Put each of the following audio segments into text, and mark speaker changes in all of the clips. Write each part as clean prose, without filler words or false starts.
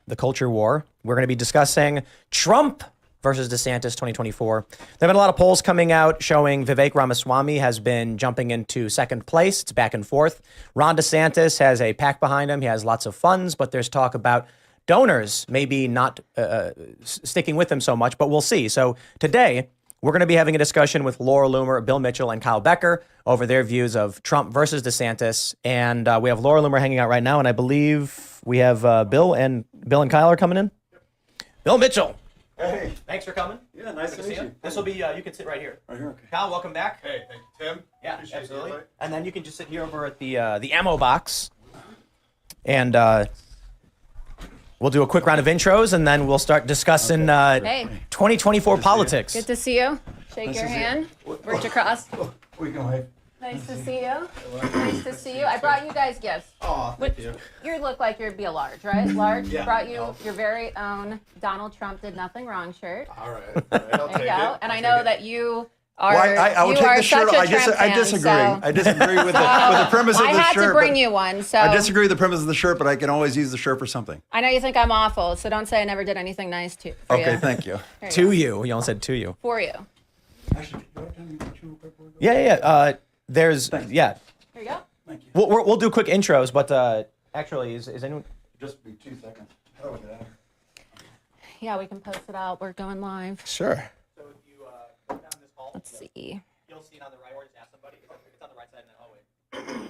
Speaker 1: the culture war. We're going to be discussing Trump versus DeSantis 2024. There have been a lot of polls coming out showing Vivek Ramaswamy has been jumping into second place. It's back and forth. Ron DeSantis has a pack behind him. He has lots of funds, but there's talk about donors maybe not sticking with him so much, but we'll see. So today, we're going to be having a discussion with Laura Loomer, Bill Mitchell, and Kyle Becker over their views of Trump versus DeSantis. And we have Laura Loomer hanging out right now, and I believe we have Bill and Kyle are coming in. Bill Mitchell.
Speaker 2: Hey.
Speaker 1: Thanks for coming.
Speaker 2: Yeah, nice to meet you.
Speaker 1: This will be, you can sit right here.
Speaker 2: Right here, okay.
Speaker 1: Kyle, welcome back.
Speaker 3: Hey, thank you, Tim.
Speaker 1: Yeah,
Speaker 3: Appreciate
Speaker 1: absolutely.
Speaker 3: you.
Speaker 1: And then you can just sit here over at the ammo box. And we'll do a quick round of intros, and then we'll start discussing
Speaker 4: Hey.
Speaker 1: 2024 politics.
Speaker 4: Good to see you. Shake
Speaker 2: Nice
Speaker 4: your
Speaker 2: to see you.
Speaker 4: hand. Reach across.
Speaker 2: We can wave.
Speaker 4: Nice to see you. Nice to see you. I brought you guys gifts.
Speaker 3: Oh, thank you.
Speaker 4: You look like you'd be a large, right? Large.
Speaker 3: Yeah.
Speaker 4: Brought you your very own Donald Trump did nothing wrong shirt.
Speaker 3: All right. I'll
Speaker 4: There you
Speaker 3: take
Speaker 4: go.
Speaker 3: it.
Speaker 4: And I
Speaker 3: I'll
Speaker 4: know
Speaker 3: take
Speaker 4: that you are.
Speaker 2: Well, I will
Speaker 4: you
Speaker 2: take
Speaker 4: are
Speaker 2: the shirt.
Speaker 4: such a
Speaker 2: I
Speaker 4: Trump
Speaker 2: disagree.
Speaker 4: fan,
Speaker 2: I disagree with the premise
Speaker 4: So
Speaker 2: of
Speaker 4: I
Speaker 2: the
Speaker 4: had
Speaker 2: shirt.
Speaker 4: to bring
Speaker 2: but
Speaker 4: you one. So
Speaker 2: I disagree with the premise of the shirt, but I can always use the shirt for something.
Speaker 4: I know you think I'm awful, so don't say I never did anything nice for
Speaker 2: Okay,
Speaker 4: you.
Speaker 2: thank you.
Speaker 4: There you
Speaker 1: To
Speaker 4: go.
Speaker 1: you. You all said to you.
Speaker 4: For you.
Speaker 2: Actually,
Speaker 1: Yeah. There's, yeah.
Speaker 4: Here you go.
Speaker 2: Thank you.
Speaker 1: We'll do quick intros, but actually, is anyone?
Speaker 2: Just be 2 seconds. Oh, look at that.
Speaker 4: Yeah, we can post it out. We're going live.
Speaker 2: Sure.
Speaker 1: So if you go down this hall,
Speaker 4: Let's see.
Speaker 1: you'll see it on the right, or just ask somebody. It's on the right side in the hallway.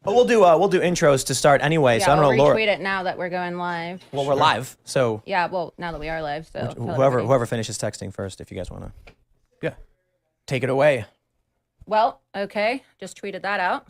Speaker 1: But we'll do intros to start anyway.
Speaker 4: Yeah,
Speaker 1: so I don't
Speaker 4: we'll
Speaker 1: know, Laura.
Speaker 4: retweet it now that we're going live.
Speaker 1: Well, we're live, so
Speaker 4: Yeah, well, now that we are live, so tell
Speaker 1: whoever
Speaker 4: everybody.
Speaker 1: finishes texting first, if you guys want to, yeah, take it away.
Speaker 4: Well, okay, just tweeted that out.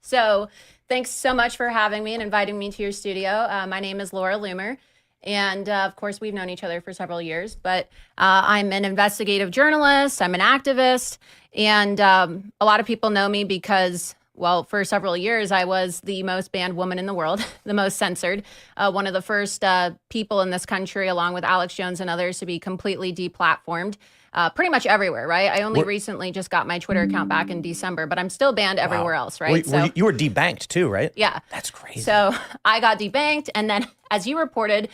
Speaker 4: So, thanks so much for having me and inviting me to your studio. My name is Laura Loomer, and of course, we've known each other for several years. But I'm an investigative journalist. I'm an activist, and a lot of people know me because, well, for several years, I was the most banned woman in the world, the most censored, one of the first people in this country, along with Alex Jones and others, to be completely deplatformed. Pretty much everywhere, right? I only recently just got my Twitter account back in December, but I'm still banned everywhere else, right?
Speaker 1: You were debanked too, right?
Speaker 4: Yeah.
Speaker 1: That's crazy.
Speaker 4: So I got debanked. And then, as you reported,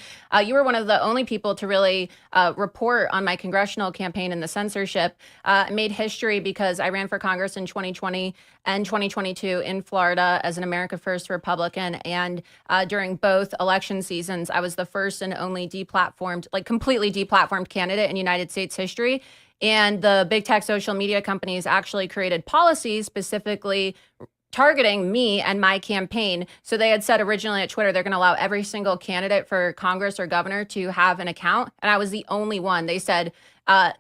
Speaker 4: you were one of the only people to really report on my congressional campaign and the censorship. I made history because I ran for Congress in 2020 and 2022 in Florida as an America First Republican. And during both election seasons, I was the first and only deplatformed, like completely deplatformed candidate in United States history. And the big tech social media companies actually created policies specifically targeting me and my campaign. So they had said originally at Twitter, they're going to allow every single candidate for Congress or governor to have an account. And I was the only one. They said,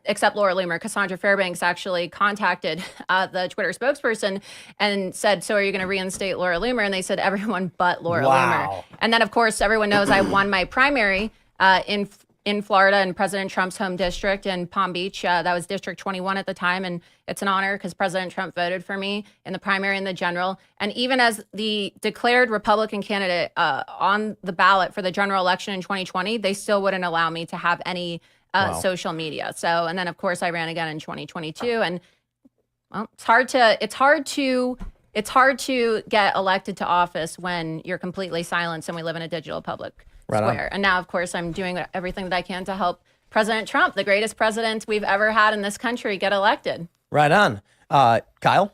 Speaker 4: except Laura Loomer, Cassandra Fairbanks actually contacted the Twitter spokesperson and said, so are you going to reinstate Laura Loomer? And they said, everyone but Laura Loomer. And then, of course, everyone knows I won my primary in Florida in President Trump's home district in Palm Beach. That was District 21 at the time. And it's an honor because President Trump voted for me in the primary and the general. And even as the declared Republican candidate on the ballot for the general election in 2020, they still wouldn't allow me to have any social media. So, and then of course I ran again in 2022. And well, it's hard to get elected to office when you're completely silenced and we live in a digital public square. And now, of course, I'm doing everything that I can to help President Trump, the greatest president we've ever had in this country, get elected.
Speaker 1: Right on. Kyle?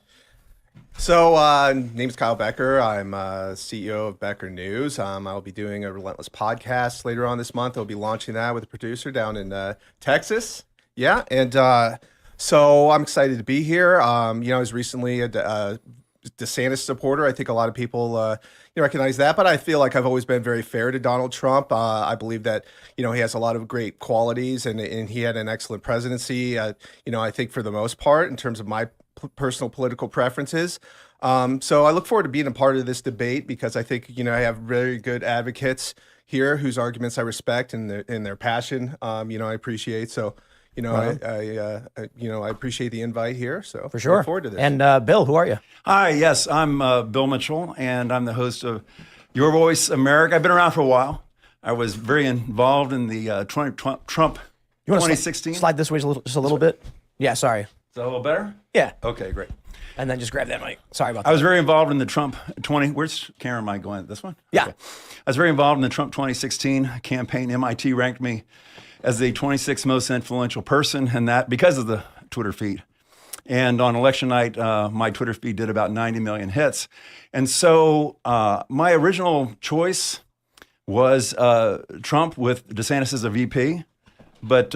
Speaker 3: So, name's Kyle Becker. I'm CEO of Becker News. I'll be doing a Relentless podcast later on this month. I'll be launching that with a producer down in Texas. Yeah, and so I'm excited to be here. I was recently a DeSantis supporter. I think a lot of people recognize that, but I feel like I've always been very fair to Donald Trump. I believe that he has a lot of great qualities, and he had an excellent presidency. I think for the most part, in terms of my personal political preferences. So I look forward to being a part of this debate because I think I have very good advocates here whose arguments I respect and their passion. I appreciate. So. I appreciate the invite here. So
Speaker 1: For sure.
Speaker 3: Look forward to this.
Speaker 1: And Bill, who are you?
Speaker 2: Hi, yes, I'm Bill Mitchell, and I'm the host of Your Voice America. I've been around for a while. I was very involved in the Trump
Speaker 1: You want to
Speaker 2: 2016.
Speaker 1: slide this way just a little bit? Yeah, sorry.
Speaker 2: Is that a little better?
Speaker 1: Yeah.
Speaker 2: Okay, great.
Speaker 1: and then just grab that mic. Sorry about that.
Speaker 2: I was very involved in the Trump 20. Where's camera am I going? This one?
Speaker 1: Yeah.
Speaker 2: Okay. I was very involved in the Trump 2016 campaign. MIT ranked me as the 26th most influential person, and that because of the Twitter feed. And on election night, my Twitter feed did about 90 million hits. And so my original choice was Trump with DeSantis as a VP. But,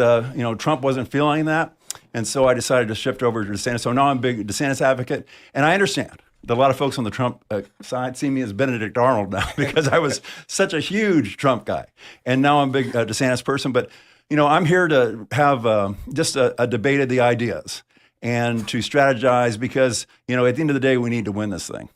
Speaker 2: Trump wasn't feeling that. And so I decided to shift over to DeSantis. So now I'm a big DeSantis advocate. And I understand that a lot of folks on the Trump side see me as Benedict Arnold now because I was such a huge Trump guy. And now I'm a big DeSantis person. But, I'm here to have just a debate of the ideas and to strategize because, at the end of the day, we need to win this thing.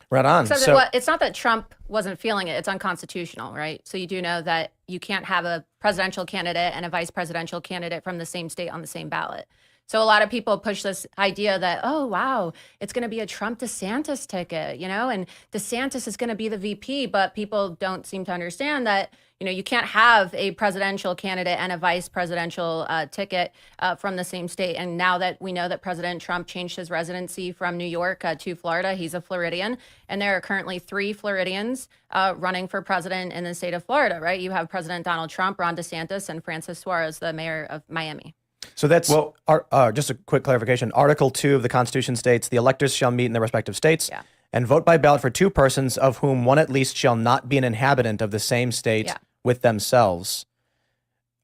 Speaker 1: Right on.
Speaker 4: So it's not that Trump wasn't feeling it. It's unconstitutional, right? So you do know that you can't have a presidential candidate and a vice presidential candidate from the same state on the same ballot. So a lot of people push this idea that, oh, wow, it's going to be a Trump DeSantis ticket, and DeSantis is going to be the VP. But people don't seem to understand that, you can't have a presidential candidate and a vice presidential ticket from the same state. And now that we know that President Trump changed his residency from New York to Florida, he's a Floridian. And there are currently 3 Floridians running for president in the state of Florida, right? You have President Donald Trump, Ron DeSantis, and Francis Suarez, the mayor of Miami.
Speaker 1: So that's just a quick clarification. Article 2 of the Constitution states the electors shall meet in their respective states and vote by ballot for 2 persons, of whom one at least shall not be an inhabitant of the same state with themselves.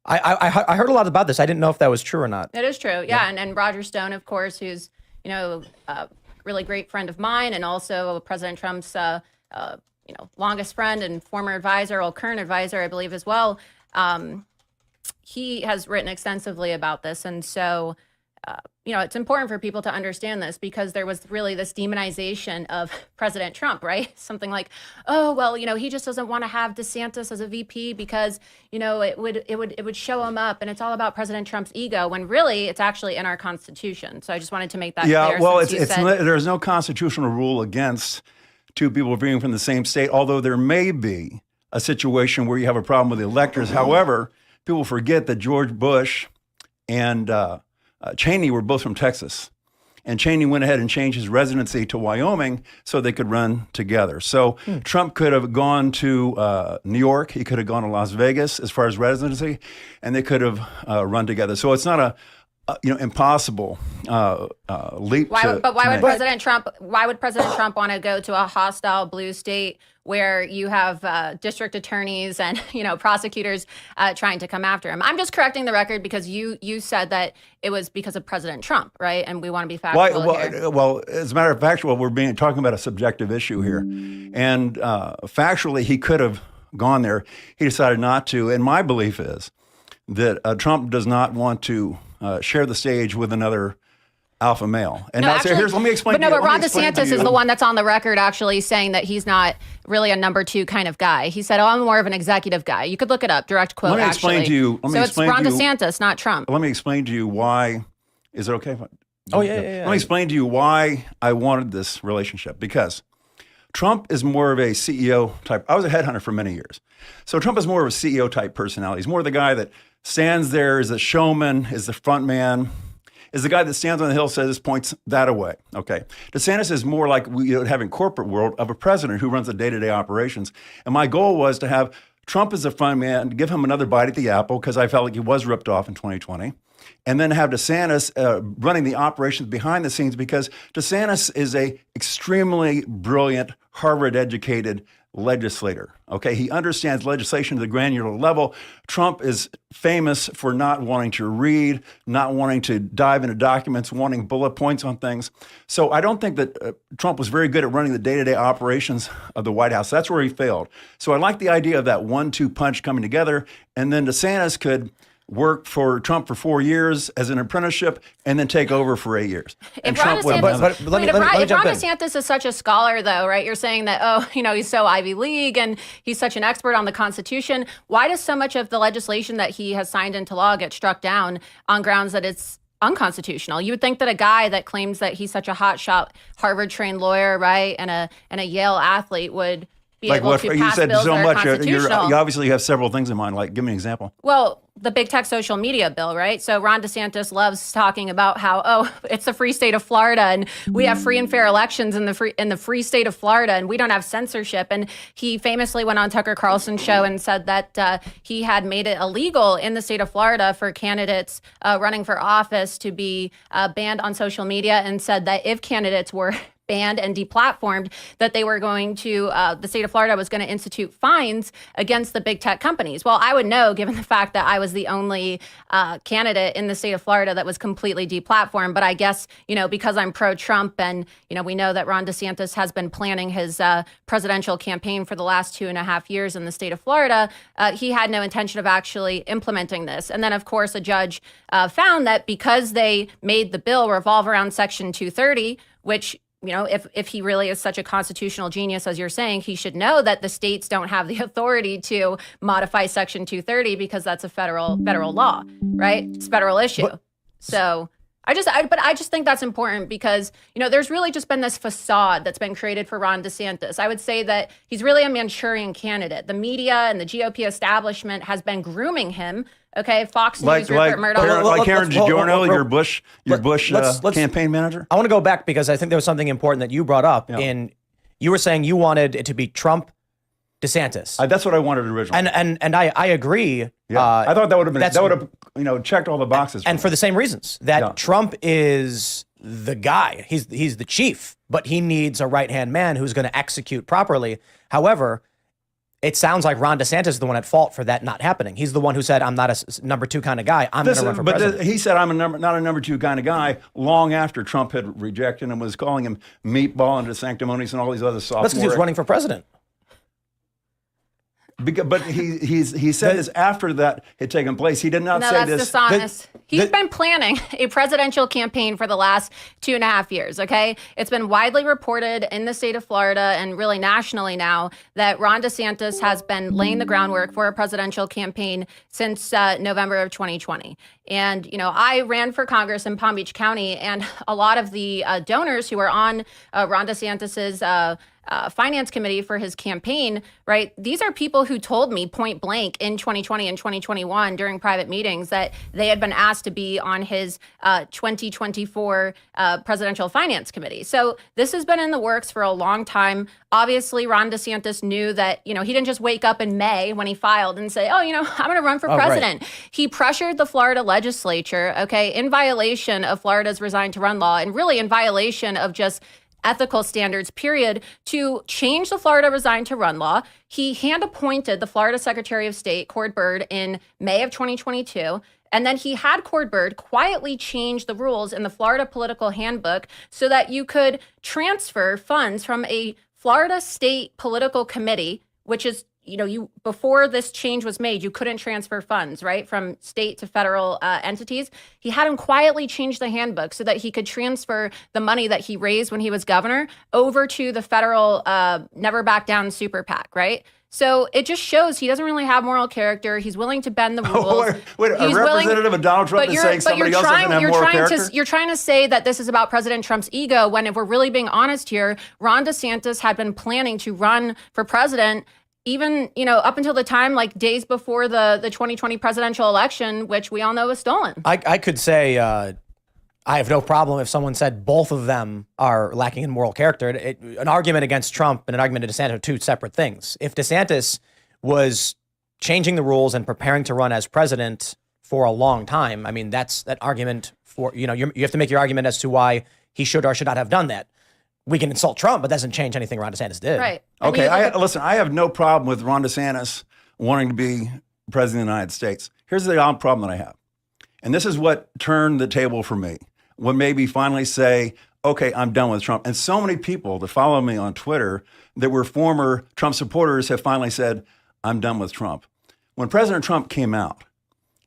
Speaker 1: I heard a lot about this. I didn't know if that was true or not.
Speaker 4: It is true. Yeah. And Roger Stone, of course, who's, a really great friend of mine and also President Trump's, longest friend and former advisor, or current advisor, I believe, as well. He has written extensively about this. And so, it's important for people to understand this because there was really this demonization of President Trump, right? Something like, oh, well, he just doesn't want to have DeSantis as a VP because, it would show him up and it's all about President Trump's ego when really it's actually in our Constitution. So I just wanted to make that clear.
Speaker 2: Yeah, well, there's no constitutional rule against 2 people being from the same state, although there may be a situation where you have a problem with the electors. However, people forget that George Bush and Cheney were both from Texas. And Cheney went ahead and changed his residency to Wyoming so they could run together. So Trump could have gone to New York. He could have gone to Las Vegas as far as residency, and they could have run together. So it's not a impossible leap.
Speaker 4: Why would President Trump want to go to a hostile blue state where you have district attorneys and prosecutors trying to come after him? I'm just correcting the record because you said that it was because of President Trump, right? And we want to be factual here.
Speaker 2: Well, as a matter of factual, we're talking about a subjective issue here, and factually, he could have gone there. He decided not to, and my belief is that Trump does not want to share the stage with another alpha male. And let me explain.
Speaker 4: But Ron DeSantis is the one that's on the record actually saying that he's not really a number 2 kind of guy. He said, I'm more of an executive guy. You could look it up, direct quote, actually. It's Ron DeSantis, not Trump.
Speaker 2: Let me explain to you why. Is it okay if I?
Speaker 1: Oh, yeah.
Speaker 2: Let me explain to you why I wanted this relationship. Because Trump is more of a CEO type. I was a headhunter for many years. So Trump is more of a CEO type personality. He's more the guy that stands there, is a showman, is the front man, is the guy that stands on the hill, says, points that away. Okay. DeSantis is more like we have in corporate world of a president who runs the day-to-day operations. And my goal was to have Trump as the front man, give him another bite at the apple because I felt like he was ripped off in 2020. And then have DeSantis running the operations behind the scenes because DeSantis is a extremely brilliant, Harvard-educated legislator. Okay, he understands legislation to the granular level. Trump is famous for not wanting to read, not wanting to dive into documents, wanting bullet points on things. So I don't think that Trump was very good at running the day-to-day operations of the White House. That's where he failed. So I like the idea of that 1-2 punch coming together, and then DeSantis could work for Trump for 4 years as an apprenticeship and then take over for 8 years.
Speaker 4: If Ron DeSantis is such a scholar, though, right? You're saying that, he's so Ivy League and he's such an expert on the Constitution. Why does so much of the legislation that he has signed into law get struck down on grounds that it's unconstitutional? You would think that a guy that claims that he's such a hotshot Harvard-trained lawyer, right, and a Yale athlete would be
Speaker 2: Like
Speaker 4: able
Speaker 2: what?
Speaker 4: to
Speaker 2: You
Speaker 4: pass
Speaker 2: said
Speaker 4: bills
Speaker 2: so
Speaker 4: that are
Speaker 2: much.
Speaker 4: constitutional.
Speaker 2: You obviously have several things in mind. Like, give me an example.
Speaker 4: Well, the big tech social media bill, right? So Ron DeSantis loves talking about how, oh, it's the free state of Florida and we have free and fair elections in the free state of Florida and we don't have censorship. And he famously went on Tucker Carlson's show and said that he had made it illegal in the state of Florida for candidates running for office to be banned on social media, and said that if candidates were banned and deplatformed, that they were going to, the state of Florida was going to institute fines against the big tech companies. Well, I would know, given the fact that I was the only candidate in the state of Florida that was completely deplatformed. But I guess, because I'm pro-Trump and, we know that Ron DeSantis has been planning his presidential campaign for the last 2.5 years in the state of Florida, he had no intention of actually implementing this. And then, of course, a judge found that because they made the bill revolve around Section 230, which if he really is such a constitutional genius, as you're saying, he should know that the states don't have the authority to modify Section 230 because that's a federal law, right? It's a federal issue. So I just think that's important because, there's really just been this facade that's been created for Ron DeSantis. I would say that he's really a Manchurian candidate. The media and the GOP establishment has been grooming him. Okay, Fox News, Rupert Murdoch.
Speaker 2: Like Karen DiGiorno, your Bush
Speaker 1: let's
Speaker 2: campaign manager.
Speaker 1: I want to go back because I think there was something important that you brought up. You were saying you wanted it to be Trump, DeSantis.
Speaker 2: That's what I wanted originally.
Speaker 1: And I agree.
Speaker 2: Yeah. I thought that would have checked all the boxes.
Speaker 1: And for the same reasons that Trump is the guy. He's the chief, but he needs a right-hand man who's going to execute properly. However, it sounds like Ron DeSantis is the one at fault for that not happening. He's the one who said, I'm not a number two kind of guy. I'm going to run for president.
Speaker 2: He said, I'm not a number two kind of guy long after Trump had rejected him, was calling him meatball and sanctimonious and all these other sophomore.
Speaker 1: That's because he was running for president.
Speaker 2: But he said this after that had taken place. He did not say
Speaker 4: that's
Speaker 2: this.
Speaker 4: Dishonest. He's been planning a presidential campaign for the last 2.5 years, okay? It's been widely reported in the state of Florida and really nationally now that Ron DeSantis has been laying the groundwork for a presidential campaign since November of 2020. And, I ran for Congress in Palm Beach County, and a lot of the donors who are on Ron DeSantis's finance committee for his campaign, right? These are people who told me point blank in 2020 and 2021 during private meetings that they had been asked to be on his 2024 presidential finance committee. So this has been in the works for a long time. Obviously, Ron DeSantis knew that, he didn't just wake up in May when he filed and say, I'm going to run for president. Right. He pressured the Florida legislature, okay, in violation of Florida's Resign to Run law and really in violation of just ethical standards, period, to change the Florida Resign to Run law. He hand-appointed the Florida Secretary of State, Cord Bird, in May of 2022. And then he had Cord Bird quietly change the rules in the Florida Political Handbook so that you could transfer funds from a Florida State Political Committee, which is, before this change was made, you couldn't transfer funds, right, from state to federal entities. He had him quietly change the handbook so that he could transfer the money that he raised when he was governor over to the federal Never Back Down super PAC, right? So it just shows he doesn't really have moral character. He's willing to bend the rules.
Speaker 2: Wait, a representative of Donald Trump is saying somebody else doesn't have moral character?
Speaker 4: You're trying to say that this is about President Trump's ego when, if we're really being honest here, Ron DeSantis had been planning to run for president even, up until the time, like days before the 2020 presidential election, which we all know was stolen.
Speaker 1: I could say I have no problem if someone said both of them are lacking in moral character. An argument against Trump and an argument to DeSantis are two separate things. If DeSantis was changing the rules and preparing to run as president for a long time, I mean, that's that argument for, you have to make your argument as to why he should or should not have done that. We can insult Trump, but that doesn't change anything Ron DeSantis did.
Speaker 4: Right.
Speaker 2: Okay, listen, I have no problem with Ron DeSantis wanting to be president of the United States. Here's the odd problem that I have. And this is what turned the table for me. What made me finally say, okay, I'm done with Trump. And so many people that follow me on Twitter that were former Trump supporters have finally said, I'm done with Trump. When President Trump came out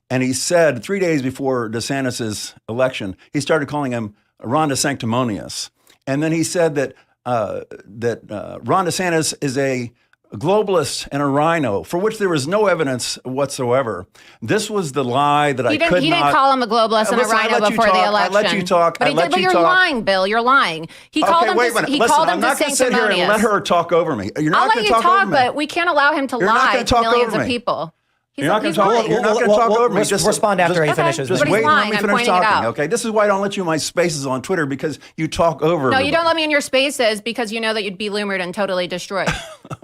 Speaker 2: and he said 3 days before DeSantis' election, he started calling him Ron DeSanctimonious. And then he said that Ron DeSantis is a globalist and a rhino, for which there was no evidence whatsoever. This was the lie that I could not.
Speaker 4: He didn't call him a globalist and a
Speaker 2: Listen, I
Speaker 4: rhino
Speaker 2: let you
Speaker 4: before
Speaker 2: talk.
Speaker 4: the election.
Speaker 2: I let you talk.
Speaker 4: But you're lying, Bill. You're lying. He called him.
Speaker 2: Wait a minute. Listen, I'm not going to sit here and let her talk over me. You're
Speaker 4: I'll
Speaker 2: not
Speaker 4: let
Speaker 2: going to
Speaker 4: you
Speaker 2: talk over
Speaker 4: talk,
Speaker 2: me.
Speaker 4: but we can't allow him to
Speaker 2: You're not
Speaker 4: lie
Speaker 2: gonna
Speaker 4: to
Speaker 2: talk
Speaker 4: millions
Speaker 2: over
Speaker 4: of
Speaker 2: me.
Speaker 4: people.
Speaker 2: You're not going to talk.
Speaker 4: lying.
Speaker 2: You're not going to talk over me.
Speaker 1: Just respond after he finishes.
Speaker 2: Just
Speaker 4: But he's
Speaker 2: wait and let
Speaker 4: lying.
Speaker 2: me
Speaker 4: I'm
Speaker 2: finish
Speaker 4: pointing it
Speaker 2: talking.
Speaker 4: out.
Speaker 2: Okay. This is why I don't let you in my spaces on Twitter, because you talk over.
Speaker 4: No, you
Speaker 2: everybody.
Speaker 4: don't let me in your spaces because you know that you'd be loomered and totally destroyed.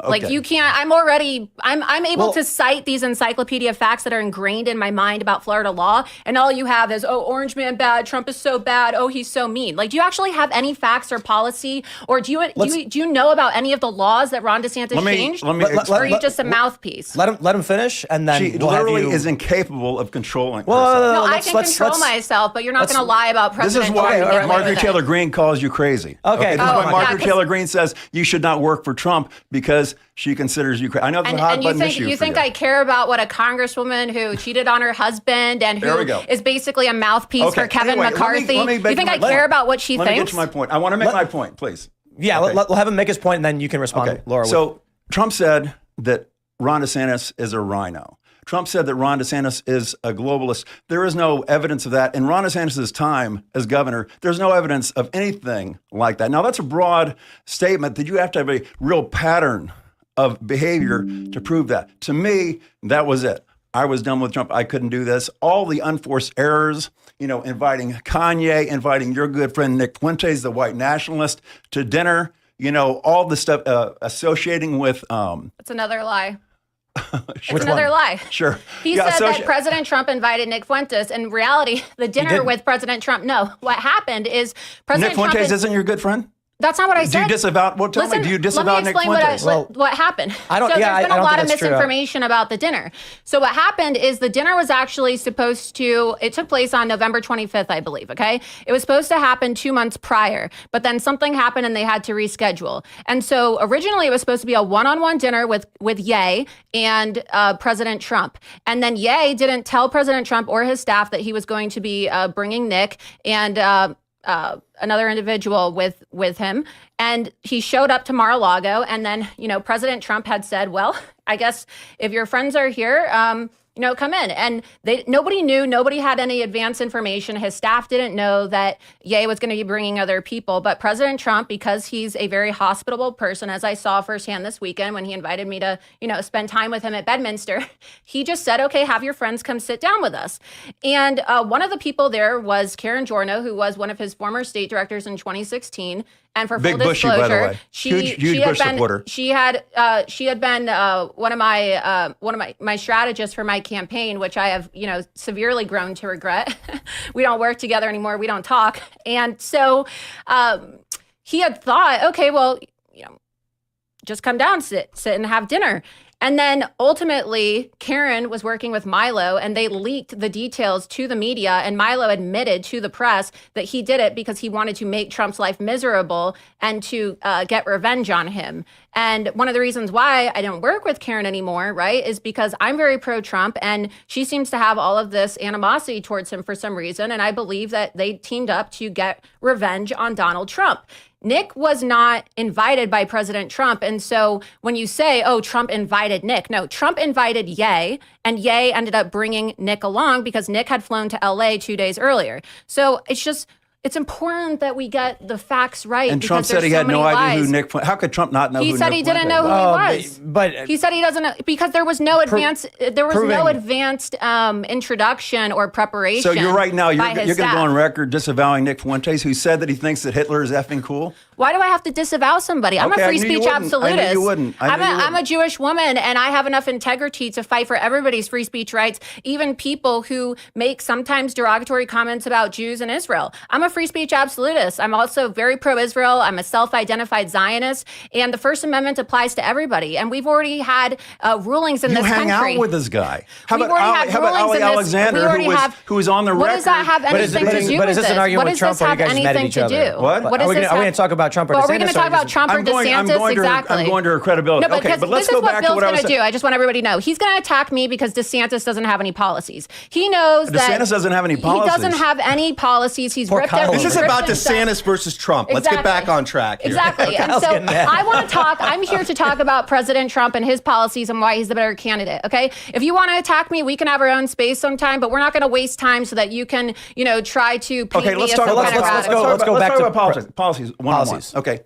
Speaker 4: Like
Speaker 2: Okay.
Speaker 4: you can't. I'm able to cite these encyclopedia facts that are ingrained in my mind about Florida law, and all you have is, oh, Orange Man bad, Trump is so bad, oh, he's so mean. Like, do you actually have any facts or policy, or do you know about any of the laws that Ron DeSantis changed?
Speaker 2: Let me
Speaker 4: or are
Speaker 2: explain.
Speaker 4: you just a mouthpiece?
Speaker 1: Let him finish, and then
Speaker 2: She
Speaker 1: we'll have
Speaker 2: literally
Speaker 1: you.
Speaker 2: is incapable of controlling
Speaker 1: Well,
Speaker 2: herself.
Speaker 4: No, I
Speaker 1: let's-
Speaker 4: can
Speaker 1: let's-
Speaker 4: control
Speaker 1: let's-
Speaker 4: myself, but you're not going to lie about
Speaker 2: This
Speaker 4: President
Speaker 2: is why
Speaker 4: Trump. and get away
Speaker 2: Marjorie
Speaker 4: with it.
Speaker 2: Taylor Greene calls you crazy.
Speaker 1: Okay,
Speaker 2: This is
Speaker 1: oh,
Speaker 2: why
Speaker 1: yeah,
Speaker 2: Marjorie
Speaker 4: 'cause-
Speaker 2: Taylor Greene says you should not work for Trump because she considers you crazy. I know it's a hot
Speaker 4: And you
Speaker 2: button
Speaker 4: think
Speaker 2: issue
Speaker 4: you
Speaker 2: for
Speaker 4: think I care about what a congresswoman who cheated on her husband and
Speaker 2: There we
Speaker 4: who
Speaker 2: go.
Speaker 4: is basically a mouthpiece for Kevin
Speaker 2: Anyway,
Speaker 4: McCarthy?
Speaker 2: let me
Speaker 4: You
Speaker 2: make
Speaker 4: think
Speaker 2: my
Speaker 4: I
Speaker 2: point.
Speaker 4: care about what she
Speaker 2: Let me get
Speaker 4: thinks?
Speaker 2: to my point. I want to make my point, please.
Speaker 1: Yeah,
Speaker 2: Okay.
Speaker 1: we'll have him make his point, and then you can respond,
Speaker 2: Okay.
Speaker 1: Laura.
Speaker 2: So Trump said that Ron DeSantis is a rhino. Trump said that Ron DeSantis is a globalist. There is no evidence of that. In Ron DeSantis' time as governor, there's no evidence of anything like that. Now, that's a broad statement that you have to have a real pattern of behavior to prove that. To me, that was it. I was done with Trump. I couldn't do this. All the unforced errors, inviting Kanye, inviting your good friend Nick Fuentes, the white nationalist, to dinner, all the stuff associating with.
Speaker 4: It's another lie.
Speaker 2: Sure.
Speaker 4: It's another lie.
Speaker 2: Sure.
Speaker 4: He said that President Trump invited Nick Fuentes. In reality, the dinner
Speaker 1: didn't.
Speaker 4: with President Trump. No, what happened is
Speaker 2: Nick
Speaker 4: President Trump.
Speaker 2: Fuentes isn't your good friend?
Speaker 4: That's not what I
Speaker 2: Do
Speaker 4: said.
Speaker 2: you disavow? Well, tell me, do you disavow Nick
Speaker 4: Let me
Speaker 2: Fuentes?
Speaker 4: explain what happened.
Speaker 1: I don't-
Speaker 4: So
Speaker 1: yeah,
Speaker 4: there's been
Speaker 1: I
Speaker 4: a
Speaker 1: don't
Speaker 4: lot
Speaker 1: think
Speaker 4: of
Speaker 1: that's true.
Speaker 4: misinformation about the dinner. So what happened is the dinner was actually supposed to, it took place on November 25th, I believe, okay? It was supposed to happen 2 months prior, but then something happened and they had to reschedule. And so originally it was supposed to be a one-on-one dinner with Ye and President Trump. And then Ye didn't tell President Trump or his staff that he was going to be bringing Nick and another individual with him, and he showed up to Mar-a-Lago, and then President Trump had said, well, I guess if your friends are here, come in. And nobody knew, nobody had any advance information. His staff didn't know that Ye was going to be bringing other people. But President Trump, because he's a very hospitable person, as I saw firsthand this weekend when he invited me to, spend time with him at Bedminster, he just said, okay, have your friends come sit down with us. And one of the people there was Karen Giorno, who was one of his former state directors in 2016. And for
Speaker 2: Big
Speaker 4: full
Speaker 2: Bushy, by the
Speaker 4: disclosure,
Speaker 2: way.
Speaker 4: she
Speaker 2: Huge
Speaker 4: had
Speaker 2: Bush
Speaker 4: been
Speaker 2: supporter.
Speaker 4: she had been one of my strategists for my campaign, which I have severely grown to regret. We don't work together anymore. We don't talk, and so he had thought, okay, well, just come down, sit and have dinner. And then ultimately, Karen was working with Milo, and they leaked the details to the media. And Milo admitted to the press that he did it because he wanted to make Trump's life miserable and to get revenge on him. And one of the reasons why I don't work with Karen anymore, right, is because I'm very pro-Trump, and she seems to have all of this animosity towards him for some reason. And I believe that they teamed up to get revenge on Donald Trump. Nick was not invited by President Trump. And so when you say, oh, Trump invited Nick, no, Trump invited Ye, and Ye ended up bringing Nick along because Nick had flown to LA 2 days earlier. So it's important that we get the facts right.
Speaker 2: And Trump said he had no idea who Nick Fuentes. How could Trump not know who Nick
Speaker 4: He said he didn't know who
Speaker 2: was?
Speaker 4: he was.
Speaker 1: But
Speaker 4: He said he doesn't know because there was no advanced introduction or preparation.
Speaker 2: So you're right now, you're
Speaker 4: by his
Speaker 2: going to go
Speaker 4: staff.
Speaker 2: on record disavowing Nick Fuentes, who said that he thinks that Hitler is effing cool?
Speaker 4: Why do I have to disavow somebody? I'm
Speaker 2: Okay,
Speaker 4: a
Speaker 2: I
Speaker 4: free
Speaker 2: knew you
Speaker 4: speech
Speaker 2: wouldn't. I knew
Speaker 4: absolutist.
Speaker 2: you wouldn't. I knew you
Speaker 4: I'm a
Speaker 2: wouldn't.
Speaker 4: Jewish woman, and I have enough integrity to fight for everybody's free speech rights, even people who make sometimes derogatory comments about Jews and Israel. I'm a free speech absolutist. I'm also very pro-Israel. I'm a self-identified Zionist, and the First Amendment applies to everybody. And we've already had rulings in
Speaker 2: You
Speaker 4: this
Speaker 2: hang
Speaker 4: country.
Speaker 2: out with this guy. How
Speaker 4: We've
Speaker 2: about
Speaker 4: already had
Speaker 2: Ali
Speaker 4: rulings in this- we
Speaker 2: Alexander,
Speaker 4: already have-
Speaker 2: who was on the record?
Speaker 4: What does that have
Speaker 1: But is
Speaker 4: anything to do
Speaker 1: but
Speaker 4: with
Speaker 1: is this
Speaker 4: this?
Speaker 1: an argument
Speaker 4: What
Speaker 1: with
Speaker 4: does
Speaker 1: Trump,
Speaker 4: this
Speaker 1: or are you
Speaker 4: have
Speaker 1: guys mad at
Speaker 4: anything
Speaker 1: each
Speaker 4: to
Speaker 1: other?
Speaker 4: do?
Speaker 2: What?
Speaker 4: What does
Speaker 1: Are we
Speaker 4: this
Speaker 1: going to
Speaker 4: have-
Speaker 1: talk about about Trump or
Speaker 4: Well,
Speaker 1: DeSantis.
Speaker 4: are we going to talk about Trump or DeSantis?
Speaker 2: I'm going
Speaker 4: exactly.
Speaker 2: to her credibility.
Speaker 4: No,
Speaker 2: Okay, but let's
Speaker 4: this
Speaker 2: go
Speaker 4: is what
Speaker 2: back to
Speaker 4: Bill's
Speaker 2: what I
Speaker 4: going
Speaker 2: was
Speaker 4: to do. I just want everybody to know. He's going to attack me because DeSantis doesn't have any policies. He knows that
Speaker 2: DeSantis doesn't have any policies.
Speaker 4: He doesn't have any policies. He's
Speaker 1: Poor
Speaker 4: ripped
Speaker 1: Kyle.
Speaker 4: every
Speaker 3: This is
Speaker 4: ripped
Speaker 3: about
Speaker 4: himself.
Speaker 3: DeSantis versus Trump. Let's get back on track here.
Speaker 4: Exactly. And
Speaker 1: Kyle's
Speaker 4: so
Speaker 1: getting mad.
Speaker 4: I want to talk. I'm here to talk about President Trump and his policies and why he's the better candidate. Okay. If you want to attack me, we can have our own space sometime, but we're not going to waste time so that you can, try to paint
Speaker 2: Okay,
Speaker 4: me
Speaker 2: let's
Speaker 4: as
Speaker 2: talk
Speaker 4: some
Speaker 2: about
Speaker 4: kind of radical.
Speaker 1: let's go back
Speaker 2: talk
Speaker 1: to
Speaker 2: about policies.
Speaker 1: policies.
Speaker 2: Okay,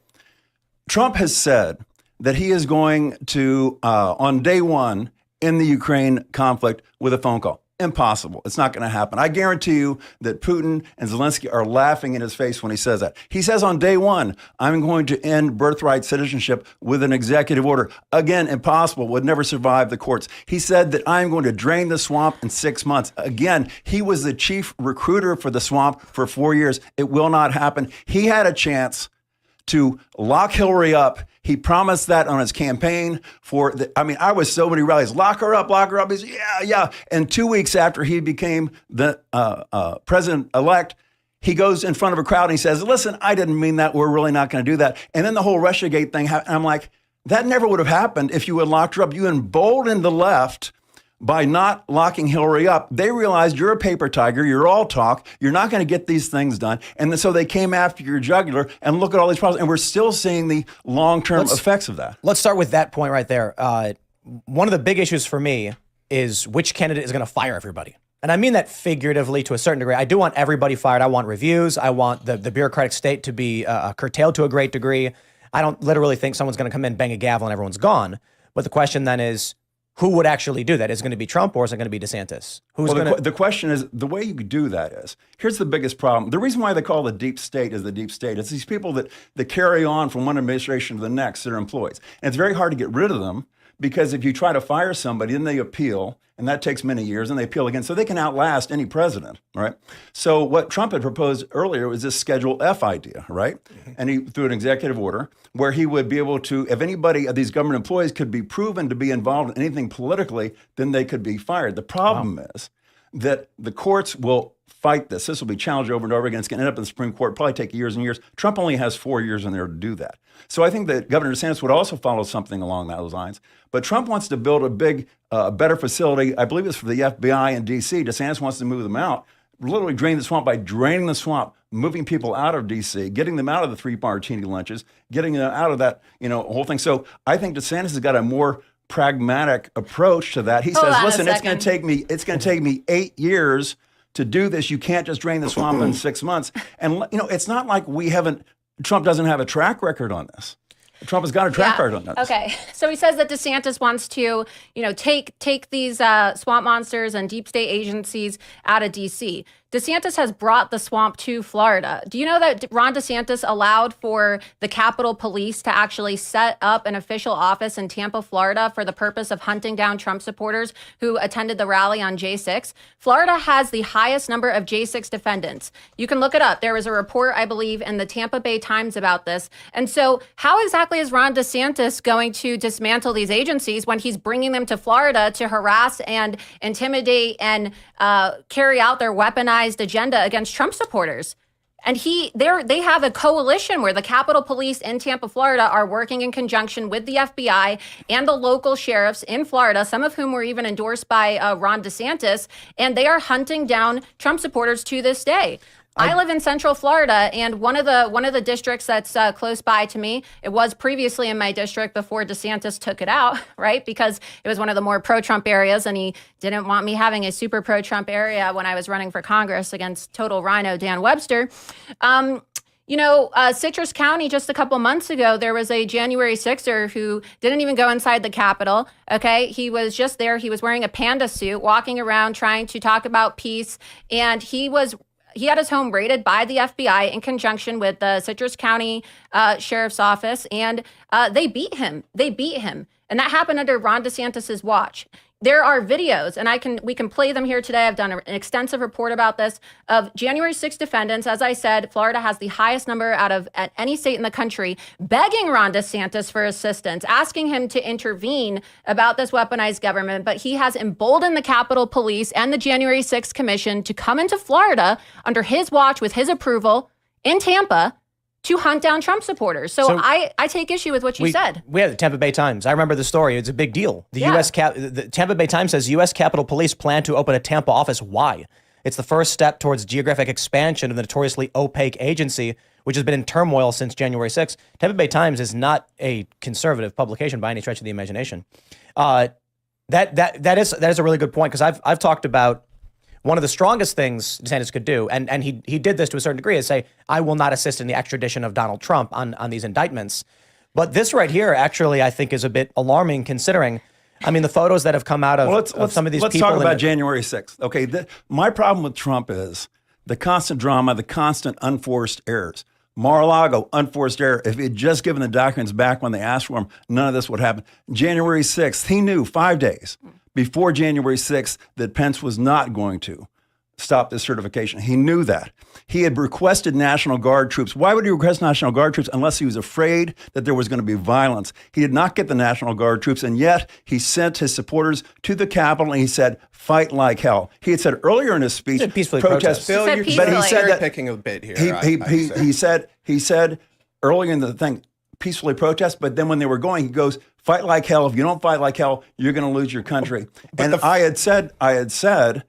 Speaker 2: Trump has said that he is going to on day one in the Ukraine conflict with a phone call. Impossible. It's not going to happen. I guarantee you that Putin and Zelensky are laughing in his face when he says that. He says on day one, I'm going to end birthright citizenship with an executive order. Again, impossible. Would never survive the courts. He said that I'm going to drain the swamp in 6 months. Again, he was the chief recruiter for the swamp for 4 years. It will not happen. He had a chance to lock Hillary up. He promised that on his campaign I was so many rallies, lock her up. He's, yeah. And 2 weeks after he became the president-elect, he goes in front of a crowd and he says, listen, I didn't mean that. We're really not going to do that. And then the whole Russiagate thing happened. I'm like, that never would have happened if you had locked her up. You emboldened the left by not locking Hillary up. They realized you're a paper tiger, you're all talk, you're not going to get these things done. And then, so they came after your jugular, and look at all these problems. And we're still seeing the long-term effects of that.
Speaker 1: Let's start with that point right there. One of the big issues for me is which candidate is going to fire everybody. And I mean that figuratively to a certain degree. I do want everybody fired. I want reviews. I want the bureaucratic state to be curtailed to a great degree. I don't literally think someone's going to come in, bang a gavel, and everyone's gone. But the question then is, who would actually do that? Is it going to be Trump or is it going to be DeSantis?
Speaker 2: The question is, the way you could do that is, here's the biggest problem. The reason why they call the deep state is the deep state. It's these people that carry on from one administration to the next, they're employees. And it's very hard to get rid of them because if you try to fire somebody, then they appeal, and that takes many years, and they appeal again. So they can outlast any president, right? So what Trump had proposed earlier was this Schedule F idea, right? Mm-hmm. And he threw an executive order where he would be able to, if anybody of these government employees could be proven to be involved in anything politically, then they could be fired. The problem is that the courts will fight this. This will be challenged over and over again. It's going to end up in the Supreme Court, probably take years and years. Trump only has 4 years in there to do that. So I think that Governor DeSantis would also follow something along those lines. But Trump wants to build a big, better facility. I believe it's for the FBI in D.C. DeSantis wants to move them out, literally drain the swamp by draining the swamp, moving people out of D.C., getting them out of the 3 martini lunches, getting them out of that, whole thing. So I think DeSantis has got a more pragmatic approach to that. He says, listen, it's going to take me 8 years to do this. You can't just drain the swamp in 6 months. And, it's not like Trump doesn't have a track record on this. Trump has got a track record on that.
Speaker 4: Okay. So he says that DeSantis wants to, take these swamp monsters and deep state agencies out of D.C. DeSantis has brought the swamp to Florida. Do you know that Ron DeSantis allowed for the Capitol Police to actually set up an official office in Tampa, Florida for the purpose of hunting down Trump supporters who attended the rally on J6? Florida has the highest number of J6 defendants. You can look it up. There was a report, I believe, in the Tampa Bay Times about this. And so how exactly is Ron DeSantis going to dismantle these agencies when he's bringing them to Florida to harass and intimidate and carry out their weaponized agenda against Trump supporters? And they have a coalition where the Capitol Police in Tampa, Florida are working in conjunction with the FBI and the local sheriffs in Florida, some of whom were even endorsed by Ron DeSantis, and they are hunting down Trump supporters to this day. I live in Central Florida, and one of the districts that's close by to me, it was previously in my district before DeSantis took it out, right? Because it was one of the more pro-Trump areas, and he didn't want me having a super pro-Trump area when I was running for Congress against total rhino Dan Webster. Citrus County, just a couple months ago, there was a January 6er who didn't even go inside the Capitol. Okay. He was just there. He was wearing a panda suit, walking around trying to talk about peace. And he had his home raided by the FBI in conjunction with the Citrus County Sheriff's Office, and they beat him. And that happened under Ron DeSantis's watch. There are videos, and we can play them here today. I've done an extensive report about this, of January 6 defendants. As I said, Florida has the highest number at any state in the country, begging Ron DeSantis for assistance, asking him to intervene about this weaponized government. But he has emboldened the Capitol Police and the January 6 Commission to come into Florida under his watch with his approval in Tampa to hunt down Trump supporters. So I take issue with what you said.
Speaker 1: We had the Tampa Bay Times. I remember the story. It's a big deal. The the Tampa Bay Times says U.S. Capitol Police plan to open a Tampa office. Why? It's the first step towards geographic expansion of the notoriously opaque agency, which has been in turmoil since January 6th. Tampa Bay Times is not a conservative publication by any stretch of the imagination. That is a really good point, because I've talked about one of the strongest things DeSantis could do, and he did this to a certain degree, is say, I will not assist in the extradition of Donald Trump on these indictments. But this right here, actually, I think is a bit alarming, considering, I mean, the photos that have come out of some of these people.
Speaker 2: Let's talk about January 6th. Okay, my problem with Trump is the constant drama, the constant unforced errors. Mar-a-Lago, unforced error. If he had just given the documents back when they asked for them, none of this would happen. January 6th, he knew 5 days before January 6th that Pence was not going to stop this certification. He knew that. He had requested National Guard troops. Why would he request National Guard troops unless he was afraid that there was going to be violence? He did not get the National Guard troops, and yet he sent his supporters to the Capitol and he said, fight like hell. He had said earlier in his speech,
Speaker 1: peacefully protest.
Speaker 3: Bill,
Speaker 4: He said
Speaker 3: but he said
Speaker 4: peacefully.
Speaker 3: that picking a bit here.
Speaker 2: He said earlier in the thing, peacefully protest, but then when they were going, he goes, fight like hell. If you don't fight like hell, you're going to lose your country. And I had said,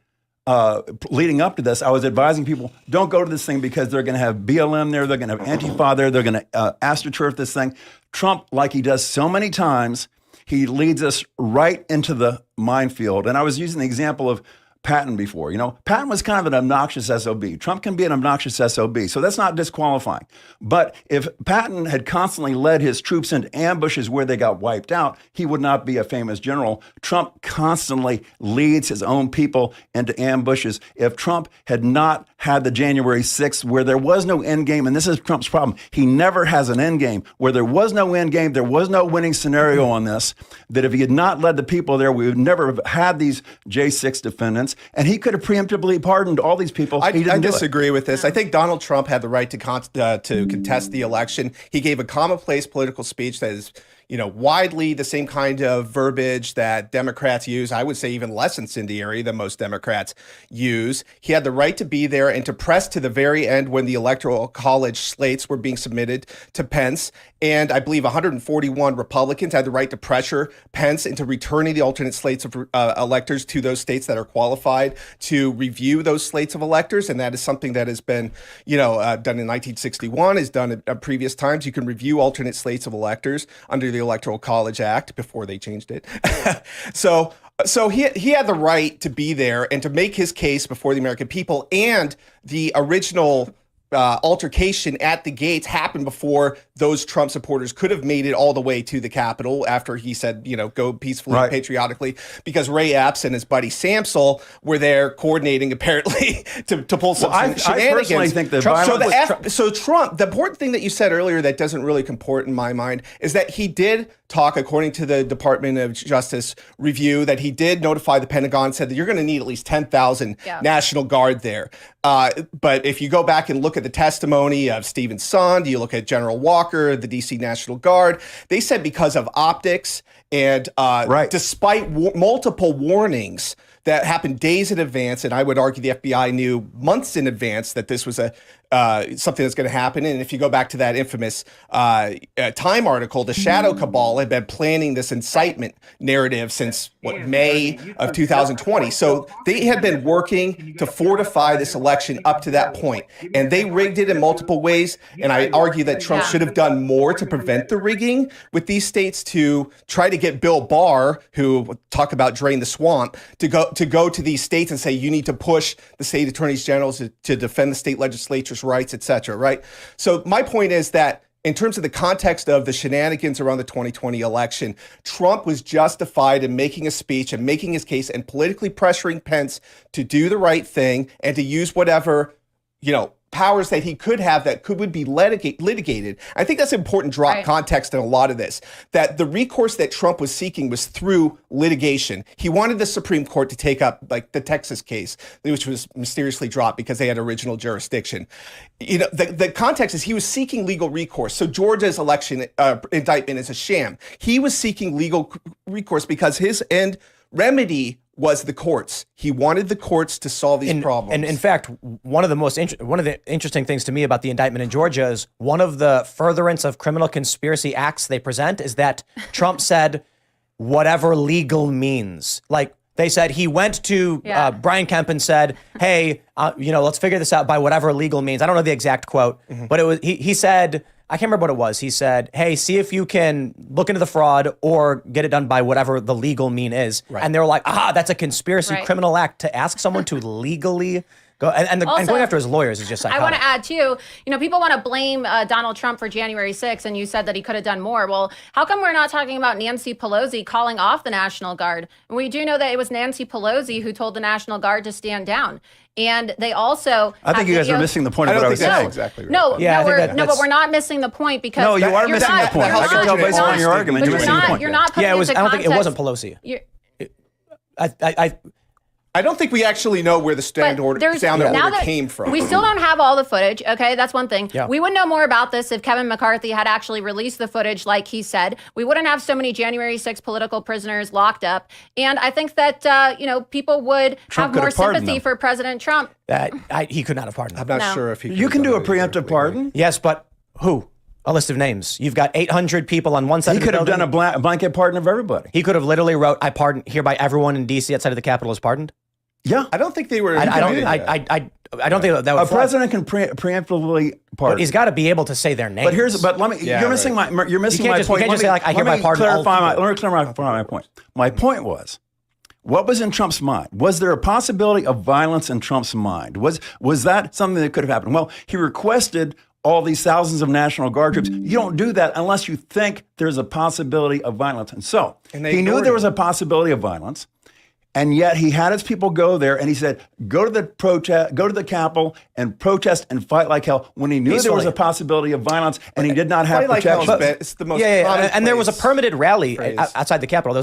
Speaker 2: leading up to this, I was advising people, don't go to this thing because they're going to have BLM there, they're going to have Antifa there, they're going to astroturf this thing. Trump, like he does so many times, he leads us right into the minefield. And I was using the example of Patton before. You know, Patton was kind of an obnoxious SOB. Trump can be an obnoxious SOB, so that's not disqualifying. But if Patton had constantly led his troops into ambushes where they got wiped out, he would not be a famous general. Trump constantly leads his own people into ambushes. If Trump had not had the January 6th where there was no end game, and this is Trump's problem, he never has an end game. Where there was no end game, there was no winning scenario on this, that if he had not led the people there, we would never have had these J6 defendants. And he could have preemptively pardoned all these people.
Speaker 3: I disagree with this. I think Donald Trump had the right to contest the election. He gave a commonplace political speech that is, widely the same kind of verbiage that Democrats use. I would say even less incendiary than most Democrats use. He had the right to be there and to press to the very end when the Electoral College slates were being submitted to Pence. And I believe 141 Republicans had the right to pressure Pence into returning the alternate slates of electors to those states that are qualified to review those slates of electors. And that is something that has been, done in 1961, is done at previous times. You can review alternate slates of electors under the Electoral College Act before they changed it. So he had the right to be there and to make his case before the American people. And the original altercation at the gates happened before those Trump supporters could have made it all the way to the Capitol after he said, go peacefully and patriotically, because Ray Epps and his buddy Samsel were there coordinating apparently to pull some shenanigans.
Speaker 2: I personally think that
Speaker 3: Trump, the important thing that you said earlier that doesn't really comport in my mind is that he did talk, according to the Department of Justice review, that he did notify the Pentagon, said that you're going to need at least 10,000 National Guard there. But if you go back and look at the testimony of Stephen Sund, you look at General Walker, the DC National Guard, they said because of optics and despite multiple warnings that happened days in advance, and I would argue the FBI knew months in advance that this was something that's going to happen. And if you go back to that infamous Time article, the Shadow Cabal had been planning this incitement narrative since May of 2020. So they had been working to fortify this election up to that point, and they rigged it in multiple ways. And I argue that Trump should have done more to prevent the rigging with these states, to try to get Bill Barr, who talk about drain the swamp, to go to these states and say you need to push the state attorneys generals to defend the state legislatures' rights, et cetera, right? So my point is that in terms of the context of the shenanigans around the 2020 election, Trump was justified in making a speech and making his case and politically pressuring Pence to do the right thing and to use whatever, powers that he could have that would be litigated. I think that's important context in a lot of this, that the recourse that Trump was seeking was through litigation. He wanted the Supreme Court to take up like the Texas case, which was mysteriously dropped because they had original jurisdiction. The context is he was seeking legal recourse. So Georgia's election indictment is a sham. He was seeking legal recourse because his end remedy was the courts. He wanted the courts to solve these problems.
Speaker 1: And in fact, one of the interesting things to me about the indictment in Georgia is one of the furtherance of criminal conspiracy acts they present is that Trump said whatever legal means. Like they said he went to Brian Kemp and said, hey, let's figure this out by whatever legal means. I don't know the exact quote, but it was he said, I can't remember what it was. He said, hey, see if you can look into the fraud or get it done by whatever the legal mean is. Right. And they were like, that's a conspiracy criminal act to ask someone to legally go. And going after his lawyers is just psychotic.
Speaker 4: I want to add too, people want to blame Donald Trump for January 6th, and you said that he could have done more. Well, how come we're not talking about Nancy Pelosi calling off the National Guard? And we do know that it was Nancy Pelosi who told the National Guard to stand down. And they also
Speaker 2: I think you guys are missing the point of what I was saying.
Speaker 3: Exactly right.
Speaker 4: But we're not missing the point because
Speaker 2: no, you are missing the point. I can tell based on your argument, you're missing the point.
Speaker 4: You're not putting into
Speaker 1: I don't think it
Speaker 4: context.
Speaker 1: wasn't Pelosi.
Speaker 3: I don't think we actually know where the sound order came from.
Speaker 4: We still don't have all the footage. Okay, that's one thing.
Speaker 1: Yeah.
Speaker 4: We would know more about this if Kevin McCarthy had actually released the footage like he said. We wouldn't have so many January 6th political prisoners locked up. And I think that, people would
Speaker 2: Trump
Speaker 4: have more
Speaker 2: could have pardoned
Speaker 4: sympathy
Speaker 2: them.
Speaker 4: for President Trump.
Speaker 1: He could not have pardoned.
Speaker 3: I'm not sure if he
Speaker 2: You can do a preemptive pardon.
Speaker 1: Yes, but who? A list of names. You've got 800 people on one side.
Speaker 2: He could have done a blanket pardon of everybody.
Speaker 1: He could have literally wrote, "I pardon hereby everyone in D.C. outside of the Capitol is pardoned."
Speaker 2: Yeah,
Speaker 3: I don't think they were.
Speaker 1: I don't think that would.
Speaker 2: a president can preemptively pardon.
Speaker 1: But he's got to be able to say their names.
Speaker 2: You're missing my point.
Speaker 1: You can't just say, like, I hereby pardon all people.
Speaker 2: Let me clarify my point. My point was, what was in Trump's mind? Was there a possibility of violence in Trump's mind? Was that something that could have happened? Well, he requested all these thousands of National Guard troops. You don't do that unless you think there's a possibility of violence. And so he knew there was a possibility of violence. And yet he had his people go there, and he said, go to the Capitol and protest and fight like hell, when he knew there was a possibility of violence and he did not have protection.
Speaker 3: It's the most
Speaker 1: and there was a permitted rally outside the Capitol.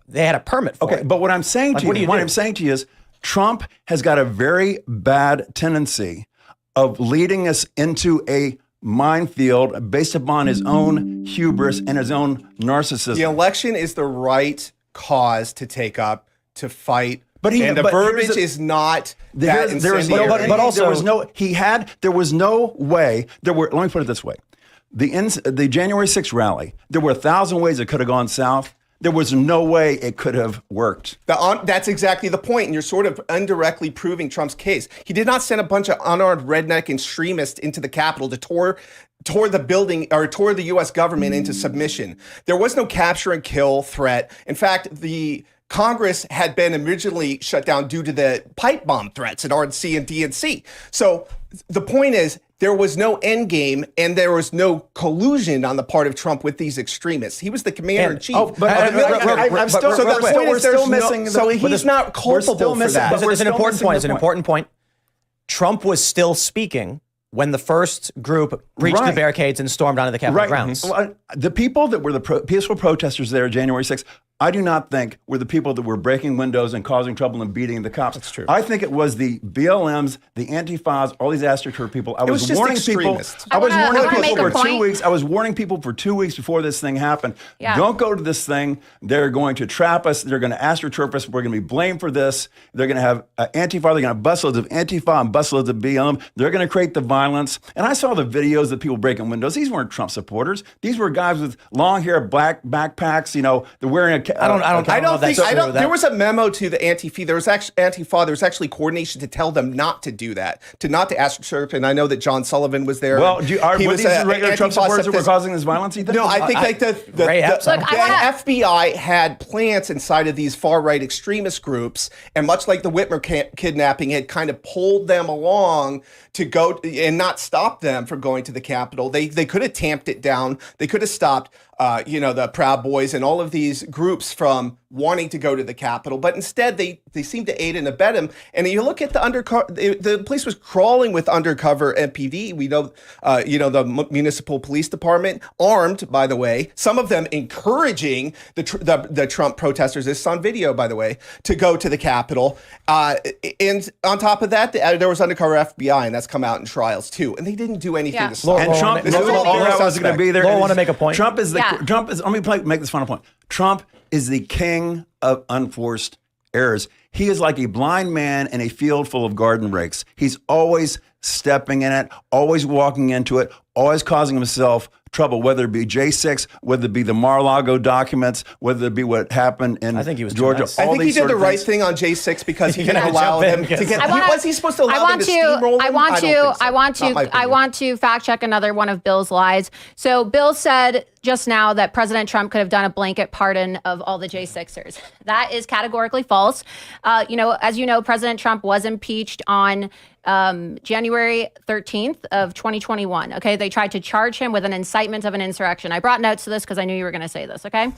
Speaker 1: They had a permit for it.
Speaker 2: But what I'm saying to you is Trump has got a very bad tendency of leading us into a minefield based upon his own hubris and his own narcissism.
Speaker 3: The election is the right cause to take up, to fight, and the verbiage is not that incendiary.
Speaker 2: There was no way. Let me put it this way: the January 6th rally, there were 1,000 ways it could have gone south. There was no way it could have worked.
Speaker 3: That's exactly the point, and you're sort of indirectly proving Trump's case. He did not send a bunch of unarmed redneck extremists into the Capitol to tore the building or tore the U.S. government into submission. There was no capture and kill threat. In fact, the Congress had been originally shut down due to the pipe bomb threats at RNC and DNC. So the point is, there was no end game and there was no collusion on the part of Trump with these extremists. He was the commander in chief. He's not culpable for that.
Speaker 1: It's an important point. It's an important point. Trump was still speaking when the first group breached the barricades and stormed onto the Capitol grounds.
Speaker 2: Well, the people that were the peaceful protesters there January 6th, I do not think were the people that were breaking windows and causing trouble and beating the cops.
Speaker 3: That's true.
Speaker 2: I think it was the BLMs, the Antifas, all these AstroTurf people. I was warning people for 2 weeks before this thing happened. Yeah. Don't go to this thing. They're going to trap us. They're going to AstroTurf us. We're going to be blamed for this. They're going to have Antifa. They're going to have busloads of Antifa and busloads of BLM. They're going to create the violence. And I saw the videos of people breaking windows. These weren't Trump supporters. These were guys with long hair, black backpacks. They're wearing a
Speaker 1: I don't think
Speaker 3: there was a memo to the Antifa. There was actually coordination to tell them not to do that, not to AstroTurf. And I know that John Sullivan was there.
Speaker 2: Well, were these regular Trump supporters that were causing this violence? You think?
Speaker 3: No, I think the FBI had plants inside of these far right extremist groups, and much like the Whitmer kidnapping, had kind of pulled them along to go and not stop them from going to the Capitol. They could have tamped it down. They could have stopped the Proud Boys and all of these groups from wanting to go to the Capitol, but instead they seem to aid and abet him. And you look at the police was crawling with undercover MPD. We know, the municipal police department, armed, by the way, some of them encouraging the Trump protesters. This is on video, by the way, to go to the Capitol. And on top of that, there was undercover FBI, and that's come out in trials too. And they didn't do anything to stop it.
Speaker 2: And Trump, was going to be there.
Speaker 1: I want to make a point.
Speaker 2: Trump is. Let me make this final point. Trump is the king of unforced errors. He is like a blind man in a field full of garden rakes. He's always stepping in it, always walking into it, always causing himself trouble, whether it be J6, whether it be the Mar-a-Lago documents, whether it be what happened in
Speaker 1: I think he was too
Speaker 2: Georgia.
Speaker 1: nice.
Speaker 3: I
Speaker 2: all
Speaker 3: think he
Speaker 2: these
Speaker 3: did
Speaker 2: sort
Speaker 3: the
Speaker 2: of
Speaker 3: right
Speaker 2: things.
Speaker 3: thing on J6 because he
Speaker 1: You're
Speaker 3: didn't
Speaker 1: gonna
Speaker 3: allow
Speaker 1: jump in,
Speaker 3: him to
Speaker 1: yes.
Speaker 3: get.
Speaker 4: wanna-
Speaker 3: Was he supposed to allow him to steamroll him?
Speaker 4: I want
Speaker 3: don't think so.
Speaker 4: I want
Speaker 3: Not my
Speaker 4: to, I
Speaker 3: opinion.
Speaker 4: want to fact check another one of Bill's lies. So Bill said just now that President Trump could have done a blanket pardon of all the J6ers. That is categorically false. As you know, President Trump was impeached on January 13th of 2021. Okay, they tried to charge him with an incitement of an insurrection. I brought notes to this because I knew you were going to say this. Okay,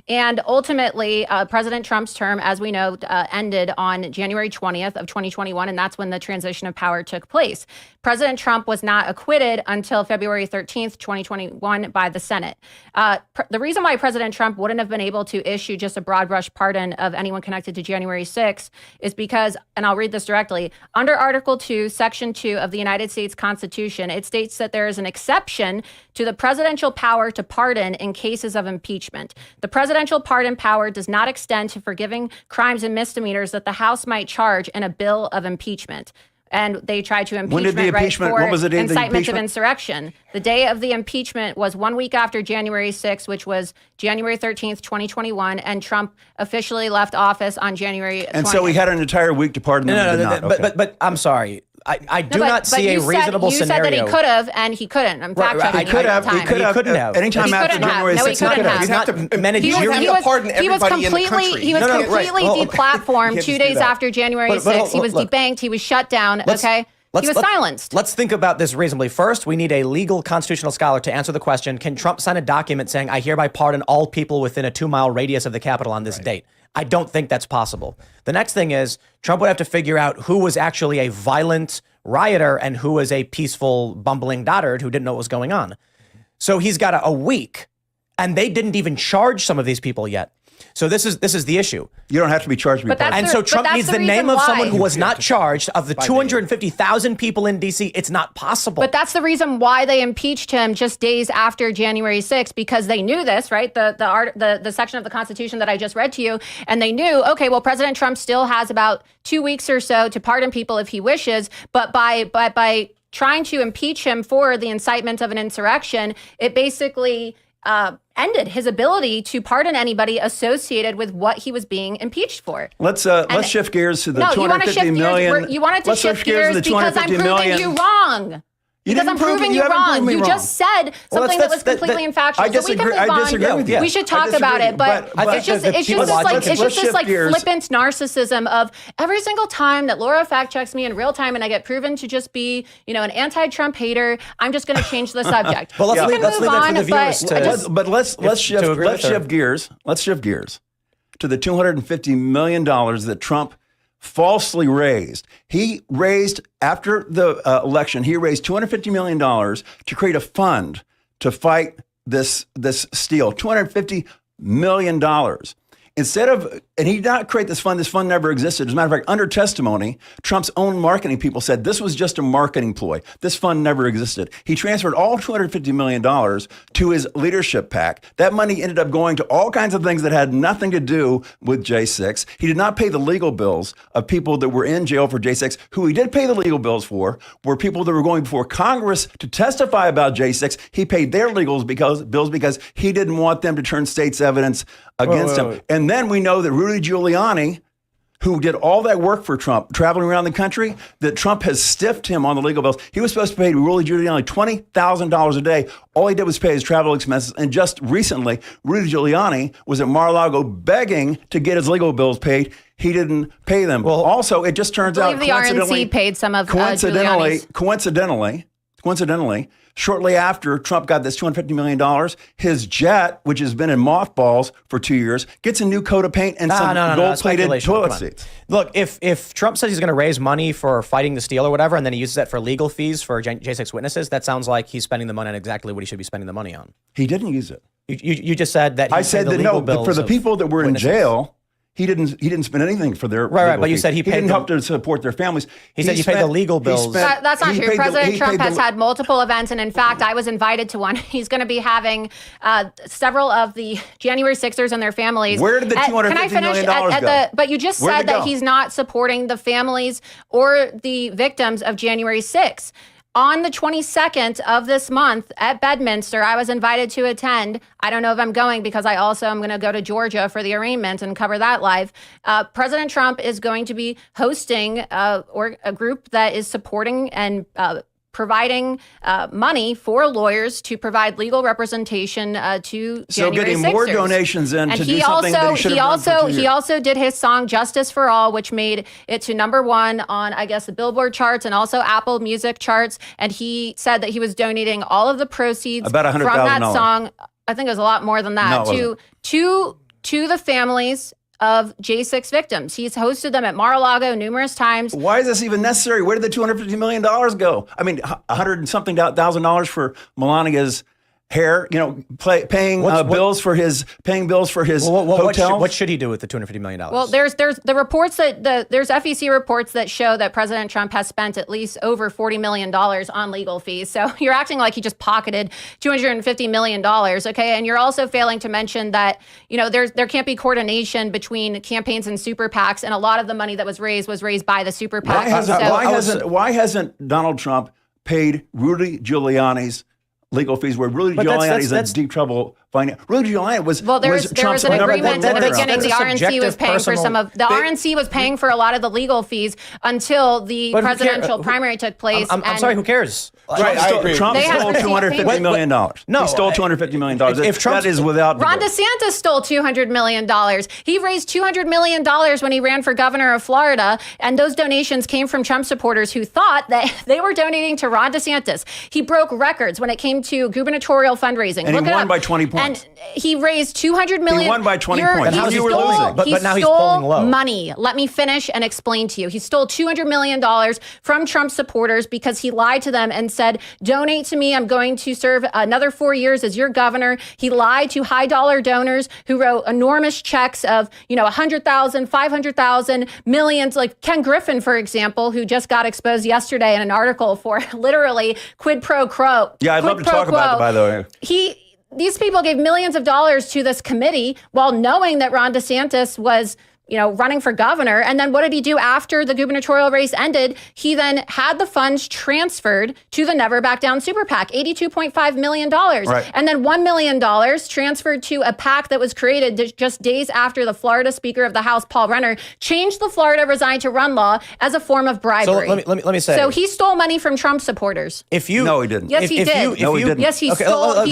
Speaker 4: and ultimately, President Trump's term, as we know, ended on January 20th of 2021, and that's when the transition of power took place. President Trump was not acquitted until February 13th, 2021, by the Senate. The reason why President Trump wouldn't have been able to issue just a broad brush pardon of anyone connected to January 6th is because, and I'll read this directly, under Article 2, Section 2 of the United States Constitution, it states that there is an exception to the presidential power to pardon in cases of impeachment. The presidential pardon power does not extend to forgiving crimes and misdemeanors that the House might charge in a bill of impeachment. And they tried to
Speaker 2: When did the impeachment?
Speaker 4: for
Speaker 2: When was the day of the
Speaker 4: incitement of
Speaker 2: impeachment?
Speaker 4: insurrection. The day of the impeachment was 1 week after January 6th, which was January 13th, 2021, and Trump officially left office on January 20th.
Speaker 2: And so he had an entire week to pardon him. and did not. Okay.
Speaker 1: But I'm sorry. I do
Speaker 4: No,
Speaker 1: not
Speaker 4: but
Speaker 1: see a
Speaker 4: you said-
Speaker 1: reasonable
Speaker 4: you
Speaker 1: scenario.
Speaker 4: said that he could have, and he couldn't. I'm fact checking.
Speaker 2: He could have.
Speaker 4: Time.
Speaker 2: He could have.
Speaker 1: couldn't have.
Speaker 2: Anytime
Speaker 4: He
Speaker 2: after
Speaker 4: couldn't have.
Speaker 2: January
Speaker 4: No, he
Speaker 2: 6th.
Speaker 4: couldn't have.
Speaker 1: He's not
Speaker 3: You'd have to-
Speaker 1: managed.
Speaker 3: He was-
Speaker 1: you're-
Speaker 3: he was pardon everybody in the country.
Speaker 4: He was
Speaker 1: No, no, right.
Speaker 4: completely
Speaker 1: Well,
Speaker 4: deplatformed
Speaker 3: can't
Speaker 4: 2
Speaker 3: just do
Speaker 4: days
Speaker 3: that.
Speaker 4: after January
Speaker 1: But
Speaker 4: 6th. He was
Speaker 1: look.
Speaker 4: debanked. He was shut down. Okay. He was silenced.
Speaker 1: Let's think about this reasonably. First, we need a legal constitutional scholar to answer the question, can Trump sign a document saying, I hereby pardon all people within a 2-mile radius of the Capitol on this date? I don't think that's possible. The next thing is Trump would have to figure out who was actually a violent rioter and who was a peaceful, bumbling dotard who didn't know what was going on. So he's got a week, and they didn't even charge some of these people yet. So this is the issue.
Speaker 2: You don't have to be charged to be
Speaker 4: But that's
Speaker 2: pardoned.
Speaker 1: And so
Speaker 4: but
Speaker 1: Trump
Speaker 4: that's
Speaker 1: needs
Speaker 4: the
Speaker 1: the name
Speaker 4: reason
Speaker 1: of
Speaker 4: why.
Speaker 1: someone who was not charged. Of the 250,000 people in D.C., it's not possible.
Speaker 4: But that's the reason why they impeached him just days after January 6th, because they knew this, right? The section of the Constitution that I just read to you, and they knew, okay, well, President Trump still has about 2 weeks or so to pardon people if he wishes, but by trying to impeach him for the incitement of an insurrection, it basically ended his ability to pardon anybody associated with what he was being impeached for.
Speaker 2: Let's shift gears to the
Speaker 4: No, you want to
Speaker 2: 250
Speaker 4: shift
Speaker 2: million.
Speaker 4: gears. You wanted to
Speaker 2: Let's
Speaker 4: shift gears
Speaker 2: to the
Speaker 4: because I'm
Speaker 2: 250
Speaker 4: proving
Speaker 2: million.
Speaker 4: you wrong. Because
Speaker 2: didn't
Speaker 4: I'm
Speaker 2: prove it.
Speaker 4: proving
Speaker 2: You
Speaker 4: you
Speaker 2: haven't
Speaker 4: wrong.
Speaker 2: proven me
Speaker 4: You
Speaker 2: wrong.
Speaker 4: just said
Speaker 1: Well,
Speaker 4: something that was
Speaker 1: that's-
Speaker 4: completely
Speaker 1: that-
Speaker 4: infactual.
Speaker 2: I
Speaker 4: So we can
Speaker 2: disagree-
Speaker 4: move
Speaker 2: I
Speaker 4: on.
Speaker 2: disagree with you.
Speaker 4: We should
Speaker 2: I
Speaker 4: talk about
Speaker 2: disagree,
Speaker 4: it, but
Speaker 2: but
Speaker 4: it's just
Speaker 1: the
Speaker 4: it's
Speaker 1: people
Speaker 4: just this like
Speaker 1: watching-
Speaker 4: it's
Speaker 2: let's
Speaker 4: just this
Speaker 2: shift
Speaker 4: like
Speaker 2: gears.
Speaker 4: flippant narcissism of every single time that Laura fact checks me in real time and I get proven to just be an anti-Trump hater, I'm just going to change the subject.
Speaker 1: Well, let's
Speaker 4: we
Speaker 1: leave-
Speaker 4: can
Speaker 1: let's
Speaker 4: move
Speaker 1: leave that for
Speaker 4: on,
Speaker 1: the viewers
Speaker 4: but
Speaker 1: to-
Speaker 4: I just-
Speaker 2: But let's
Speaker 1: to agree with her.
Speaker 2: shift gears. Let's shift gears to the $250 million that Trump falsely raised. He raised, after the election, he raised $250 million to create a fund to fight this steal. $250 million. Instead of, and he did not create this fund never existed. As a matter of fact, under testimony, Trump's own marketing people said this was just a marketing ploy. This fund never existed. He transferred all $250 million to his leadership PAC. That money ended up going to all kinds of things that had nothing to do with J6. He did not pay the legal bills of people that were in jail for J6. Who he did pay the legal bills for were people that were going before Congress to testify about J6. He paid their bills because he didn't want them to turn state's evidence against him.
Speaker 1: wait.
Speaker 2: And then we know that Rudy Giuliani, who did all that work for Trump, traveling around the country, that Trump has stiffed him on the legal bills. He was supposed to pay Rudy Giuliani $20,000 a day. All he did was pay his travel expenses. And just recently, Rudy Giuliani was at Mar-a-Lago begging to get his legal bills paid. He didn't pay them. Well, also, it just turns
Speaker 4: I
Speaker 2: out
Speaker 4: believe the RNC paid some of Giuliani's.
Speaker 2: Coincidentally, shortly after Trump got this $250 million, his jet, which has been in mothballs for 2 years, gets a new coat of paint and some gold-plated
Speaker 1: speculation.
Speaker 2: toilet
Speaker 1: Come on.
Speaker 2: seats.
Speaker 1: Look, if Trump says he's going to raise money for fighting the steal or whatever, and then he uses that for legal fees for J6 witnesses, that sounds like he's spending the money on exactly what he should be spending the money on.
Speaker 2: He didn't use it.
Speaker 1: You just said that he
Speaker 2: I
Speaker 1: paid
Speaker 2: said
Speaker 1: the
Speaker 2: that
Speaker 1: legal
Speaker 2: no, but
Speaker 1: bills
Speaker 2: for the
Speaker 1: of
Speaker 2: people that were
Speaker 1: witnesses.
Speaker 2: in jail, He didn't spend anything for their
Speaker 1: Right,
Speaker 2: legal
Speaker 1: but you
Speaker 2: fees.
Speaker 1: said he paid
Speaker 2: didn't
Speaker 1: them-
Speaker 2: help to support their families.
Speaker 1: He said you paid the legal bills.
Speaker 4: That's not true. President Trump has
Speaker 2: had.
Speaker 4: had multiple events, and in fact, I was invited to one. He's going to be having several of the January 6ers and their families.
Speaker 2: Where did the $250 million go?
Speaker 4: But you just
Speaker 2: Where'd
Speaker 4: said
Speaker 2: it
Speaker 4: that
Speaker 2: go?
Speaker 4: he's not supporting the families or the victims of January 6th. On the 22nd of this month at Bedminster, I was invited to attend. I don't know if I'm going because I also am going to go to Georgia for the arraignment and cover that live. President Trump is going to be hosting a group that is supporting and providing money for lawyers to provide legal representation to
Speaker 2: So
Speaker 4: January
Speaker 2: getting more
Speaker 4: 6ers.
Speaker 2: donations in
Speaker 4: And
Speaker 2: to do something that he should have done for 2 years.
Speaker 4: he also did his song "Justice for All," which made it to #1 on, I guess, the Billboard charts and also Apple Music charts. And he said that he was donating all of the proceeds
Speaker 2: About
Speaker 4: from that
Speaker 2: $100,000.
Speaker 4: song. I think it was a lot more than that
Speaker 2: No, it
Speaker 4: to the families of J6 victims. He's hosted them at Mar-a-Lago numerous times.
Speaker 2: Why is this even necessary? Where did the $250 million go? I mean, $100 and something thousand for Melania's hair, paying bills for his hotel.
Speaker 1: What should he do with the $250 million?
Speaker 4: Well, there's the reports that there's FEC reports that show that President Trump has spent at least over $40 million on legal fees. So you're acting like he just pocketed $250 million, okay? And you're also failing to mention that there can't be coordination between campaigns and super PACs, and a lot of the money that was raised by the super PACs.
Speaker 2: Why hasn't Donald Trump paid Rudy Giuliani's legal fees, where Rudy Giuliani's in deep trouble? Rudy Giuliani was
Speaker 4: there was
Speaker 2: Trump's
Speaker 4: an agreement in the
Speaker 2: undercover.
Speaker 4: beginning. The RNC was paying for some of the RNC was paying for a lot of the legal fees until the presidential primary took place.
Speaker 1: I'm sorry, who cares?
Speaker 3: Right, I agree.
Speaker 2: Trump stole $250 million.
Speaker 1: No,
Speaker 2: he stole $250 million.
Speaker 1: If Trump,
Speaker 2: that is without
Speaker 4: Ron
Speaker 2: debate.
Speaker 4: DeSantis stole $200 million. He raised $200 million when he ran for governor of Florida, and those donations came from Trump supporters who thought that they were donating to Ron DeSantis. He broke records when it came to gubernatorial fundraising.
Speaker 2: And he won by 20 points.
Speaker 4: And he raised $200 million.
Speaker 2: He won by 20 points.
Speaker 1: And how is he
Speaker 2: You were
Speaker 1: stole-
Speaker 2: losing.
Speaker 1: But now he's polling low.
Speaker 4: Money. Let me finish and explain to you. He stole $200 million from Trump supporters because he lied to them and said, donate to me. I'm going to serve another 4 years as your governor. He lied to high dollar donors who wrote enormous checks of, 100,000, 500,000, millions, like Ken Griffin, for example, who just got exposed yesterday in an article for literally quid pro quo.
Speaker 2: Yeah, I'd love to talk about that, by the way.
Speaker 4: These people gave millions of dollars to this committee while knowing that Ron DeSantis was, running for governor. And then what did he do after the gubernatorial race ended? He then had the funds transferred to the Never Back Down Super PAC, $82.5 million.
Speaker 2: Right.
Speaker 4: And then $1 million transferred to a PAC that was created just days after the Florida Speaker of the House, Paul Renner, changed the Florida Resign to Run law as a form of bribery.
Speaker 1: So let me say.
Speaker 4: So he stole money from Trump supporters.
Speaker 2: No, he didn't.
Speaker 4: Yes, he did.
Speaker 2: No, he didn't.
Speaker 4: Yes, he
Speaker 1: Okay,
Speaker 4: stole.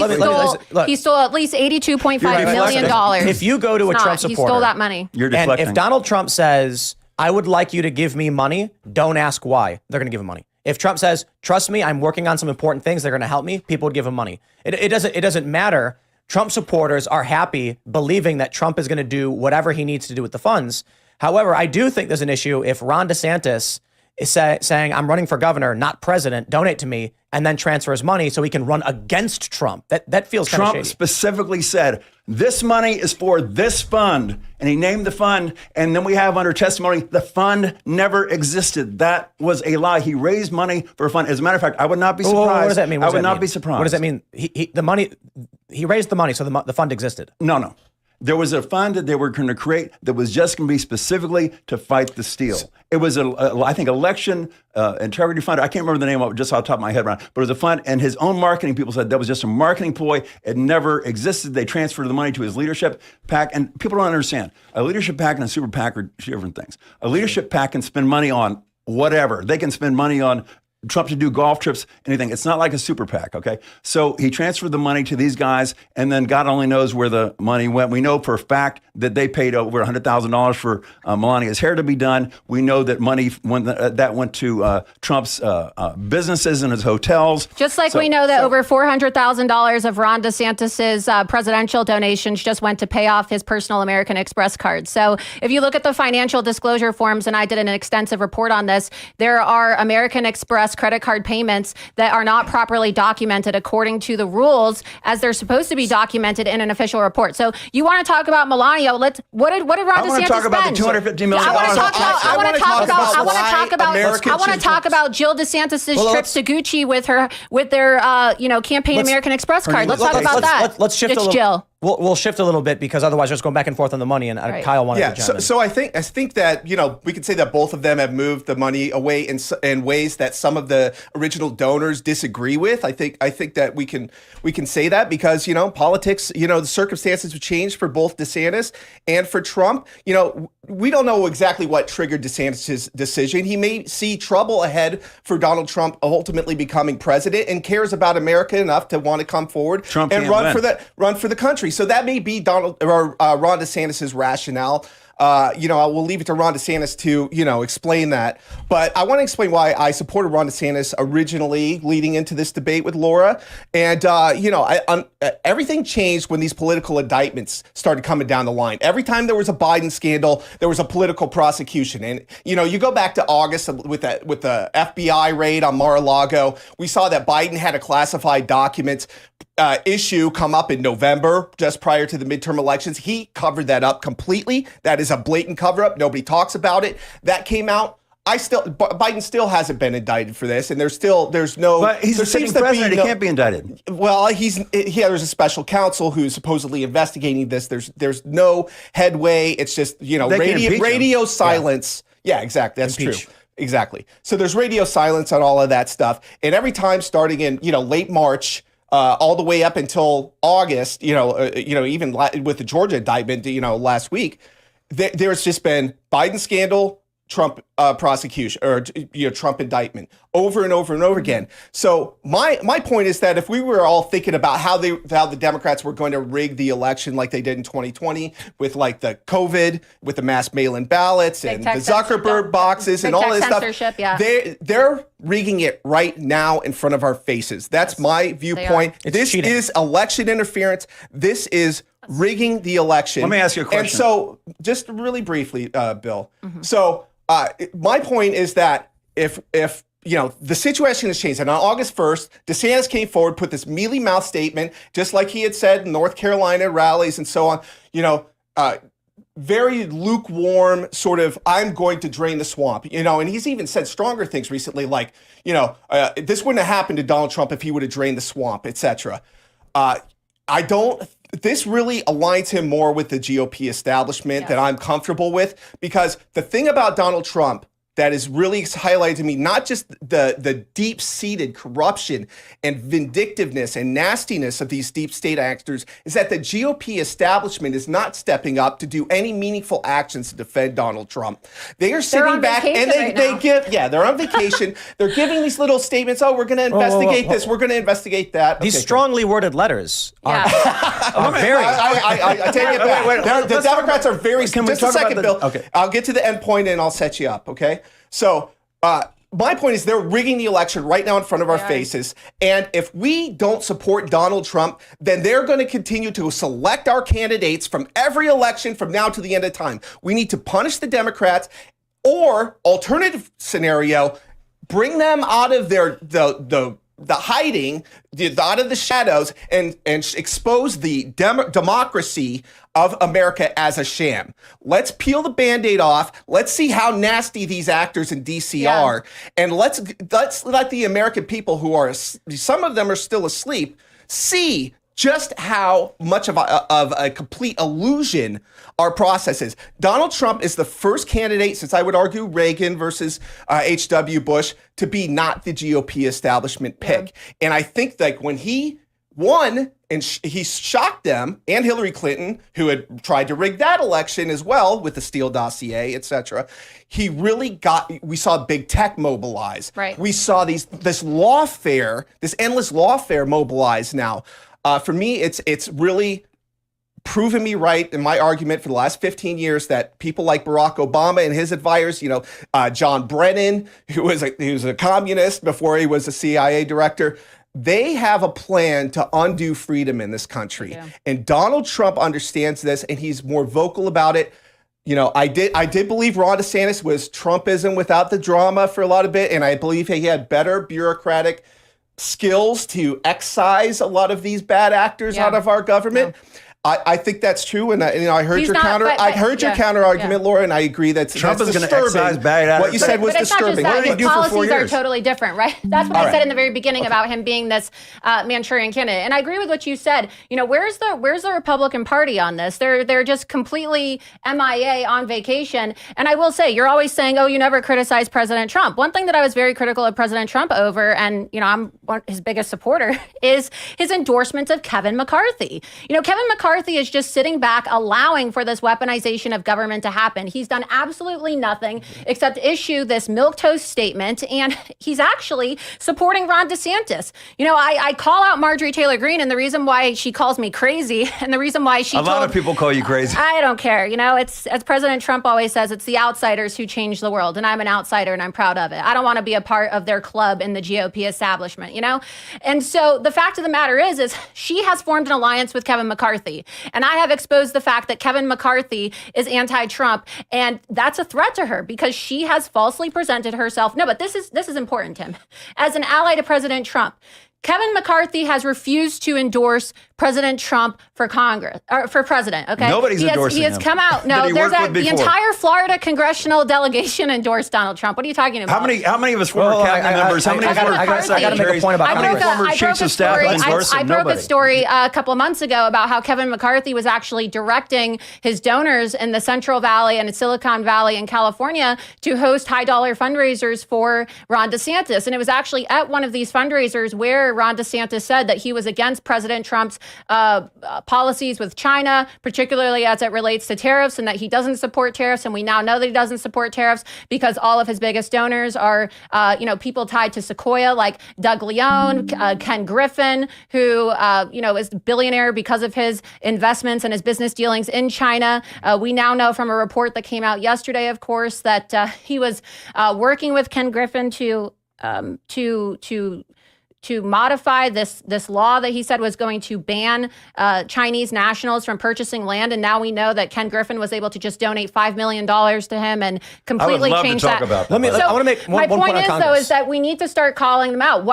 Speaker 1: look.
Speaker 4: He stole at least $82.5 million.
Speaker 1: If you go to a Trump supporter,
Speaker 4: he stole that money.
Speaker 2: You're
Speaker 1: and
Speaker 2: deflecting.
Speaker 1: if Donald Trump says, I would like you to give me money, don't ask why. They're going to give him money. If Trump says, trust me, I'm working on some important things, they're going to help me, people would give him money. It doesn't matter. Trump supporters are happy believing that Trump is going to do whatever he needs to do with the funds. However, I do think there's an issue if Ron DeSantis is saying, I'm running for governor, not president, donate to me, and then transfers money so he can run against Trump. That feels kind of shady.
Speaker 2: Trump specifically said, this money is for this fund. And he named the fund. And then we have under testimony, the fund never existed. That was a lie. He raised money for a fund. As a matter of fact, I would not be surprised.
Speaker 1: What does that mean?
Speaker 2: I would not be surprised.
Speaker 1: What does that mean? He raised the money, so the fund existed.
Speaker 2: No. There was a fund that they were going to create that was just going to be specifically to fight the steal. It was, I think, election integrity fund. I can't remember the name of it just off the top of my head, Ron. But it was a fund, and his own marketing people said that was just a marketing ploy. It never existed. They transferred the money to his leadership PAC, and people don't understand. A leadership PAC and a super PAC are two different things. A leadership PAC can spend money on whatever. They can spend money on Trump to do golf trips, anything. It's not like a super PAC, okay? So he transferred the money to these guys, and then God only knows where the money went. We know for a fact that they paid over $100,000 for Melania's hair to be done. We know that money that went to Trump's businesses and his hotels.
Speaker 4: Just like we know that over $400,000 of Ron DeSantis's presidential donations just went to pay off his personal American Express card. So if you look at the financial disclosure forms, and I did an extensive report on this, there are American Express Express credit card payments that are not properly documented according to the rules as they're supposed to be documented in an official report. So you want to talk about Melania? What did Ron DeSantis
Speaker 2: I want to talk about the $250 million.
Speaker 4: I want to talk about Jill DeSantis' trips to Gucci with their campaign American Express card. Let's talk about that.
Speaker 1: Let's shift
Speaker 4: it's
Speaker 1: a little.
Speaker 4: Jill.
Speaker 1: We'll shift a little bit because otherwise we're just going back and forth on the money, and Kyle wanted to jump in.
Speaker 3: So I think that we could say that both of them have moved the money away in ways that some of the original donors disagree with. I think that we can say that because politics, the circumstances have changed for both DeSantis and for Trump. We don't know exactly what triggered DeSantis' decision. He may see trouble ahead for Donald Trump ultimately becoming president and cares about America enough to want to come forward and run for the country. So that may be Ron DeSantis' rationale. I will leave it to Ron DeSantis to, explain that. But I want to explain why I supported Ron DeSantis originally leading into this debate with Laura. And, everything changed when these political indictments started coming down the line. Every time there was a Biden scandal, there was a political prosecution. And, you go back to August with the FBI raid on Mar-a-Lago, we saw that Biden had a classified documents issue come up in November, just prior to the midterm elections. He covered that up completely. That is a blatant cover-up. Nobody talks about it. That came out. Biden still hasn't been indicted for this, and there's no.
Speaker 2: But he's the sitting president. He can't be indicted.
Speaker 3: Well, there's a special counsel who's supposedly investigating this. There's no headway. It's just radio silence. Yeah, exactly. That's true. Exactly. So there's radio silence on all of that stuff, and every time starting in late March. All the way up until August, even with the Georgia indictment, last week, there's just been Biden scandal, Trump prosecution, or Trump indictment over and over and over again. So my point is that if we were all thinking about how the Democrats were going to rig the election like they did in 2020 with like the COVID, with the mass mail-in ballots and the Zuckerberg boxes and all this stuff, they're rigging it right now in front of our faces. That's my viewpoint. This is election interference. This is rigging the election.
Speaker 2: Let me ask you a question.
Speaker 3: And so, just really briefly, Bill. Mm-hmm. So, my point is that if the situation has changed, and on August 1st, DeSantis came forward, put this mealy-mouthed statement, just like he had said in North Carolina rallies and so on. Very lukewarm, sort of, I'm going to drain the swamp, and he's even said stronger things recently, like, this wouldn't have happened to Donald Trump if he would have drained the swamp, etc. This really aligns him more with the GOP establishment that I'm comfortable with, because the thing about Donald Trump that is really highlighted to me, not just the deep-seated corruption and vindictiveness and nastiness of these deep state actors, is that the GOP establishment is not stepping up to do any meaningful actions to defend Donald Trump. They are sitting back and they're on vacation. They're giving these little statements. Oh, we're going to investigate this. We're going to investigate that.
Speaker 1: These strongly worded letters are very.
Speaker 3: I take it back. The Democrats are very.
Speaker 2: Can we
Speaker 3: just
Speaker 2: talk
Speaker 3: a second,
Speaker 2: about
Speaker 3: Bill.
Speaker 2: Okay.
Speaker 3: I'll get to the end point and I'll set you up. Okay. So my point is they're rigging the election right now in front of our faces. And if we don't support Donald Trump, then they're going to continue to select our candidates from every election from now to the end of time. We need to punish the Democrats, or alternative scenario, bring them out of the hiding, out of the shadows, and expose the democracy of America as a sham. Let's peel the Band-Aid off. Let's see how nasty these actors in DC are. And let's let the American people, who are, some of them are still asleep, see just how much of a complete illusion our process is. Donald Trump is the first candidate since, I would argue, Reagan versus H.W. Bush, to be not the GOP establishment pick. And I think that when he won, and he shocked them, and Hillary Clinton, who had tried to rig that election as well with the Steele dossier, et cetera, we saw big tech mobilize.
Speaker 4: Right.
Speaker 3: We saw this endless lawfare mobilize now. For me, it's really proven me right in my argument for the last 15 years that people like Barack Obama and his advisors, John Brennan, who was a communist before he was a CIA director, they have a plan to undo freedom in this country. And Donald Trump understands this, and he's more vocal about it. I did believe Ron DeSantis was Trumpism without the drama for a lot of it, and I believe he had better bureaucratic skills to excise a lot of these bad actors out of our government. Yeah. I think that's true, and I heard your counter argument, Laura, and I agree that
Speaker 2: Trump is going to excise bad actors.
Speaker 3: What you said was disturbing.
Speaker 4: What
Speaker 3: did he do for 4 years?
Speaker 4: Policies are totally different, right? That's what I said in the very beginning about him being this Manchurian candidate, and I agree with what you said. Where's the Republican Party on this? They're just completely MIA on vacation. And I will say, you're always saying, "Oh, you never criticize President Trump." One thing that I was very critical of President Trump over, and I'm his biggest supporter, is his endorsement of Kevin McCarthy. Kevin McCarthy is just sitting back, allowing for this weaponization of government to happen. He's done absolutely nothing except issue this milquetoast statement, and he's actually supporting Ron DeSantis. I call out Marjorie Taylor Greene, and the reason why she calls me crazy, and the reason why she
Speaker 2: a lot of people call you crazy.
Speaker 4: I don't care. It's, as President Trump always says, it's the outsiders who change the world, and I'm an outsider, and I'm proud of it. I don't want to be a part of their club in the GOP establishment, And so the fact of the matter is she has formed an alliance with Kevin McCarthy. And I have exposed the fact that Kevin McCarthy is anti-Trump, and that's a threat to her because she has falsely presented herself. No, but this is important, Tim, as an ally to President Trump. Kevin McCarthy has refused to endorse President Trump for Congress or for president. Okay,
Speaker 2: nobody's endorsing him.
Speaker 4: He has come out. No, the entire Florida congressional delegation endorsed Donald Trump. What are you talking about?
Speaker 2: How many of us former cabinet members? How many of us
Speaker 1: I got to make a point about
Speaker 2: former chiefs of staff endorse him?
Speaker 4: I broke a story a couple of months ago about how Kevin McCarthy was actually directing his donors in the Central Valley and Silicon Valley in California to host high-dollar fundraisers for Ron DeSantis, and it was actually at one of these fundraisers where Ron DeSantis said that he was against President Trump's policies with China, particularly as it relates to tariffs, and that he doesn't support tariffs. And we now know that he doesn't support tariffs because all of his biggest donors are, people tied to Sequoia, like Doug Leone, Ken Griffin, who, is a billionaire because of his investments and his business dealings in China. We now know from a report that came out yesterday, of course, that he was working with Ken Griffin to modify this law that he said was going to ban Chinese nationals from purchasing land. And now we know that Ken Griffin was able to just donate $5 million to him and completely change that.
Speaker 2: About that.
Speaker 1: I want to make one point on Congress.
Speaker 4: Though, is that we need to start calling them out.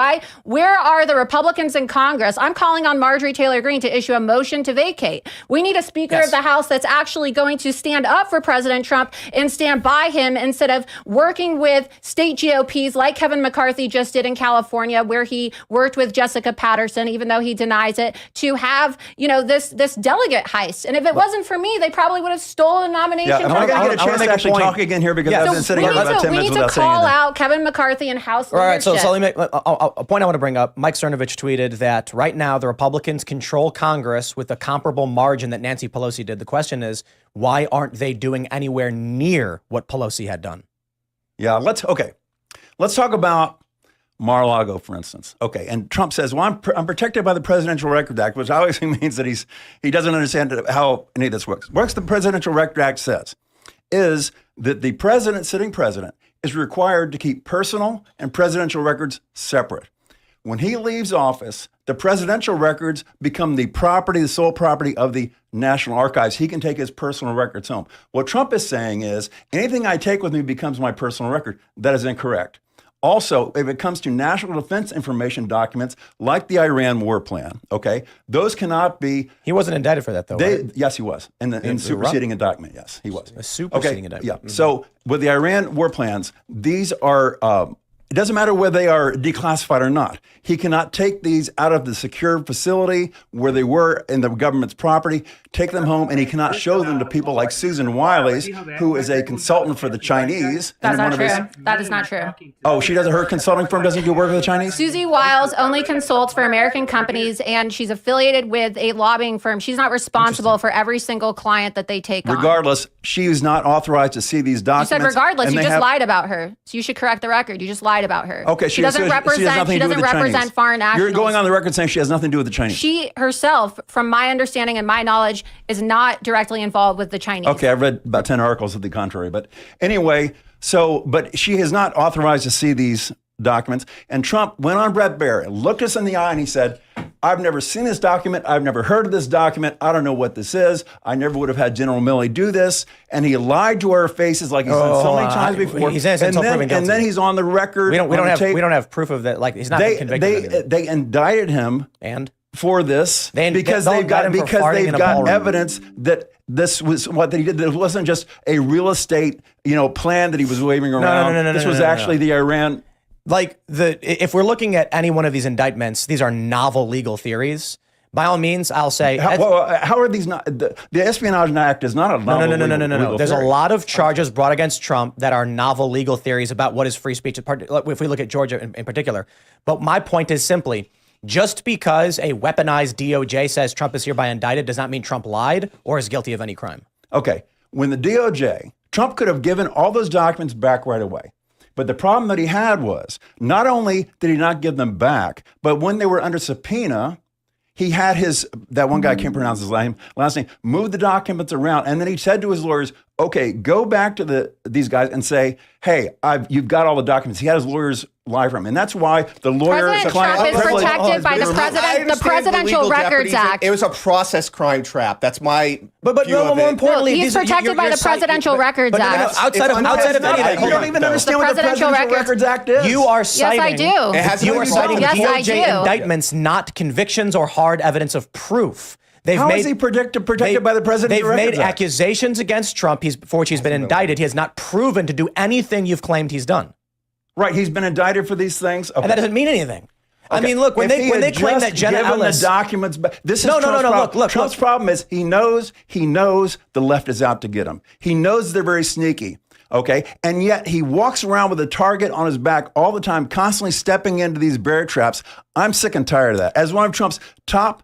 Speaker 4: Where are the Republicans in Congress? I'm calling on Marjorie Taylor Greene to issue a motion to vacate. We need a Speaker of the House that's actually going to stand up for President Trump and stand by him instead of working with state GOPs like Kevin McCarthy just did in California, where he worked with Jessica Patterson, even though he denies it, to have, this delegate heist. And if it wasn't for me, they probably would have stolen a nomination.
Speaker 2: Yeah, I'm going to get a chance to actually talk again here because I've been sitting here for about 10 minutes without saying anything.
Speaker 4: We need to call out Kevin McCarthy and House leadership.
Speaker 1: All right, so let me make a point I want to bring up. Mike Cernovich tweeted that right now the Republicans control Congress with a comparable margin that Nancy Pelosi did. The question is, why aren't they doing anywhere near what Pelosi had done?
Speaker 2: Yeah, let's talk about Mar-a-Lago, for instance. Okay, and Trump says, well, I'm protected by the Presidential Record Act, which obviously means that he doesn't understand how any of this works. What the Presidential Record Act says is that the sitting president, is required to keep personal and presidential records separate. When he leaves office, the presidential records become the sole property of the National Archives. He can take his personal records home. What Trump is saying is, anything I take with me becomes my personal record. That is incorrect. Also, if it comes to national defense information documents like the Iran war plan, okay, those cannot be.
Speaker 1: He wasn't indicted for that, though. Right?
Speaker 2: Yes, he was. In superseding indictment, yes, he was.
Speaker 1: A superseding indictment.
Speaker 2: Yeah. Mm-hmm. So with the Iran war plans, these are. It doesn't matter whether they are declassified or not. He cannot take these out of the secure facility where they were in the government's property, take them home, and he cannot show them to people like Susan Wiles, who is a consultant for the Chinese.
Speaker 4: That's not true. That is not true.
Speaker 2: Oh, her consulting firm doesn't do work with the Chinese?
Speaker 4: Susie Wiles only consults for American companies, and she's affiliated with a lobbying firm. She's not responsible for every single client that they take on.
Speaker 2: Regardless, she is not authorized to see these documents.
Speaker 4: You said regardless. You just lied about her. So you should correct the record. You just lied about her.
Speaker 2: Okay,
Speaker 4: she doesn't represent foreign nationals.
Speaker 2: You're going on the record saying she has nothing to do with the Chinese.
Speaker 4: She herself, from my understanding and my knowledge, is not directly involved with the Chinese.
Speaker 2: Okay, I've read about 10 articles to the contrary. But anyway, but she is not authorized to see these documents. And Trump went on Brett Baier, looked us in the eye, and he said, I've never seen this document. I've never heard of this document. I don't know what this is. I never would have had General Milley do this. And he lied to our faces like he's done so many times before.
Speaker 1: He's innocent until proven guilty.
Speaker 2: And then he's on the record.
Speaker 1: We don't have proof of that. Like he's not been convicted.
Speaker 2: They indicted him for this because they've got evidence that this was what he did. This wasn't just a real estate plan that he was waving around.
Speaker 1: No.
Speaker 2: This was actually the Iran.
Speaker 1: If we're looking at any one of these indictments, these are novel legal theories. By all means, I'll say.
Speaker 2: How are these not? The Espionage Act is not a novel legal
Speaker 1: There's
Speaker 2: theory.
Speaker 1: a lot of charges brought against Trump that are novel legal theories about what is free speech, if we look at Georgia in particular. But my point is simply, just because a weaponized DOJ says Trump is hereby indicted does not mean Trump lied or is guilty of any crime.
Speaker 2: Okay. When the DOJ, Trump could have given all those documents back right away. But the problem that he had was not only did he not give them back, but when they were under subpoena, he had that one guy, I can't pronounce his last name, move the documents around. And then he said to his lawyers, okay, go back to these guys and say, hey, you've got all the documents. He had his lawyers lie for him. And that's why the lawyers...
Speaker 4: President Trump is protected by the Presidential Records Act.
Speaker 3: It was a process crime trap. That's my
Speaker 1: But more importantly...
Speaker 4: he's protected by the Presidential Records Act.
Speaker 1: Outside of any of that,
Speaker 2: you don't even understand what the Presidential Records Act is.
Speaker 1: You are citing...
Speaker 4: Yes, I do.
Speaker 1: You are citing
Speaker 4: Yes, I
Speaker 1: DOJ
Speaker 4: do.
Speaker 1: indictments, not convictions or hard evidence of proof.
Speaker 2: How is he protected by the Presidential Records
Speaker 1: They've made
Speaker 2: Act?
Speaker 1: accusations against Trump for which he's been indicted. He has not proven to do anything you've claimed he's done.
Speaker 2: Right, he's been indicted for these things. Okay.
Speaker 1: And that doesn't mean anything. Okay. I mean, look, when they claim that Jenna Ellis...
Speaker 2: the documents back, this is Trump's problem.
Speaker 1: Look.
Speaker 2: Trump's problem is he knows the left is out to get him. He knows they're very sneaky. Okay. And yet he walks around with a target on his back all the time, constantly stepping into these bear traps. I'm sick and tired of that. As one of Trump's top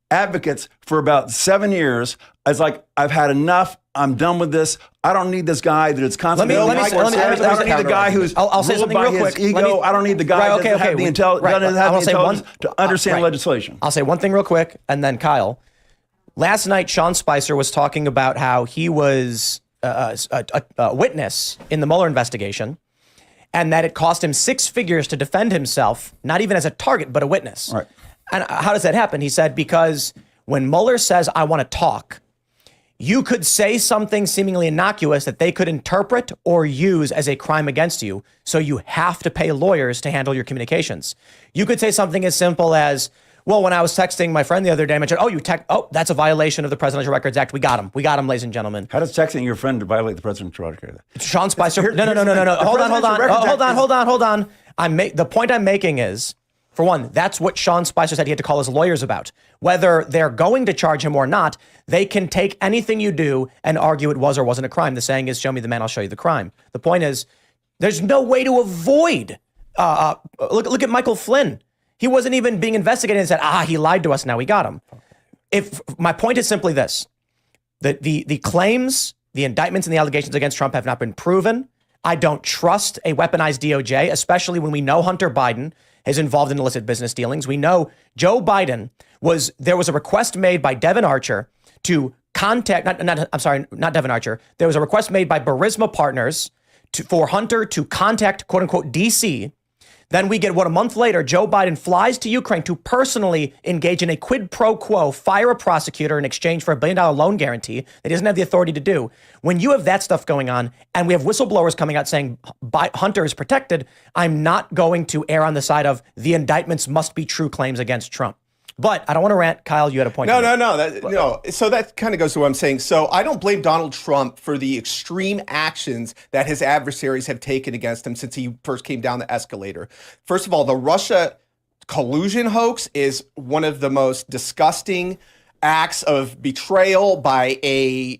Speaker 2: advocates for about 7 years, it's like, I've had enough. I'm done with this. I don't need this guy that is constantly. I don't need the guy who's
Speaker 1: I'll say something real quick.
Speaker 2: Ego. I don't need the guy that doesn't have the intelligence to understand legislation.
Speaker 1: I'll say one thing real quick, and then Kyle. Last night, Sean Spicer was talking about how he was a witness in the Mueller investigation, and that it cost him 6 figures to defend himself, not even as a target, but a witness.
Speaker 2: Right.
Speaker 1: And how does that happen? He said, because when Mueller says, I want to talk, you could say something seemingly innocuous that they could interpret or use as a crime against you. So you have to pay lawyers to handle your communications. You could say something as simple as, well, when I was texting my friend the other day, I mentioned, that's a violation of the Presidential Records Act. We got him. We got him, ladies and gentlemen.
Speaker 2: How does texting your friend violate the Presidential Records Act?
Speaker 1: Sean Spicer. No. Hold on. The point I'm making is, for one, that's what Sean Spicer said he had to call his lawyers about. Whether they're going to charge him or not, they can take anything you do and argue it was or wasn't a crime. The saying is, show me the man, I'll show you the crime. The point is, there's no way to avoid. Look at Michael Flynn. He wasn't even being investigated and said, he lied to us, now we got him. My point is simply this. The claims, the indictments and the allegations against Trump have not been proven. I don't trust a weaponized DOJ, especially when we know Hunter Biden is involved in illicit business dealings. We know Joe Biden there was a request made by Devin Archer to contact, not Devin Archer. There was a request made by Burisma Partners for Hunter to contact, quote unquote, DC. Then we get a month later, Joe Biden flies to Ukraine to personally engage in a quid pro quo, fire a prosecutor in exchange for $1 billion loan guarantee that he doesn't have the authority to do. When you have that stuff going on and we have whistleblowers coming out saying Hunter is protected, I'm not going to err on the side of the indictments must be true claims against Trump. But I don't want to rant. Kyle, you had a point.
Speaker 3: No. So that kind of goes to what I'm saying. So I don't blame Donald Trump for the extreme actions that his adversaries have taken against him since he first came down the escalator. First of all, the Russia collusion hoax is one of the most disgusting acts of betrayal by a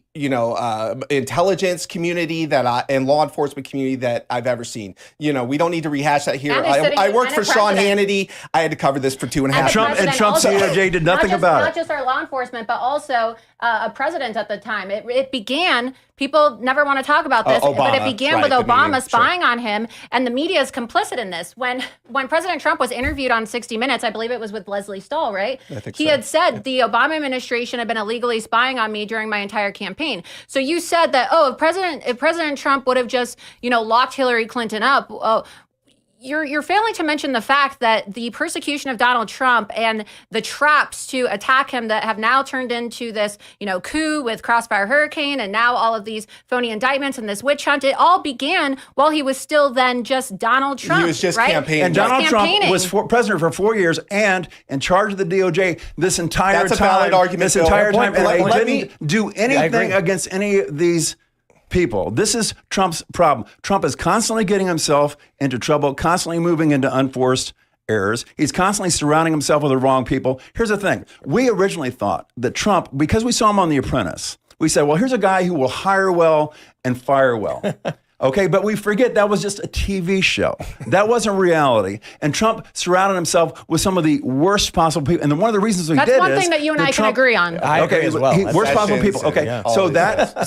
Speaker 3: intelligence community and law enforcement community that I've ever seen. We don't need to rehash that here. I worked for Sean Hannity. I had to cover this for 2.5 years.
Speaker 2: And Trump's DOJ did nothing about it.
Speaker 4: Not just our law enforcement, but also a president at the time. It began. People never want to talk about this,
Speaker 3: Obama,
Speaker 4: but it began with Obama spying on him, and the media is complicit in this. When President Trump was interviewed on 60 Minutes, I believe it was with Leslie Stahl, right?
Speaker 3: I think
Speaker 4: he had said the Obama administration had been illegally spying on me during my entire campaign. So you said that, if President Trump would have just, locked Hillary Clinton up, you're failing to mention the fact that the persecution of Donald Trump and the traps to attack him that have now turned into this, coup with Crossfire Hurricane and now all of these phony indictments and this witch hunt, it all began while he was still then just Donald Trump.
Speaker 3: He was just
Speaker 4: right?
Speaker 3: campaigning.
Speaker 2: And Donald Trump was president for 4 years and in charge of the DOJ this entire time.
Speaker 3: That's a valid argument,
Speaker 2: This
Speaker 3: Bill.
Speaker 2: entire time, and
Speaker 3: Let
Speaker 2: they
Speaker 3: me-
Speaker 2: didn't do anything against any of these people. This is Trump's problem. Trump is constantly getting himself into trouble, constantly moving into unforced errors. He's constantly surrounding himself with the wrong people. Here's the thing. We originally thought that Trump, because we saw him on The Apprentice, we said, well, here's a guy who will hire well and fire well. Okay, but we forget that was just a TV show. That wasn't reality. And Trump surrounded himself with some of the worst possible people. And one of the reasons he
Speaker 4: That's
Speaker 2: did
Speaker 4: one
Speaker 2: is
Speaker 4: thing that you and I can agree on.
Speaker 1: I agree as well.
Speaker 2: Worst possible people.
Speaker 3: Sessions
Speaker 2: Okay,
Speaker 3: and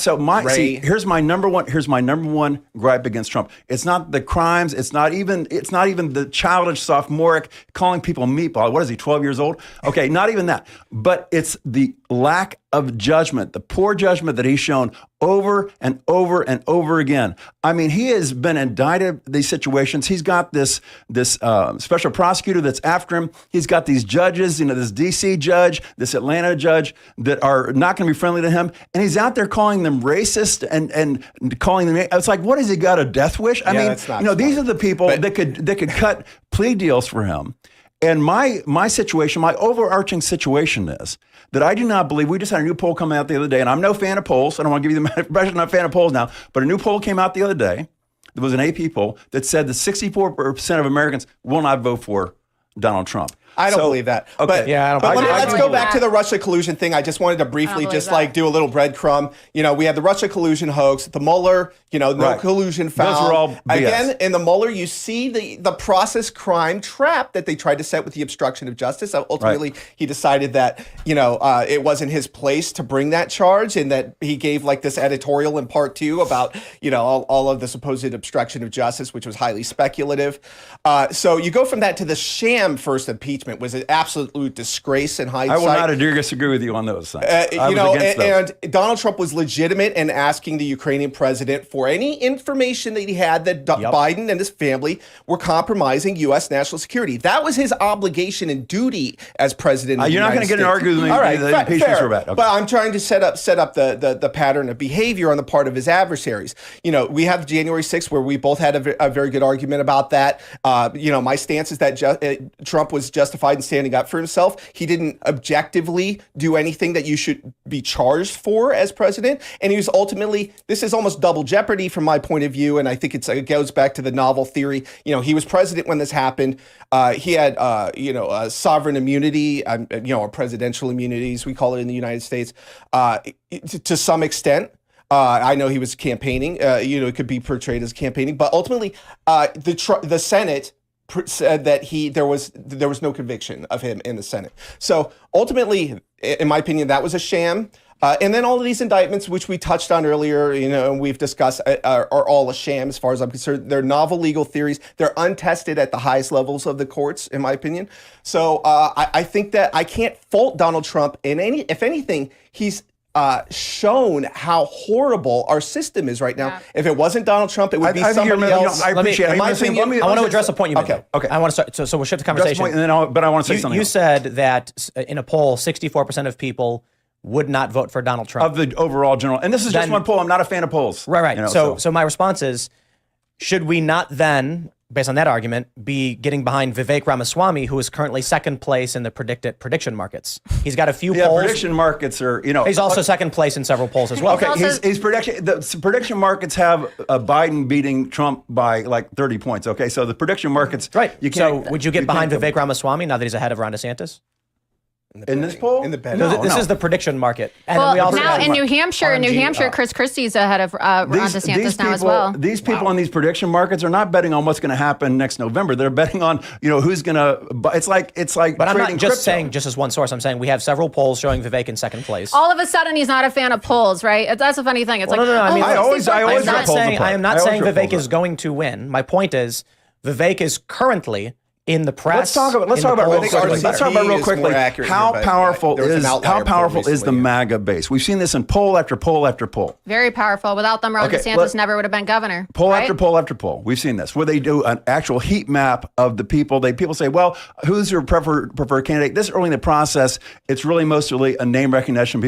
Speaker 2: so
Speaker 3: all these
Speaker 2: see, here's my number one gripe against Trump. It's not the crimes. It's not even the childish sophomoric calling people meatball. What is he? 12 years old? Okay, not even that. But it's the lack of judgment, the poor judgment that he's shown over and over and over again. I mean, he has been indicted these situations. He's got this special prosecutor that's after him. He's got these judges, this DC judge, this Atlanta judge that are not going to be friendly to him. And he's out there calling them racist and calling them. It's like, what has he got, a death wish? I mean,
Speaker 3: that's not
Speaker 2: these
Speaker 3: smart.
Speaker 2: are the people
Speaker 3: But-
Speaker 2: that could cut plea deals for him. And my situation, my overarching situation is that I do not believe, we just had a new poll come out the other day, and I'm no fan of polls. I don't want to give you the impression I'm not a fan of polls now, but a new poll came out the other day. There was an AP poll that said that 64% of Americans will not vote for Donald Trump.
Speaker 3: I don't believe that.
Speaker 2: Okay.
Speaker 3: But,
Speaker 1: Yeah, I don't
Speaker 3: but
Speaker 1: believe
Speaker 3: let's
Speaker 1: that.
Speaker 3: go back to the Russia collusion thing. I just wanted to briefly
Speaker 4: believe
Speaker 3: just
Speaker 4: that.
Speaker 3: like do a little breadcrumb. We had the Russia collusion hoax, the Mueller, no
Speaker 2: Right.
Speaker 3: collusion found.
Speaker 2: Those were all BS.
Speaker 3: Again, in the Mueller, you see the process crime trap that they tried to set with the obstruction of justice. Ultimately, he decided that, it wasn't his place to bring that charge, and that he gave like this editorial in part 2 about, all of the supposed obstruction of justice, which was highly speculative. So you go from that to the sham first impeachment was an absolute disgrace in hindsight.
Speaker 2: I will not disagree with you on those things. I was against those.
Speaker 3: And Donald Trump was legitimate in asking the Ukrainian president for any information that he had that Biden and his family were compromising U.S. national security. That was his obligation and duty as president.
Speaker 2: You're not going to get an argument with me.
Speaker 3: All right,
Speaker 2: the impeachments were bad. Okay.
Speaker 3: But I'm trying to set up the pattern of behavior on the part of his adversaries. We have January 6th where we both had a very good argument about that. My stance is that Trump was justified in standing up for himself. He didn't objectively do anything that you should be charged for as president. And he was ultimately, this is almost double jeopardy from my point of view. And I think it goes back to the novel theory. He was president when this happened. He had, sovereign immunity, or presidential immunities, we call it in the United States, to some extent. I know he was campaigning, it could be portrayed as campaigning, but ultimately the Senate said that there was no conviction of him in the Senate. So ultimately, in my opinion, that was a sham. And then all of these indictments, which we touched on earlier, and we've discussed, are all a sham as far as I'm concerned. They're novel legal theories. They're untested at the highest levels of the courts, in my opinion. So I think that I can't fault Donald Trump if anything, he's shown how horrible our system is right now.
Speaker 4: Yeah.
Speaker 3: If it wasn't Donald Trump, it would be
Speaker 2: I think
Speaker 3: somebody else.
Speaker 2: I appreciate it.
Speaker 3: in my
Speaker 2: Listen,
Speaker 3: opinion,
Speaker 1: I want to address a point you made.
Speaker 3: Okay.
Speaker 1: Okay. I want to start. So we'll shift the
Speaker 2: Just a
Speaker 1: conversation.
Speaker 2: point, and then but I want to say something
Speaker 1: You
Speaker 2: else.
Speaker 1: said that in a poll, 64% of people would not vote for Donald Trump.
Speaker 2: Of the overall general, and this is just
Speaker 1: Then-
Speaker 2: one poll. I'm not a fan of polls.
Speaker 1: Right. So my response is, should we not then, based on that argument, be getting behind Vivek Ramaswamy, who is currently second place in the prediction markets? He's got a few polls.
Speaker 2: prediction markets are,
Speaker 1: He's also second place in several polls as well.
Speaker 2: Okay,
Speaker 4: also-
Speaker 2: his prediction. The prediction markets have Biden beating Trump by like 30 points. Okay, so the prediction markets.
Speaker 1: Right.
Speaker 2: You can't.
Speaker 1: So would you get behind
Speaker 2: can't-
Speaker 1: Vivek Ramaswamy now that he's ahead of Ron DeSantis?
Speaker 2: in this poll?
Speaker 3: In the betting.
Speaker 1: No,
Speaker 2: No,
Speaker 1: this
Speaker 2: no.
Speaker 1: is the prediction market. And
Speaker 4: Well,
Speaker 1: then we also
Speaker 4: now
Speaker 1: have
Speaker 4: in New Hampshire,
Speaker 1: RNG,
Speaker 4: Chris Christie's ahead of Ron DeSantis now as well.
Speaker 2: These people in these prediction markets are not betting on what's going to happen next November. They're betting on who's going to. It's like.
Speaker 1: But I'm not
Speaker 2: trading
Speaker 1: just
Speaker 2: crypto.
Speaker 1: saying just as one source. I'm saying we have several polls showing Vivek in second place.
Speaker 4: All of a sudden, he's not a fan of polls, right? That's a funny thing. It's
Speaker 1: Well,
Speaker 4: like,
Speaker 1: no, I mean,
Speaker 2: I always
Speaker 1: I'm
Speaker 2: rip
Speaker 1: not
Speaker 2: polls
Speaker 1: saying
Speaker 2: apart.
Speaker 1: I am
Speaker 2: I
Speaker 1: not
Speaker 2: always
Speaker 1: saying
Speaker 2: rip
Speaker 1: Vivek
Speaker 2: polls
Speaker 1: is going to win. My point is, Vivek is currently in the press.
Speaker 2: Let's talk about real
Speaker 3: is
Speaker 2: quickly
Speaker 3: more accurate
Speaker 2: how
Speaker 3: here, but
Speaker 2: powerful
Speaker 3: there was an
Speaker 2: is
Speaker 3: outlier poll
Speaker 2: the
Speaker 3: recently.
Speaker 2: MAGA base. We've seen this in poll after poll after poll.
Speaker 4: Very powerful. Without them, Ron
Speaker 2: Okay,
Speaker 4: DeSantis never would have been governor.
Speaker 2: Poll
Speaker 4: right?
Speaker 2: after poll after poll. We've seen this where they do an actual heat map of the people. People say, well, who's your preferred candidate? This early in the process, it's really mostly a name recognition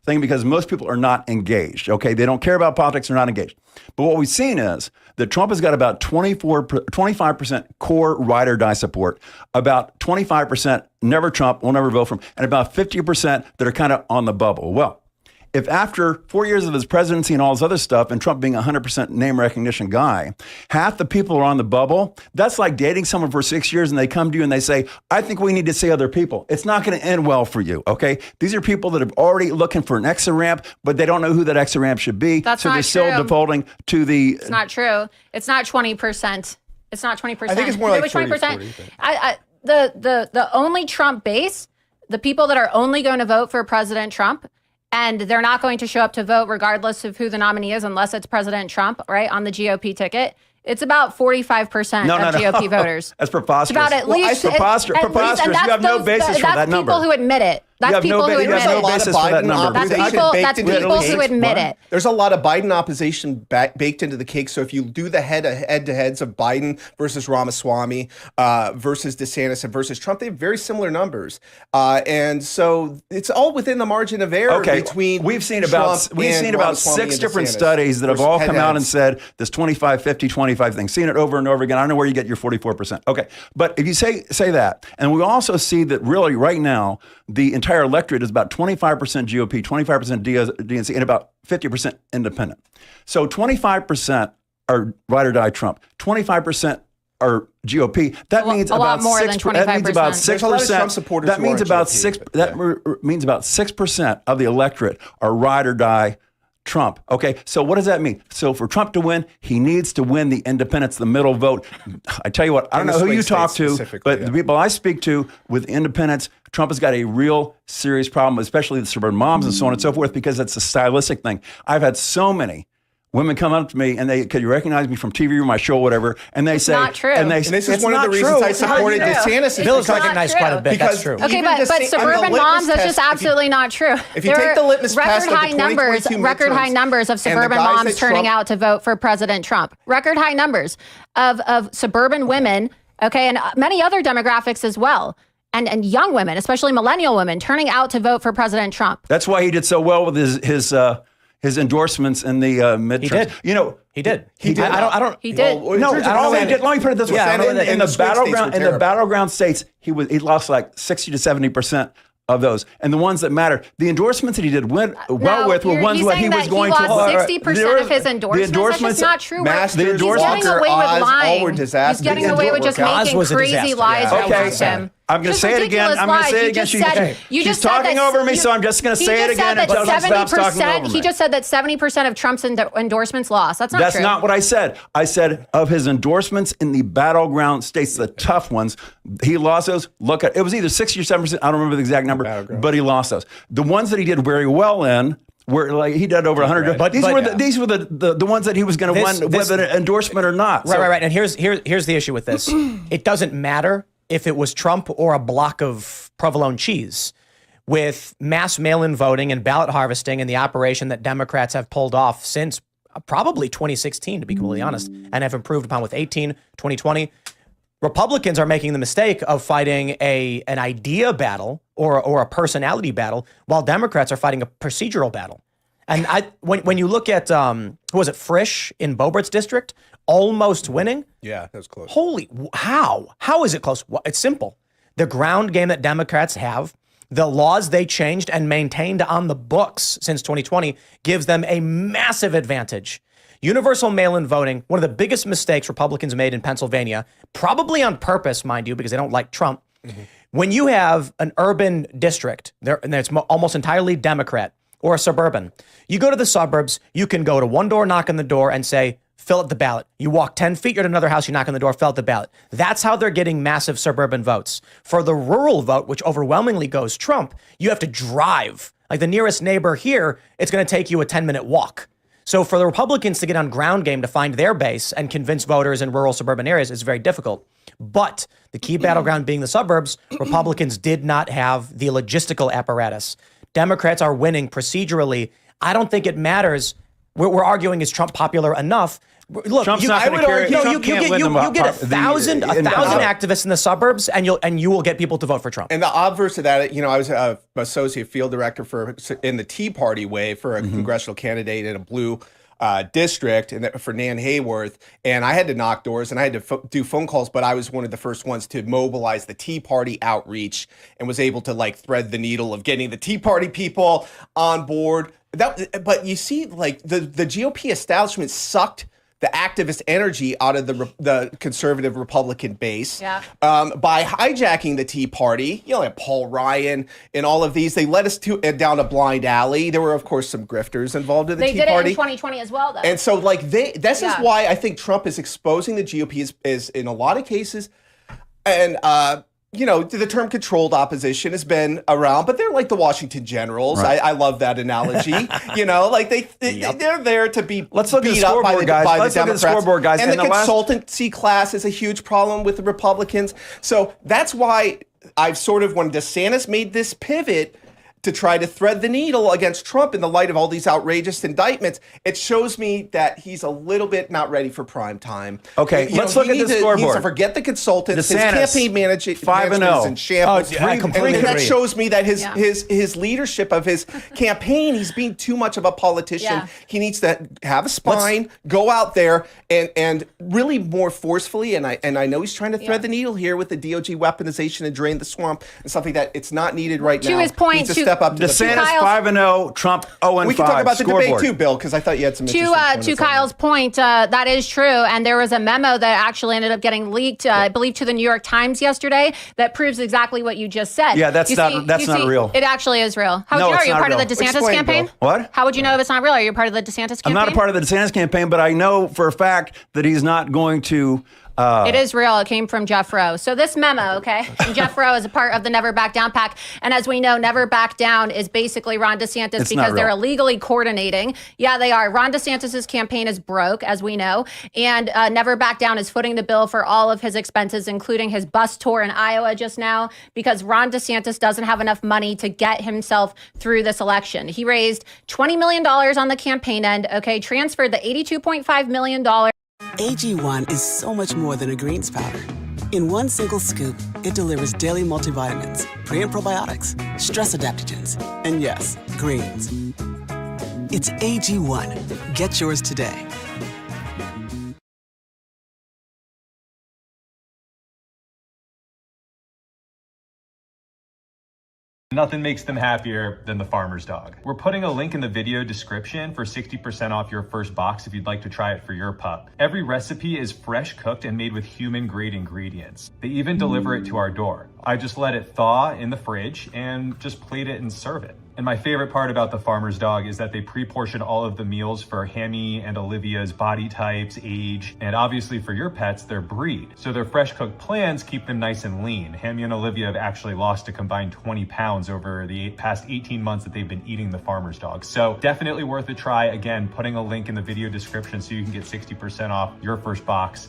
Speaker 2: thing because most people are not engaged. Okay, they don't care about politics. They're not engaged. But what we've seen is that Trump has got about 25% core ride or die support, about 25% never Trump, will never vote for him, and about 50% that are kind of on the bubble. Well, if after 4 years of his presidency and all this other stuff, and Trump being a 100% name recognition guy, half the people are on the bubble, that's like dating someone for 6 years and they come to you and they say, I think we need to see other people. It's not going to end well for you, okay? These are people that are already looking for an exit ramp, but they don't know who that exit ramp should be.
Speaker 4: That's
Speaker 2: so
Speaker 4: not
Speaker 2: they're still
Speaker 4: true.
Speaker 2: defaulting to the...
Speaker 4: It's not true. It's not 20%. It's not 20%.
Speaker 3: I think it's more like
Speaker 4: 20%.
Speaker 3: 40,
Speaker 4: The only Trump base, the people that are only going to vote for President Trump, and they're not going to show up to vote regardless of who the nominee is, unless it's President Trump, right, on the GOP ticket. It's about 45% of GOP voters.
Speaker 2: That's preposterous.
Speaker 4: It's about at least
Speaker 2: preposterous. You have no basis for that number.
Speaker 4: That's people who admit it. That's people who admit
Speaker 2: There's no
Speaker 4: it.
Speaker 2: basis for that number.
Speaker 4: That's people who admit it.
Speaker 3: There's a lot of Biden opposition baked into the cake. So if you do the head-to-heads of Biden versus Ramaswamy versus DeSantis and versus Trump, they have very similar numbers. And so it's all within the margin of error between
Speaker 2: We've seen
Speaker 3: Trump
Speaker 2: about
Speaker 3: Ramaswamy
Speaker 2: 6
Speaker 3: and
Speaker 2: different
Speaker 3: DeSantis.
Speaker 2: studies that have all come out and
Speaker 3: Head-to-heads.
Speaker 2: said this 25, 50, 25 thing. Seen it over and over again. I don't know where you get your 44%. Okay. But if you say that, and we also see that really right now, the entire electorate is about 25% GOP, 25% DNC, and about 50% independent. So 25% are ride or die Trump, 25% are GOP. That means
Speaker 4: a lot
Speaker 2: about
Speaker 4: more
Speaker 2: 6%.
Speaker 4: than 25%.
Speaker 2: That means about 6%.
Speaker 3: There's a lot of Trump supporters
Speaker 2: That
Speaker 3: who
Speaker 2: means
Speaker 3: aren't
Speaker 2: about
Speaker 3: GOP,
Speaker 2: 6.
Speaker 3: but,
Speaker 2: That means about 6% of the electorate are ride or die Trump. Okay, so what does that mean? So for Trump to win, he needs to win the independents, the middle vote. I tell you what, I don't
Speaker 3: And
Speaker 2: know
Speaker 3: the
Speaker 2: who you
Speaker 3: swing
Speaker 2: talk
Speaker 3: states
Speaker 2: to,
Speaker 3: specifically,
Speaker 2: but
Speaker 3: yeah.
Speaker 2: the people I speak to with independents, Trump has got a real serious problem, especially the suburban moms and so on and so forth, because it's a stylistic thing. I've had so many women come up to me and they, could you recognize me from TV or my show, or whatever? And they say,
Speaker 4: not true.
Speaker 2: and
Speaker 3: And this is
Speaker 2: it's
Speaker 3: one of
Speaker 2: not
Speaker 3: the reasons
Speaker 2: true.
Speaker 3: I supported
Speaker 4: It's not true.
Speaker 3: DeSantis.
Speaker 1: Bill's
Speaker 4: not
Speaker 1: recognized
Speaker 4: true.
Speaker 1: quite a bit. That's true.
Speaker 4: Okay,
Speaker 3: Even
Speaker 4: but
Speaker 3: on
Speaker 4: suburban
Speaker 3: the
Speaker 4: moms,
Speaker 3: litmus
Speaker 4: that's just
Speaker 3: test,
Speaker 4: absolutely not true.
Speaker 3: if you take the litmus test of the
Speaker 4: record high
Speaker 3: 2022
Speaker 4: numbers of
Speaker 3: midterms, and the
Speaker 4: suburban
Speaker 3: guys
Speaker 4: moms
Speaker 3: that
Speaker 4: turning
Speaker 3: Trump-
Speaker 4: out to vote for President Trump. Record high numbers of suburban women, okay, and many other demographics as well. And young women, especially millennial women, turning out to vote for President Trump.
Speaker 2: That's why he did so well with his endorsements in the midterms.
Speaker 1: He did.
Speaker 2: You know,
Speaker 1: He did.
Speaker 2: He did.
Speaker 1: I don't.
Speaker 4: He did.
Speaker 3: Well,
Speaker 2: No, I
Speaker 3: in terms
Speaker 2: don't
Speaker 3: of
Speaker 2: know what he
Speaker 3: Senate-
Speaker 2: did. Let me put it this way:
Speaker 3: Yeah,
Speaker 2: in the
Speaker 3: swing states were terrible.
Speaker 2: battleground states, he lost like 60 to 70% of those, and the ones that matter, the endorsements that he did well with were ones
Speaker 4: he's
Speaker 2: where he
Speaker 4: saying
Speaker 2: was
Speaker 4: that
Speaker 2: going
Speaker 4: he
Speaker 2: to.
Speaker 4: lost 60% of his
Speaker 2: The
Speaker 4: endorsements. That's just not true.
Speaker 3: Masters,
Speaker 4: He's
Speaker 2: Walker,
Speaker 4: getting away with
Speaker 3: Oz, all
Speaker 4: lying.
Speaker 3: were disasters.
Speaker 4: He's getting
Speaker 3: They
Speaker 4: away
Speaker 3: didn't
Speaker 4: with just
Speaker 3: work out.
Speaker 1: Oz
Speaker 4: making
Speaker 1: was a
Speaker 4: crazy
Speaker 1: disaster.
Speaker 4: lies
Speaker 1: Yeah.
Speaker 4: against
Speaker 2: Okay.
Speaker 4: him.
Speaker 2: I'm going to
Speaker 4: Just
Speaker 2: say it again.
Speaker 4: ridiculous
Speaker 2: I'm going to
Speaker 4: lies.
Speaker 2: say it
Speaker 4: You
Speaker 2: again.
Speaker 4: just said- you
Speaker 2: She's
Speaker 4: just said
Speaker 2: talking
Speaker 4: that-
Speaker 2: over me, so I'm just going to say it again until she stops talking over me.
Speaker 4: He just said that 70% of Trump's endorsements lost. That's not
Speaker 2: That's
Speaker 4: true.
Speaker 2: not what I said. I said of his endorsements in the battleground states, the tough ones, he lost those. Look at it was either 60 or 7%. I don't remember the exact number, but he lost those. The ones that he did very well in were like he did over 100. But these were the ones that he was going to win, whether an endorsement or not.
Speaker 1: Right. And here's the issue with this. It doesn't matter if it was Trump or a block of provolone cheese. With mass mail-in voting and ballot harvesting and the operation that Democrats have pulled off since probably 2016, to be completely honest, and have improved upon with 18, 2020, Republicans are making the mistake of fighting an idea battle or a personality battle, while Democrats are fighting a procedural battle. And when you look at who was it, Frisch in Boebert's district, almost winning.
Speaker 3: Yeah, that was close.
Speaker 1: Holy, how is it close? Well, it's simple. The ground game that Democrats have, the laws they changed and maintained on the books since 2020 gives them a massive advantage. Universal mail-in voting, one of the biggest mistakes Republicans made in Pennsylvania, probably on purpose, mind you, because they don't like Trump. Mm-hmm. When you have an urban district, and it's almost entirely Democrat, or a suburban, you go to the suburbs, you can go to one door, knock on the door, and say, fill out the ballot. You walk 10 feet, you're at another house, you knock on the door, fill out the ballot. That's how they're getting massive suburban votes. For the rural vote, which overwhelmingly goes Trump, you have to drive. Like the nearest neighbor here, it's going to take you a 10-minute walk. So for the Republicans to get on ground game to find their base and convince voters in rural suburban areas is very difficult. But the key battleground being the suburbs, Republicans did not have the logistical apparatus. Democrats are winning procedurally. I don't think it matters. We're arguing, is Trump popular enough? Look,
Speaker 2: Trump's
Speaker 1: you,
Speaker 2: not
Speaker 1: I
Speaker 2: gonna
Speaker 1: would
Speaker 2: carry-
Speaker 1: argue,
Speaker 2: Trump
Speaker 1: you
Speaker 2: can't win
Speaker 1: get,
Speaker 2: the
Speaker 1: you get
Speaker 2: the-
Speaker 1: 1,000
Speaker 2: in-
Speaker 1: activists in the suburbs, and you will get people to vote for Trump.
Speaker 3: And the obverse of that, I was associate field director in the Tea Party way for a congressional candidate in a blue district, and for Nan Hayworth, and I had to knock doors and I had to do phone calls, but I was one of the first ones to mobilize the Tea Party outreach and was able to thread the needle of getting the Tea Party people on board. But you see, the GOP establishment sucked the activist energy out of the conservative Republican base by hijacking the Tea Party. Like Paul Ryan and all of these, they led us down a blind alley. There were, of course, some grifters involved in the Tea Party.
Speaker 4: They did it in 2020 as well, though.
Speaker 3: And so, this is why I think Trump is exposing the GOP is in a lot of cases, and the term controlled opposition has been around, but they're like the Washington Generals.
Speaker 2: Right.
Speaker 3: I love that analogy. They're there to be
Speaker 2: Let's look at the
Speaker 3: beat up by
Speaker 2: scoreboard,
Speaker 3: the
Speaker 2: guys.
Speaker 3: by
Speaker 2: Let's
Speaker 3: the
Speaker 2: look at the
Speaker 3: Democrats.
Speaker 2: scoreboard, guys.
Speaker 3: And the
Speaker 2: And the last-
Speaker 3: consultancy class is a huge problem with the Republicans. So that's why I've when DeSantis made this pivot to try to thread the needle against Trump in the light of all these outrageous indictments, it shows me that he's a little bit not ready for prime time.
Speaker 2: Okay, let's look at the
Speaker 3: He needs
Speaker 2: scoreboard.
Speaker 3: to forget the consultants.
Speaker 2: DeSantis,
Speaker 3: His campaign management
Speaker 2: 5-0.
Speaker 3: is in shambles.
Speaker 1: Oh, I completely
Speaker 3: and that
Speaker 1: agree.
Speaker 3: shows me that his leadership of his campaign, he's being too much of a politician.
Speaker 4: Yeah.
Speaker 3: He needs to have a spine, go out there and really more forcefully. And I know he's trying to thread the needle here with the DOJ weaponization and drain the swamp and something that it's not needed right now.
Speaker 4: To his point,
Speaker 3: he needs to step up to the
Speaker 2: DeSantis
Speaker 3: plate.
Speaker 2: 5-0, Trump 0-5.
Speaker 3: We can talk about the
Speaker 2: Scoreboard.
Speaker 3: debate too, Bill, because I thought you had some
Speaker 4: To
Speaker 3: interesting points on
Speaker 4: Kyle's
Speaker 3: that.
Speaker 4: point, that is true. And there was a memo that actually ended up getting leaked, I believe, to the New York Times yesterday that proves exactly what you just said.
Speaker 2: Yeah, that's not real.
Speaker 4: It actually is real. How
Speaker 2: No,
Speaker 4: would you know? Are
Speaker 2: it's
Speaker 4: you
Speaker 2: not
Speaker 4: part of
Speaker 2: real.
Speaker 4: the DeSantis
Speaker 3: Explain,
Speaker 4: campaign?
Speaker 3: Bill.
Speaker 2: What?
Speaker 4: How would you know if it's not real? Are you part of the DeSantis campaign?
Speaker 2: I'm not a part of the DeSantis campaign, but I know for a fact that he's not going to.
Speaker 4: It is real. It came from Jeff Rowe. So this memo, okay, and Jeff Rowe is a part of the Never Back Down PAC. And as we know, Never Back Down is basically Ron DeSantis
Speaker 2: It's not
Speaker 4: because they're
Speaker 2: real.
Speaker 4: illegally coordinating. Yeah, they are. Ron DeSantis' campaign is broke, as we know. And Never Back Down is footing the bill for all of his expenses, including his bus tour in Iowa just now, because Ron DeSantis doesn't have enough money to get himself through this election. He raised $20 million on the campaign end, okay, transferred the $82.5 million.
Speaker 5: AG1 is so much more than a greens powder. In one single scoop, it delivers daily multivitamins, pre- and probiotics, stress adaptogens, and yes, greens. It's AG1. Get yours today.
Speaker 6: Nothing makes them happier than the farmer's dog. We're putting a link in the video description for 60% off your first box if you'd like to try it for your pup. Every recipe is fresh cooked and made with human-grade ingredients. They even deliver it to our door. I just let it thaw in the fridge and just plate it and serve it. And my favorite part about the farmer's dog is that they pre-portion all of the meals for Hammy and Olivia's body types, age, and obviously for your pets, their breed. So their fresh cooked plans keep them nice and lean. Hammy and Olivia have actually lost a combined 20 pounds over the past 18 months that they've been eating the farmer's dog. So definitely worth a try. Again, putting a link in the video description so you can get 60% off your first box.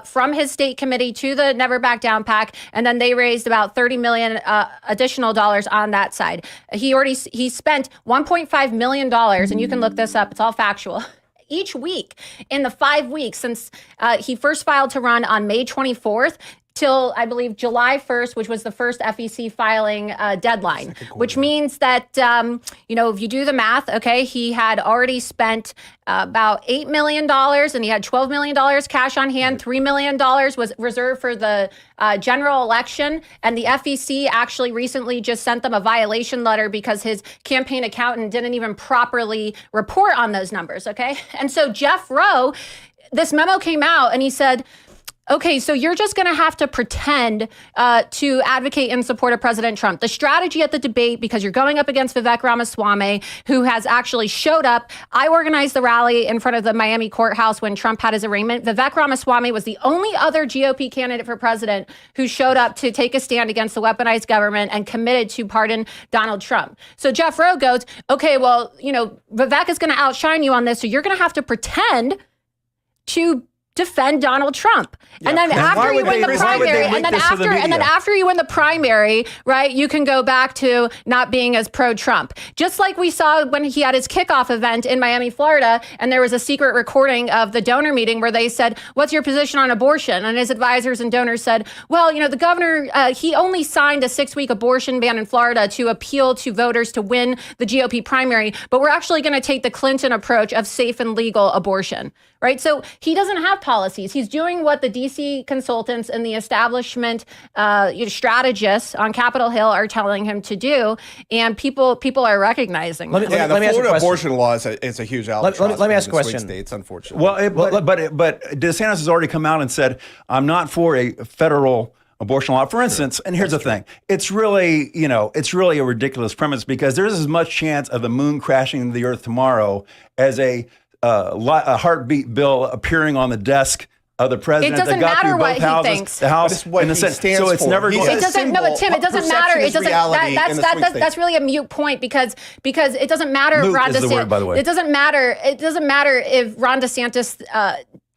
Speaker 4: From his state committee to the Never Back Down PAC, and then they raised about $30 million additional dollars on that side. He spent $1.5 million, and you can look this up. It's all factual. Each week in the 5 weeks since he first filed to run on May 24th till, I believe, July 1st, which was the first FEC filing deadline, which means that, if you do the math, okay, he had already spent about $8 million and he had $12 million cash on hand. $3 million was reserved for the general election. And the FEC actually recently just sent them a violation letter because his campaign accountant didn't even properly report on those numbers, okay? And so Jeff Rowe, this memo came out and he said, Okay, so you're just going to have to pretend to advocate in support of President Trump. The strategy at the debate, because you're going up against Vivek Ramaswamy, who has actually showed up. I organized the rally in front of the Miami courthouse when Trump had his arraignment. Vivek Ramaswamy was the only other GOP candidate for president who showed up to take a stand against the weaponized government and committed to pardon Donald Trump. So Jeff Rowe goes, okay, well, Vivek is going to outshine you on this, so you're going to have to pretend to defend Donald Trump. And then after you win the primary, right, you can go back to not being as pro-Trump. Just like we saw when he had his kickoff event in Miami, Florida, and there was a secret recording of the donor meeting where they said, what's your position on abortion? And his advisors and donors said, well, the governor, he only signed a 6-week abortion ban in Florida to appeal to voters to win the GOP primary, but we're actually going to take the Clinton approach of safe and legal abortion. Right. So he doesn't have policies. He's doing what the DC consultants and the establishment strategists on Capitol Hill are telling him to do. And people are recognizing that.
Speaker 3: The Florida abortion law is a huge albatross.
Speaker 1: Let me ask a question.
Speaker 3: States, unfortunately.
Speaker 2: Well, but DeSantis has already come out and said, I'm not for a federal abortion law, for instance. And here's the thing. It's really, a ridiculous premise because there's as much chance of the moon crashing into the earth tomorrow as a heartbeat bill appearing on the desk of the president.
Speaker 4: It doesn't matter what he thinks.
Speaker 2: The House and the Senate. So it's never going.
Speaker 4: It doesn't. No, but Tim, it doesn't matter. It doesn't. That's really a mute point because it doesn't matter.
Speaker 2: Moot is the word, by the way.
Speaker 4: It doesn't matter. It doesn't matter if Ron DeSantis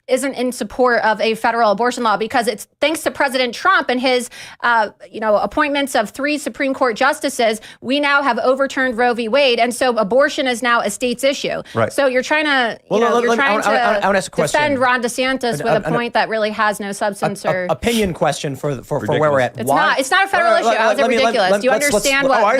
Speaker 4: isn't in support of a federal abortion law because it's thanks to President Trump and his, appointments of 3 Supreme Court justices, we now have overturned Roe v. Wade. And so abortion is now a state's issue.
Speaker 2: Right.
Speaker 4: So you're trying to, defend Ron DeSantis with a point that really has no substance or
Speaker 1: opinion question for where we're at.
Speaker 4: It's not a federal issue. How is it ridiculous? Do you understand what
Speaker 2: I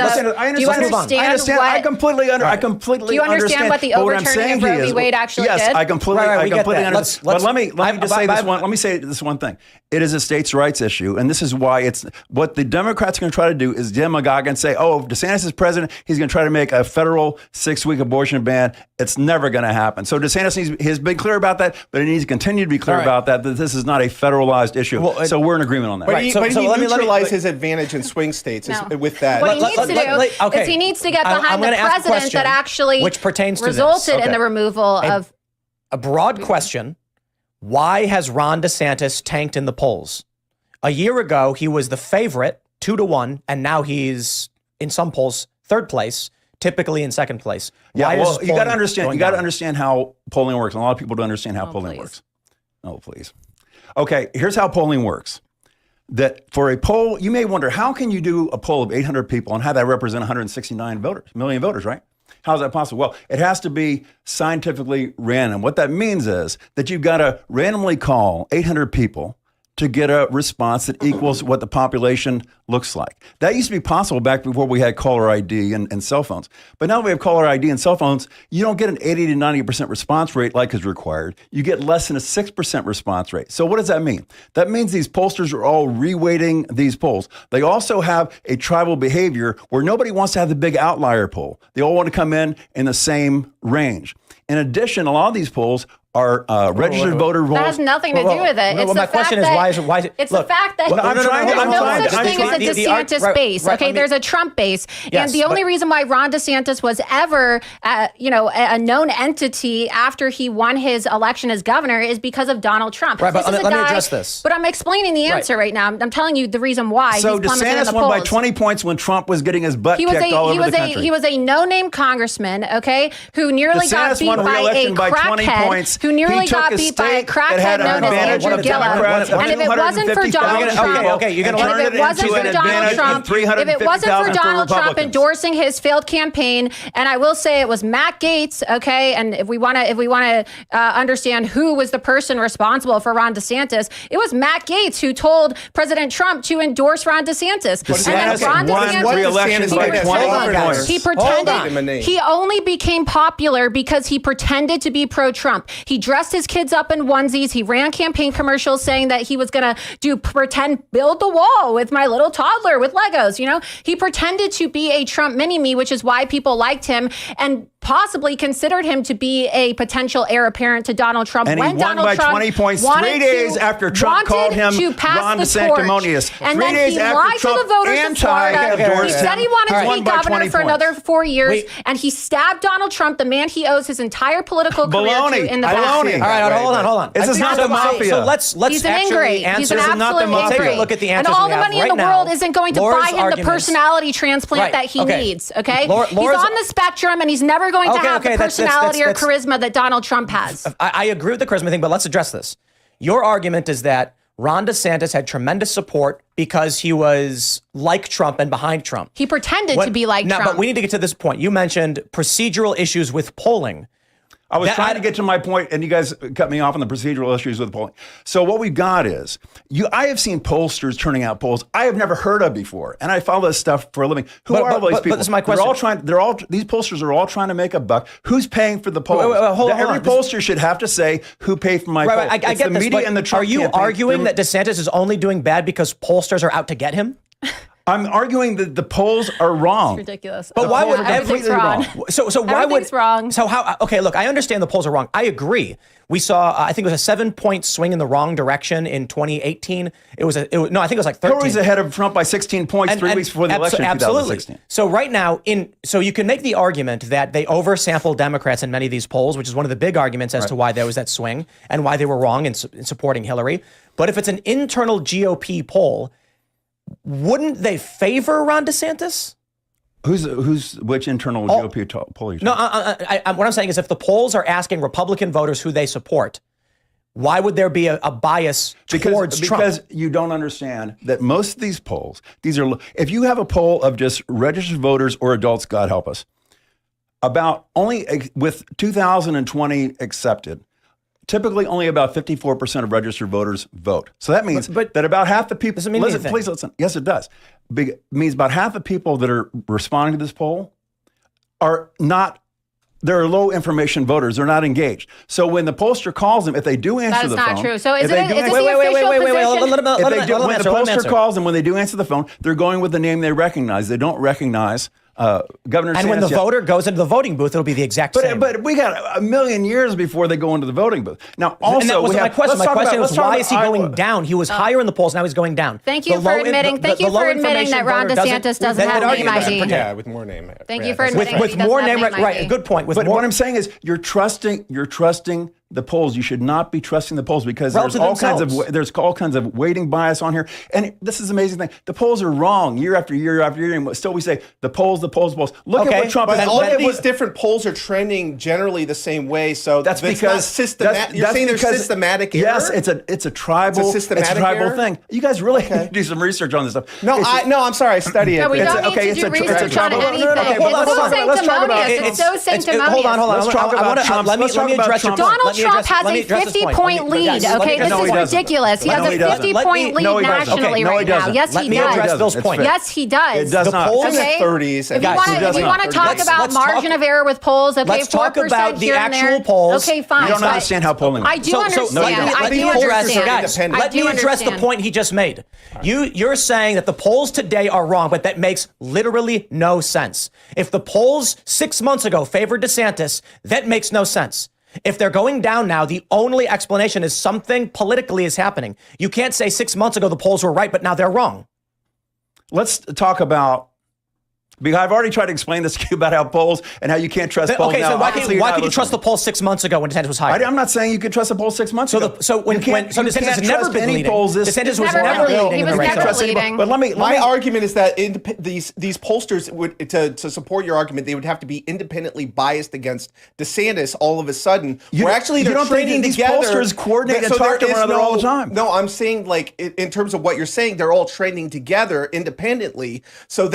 Speaker 2: completely understand.
Speaker 4: Do you understand what the overturning of Roe v. Wade actually did?
Speaker 2: Yes, I completely understand. Let me just say this one. Let me say this one thing. It is a states' rights issue, and this is why it's what the Democrats are going to try to do is demagogue and say, "Oh, if DeSantis is president, he's going to try to make a federal 6-week abortion ban." It's never going to happen. So DeSantis has been clear about that, but he needs to continue to be clear about that this is not a federalized issue. So we're in agreement on that.
Speaker 3: But he neutralize his advantage in swing states with that.
Speaker 4: What he needs to do is he needs to get behind the president that actually resulted in the removal of
Speaker 1: a broad question. Why has Ron DeSantis tanked in the polls? A year ago, he was the favorite 2-1, and now he's in some polls 3rd place, typically in 2nd place.
Speaker 2: Yeah, well, you got to understand. You got to understand how polling works. And a lot of people don't understand how polling works. Oh, please. Okay, here's how polling works. That for a poll, you may wonder, how can you do a poll of 800 people and have that represent 169 million voters, right? How is that possible? Well, it has to be scientifically random. What that means is that you've got to randomly call 800 people to get a response that equals what the population looks like. That used to be possible back before we had caller ID and cell phones. But now that we have caller ID and cell phones, you don't get an 80 to 90% response rate like is required. You get less than a 6% response rate. So what does that mean? That means these pollsters are all reweighting these polls. They also have a tribal behavior where nobody wants to have the big outlier poll. They all want to come in the same range. In addition, a lot of these polls are registered voter rolls.
Speaker 4: That has nothing to do with it.
Speaker 1: My question is, why is it?
Speaker 4: It's the fact that there's no such thing as a DeSantis base. Okay, there's a Trump base, and the only reason why Ron DeSantis was ever, a known entity after he won his election as governor is because of Donald Trump.
Speaker 1: Right, but let me address this.
Speaker 4: But I'm explaining the answer right now. I'm telling you the reason why.
Speaker 2: So
Speaker 4: he's plummeted in the
Speaker 2: DeSantis won by 20 points when Trump was getting his butt kicked all over the country.
Speaker 4: He was a no-name congressman, okay, who nearly got beat by a crackhead. Who nearly got beat by a crackhead known as Andrew Gillum. And if it wasn't for Donald Trump, if it wasn't for Donald Trump endorsing his failed campaign, and I will say it was Matt Gaetz, okay, and if we want to understand who was the person responsible for Ron DeSantis, it was Matt Gaetz who told President Trump to endorse Ron DeSantis.
Speaker 2: DeSantis won re-election by 20 points.
Speaker 4: He pretended. He only became popular because he pretended to be pro-Trump. He dressed his kids up in onesies. He ran campaign commercials saying that he was going to build the wall with my little toddler with Legos. He pretended to be a Trump mini-me, which is why people liked him. And possibly considered him to be a potential heir apparent to Donald Trump.
Speaker 2: And
Speaker 4: when
Speaker 2: he won
Speaker 4: Donald
Speaker 2: by
Speaker 4: Trump
Speaker 2: 20 points
Speaker 4: wanted
Speaker 2: 3 days after Trump called him
Speaker 4: to pass
Speaker 2: Ron
Speaker 4: the
Speaker 2: DeSanctimonious.
Speaker 4: torch. And
Speaker 2: 3
Speaker 4: then
Speaker 2: days
Speaker 4: he
Speaker 2: after
Speaker 4: lied to
Speaker 2: Trump
Speaker 4: the voters of Florida.
Speaker 2: anti-endorsed
Speaker 4: He said he
Speaker 2: him,
Speaker 4: wanted to
Speaker 2: won
Speaker 4: be
Speaker 2: by
Speaker 4: governor
Speaker 2: 20
Speaker 4: for another
Speaker 2: points.
Speaker 4: 4 years,
Speaker 1: Wait.
Speaker 4: and he stabbed Donald Trump, the man he owes his entire political career
Speaker 2: Baloney.
Speaker 4: to, in the
Speaker 2: Baloney.
Speaker 4: back.
Speaker 1: All right, hold on.
Speaker 2: This is not
Speaker 1: So-
Speaker 2: the mafia.
Speaker 1: So let's
Speaker 4: He's an
Speaker 1: actually
Speaker 4: ingrate.
Speaker 1: answer.
Speaker 4: He's an
Speaker 2: This is not the
Speaker 4: absolute
Speaker 2: mafia.
Speaker 1: Take a
Speaker 4: ingrate.
Speaker 1: look at the
Speaker 4: And
Speaker 1: answers
Speaker 4: all
Speaker 1: we
Speaker 4: the
Speaker 1: have
Speaker 4: money in
Speaker 1: right
Speaker 4: the world
Speaker 1: now.
Speaker 4: isn't going to
Speaker 1: Laura's
Speaker 4: buy him the
Speaker 1: arguments-
Speaker 4: personality transplant
Speaker 1: Right,
Speaker 4: that he
Speaker 1: okay.
Speaker 4: needs, okay?
Speaker 1: Laura's-
Speaker 4: He's on the spectrum, and he's never going to
Speaker 1: Okay,
Speaker 4: have
Speaker 1: okay,
Speaker 4: the
Speaker 1: that's-
Speaker 4: personality
Speaker 1: that's-
Speaker 4: or charisma that Donald Trump has.
Speaker 1: I agree with the charisma thing, but let's address this. Your argument is that Ron DeSantis had tremendous support because he was like Trump and behind Trump.
Speaker 4: He pretended to be like
Speaker 1: now,
Speaker 4: Trump.
Speaker 1: But we need to get to this point. You mentioned procedural issues with polling.
Speaker 2: I was trying to get to my point, and you guys cut me off on the procedural issues with polling. So what we've got is, I have seen pollsters turning out polls I have never heard of before, and I follow this stuff for a living. Who are all these people?
Speaker 1: But this is my question.
Speaker 2: These pollsters are all trying to make a buck. Who's paying for the polls?
Speaker 1: Wait, hold on.
Speaker 2: Every pollster should have to say who paid for my poll.
Speaker 1: I
Speaker 2: It's
Speaker 1: get
Speaker 2: the
Speaker 1: this,
Speaker 2: media
Speaker 1: but
Speaker 2: and the Trump
Speaker 1: are you
Speaker 2: campaign.
Speaker 1: arguing that DeSantis is only doing bad because pollsters are out to get him?
Speaker 2: I'm arguing that the polls are wrong.
Speaker 4: It's ridiculous.
Speaker 1: But why would
Speaker 4: everything's
Speaker 2: completely
Speaker 4: wrong?
Speaker 2: wrong.
Speaker 1: So why would
Speaker 4: Everything's wrong.
Speaker 1: So how? Okay, look, I understand the polls are wrong. I agree. We saw, I think it was a 7-point swing in the wrong direction in 2018. I think it was like 13.
Speaker 2: Hillary's ahead of Trump by 16 points 3 weeks before the election in 2016.
Speaker 1: So right now, so you can make the argument that they oversampled Democrats in many of these polls, which is one of the big arguments as to why there was that swing and why they were wrong in supporting Hillary. But if it's an internal GOP poll, wouldn't they favor Ron DeSantis?
Speaker 2: Which internal GOP poll are you talking about?
Speaker 1: No, what I'm saying is if the polls are asking Republican voters who they support, why would there be a bias towards Trump?
Speaker 2: Because you don't understand that most of these polls, if you have a poll of just registered voters or adults, God help us, about only with 2020 accepted, typically only about 54% of registered voters vote. So that means that about half the people,
Speaker 1: doesn't mean anything.
Speaker 2: please listen. Yes, it does. It means about half the people that are responding to this poll are not, they're low information voters. They're not engaged. So when the pollster calls them, if they do answer the phone.
Speaker 4: That's not true. So is it the official
Speaker 1: Wait,
Speaker 4: position?
Speaker 1: let him
Speaker 2: When
Speaker 1: answer.
Speaker 2: the pollster calls them, when they do answer the phone, they're going with the name they recognize. They don't recognize Governor
Speaker 1: And when the voter goes into the voting booth, it'll be the exact same.
Speaker 2: But we got a million years before they go into the voting booth. Now, also,
Speaker 1: and that was my question. My question was, why is he going
Speaker 2: down?
Speaker 1: down? He was higher in the polls. Now he's going down.
Speaker 4: Thank you for admitting that Ron DeSantis doesn't have name ID.
Speaker 3: Yeah, with more name.
Speaker 4: Thank you for admitting
Speaker 1: with more name, right? Good point.
Speaker 2: But what I'm saying is, you're trusting the polls. You should not be trusting the polls because
Speaker 1: Relative
Speaker 2: there's all kinds of weighting bias on here. And this is the amazing thing: the polls are wrong year after year after year, and still we say the polls. Look at what Trump.
Speaker 3: But
Speaker 2: has
Speaker 3: all
Speaker 2: done.
Speaker 3: of these different polls are trending generally the same way. So
Speaker 2: That's
Speaker 3: it's
Speaker 2: because
Speaker 3: not systematic. You're saying there's systematic error?
Speaker 2: Yes, it's a tribal,
Speaker 3: systematic
Speaker 2: tribal
Speaker 3: error?
Speaker 2: thing. You guys really need to do some research on this stuff.
Speaker 3: I'm sorry. I study it.
Speaker 4: No, we
Speaker 3: It's
Speaker 4: don't
Speaker 3: a-
Speaker 4: need to do research on
Speaker 2: tribal-
Speaker 4: anything.
Speaker 2: Okay, hold on,
Speaker 4: It's
Speaker 2: hold on.
Speaker 4: so
Speaker 2: Let's talk about
Speaker 4: sanctimonious. It's so sanctimonious.
Speaker 1: Hold on.
Speaker 2: Let's talk about Trump.
Speaker 1: Let me address your point.
Speaker 4: Donald Trump has a 50-point lead, okay? This is ridiculous. He has a 50-point lead nationally right now. Yes,
Speaker 1: Let
Speaker 4: he
Speaker 1: me address
Speaker 4: does.
Speaker 1: Bill's point.
Speaker 4: Yes, he does.
Speaker 2: It does
Speaker 1: The
Speaker 2: not.
Speaker 1: polls-
Speaker 2: It's in
Speaker 4: Okay.
Speaker 2: the 30s.
Speaker 4: If you want to talk about margin of error with polls, okay,
Speaker 1: Let's talk
Speaker 4: 4%
Speaker 1: about the
Speaker 4: here and there.
Speaker 1: actual polls.
Speaker 4: Okay, fine.
Speaker 2: You don't
Speaker 4: but
Speaker 2: understand how polling works.
Speaker 4: I do understand. I do understand.
Speaker 1: Let me address the point he just made. You're saying that the polls today are wrong, but that makes literally no sense. If the polls 6 months ago favored DeSantis, that makes no sense. If they're going down now, the only explanation is something politically is happening. You can't say 6 months ago the polls were right, but now they're wrong.
Speaker 2: Let's talk about, because I've already tried to explain this to you about how polls and how you can't trust polls.
Speaker 1: Okay,
Speaker 2: now.
Speaker 1: so why
Speaker 2: Obviously,
Speaker 1: could
Speaker 2: you're
Speaker 1: you
Speaker 2: not
Speaker 1: trust the
Speaker 2: listening.
Speaker 1: polls 6 months ago when DeSantis was higher?
Speaker 2: I'm not saying you could trust the polls 6 months ago.
Speaker 1: So DeSantis has never been leading. DeSantis was
Speaker 4: never
Speaker 1: never
Speaker 4: leading.
Speaker 1: leading
Speaker 4: He
Speaker 1: in the
Speaker 4: was
Speaker 1: race.
Speaker 4: never leading.
Speaker 2: But let me.
Speaker 3: My argument is that these pollsters would to support your argument, they would have to be independently biased against DeSantis all of a sudden.
Speaker 2: You
Speaker 3: Where actually they're
Speaker 2: don't think
Speaker 3: trading
Speaker 2: these
Speaker 3: together.
Speaker 2: pollsters coordinate and
Speaker 3: So
Speaker 2: talk to
Speaker 3: there
Speaker 2: one
Speaker 3: is
Speaker 2: another all the time?
Speaker 3: No, I'm saying like in terms of what you're saying, they're all trending together independently, so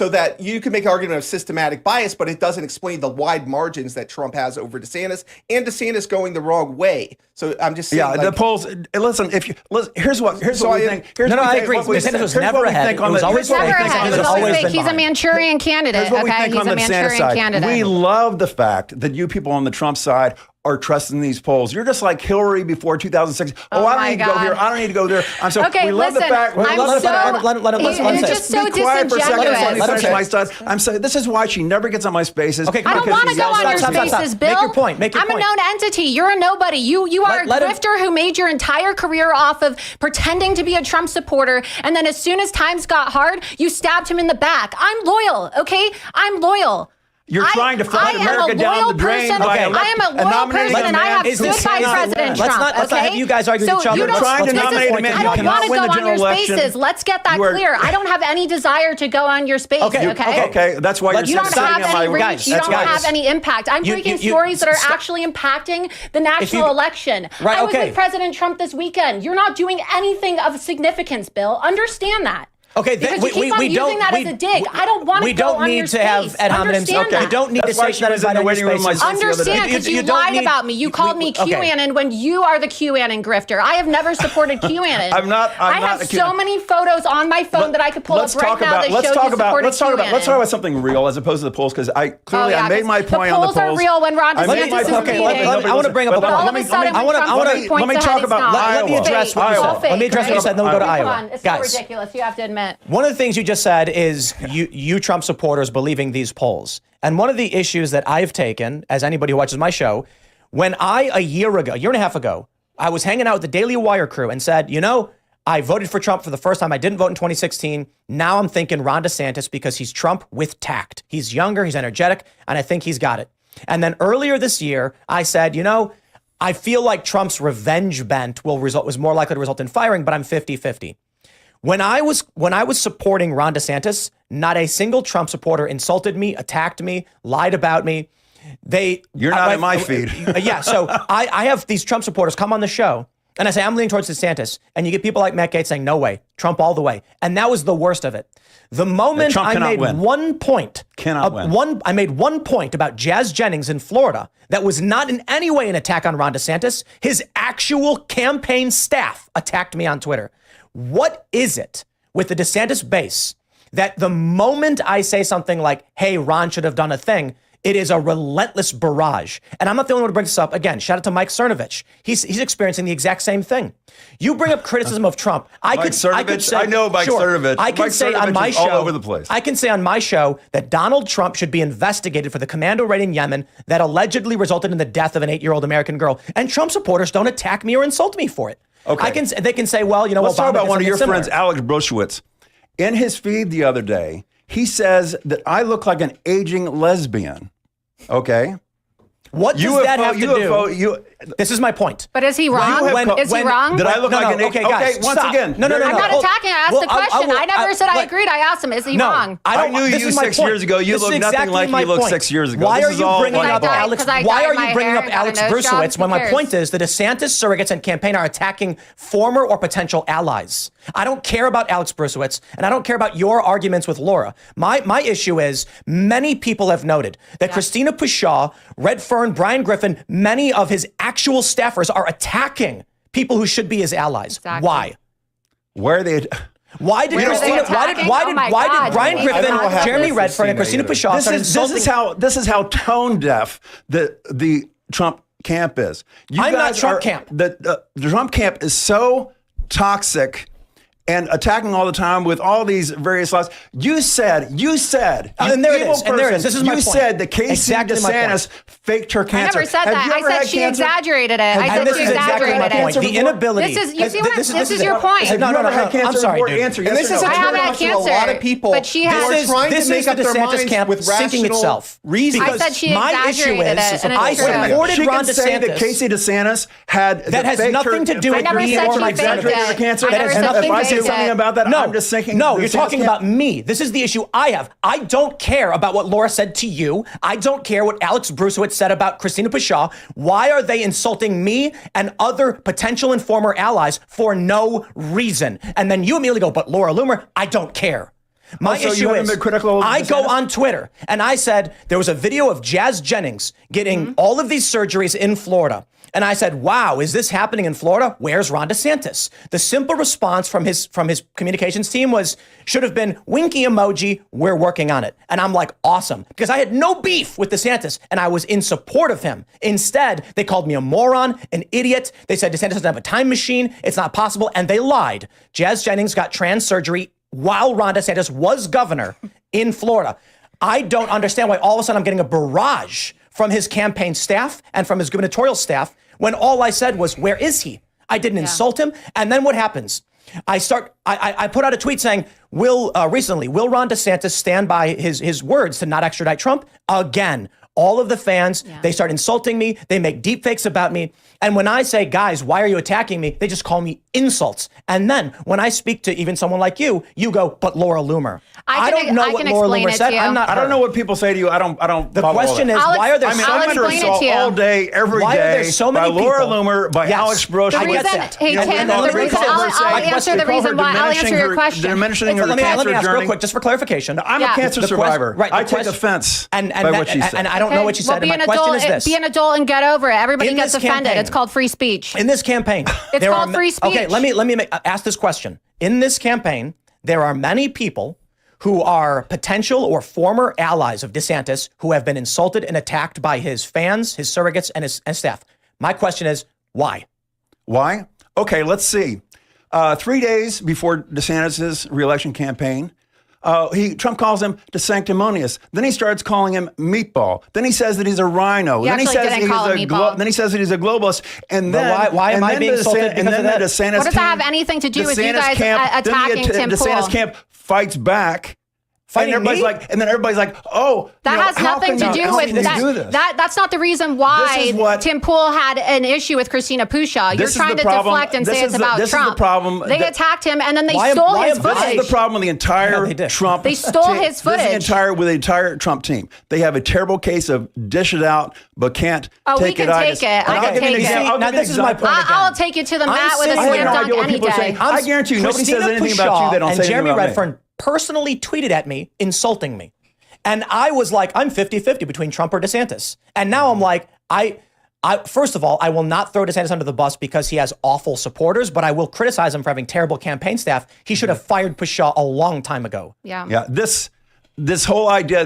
Speaker 3: that you can make an argument of systematic bias, but it doesn't explain the wide margins that Trump has over DeSantis and DeSantis going the wrong way. So I'm just saying,
Speaker 2: Yeah, the polls. Listen, here's what we think.
Speaker 1: I agree. DeSantis was never ahead. It was always
Speaker 4: Never
Speaker 1: fake.
Speaker 4: had.
Speaker 1: It
Speaker 4: It was always fake.
Speaker 1: been
Speaker 4: He's a
Speaker 1: behind.
Speaker 4: Manchurian candidate.
Speaker 2: Here's what we
Speaker 4: Okay,
Speaker 2: think
Speaker 4: he's
Speaker 2: on
Speaker 4: a
Speaker 2: the DeSantis
Speaker 4: Manchurian
Speaker 2: side.
Speaker 4: candidate.
Speaker 2: We love the fact that you people on the Trump side are trusting these polls. You're just like Hillary before 2006.
Speaker 4: Oh
Speaker 2: I don't
Speaker 4: my
Speaker 2: need to go
Speaker 4: God.
Speaker 2: here. I don't need to go there. I'm so
Speaker 4: Okay,
Speaker 2: we love the
Speaker 4: listen,
Speaker 2: fact.
Speaker 4: I'm
Speaker 1: let him
Speaker 4: it's
Speaker 1: say.
Speaker 4: just so
Speaker 2: Be quiet for a second.
Speaker 4: disingenuous.
Speaker 2: Let me finish
Speaker 1: Let him
Speaker 2: my thoughts. I'm saying this is why she never gets on my spaces.
Speaker 1: Okay,
Speaker 4: I don't
Speaker 2: because
Speaker 4: want to
Speaker 2: she
Speaker 4: go
Speaker 2: yells
Speaker 4: on
Speaker 2: at
Speaker 4: your
Speaker 2: us.
Speaker 4: spaces, Bill.
Speaker 1: Make your point. Make your
Speaker 4: I'm
Speaker 1: point.
Speaker 4: a known entity. You're a nobody. You are
Speaker 1: Let
Speaker 4: a
Speaker 1: him-
Speaker 4: grifter who made your entire career off of pretending to be a Trump supporter, and then as soon as times got hard, you stabbed him in the back. I'm loyal, okay? I'm loyal.
Speaker 2: You're trying to flush America down the drain by
Speaker 4: I am a loyal
Speaker 2: nominating
Speaker 4: person,
Speaker 2: a
Speaker 4: and I
Speaker 2: man
Speaker 4: have
Speaker 2: who
Speaker 4: stood by
Speaker 2: cannot
Speaker 4: President
Speaker 2: win.
Speaker 4: Trump.
Speaker 1: Let's not have you guys argue with
Speaker 4: So
Speaker 1: each other.
Speaker 4: you don't-
Speaker 2: Trying to
Speaker 1: Let's
Speaker 2: nominate a man
Speaker 4: I
Speaker 2: who
Speaker 4: don't
Speaker 2: cannot
Speaker 4: want to
Speaker 2: win
Speaker 4: go
Speaker 2: the
Speaker 4: on
Speaker 2: general
Speaker 4: your
Speaker 2: election.
Speaker 4: spaces. Let's get that
Speaker 2: You are-
Speaker 4: clear. I don't have any desire to go on your space.
Speaker 1: Okay,
Speaker 2: Okay, that's why
Speaker 1: Let's
Speaker 4: You
Speaker 2: you're
Speaker 4: don't
Speaker 1: Stop.
Speaker 4: have
Speaker 2: sitting on my
Speaker 4: any reach.
Speaker 1: guys,
Speaker 4: You
Speaker 1: that's
Speaker 4: don't
Speaker 1: guys.
Speaker 4: have any impact. I'm breaking stories that are actually impacting the national election.
Speaker 1: Right,
Speaker 4: I was
Speaker 1: okay.
Speaker 4: with President Trump this weekend. You're not doing anything of significance, Bill. Understand that.
Speaker 1: Okay,
Speaker 4: because you keep on using that as a dig. I don't want to go on your
Speaker 1: need to have
Speaker 4: space.
Speaker 1: ad hominem.
Speaker 4: Understand
Speaker 1: Okay,
Speaker 4: that.
Speaker 1: you don't need
Speaker 2: That's
Speaker 1: to
Speaker 2: why
Speaker 1: say
Speaker 2: she
Speaker 1: that
Speaker 2: was in the
Speaker 1: on
Speaker 2: waiting room
Speaker 1: spaces.
Speaker 2: myself the other day.
Speaker 4: Understand, because you
Speaker 1: don't
Speaker 4: lied
Speaker 1: need-
Speaker 4: about me. You called me
Speaker 1: okay.
Speaker 4: QAnon when you are the QAnon grifter. I have never supported QAnon.
Speaker 2: I'm not
Speaker 4: I have
Speaker 2: a
Speaker 4: so
Speaker 2: QAnon.
Speaker 4: many photos on my phone that I could pull up right now that show you supported QAnon.
Speaker 2: Let's talk about something real as opposed to the polls, because I clearly I made my point on the polls.
Speaker 4: The polls are real when Ron
Speaker 2: I made
Speaker 4: DeSantis
Speaker 2: my
Speaker 4: is
Speaker 2: point.
Speaker 4: leading.
Speaker 1: I want to bring up a
Speaker 2: But
Speaker 1: point.
Speaker 4: All of a sudden,
Speaker 1: I
Speaker 4: when
Speaker 1: wanna-
Speaker 4: Trump
Speaker 1: let me
Speaker 4: points
Speaker 2: talk
Speaker 4: ahead,
Speaker 2: about
Speaker 4: it's not.
Speaker 2: Iowa.
Speaker 1: Let me address what you
Speaker 4: It's all
Speaker 1: said.
Speaker 4: fake,
Speaker 1: Let me address what you
Speaker 4: right?
Speaker 1: said, then we'll go to
Speaker 4: Come
Speaker 1: Iowa.
Speaker 4: on, it's
Speaker 1: Guys.
Speaker 4: so ridiculous. You have to admit.
Speaker 1: One of the things you just said is you Trump supporters believing these polls. And one of the issues that I've taken, as anybody who watches my show, when a year and a half ago, I was hanging out with the Daily Wire crew and said, I voted for Trump for the first time. I didn't vote in 2016. Now I'm thinking Ron DeSantis because he's Trump with tact. He's younger, he's energetic, and I think he's got it. And then earlier this year, I said, I feel like Trump's revenge bent was more likely to result in firing, but I'm 50-50. When I was supporting Ron DeSantis, not a single Trump supporter insulted me, attacked me, lied about me.
Speaker 2: You're not in my feed.
Speaker 1: Yeah, so I have these Trump supporters come on the show, and I say, I'm leaning towards DeSantis. And you get people like Matt Gaetz saying, no way, Trump all the way. And that was the worst of it. The moment I made one point, I made one point about Jazz Jennings in Florida that was not in any way an attack on Ron DeSantis. His actual campaign staff attacked me on Twitter. What is it with the DeSantis base that the moment I say something like, hey, Ron should have done a thing, it is a relentless barrage. And I'm not the only one to bring this up. Again, shout out to Mike Cernovich. He's experiencing the exact same thing. You bring up criticism of Trump. I could say,
Speaker 2: I know Mike Cernovich.
Speaker 1: I can
Speaker 2: Mike
Speaker 1: say on
Speaker 2: Cernovich
Speaker 1: my
Speaker 2: is
Speaker 1: show,
Speaker 2: all over the place.
Speaker 1: I can say on my show that Donald Trump should be investigated for the commando raid in Yemen that allegedly resulted in the death of an 8-year-old American girl. And Trump supporters don't attack me or insult me for it.
Speaker 2: Okay.
Speaker 1: They can say, well,
Speaker 2: Let's talk about one of your
Speaker 1: similar.
Speaker 2: friends, Alex Brushwitz. In his feed the other day, he says that I look like an aging lesbian. Okay.
Speaker 1: What does that have to do? This is my point.
Speaker 4: But is he wrong? Is he wrong?
Speaker 2: Did I look like an
Speaker 1: okay, guys,
Speaker 2: once
Speaker 1: stop.
Speaker 2: again.
Speaker 1: No.
Speaker 4: I'm not attacking. I asked the question. I never said I agreed. I asked him, is he wrong?
Speaker 2: I knew you 6 years ago. You look nothing like you looked 6 years ago.
Speaker 1: Why are you bringing
Speaker 2: like
Speaker 1: up
Speaker 2: ball.
Speaker 1: Alex?
Speaker 4: Because I
Speaker 1: Why
Speaker 4: dyed
Speaker 1: are
Speaker 4: my
Speaker 1: you bringing
Speaker 4: hair
Speaker 1: up
Speaker 4: and got a
Speaker 1: Alex
Speaker 4: nose job?
Speaker 1: Brushwitz when
Speaker 4: Who
Speaker 1: my
Speaker 4: cares?
Speaker 1: point is the DeSantis surrogates and campaign are attacking former or potential allies? I don't care about Alex Brushwitz, and I don't care about your arguments with Laura. My issue is many people have noted that Christina Pushaw, Redfern, Brian Griffin, many of his actual staffers are attacking people who should be his allies.
Speaker 4: Exactly.
Speaker 1: Why?
Speaker 2: Where are they?
Speaker 1: Why did Brian Griffin, Jeremy Redfern, and Christina Pushaw start insulting?
Speaker 2: This is how tone deaf the Trump camp is.
Speaker 1: I'm not Trump camp.
Speaker 2: The Trump camp is so toxic and attacking all the time with all these various lies. You said,
Speaker 1: and there it is. This is my
Speaker 2: you
Speaker 1: point.
Speaker 2: said that Casey
Speaker 1: Exactly my
Speaker 2: DeSantis faked her
Speaker 4: I
Speaker 2: cancer.
Speaker 4: never said that. I said she exaggerated it. I said
Speaker 1: this
Speaker 4: she
Speaker 1: is exactly my
Speaker 4: exaggerated
Speaker 1: point.
Speaker 4: it.
Speaker 1: The inability.
Speaker 4: This is your point.
Speaker 1: No,
Speaker 2: I'm
Speaker 1: sorry, dude.
Speaker 2: Answer
Speaker 3: And this
Speaker 2: yes
Speaker 3: is
Speaker 2: or
Speaker 3: a
Speaker 2: no.
Speaker 4: I haven't had
Speaker 3: turn-off to a
Speaker 4: cancer,
Speaker 3: lot of people
Speaker 4: but she
Speaker 3: who
Speaker 4: has-
Speaker 3: are trying
Speaker 1: This
Speaker 3: to make
Speaker 1: is
Speaker 3: up
Speaker 1: the
Speaker 3: their
Speaker 1: DeSantis
Speaker 3: minds
Speaker 1: camp
Speaker 3: with
Speaker 1: sinking
Speaker 3: rational
Speaker 1: itself.
Speaker 3: reasons.
Speaker 4: I said she
Speaker 1: my issue
Speaker 4: exaggerated
Speaker 1: is,
Speaker 4: it, and it's
Speaker 1: I
Speaker 4: true.
Speaker 1: supported
Speaker 2: She
Speaker 1: Ron
Speaker 2: can say that
Speaker 1: DeSantis.
Speaker 2: Casey DeSantis had
Speaker 1: That has nothing to do with
Speaker 4: I never
Speaker 1: me
Speaker 4: said
Speaker 1: or
Speaker 4: she
Speaker 1: my
Speaker 4: faked
Speaker 2: exaggerated
Speaker 4: it.
Speaker 2: her cancer.
Speaker 4: I never said
Speaker 2: If
Speaker 4: she
Speaker 2: I say
Speaker 4: faked
Speaker 2: something
Speaker 4: it.
Speaker 2: about that,
Speaker 1: No,
Speaker 2: I'm just thinking.
Speaker 1: no, you're talking about me. This is the issue I have. I don't care about what Laura said to you. I don't care what Alex Brushwitz said about Christina Pushaw. Why are they insulting me and other potential and former allies for no reason? And then you immediately go, but Laura Loomer, I don't care. My
Speaker 2: so you
Speaker 1: issue
Speaker 2: haven't
Speaker 1: is,
Speaker 2: been critical of
Speaker 1: I go
Speaker 2: DeSantis?
Speaker 1: on Twitter and I said there was a video of Jazz Jennings getting all of these surgeries in Florida. And I said, wow, is this happening in Florida? Where's Ron DeSantis? The simple response from his communications team should have been winky emoji, we're working on it. And I'm like, awesome. Because I had no beef with DeSantis and I was in support of him. Instead, they called me a moron, an idiot. They said DeSantis doesn't have a time machine. It's not possible. And they lied. Jazz Jennings got trans surgery while Ron DeSantis was governor in Florida. I don't understand why all of a sudden I'm getting a barrage from his campaign staff and from his gubernatorial staff when all I said was, where is he? I didn't insult him. And then what happens? I put out a tweet saying, will Ron DeSantis stand by his words to not extradite Trump? Again, all of the fans, they start insulting me. They make deep fakes about me. And when I say, guys, why are you attacking me? They just call me insults. And then when I speak to even someone like you, you go, but Laura Loomer. I don't know what Laura Loomer said.
Speaker 2: I don't know what people say to you. I don't.
Speaker 1: The question is, why are there
Speaker 2: I'm under assault all day, every day.
Speaker 1: Why are there so many
Speaker 2: by Laura
Speaker 1: people?
Speaker 2: Loomer, by Alex Brosh.
Speaker 4: The reason, hey, Tim, I'll answer the reason why. I'll answer your question.
Speaker 2: Diminishing her
Speaker 1: Let me
Speaker 2: cancer
Speaker 1: ask real
Speaker 2: journey.
Speaker 1: quick, just for clarification.
Speaker 2: I'm a cancer survivor.
Speaker 1: Right,
Speaker 2: I take offense by what she said.
Speaker 1: And I don't know what she said.
Speaker 4: Be
Speaker 1: And
Speaker 4: an
Speaker 1: my question is
Speaker 4: adult.
Speaker 1: this.
Speaker 4: Be an adult and get over it. Everybody
Speaker 1: In
Speaker 4: gets
Speaker 1: this
Speaker 4: offended.
Speaker 1: campaign-
Speaker 4: It's called free speech.
Speaker 1: In this campaign,
Speaker 4: It's called free speech.
Speaker 1: Okay, let me ask this question. In this campaign, there are many people who are potential or former allies of DeSantis who have been insulted and attacked by his fans, his surrogates, and his staff. My question is, why?
Speaker 2: Why? Okay, let's see. 3 days before DeSantis' reelection campaign, Trump calls him DeSanctimonious. Then he starts calling him meatball. Then he says that he's a rhino.
Speaker 4: He
Speaker 2: then he
Speaker 4: actually
Speaker 2: says
Speaker 4: didn't call him meatball.
Speaker 2: Then he says that he's a globalist. And then
Speaker 1: why am I being insulted because of that?
Speaker 2: DeSantis
Speaker 4: What does that have anything to do with you guys attacking Tim Pool?
Speaker 2: DeSantis camp fights back. And everybody's like, oh,
Speaker 4: that has nothing to do with that. That's not the reason why Tim Pool had an issue with Christina Pushaw. You're trying to deflect and say it's about Trump. This is the problem. They attacked him and then they stole his footage.
Speaker 2: This is the problem with the entire Trump.
Speaker 4: They stole his footage.
Speaker 2: With the entire Trump team. They have a terrible case of dish it out, but can't take it.
Speaker 4: I can take it.
Speaker 1: Now this is my point again.
Speaker 4: I'll take you to the mat with a slam dunk any day.
Speaker 2: I guarantee you, nobody says anything about you. They don't say anything
Speaker 1: Jeremy
Speaker 2: about me.
Speaker 1: Redfern personally tweeted at me, insulting me. And I was like, I'm 50-50 between Trump or DeSantis. And now I'm like, first of all, I will not throw DeSantis under the bus because he has awful supporters, but I will criticize him for having terrible campaign staff. He should have fired Pushaw a long time ago.
Speaker 2: Yeah. This whole idea,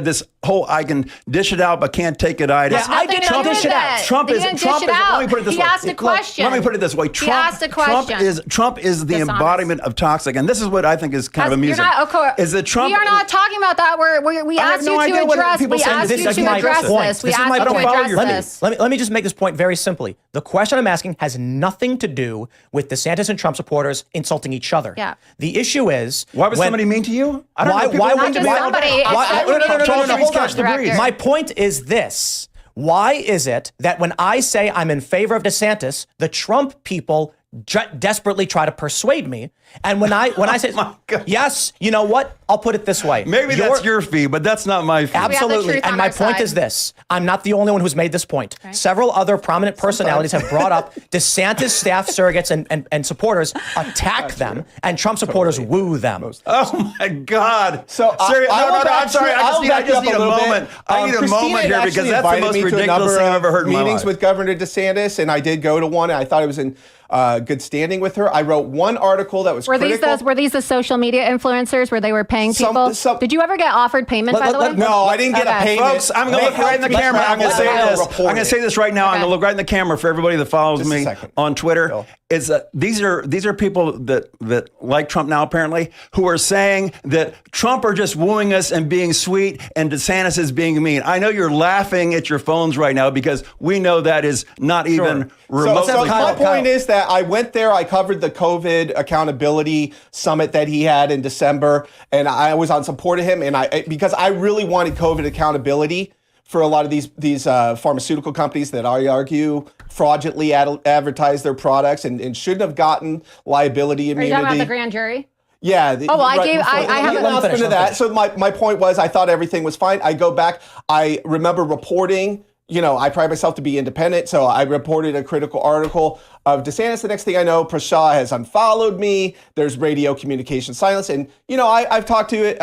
Speaker 2: I can dish it out but can't take it either.
Speaker 1: Yeah, I didn't dish it out.
Speaker 2: Trump is. Let me put it this way.
Speaker 4: He asked a question.
Speaker 2: Let me put it this way. Trump is the embodiment of toxic, and this is what I think is kind of amusing. Is that Trump?
Speaker 4: We are not talking about that. We asked you to address. We asked you to address this. We asked you to address this.
Speaker 1: Let me just make this point very simply. The question I'm asking has nothing to do with DeSantis and Trump supporters insulting each other.
Speaker 4: Yeah.
Speaker 1: The issue is,
Speaker 2: why was somebody mean to you? I don't know.
Speaker 1: Why
Speaker 4: not just somebody?
Speaker 1: No. My point is this. Why is it that when I say I'm in favor of DeSantis, the Trump people desperately try to persuade me? And when I say, yes, you know what? I'll put it this way.
Speaker 2: Maybe that's your fee, but that's not my fee.
Speaker 1: Absolutely. And my point is this. I'm not the only one who's made this point. Okay. Several other prominent personalities have brought up DeSantis staff surrogates and supporters attack them, and Trump supporters woo them.
Speaker 2: Oh, my God.
Speaker 3: So,
Speaker 2: I'm sorry. I just need a moment. I need a moment here because that's the most ridiculous thing I've ever heard in my life.
Speaker 3: Meetings with Governor DeSantis, and I did go to one. And I thought it was in good standing with her. I wrote one article that was critical.
Speaker 4: Were these the social media influencers where they were paying people? Did you ever get offered payment, by the way?
Speaker 3: No, I didn't get a payment.
Speaker 2: Folks, I'm going to look right in the camera. I'm going to say this. I'm going to say this right now. I'm going to look right in the camera for everybody that follows me on Twitter. These are people that like Trump now, apparently, who are saying that Trump are just wooing us and being sweet and DeSantis is being mean. I know you're laughing at your phones right now because we know that is not even remotely.
Speaker 3: So my point is that I went there, I covered the COVID accountability summit that he had in December, and I was on support of him, and because I really wanted COVID accountability for a lot of these pharmaceutical companies that I argue fraudulently advertise their products and shouldn't have gotten liability immunity.
Speaker 4: Are you talking about the grand jury?
Speaker 3: Yeah.
Speaker 4: I have
Speaker 3: an announcement of that. So my point was I thought everything was fine. I go back. I remember reporting I pride myself to be independent, so I reported a critical article of DeSantis. The next thing I know, Prashad has unfollowed me. There's radio communication silence, and I've talked to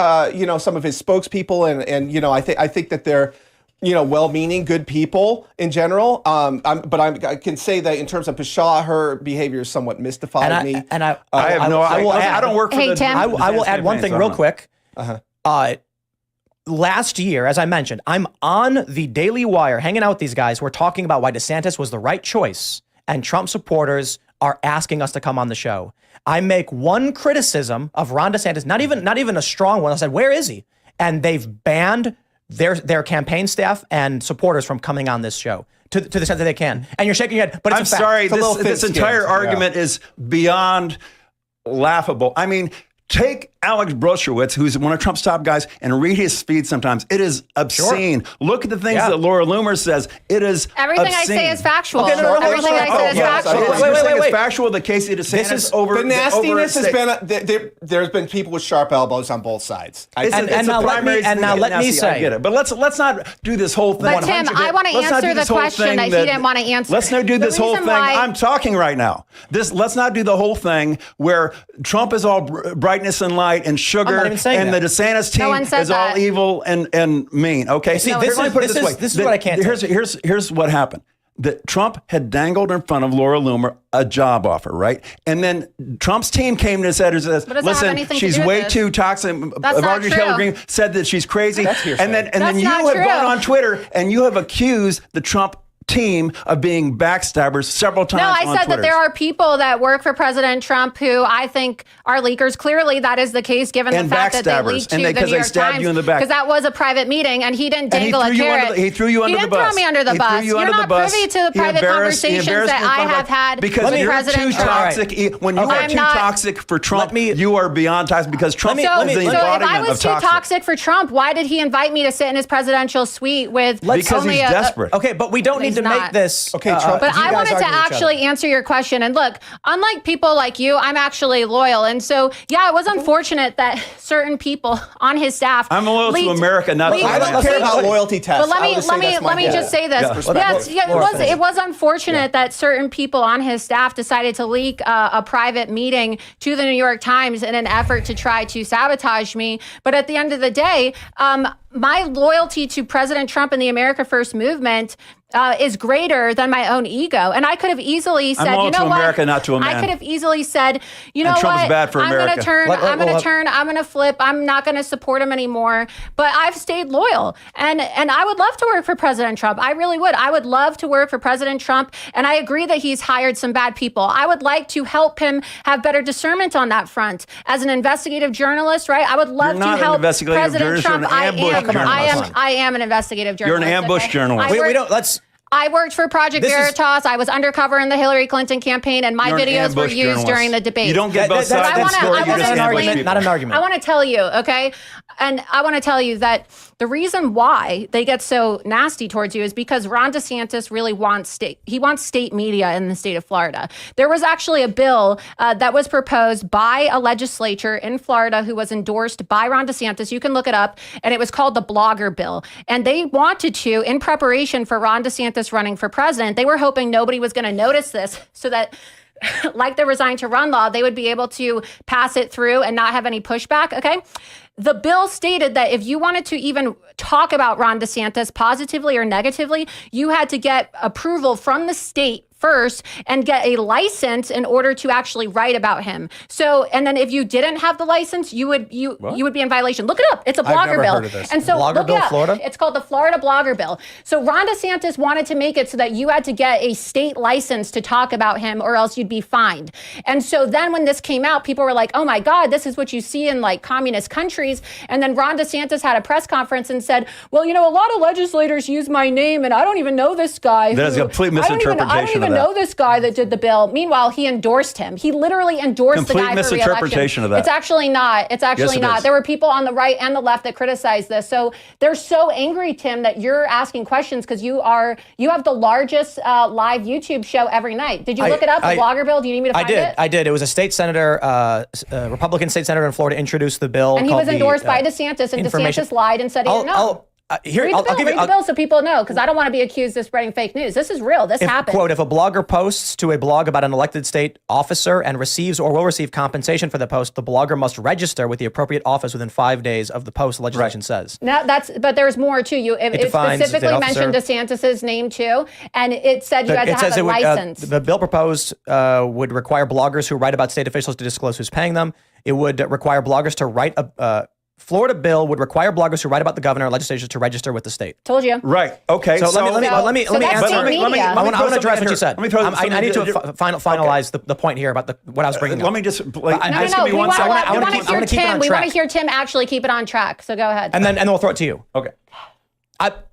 Speaker 3: some of his spokespeople, and I think that they're well-meaning, good people in general. I can say that in terms of Prashad, her behavior is somewhat mystified me.
Speaker 2: I don't work for
Speaker 4: Hey,
Speaker 2: the.
Speaker 4: Tim.
Speaker 1: I will add one thing real quick. Last year, as I mentioned, I'm on the Daily Wire hanging out with these guys. We're talking about why DeSantis was the right choice, and Trump supporters are asking us to come on the show. I make one criticism of Ron DeSantis, not even a strong one. I said, where is he? And they've banned their campaign staff and supporters from coming on this show to the extent that they can. And you're shaking your head, but it's
Speaker 2: I'm
Speaker 1: a fact.
Speaker 2: sorry, this entire argument is beyond laughable. I mean, take Alex Broshowitz, who's one of Trump's top guys, and read his feed sometimes. It is obscene. Sure. Look at the things that Laura Loomer says. It is
Speaker 4: everything
Speaker 2: obscene.
Speaker 4: I say is factual.
Speaker 1: Okay, no,
Speaker 4: everything I say is factual.
Speaker 2: Wait. It's factual that Casey DeSantis over
Speaker 3: the nastiness has been there's been people with sharp elbows on both sides.
Speaker 1: Now let me say,
Speaker 2: I get it, but let's not do this whole thing.
Speaker 4: But Tim, I want to answer the question that he didn't want to answer.
Speaker 2: Let's not do this whole thing. I'm talking right now. Let's not do the whole thing where Trump is all brightness and light and sugar, and the DeSantis team is all evil and mean. Okay,
Speaker 1: see, this is what I can't.
Speaker 2: Here's what happened. That Trump had dangled in front of Laura Loomer a job offer, right? And then Trump's team came to said, "Listen, she's way too toxic." Marjorie Taylor Greene said that she's crazy, and then you have gone on Twitter and you have accused the Trump team of being backstabbers several times.
Speaker 4: No, I said that there are people that work for President Trump who I think are leakers. Clearly, that is the case given the fact that they leaked to the New York Times. Because that was a private meeting, and he didn't dangle a carrot.
Speaker 2: He threw you under the bus.
Speaker 4: He didn't throw me under the bus. You're not privy to the private conversations that I have had with President Trump.
Speaker 2: When you are too toxic for Trump, you are beyond toxic because Trump is the embodiment of toxic.
Speaker 4: So if I was too toxic for Trump, why did he invite me to sit in his presidential suite with
Speaker 2: because he's desperate.
Speaker 1: Okay, but we don't need to make this.
Speaker 3: Okay, Trump.
Speaker 4: But I wanted to actually answer your question. And look, unlike people like you, I'm actually loyal. And so, yeah, it was unfortunate that certain people on his staff.
Speaker 2: I'm loyal to America, not to
Speaker 3: I don't care about loyalty tests.
Speaker 4: But let me just say this. It was unfortunate that certain people on his staff decided to leak a private meeting to the New York Times in an effort to try to sabotage me. But at the end of the day, my loyalty to President Trump and the America First movement is greater than my own ego. And I could have easily said,
Speaker 2: you know what? America, not to a man.
Speaker 4: I could have easily said, you know
Speaker 2: Trump
Speaker 4: what?
Speaker 2: is bad for
Speaker 4: I'm
Speaker 2: America.
Speaker 4: I'm going to flip. I'm not going to support him anymore. But I've stayed loyal. And I would love to work for President Trump. I really would. I would love to work for President Trump. And I agree that he's hired some bad people. I would like to help him have better discernment on that front. As an investigative journalist, right? I would love to help President Trump. I am an investigative journalist.
Speaker 2: You're an ambush journalist.
Speaker 4: I worked for Project Veritas. I was undercover in the Hillary Clinton campaign, and my videos were used during the debate.
Speaker 2: You don't get both sides of the story.
Speaker 1: Not an argument.
Speaker 4: I want to tell you, okay? And I want to tell you that the reason why they get so nasty towards you is because Ron DeSantis really wants state media in the state of Florida. There was actually a bill that was proposed by a legislature in Florida who was endorsed by Ron DeSantis. You can look it up, and it was called the Blogger Bill. And they wanted to, in preparation for Ron DeSantis running for president, they were hoping nobody was going to notice this so that like the Resign to Run law, they would be able to pass it through and not have any pushback, okay? The bill stated that if you wanted to even talk about Ron DeSantis positively or negatively, you had to get approval from the state first and get a license in order to actually write about him. So, and then if you didn't have the license, you would be in violation. Look it up. It's a blogger bill. Heard of this. And so
Speaker 1: Blogger bill, Florida?
Speaker 4: It's called the Florida Blogger Bill. So Ron DeSantis wanted to make it so that you had to get a state license to talk about him or else you'd be fined. And so then when this came out, people were like, oh my God, this is what you see in like communist countries. And then Ron DeSantis had a press conference and said, well, a lot of legislators use my name and I don't even know this guy.
Speaker 2: That's a complete misinterpretation.
Speaker 4: I don't even know this guy that did the bill. Meanwhile, he endorsed him. He literally endorsed the guy for re-election. Complete misinterpretation of that. It's actually not. It's actually not. There were people on the right and the left that criticized this. So they're so angry, Tim, that you're asking questions because you have the largest live YouTube show every night. Did you look it up, the Blogger Bill? Do you need me to find it?
Speaker 1: I did. It was a state senator, Republican state senator in Florida introduced the bill.
Speaker 4: And he was endorsed by DeSantis, and DeSantis lied and said he didn't know.
Speaker 1: Here,
Speaker 4: Read the bill,
Speaker 1: give
Speaker 4: read
Speaker 1: you
Speaker 4: the bill so people know, because I don't want to be accused of spreading fake news. This is real. This happened.
Speaker 1: Quote, if a blogger posts to a blog about an elected state officer and receives or will receive compensation for the post, the blogger must register with the appropriate office within 5 days of the post, the legislation says.
Speaker 4: No, but there's more too. It
Speaker 1: defines
Speaker 4: specifically
Speaker 1: the officer.
Speaker 4: mentioned DeSantis's name too, and it said you had to have a license.
Speaker 1: The bill proposed would require bloggers who write about state officials to disclose who's paying them. It would require bloggers to write Florida bill would require bloggers who write about the governor and legislatures to register with the state.
Speaker 4: Told you.
Speaker 2: Right. Okay.
Speaker 1: So let me
Speaker 4: that's
Speaker 1: answer.
Speaker 4: state media.
Speaker 1: I want to address what you said.
Speaker 2: Let me throw
Speaker 1: I need to finalize the point here about what I was bringing up.
Speaker 2: Let me just.
Speaker 4: No. We want to hear Tim. We want to hear Tim actually keep it on track. So go ahead.
Speaker 1: And then we'll throw it to you.
Speaker 2: Okay.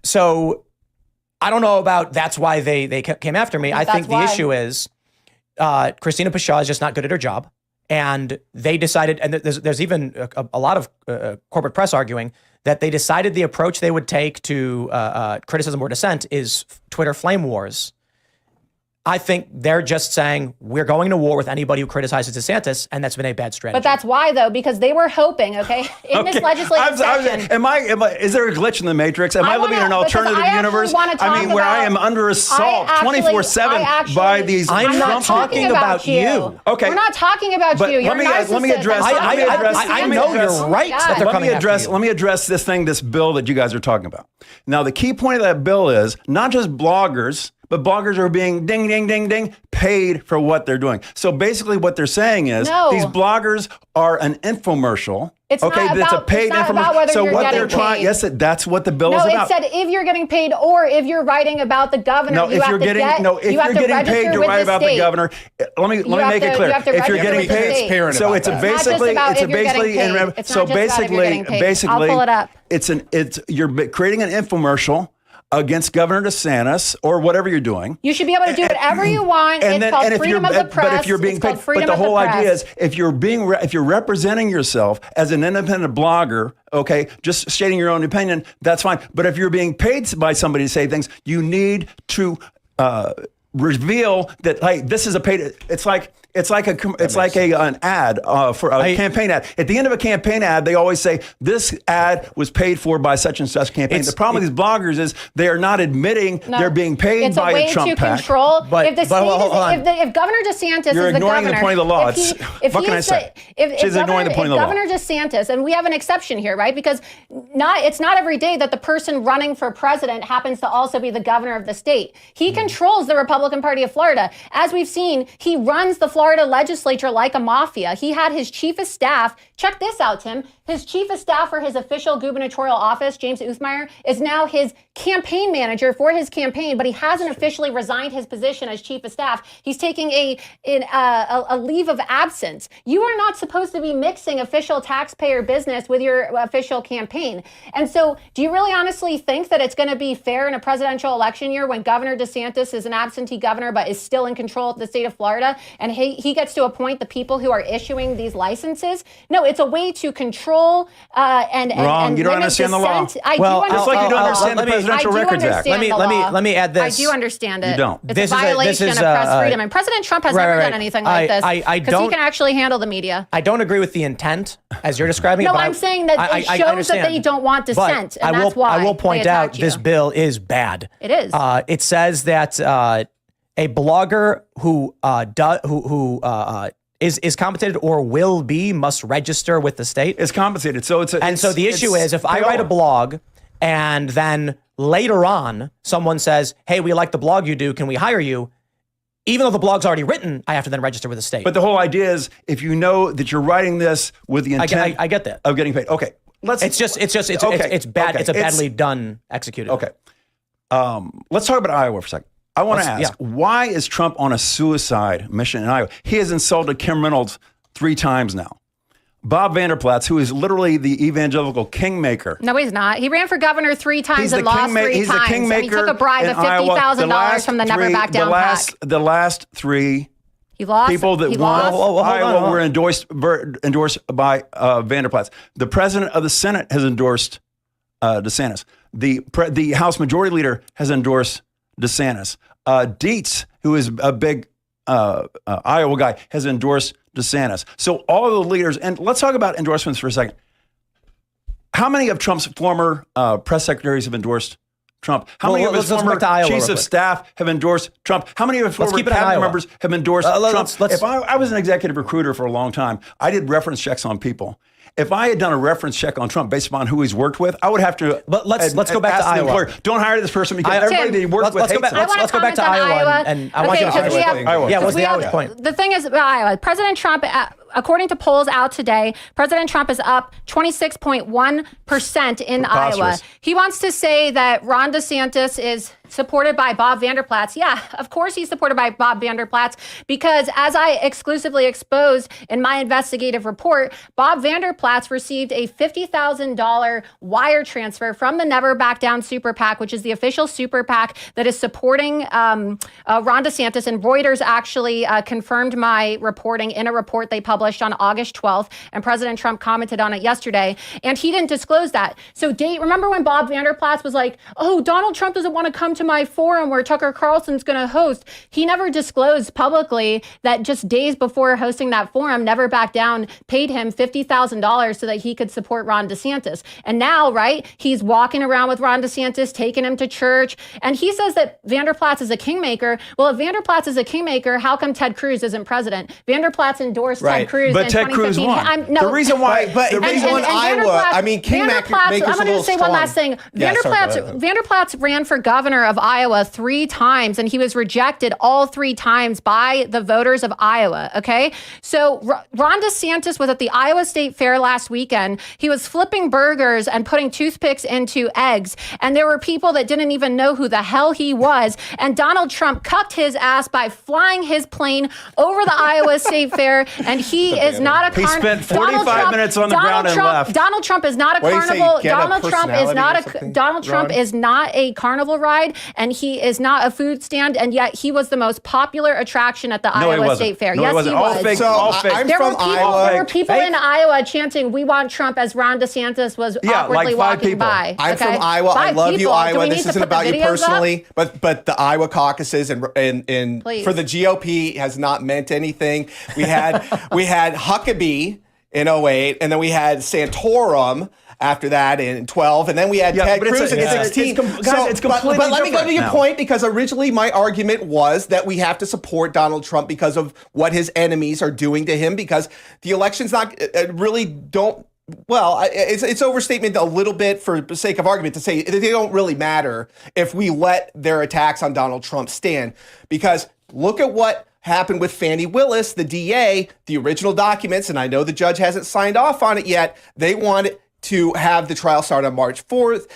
Speaker 1: So I don't know about that's why they came after me. I think the issue is Christina Pashaw is just not good at her job. And they decided, and there's even a lot of corporate press arguing that they decided the approach they would take to criticism or dissent is Twitter flame wars. I think they're just saying we're going to war with anybody who criticizes DeSantis, and that's been a bad strategy.
Speaker 4: But that's why, though, because they were hoping, in this legislative session.
Speaker 2: Is there a glitch in the matrix? Am I living in an alternative universe? Where I am under assault 24/7 by these.
Speaker 1: I'm not talking about you.
Speaker 2: Okay,
Speaker 4: we're not talking about you. You're
Speaker 2: let me address.
Speaker 1: I know you're right that they're coming after you.
Speaker 2: Let me address this bill that you guys are talking about. Now, the key point of that bill is not just bloggers, but bloggers are being ding, ding, ding, ding, paid for what they're doing. So basically what they're saying is these bloggers are an infomercial.
Speaker 4: It's not about whether
Speaker 2: so
Speaker 4: you're
Speaker 2: what
Speaker 4: getting
Speaker 2: they're trying,
Speaker 4: paid.
Speaker 2: yes, that's what the bill is about.
Speaker 4: No, it said if you're getting paid or if you're writing about the governor,
Speaker 2: if you're getting paid to write about the governor, let me make it clear. If you're getting paid, so it's basically
Speaker 4: I'll pull it up.
Speaker 2: You're creating an infomercial against Governor DeSantis or whatever you're doing.
Speaker 4: You should be able to do whatever you want. It's called freedom of the press.
Speaker 2: But if you're being paid, but the whole idea is if you're representing yourself as an independent blogger, okay, just stating your own opinion, that's fine. But if you're being paid by somebody to say things, you need to reveal that, hey, this is a paid. It's like an ad for a campaign ad. At the end of a campaign ad, they always say this ad was paid for by such and such campaign. The problem with these bloggers is they are not admitting they're being paid by a Trump PAC.
Speaker 4: It's a way to control. If Governor DeSantis is the governor,
Speaker 2: you're ignoring the point of the law. What can I say? She's ignoring the point of the law.
Speaker 4: Governor DeSantis, and we have an exception here, right? Because it's not every day that the person running for president happens to also be the governor of the state. He controls the Republican Party of Florida. As we've seen, he runs the Florida legislature like a mafia. He had his chief of staff, check this out, Tim, his chief of staff for his official gubernatorial office, James Uthmeyer, is now his campaign manager for his campaign, but he hasn't officially resigned his position as chief of staff. He's taking a leave of absence. You are not supposed to be mixing official taxpayer business with your official campaign. And so do you really honestly think that it's going to be fair in a presidential election year when Governor DeSantis is an absentee governor but is still in control of the state of Florida and he gets to appoint the people who are issuing these licenses? No, it's a way to control
Speaker 2: Wrong. You don't understand the law.
Speaker 4: I do understand.
Speaker 2: Just like you don't understand the Presidential Records Act.
Speaker 1: Let me add this.
Speaker 4: I do understand it.
Speaker 2: You don't.
Speaker 4: It's a violation of press freedom. And President Trump has never done anything like this because he can actually handle the media.
Speaker 1: I don't agree with the intent as you're describing it.
Speaker 4: No, I'm saying that it shows that they don't want dissent, and that's why.
Speaker 1: I will point out this bill is bad.
Speaker 4: It is.
Speaker 1: It says that a blogger who is compensated or will be must register with the state.
Speaker 2: Is compensated. So
Speaker 1: the issue is if I write a blog and then later on someone says, hey, we like the blog you do, can we hire you? Even though the blog's already written, I have to then register with the state.
Speaker 2: But the whole idea is if you know that you're writing this with the intent
Speaker 1: I get that.
Speaker 2: of getting paid. Okay.
Speaker 1: It's bad. It's a badly done executed.
Speaker 2: Okay. Let's talk about Iowa for a second. I want to ask, why is Trump on a suicide mission in Iowa? He has insulted Kim Reynolds 3 times now. Bob Vanderplaats, who is literally the evangelical kingmaker.
Speaker 4: No, he's not. He ran for governor 3 times and lost 3 times.
Speaker 2: He's the kingmaker.
Speaker 4: And he took a bribe of $50,000 from the Never Back Down PAC.
Speaker 2: The last 3 people that won Iowa were endorsed by Vanderplaats. The president of the Senate has endorsed DeSantis. The House Majority Leader has endorsed DeSantis. Dietz, who is a big Iowa guy, has endorsed DeSantis. So all of the leaders, and let's talk about endorsements for a second. How many of Trump's former press secretaries have endorsed Trump? How many of his former chiefs of staff have endorsed Trump? How many of his former cabinet members have endorsed Trump? If I was an executive recruiter for a long time, I did reference checks on people. If I had done a reference check on Trump based upon who he's worked with, I would have to.
Speaker 1: But let's go back to Iowa.
Speaker 2: Employer, don't hire this person because everybody that he worked with hates him.
Speaker 1: Let's go back to Iowa. And I want you to finish.
Speaker 2: Iowa.
Speaker 1: Yeah, what's the Iowa point?
Speaker 4: The thing is about Iowa, President Trump, according to polls out today, President Trump is up 26.1% in Iowa. He wants to say that Ron DeSantis is supported by Bob Vander Plaats. Yeah, of course he's supported by Bob Vander Plaats, because as I exclusively exposed in my investigative report, Bob Vander Plaats received a $50,000 wire transfer from the Never Back Down Super PAC, which is the official super PAC that is supporting Ron DeSantis. And Reuters actually confirmed my reporting in a report they published on August 12th, and President Trump commented on it yesterday, and he didn't disclose that. So remember when Bob Vander Plaats was like, oh, Donald Trump doesn't want to come to my forum where Tucker Carlson's going to host. He never disclosed publicly that just days before hosting that forum, Never Back Down paid him $50,000 so that he could support Ron DeSantis. And now, right, he's walking around with Ron DeSantis, taking him to church, and he says that Vander Plaats is a kingmaker. Well, if Vander Plaats is a kingmaker, how come Ted Cruz isn't president? Vander Plaats endorsed Ted Cruz
Speaker 2: but
Speaker 4: in
Speaker 2: Ted
Speaker 4: 2015.
Speaker 2: Cruz won. The reason why,
Speaker 3: but if he won Iowa, I mean, kingmaker
Speaker 4: I'm
Speaker 3: makers
Speaker 4: going to say one last thing. Vander Plaats ran for governor of Iowa 3 times, and he was rejected all 3 times by the voters of Iowa. Okay, so Ron DeSantis was at the Iowa State Fair last weekend. He was flipping burgers and putting toothpicks into eggs, and there were people that didn't even know who the hell he was. And Donald Trump cucked his ass by flying his plane over the Iowa State Fair, and he is not a.
Speaker 2: He spent 45 minutes on the ground and left.
Speaker 4: Donald Trump is not a carnival. Donald Trump is not a carnival ride, and he is not a food stand, and yet he was the most popular attraction at the Iowa State Fair. Yes, he was.
Speaker 2: All fake.
Speaker 4: There were people in Iowa chanting, "We want Trump," as Ron DeSantis was awkwardly walking by.
Speaker 3: I'm from Iowa. I love you, Iowa. This isn't about you personally, but the Iowa caucuses and for the GOP has not meant anything. We had Huckabee in 2008, and then we had Santorum after that in 12, and then we had Ted Cruz in 16.
Speaker 2: It's completely
Speaker 3: but let me go to your
Speaker 2: now.
Speaker 3: point, because originally my argument was that we have to support Donald Trump because of what his enemies are doing to him, because the election's not really don't. Well, it's overstatement a little bit for the sake of argument to say they don't really matter if we let their attacks on Donald Trump stand, because look at what happened with Fani Willis, the DA, the original documents, and I know the judge hasn't signed off on it yet. They wanted to have the trial start on March 4th,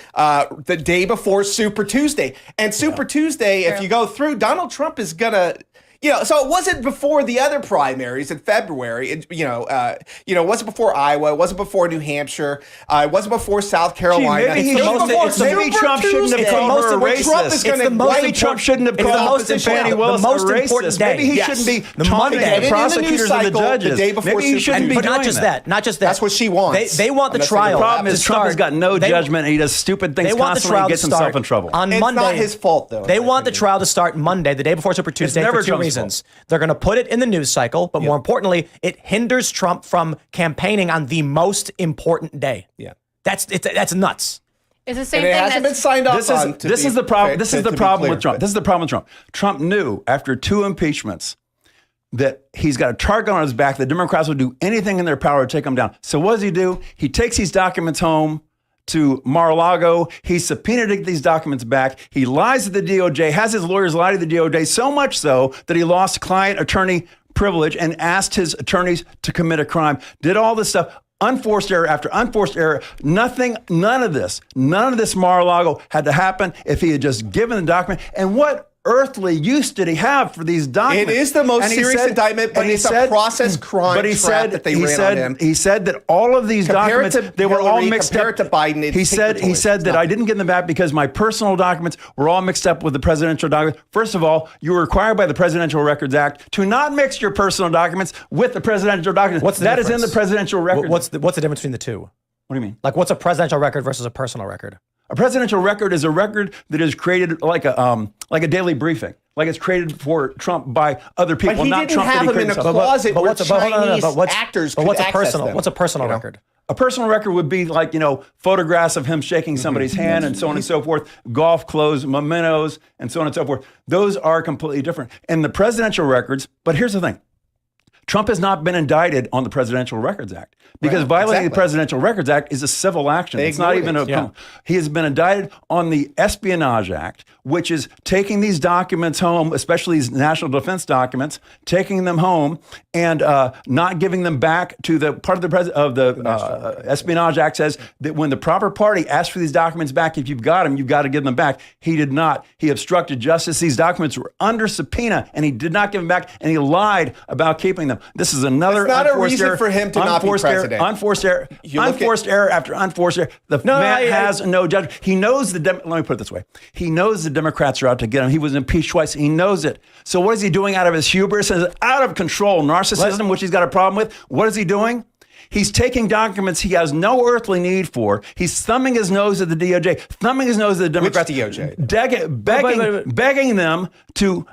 Speaker 3: the day before Super Tuesday. And Super Tuesday, if you go through, Donald Trump is going to, so it wasn't before the other primaries in February. It wasn't before Iowa. It wasn't before New Hampshire. It wasn't before South Carolina.
Speaker 2: Maybe Trump shouldn't have called her a racist. Maybe Trump shouldn't have called Fani Willis a racist. Maybe he shouldn't be taunting the prosecutors and the judges. Maybe he shouldn't be doing that.
Speaker 1: Not just that.
Speaker 3: That's what she wants.
Speaker 1: They want the trial.
Speaker 2: The problem is Trump has got no judgment. He does stupid things constantly and gets himself in trouble.
Speaker 1: On
Speaker 3: Monday, it's not his fault, though.
Speaker 1: They want the trial to start Monday, the day before Super Tuesday, for 2 reasons. They're going to put it in the news cycle, but more importantly, it hinders Trump from campaigning on the most important day.
Speaker 3: Yeah.
Speaker 1: That's nuts.
Speaker 4: It's the same
Speaker 3: and it
Speaker 4: thing.
Speaker 3: Hasn't been signed off on.
Speaker 2: This is the problem. This is the problem with Trump. This is the problem with Trump. Trump knew after 2 impeachments that he's got a target on his back. The Democrats will do anything in their power to take him down. So what does he do? He takes these documents home to Mar-a-Lago. He subpoenaed to get these documents back. He lies to the DOJ, has his lawyers lie to the DOJ, so much so that he lost client-attorney privilege and asked his attorneys to commit a crime. Did all this stuff. Unforced error after unforced error. None of this Mar-a-Lago had to happen if he had just given the document. And what earthly use did he have for these documents?
Speaker 3: It is the most serious indictment, but it's a process crime trap that they ran on him.
Speaker 2: He said that all of these documents, they were all mixed up.
Speaker 3: Compared to Biden,
Speaker 2: he said that I didn't get them back because my personal documents were all mixed up with the presidential documents. First of all, you were required by the Presidential Records Act to not mix your personal documents with the presidential documents. That is in the presidential record.
Speaker 1: What's the difference between the two?
Speaker 2: What do you mean?
Speaker 1: Like, what's a presidential record versus a personal record?
Speaker 2: A presidential record is a record that is created like a daily briefing, like it's created for Trump by other people,
Speaker 3: but he
Speaker 2: not
Speaker 3: didn't
Speaker 2: Trump.
Speaker 3: Have him in a closet where Chinese actors could access them.
Speaker 1: What's a personal record?
Speaker 2: A personal record would be like, photographs of him shaking somebody's hand and so on and so forth, golf clothes, mementos, and so on and so forth. Those are completely different. And the presidential records, but here's the thing. Trump has not been indicted on the Presidential Records Act because violating the Presidential Records Act is a civil action. It's not even He has been indicted on the Espionage Act, which is taking these documents home, especially these national defense documents, taking them home and not giving them back to the part of the Espionage Act says that when the proper party asks for these documents back, if you've got them, you've got to give them back. He did not. He obstructed justice. These documents were under subpoena, and he did not give them back, and he lied about keeping them. This is another
Speaker 3: It's not a reason
Speaker 2: error,
Speaker 3: for him to not be president.
Speaker 2: Unforced error after unforced error. The man has no judgment. He knows let me put it this way. He knows the Democrats are out to get him. He was impeached twice. He knows it. So what is he doing out of his hubris and out of control narcissism, which he's got a problem with? What is he doing? He's taking documents he has no earthly need for. He's thumbing his nose at the DOJ, thumbing his nose at the Democrats.
Speaker 3: Which DOJ?
Speaker 2: Begging them to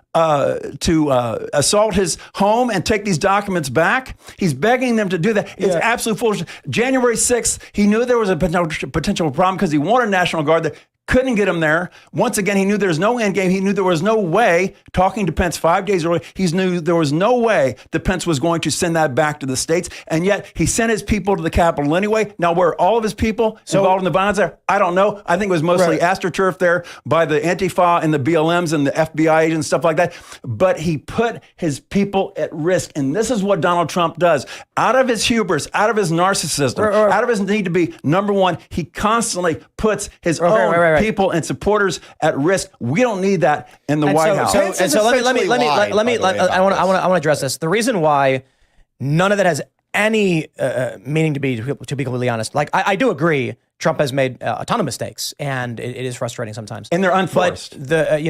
Speaker 2: assault his home and take these documents back. He's begging them to do that. It's absolute foolishness. January 6th, he knew there was a potential problem because he wanted National Guard there. Couldn't get him there. Once again, he knew there was no end game. He knew there was no way, talking to Pence 5 days earlier, he knew there was no way that Pence was going to send that back to the states. And yet he sent his people to the Capitol anyway. Now, were all of his people involved in the violence there? I don't know. I think it was mostly astroturf there by the Antifa and the BLMs and the FBI agents, stuff like that. But he put his people at risk. And this is what Donald Trump does. Out of his hubris, out of his narcissism, out of his need to be number one, he constantly puts his own people and supporters at risk. We don't need that in the White House.
Speaker 1: So let me. I want to address this. The reason why none of that has any meaning to be completely honest. Like I do agree, Trump has made a ton of mistakes, and it is frustrating sometimes.
Speaker 2: And they're unforced.
Speaker 1: But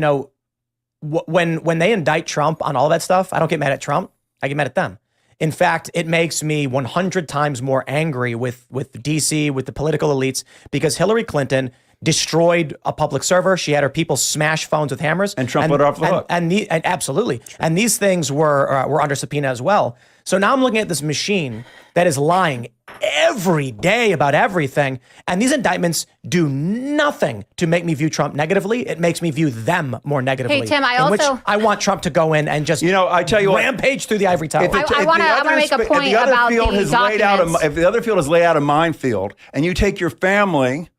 Speaker 1: when they indict Trump on all that stuff, I don't get mad at Trump. I get mad at them. In fact, it makes me 100 times more angry with DC, with the political elites, because Hillary Clinton destroyed a public server. She had her people smash phones with hammers.
Speaker 2: And Trump let her off the hook.
Speaker 1: And absolutely. And these things were under subpoena as well. So now I'm looking at this machine that is lying every day about everything. And these indictments do nothing to make me view Trump negatively. It makes me view them more negatively.
Speaker 4: Hey, Tim, I
Speaker 1: want Trump to go in and just
Speaker 2: I tell you
Speaker 1: rampage through the ivory tower.
Speaker 4: I want to make a point about the documents.
Speaker 2: If the other field has laid out a minefield and you take your family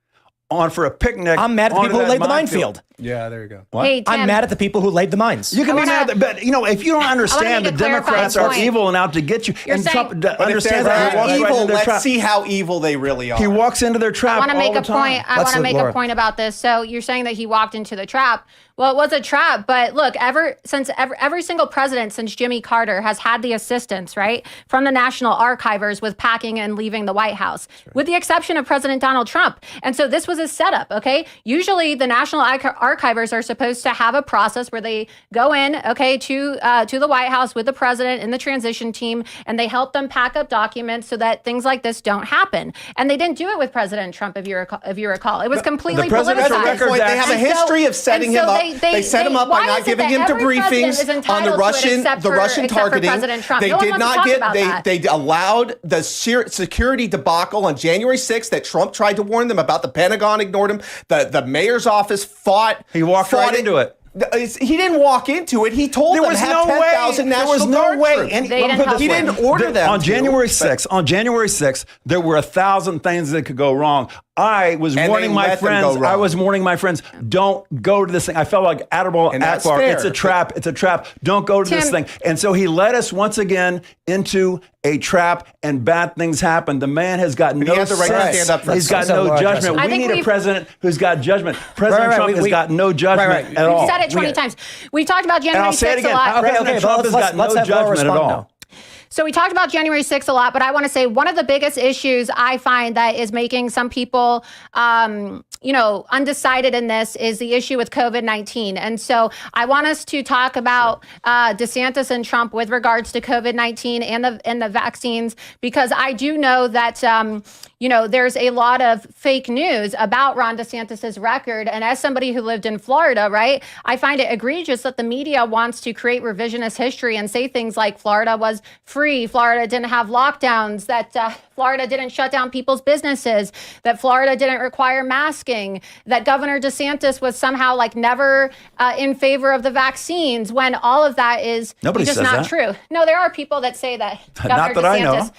Speaker 2: on for a picnic.
Speaker 1: I'm mad at the people who laid the minefield.
Speaker 3: Yeah, there you go.
Speaker 2: What?
Speaker 4: Hey, Tim,
Speaker 1: I'm mad at the people who laid the mines.
Speaker 2: You can be mad, but if you don't understand the Democrats are evil and out to get you, and Trump understands that, he walks right into their trap.
Speaker 3: Let's see how evil they really are.
Speaker 2: He walks into their trap.
Speaker 4: I want to make
Speaker 2: a
Speaker 4: point. I want to make a point about this. So you're saying that he walked into the trap. Well, it was a trap, but look, every single president since Jimmy Carter has had the assistance, right, from the National Archivers with packing and leaving the White House, with the exception of President Donald Trump. And so this was a setup, okay? Usually the National Archivers are supposed to have a process where they go in, okay, to the White House with the president and the transition team, and they help them pack up documents so that things like this don't happen. And they didn't do it with President Trump, if you recall. It was completely politicized.
Speaker 3: They have a history of setting him up. They set him up by not giving him debriefings on the Russian targeting. They did not get. They allowed the security debacle on January 6th that Trump tried to warn them about. The Pentagon ignored him. The mayor's office fought.
Speaker 2: He walked right into it.
Speaker 3: He didn't walk into it. He told them have 10,000 National Guard troops. He didn't order them
Speaker 2: on January 6th. On January 6th, there were 1,000 things that could go wrong. I was warning my friends. Don't go to this thing. I felt like Admiral Akbar. It's a trap. It's a trap. Don't go to this thing. And so he led us once again into a trap, and bad things happen. The man has got no sense. He's got no judgment. We need a president who's got judgment. President Trump has got no judgment at all.
Speaker 4: We've said it 20 times. We've talked about January 6th a lot.
Speaker 2: President Trump has got no judgment at all.
Speaker 4: So we talked about January 6th a lot, but I want to say one of the biggest issues I find that is making some people, undecided in this is the issue with COVID-19. And so I want us to talk about DeSantis and Trump with regards to COVID-19 and the vaccines, because I do know that, there's a lot of fake news about Ron DeSantis's record. And as somebody who lived in Florida, right, I find it egregious that the media wants to create revisionist history and say things like Florida was free, Florida didn't have lockdowns, that Florida didn't shut down people's businesses, that Florida didn't require masking, that Governor DeSantis was somehow like never in favor of the vaccines, when all of that is just not true. No, there are people that say that Governor
Speaker 2: Not that
Speaker 4: DeSantis
Speaker 2: I know.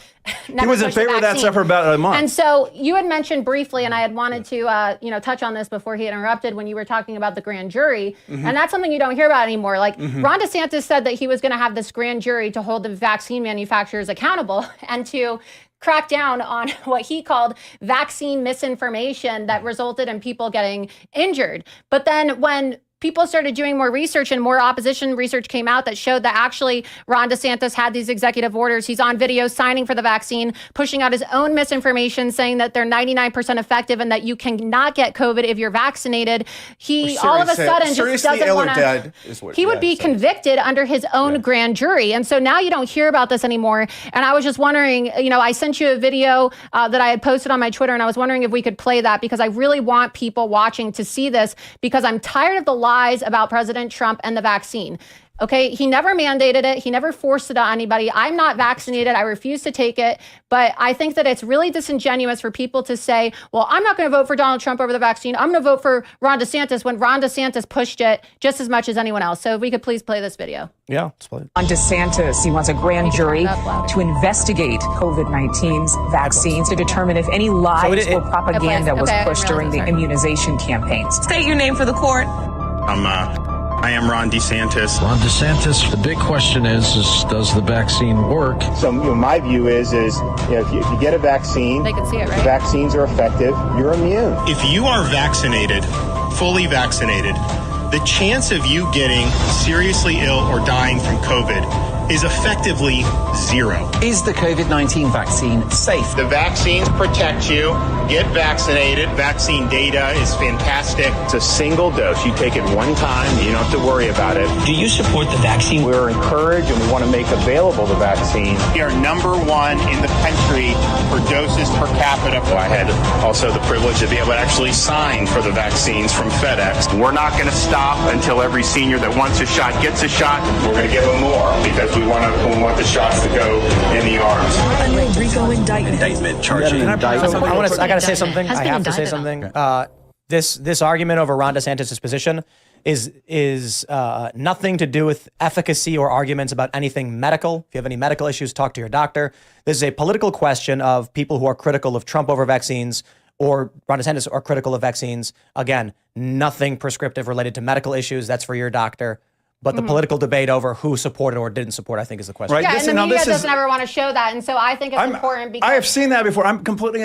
Speaker 2: He was in favor of that stuff for about a month.
Speaker 4: And so you had mentioned briefly, and I had wanted to, touch on this before he interrupted when you were talking about the grand jury. And that's something you don't hear about anymore. Like Ron DeSantis said that he was going to have this grand jury to hold the vaccine manufacturers accountable and to crack down on what he called vaccine misinformation that resulted in people getting injured. But then when people started doing more research and more opposition research came out that showed that actually Ron DeSantis had these executive orders. He's on video signing for the vaccine, pushing out his own misinformation, saying that they're 99% effective and that you cannot get COVID if you're vaccinated. He all of a sudden just doesn't want to. He would be convicted under his own grand jury. And so now you don't hear about this anymore. And I was just wondering, I sent you a video that I had posted on my Twitter, and I was wondering if we could play that because I really want people watching to see this because I'm tired of the lies about President Trump and the vaccine. Okay, he never mandated it. He never forced it on anybody. I'm not vaccinated. I refuse to take it. But I think that it's really disingenuous for people to say, well, I'm not going to vote for Donald Trump over the vaccine. I'm going to vote for Ron DeSantis when Ron DeSantis pushed it just as much as anyone else. So if we could please play this video.
Speaker 1: Yeah, let's play it.
Speaker 7: On DeSantis, he wants a grand jury to investigate COVID-19's vaccines to determine if any lies or propaganda was pushed during the immunization campaigns. State your name for the court.
Speaker 8: I am Ron DeSantis.
Speaker 9: Ron DeSantis, the big question is does the vaccine work?
Speaker 10: So my view is if you get a vaccine,
Speaker 4: they can see it, right?
Speaker 10: The vaccines are effective, you're immune.
Speaker 8: If you are vaccinated, fully vaccinated, the chance of you getting seriously ill or dying from COVID is effectively zero.
Speaker 11: Is the COVID-19 vaccine safe?
Speaker 8: The vaccines protect you. Get vaccinated. Vaccine data is fantastic.
Speaker 10: It's a single dose. You take it one time. You don't have to worry about it.
Speaker 11: Do you support the vaccine?
Speaker 10: We're encouraged and we want to make available the vaccine.
Speaker 8: We are #1 in the country for doses per capita.
Speaker 10: I had also the privilege to be able to actually sign for the vaccines from FedEx.
Speaker 8: We're not going to stop until every senior that wants a shot gets a shot.
Speaker 10: We're going to give them more because we want the shots to go in the arms.
Speaker 7: A RICO indictment charging.
Speaker 1: I got to say something. I have to say something. This argument over Ron DeSantis' position is nothing to do with efficacy or arguments about anything medical. If you have any medical issues, talk to your doctor. This is a political question of people who are critical of Trump over vaccines or Ron DeSantis are critical of vaccines. Again, nothing prescriptive related to medical issues. That's for your doctor. But the political debate over who supported or didn't support, I think, is the question.
Speaker 2: Right.
Speaker 4: Yeah, and the media doesn't ever want to show that. And so I think it's important because
Speaker 2: I have seen that before. I'm completely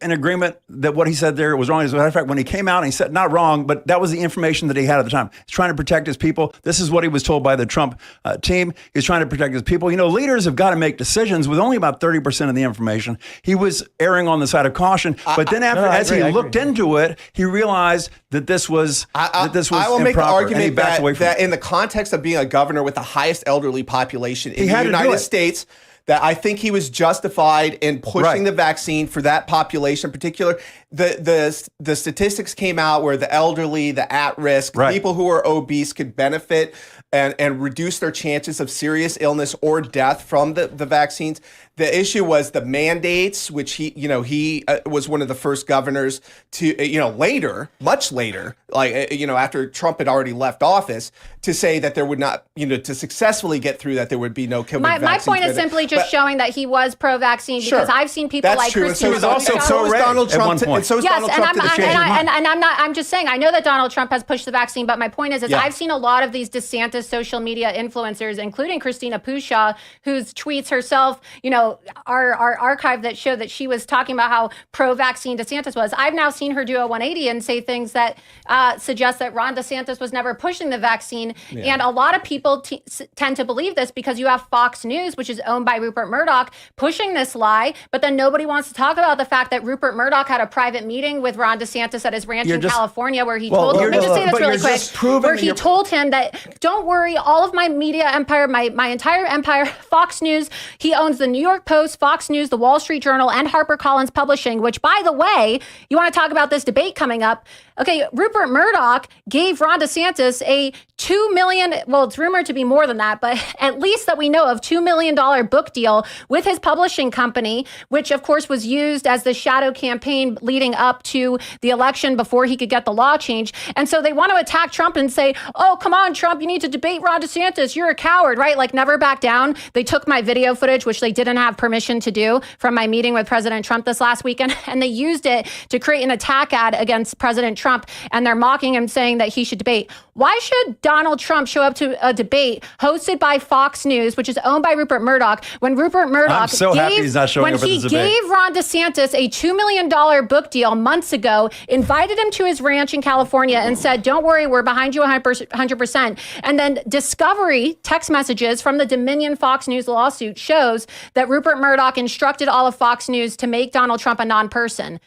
Speaker 2: in agreement that what he said there was wrong. As a matter of fact, when he came out and he said, not wrong, but that was the information that he had at the time. He's trying to protect his people. This is what he was told by the Trump team. He's trying to protect his people. Leaders have got to make decisions with only about 30% of the information. He was erring on the side of caution. But then as he looked into it, he realized that this was
Speaker 3: I will
Speaker 2: improper,
Speaker 3: make the argument
Speaker 2: that
Speaker 3: in the context of being a governor with the highest elderly population in the United States, that I think he was justified in pushing the vaccine for that population in particular. The statistics came out where the elderly, the at-risk, people who are obese could benefit and reduce their chances of serious illness or death from the vaccines. The issue was the mandates, which he was one of the first governors to, much later, after Trump had already left office, to say that there would not, to successfully get through that there would be no COVID vaccines.
Speaker 4: My point is simply just showing that he was pro-vaccine because I've seen people like Christine.
Speaker 3: And so was Donald Trump. And so is Donald Trump.
Speaker 4: I'm just saying, I know that Donald Trump has pushed the vaccine, but my point is I've seen a lot of these DeSantis social media influencers, including Christina Pushaw, whose tweets herself, are archived that show that she was talking about how pro-vaccine DeSantis was. I've now seen her do a 180 and say things that suggest that Ron DeSantis was never pushing the vaccine. And a lot of people tend to believe this because you have Fox News, which is owned by Rupert Murdoch pushing this lie, but then nobody wants to talk about the fact that Rupert Murdoch had a private meeting with Ron DeSantis at his ranch in California where he told him, let me just say this really quick, where he told him that, don't worry, all of my media empire, my entire empire, Fox News, he owns the New York Post, Fox News, the Wall Street Journal, and HarperCollins Publishing, which, by the way, you want to talk about this debate coming up. Okay, Rupert Murdoch gave Ron DeSantis a $2 million, well, it's rumored to be more than that, but at least that we know of, $2 million book deal with his publishing company, which of course was used as the shadow campaign leading up to the election before he could get the law changed. And so they want to attack Trump and say, oh, come on, Trump, you need to debate Ron DeSantis. You're a coward, right? Like, never back down. They took my video footage, which they didn't have permission to do, from my meeting with President Trump this last weekend, and they used it to create an attack ad against President Trump, and they're mocking him, saying that he should debate. Why should Donald Trump show up to a debate hosted by Fox News, which is owned by Rupert Murdoch, when Rupert Murdoch
Speaker 2: I'm so happy he's not showing up at this debate.
Speaker 4: When he gave Ron DeSantis a $2 million book deal months ago, invited him to his ranch in California and said, don't worry, we're behind you 100%. And then Discovery text messages from the Dominion Fox News lawsuit shows that Rupert Murdoch instructed all of Fox News to make Donald Trump a non-person.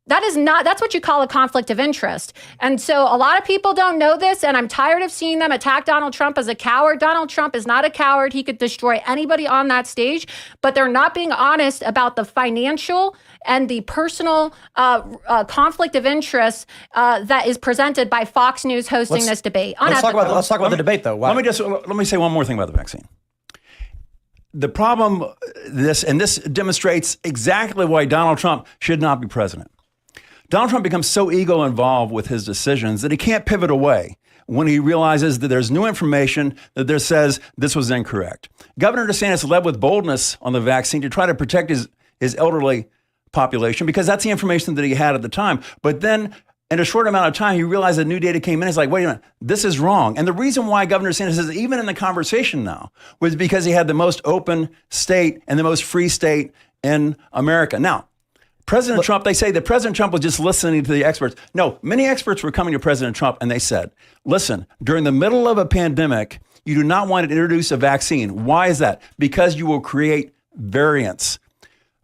Speaker 4: That's what you call a conflict of interest. And so a lot of people don't know this, and I'm tired of seeing them attack Donald Trump as a coward. Donald Trump is not a coward. He could destroy anybody on that stage, but they're not being honest about the financial and the personal conflict of interest that is presented by Fox News hosting this debate.
Speaker 1: Let's talk about the debate, though.
Speaker 2: Let me say one more thing about the vaccine. The problem, this demonstrates exactly why Donald Trump should not be president. Donald Trump becomes so ego involved with his decisions that he can't pivot away when he realizes that there's new information that there says this was incorrect. Governor DeSantis led with boldness on the vaccine to try to protect his elderly population because that's the information that he had at the time. But then in a short amount of time, he realized that new data came in. He's like, wait a minute, this is wrong. And the reason why Governor DeSantis is even in the conversation now was because he had the most open state and the most free state in America. Now, President Trump, they say that President Trump was just listening to the experts. No, many experts were coming to President Trump and they said, listen, during the middle of a pandemic, you do not want to introduce a vaccine. Why is that? Because you will create variants.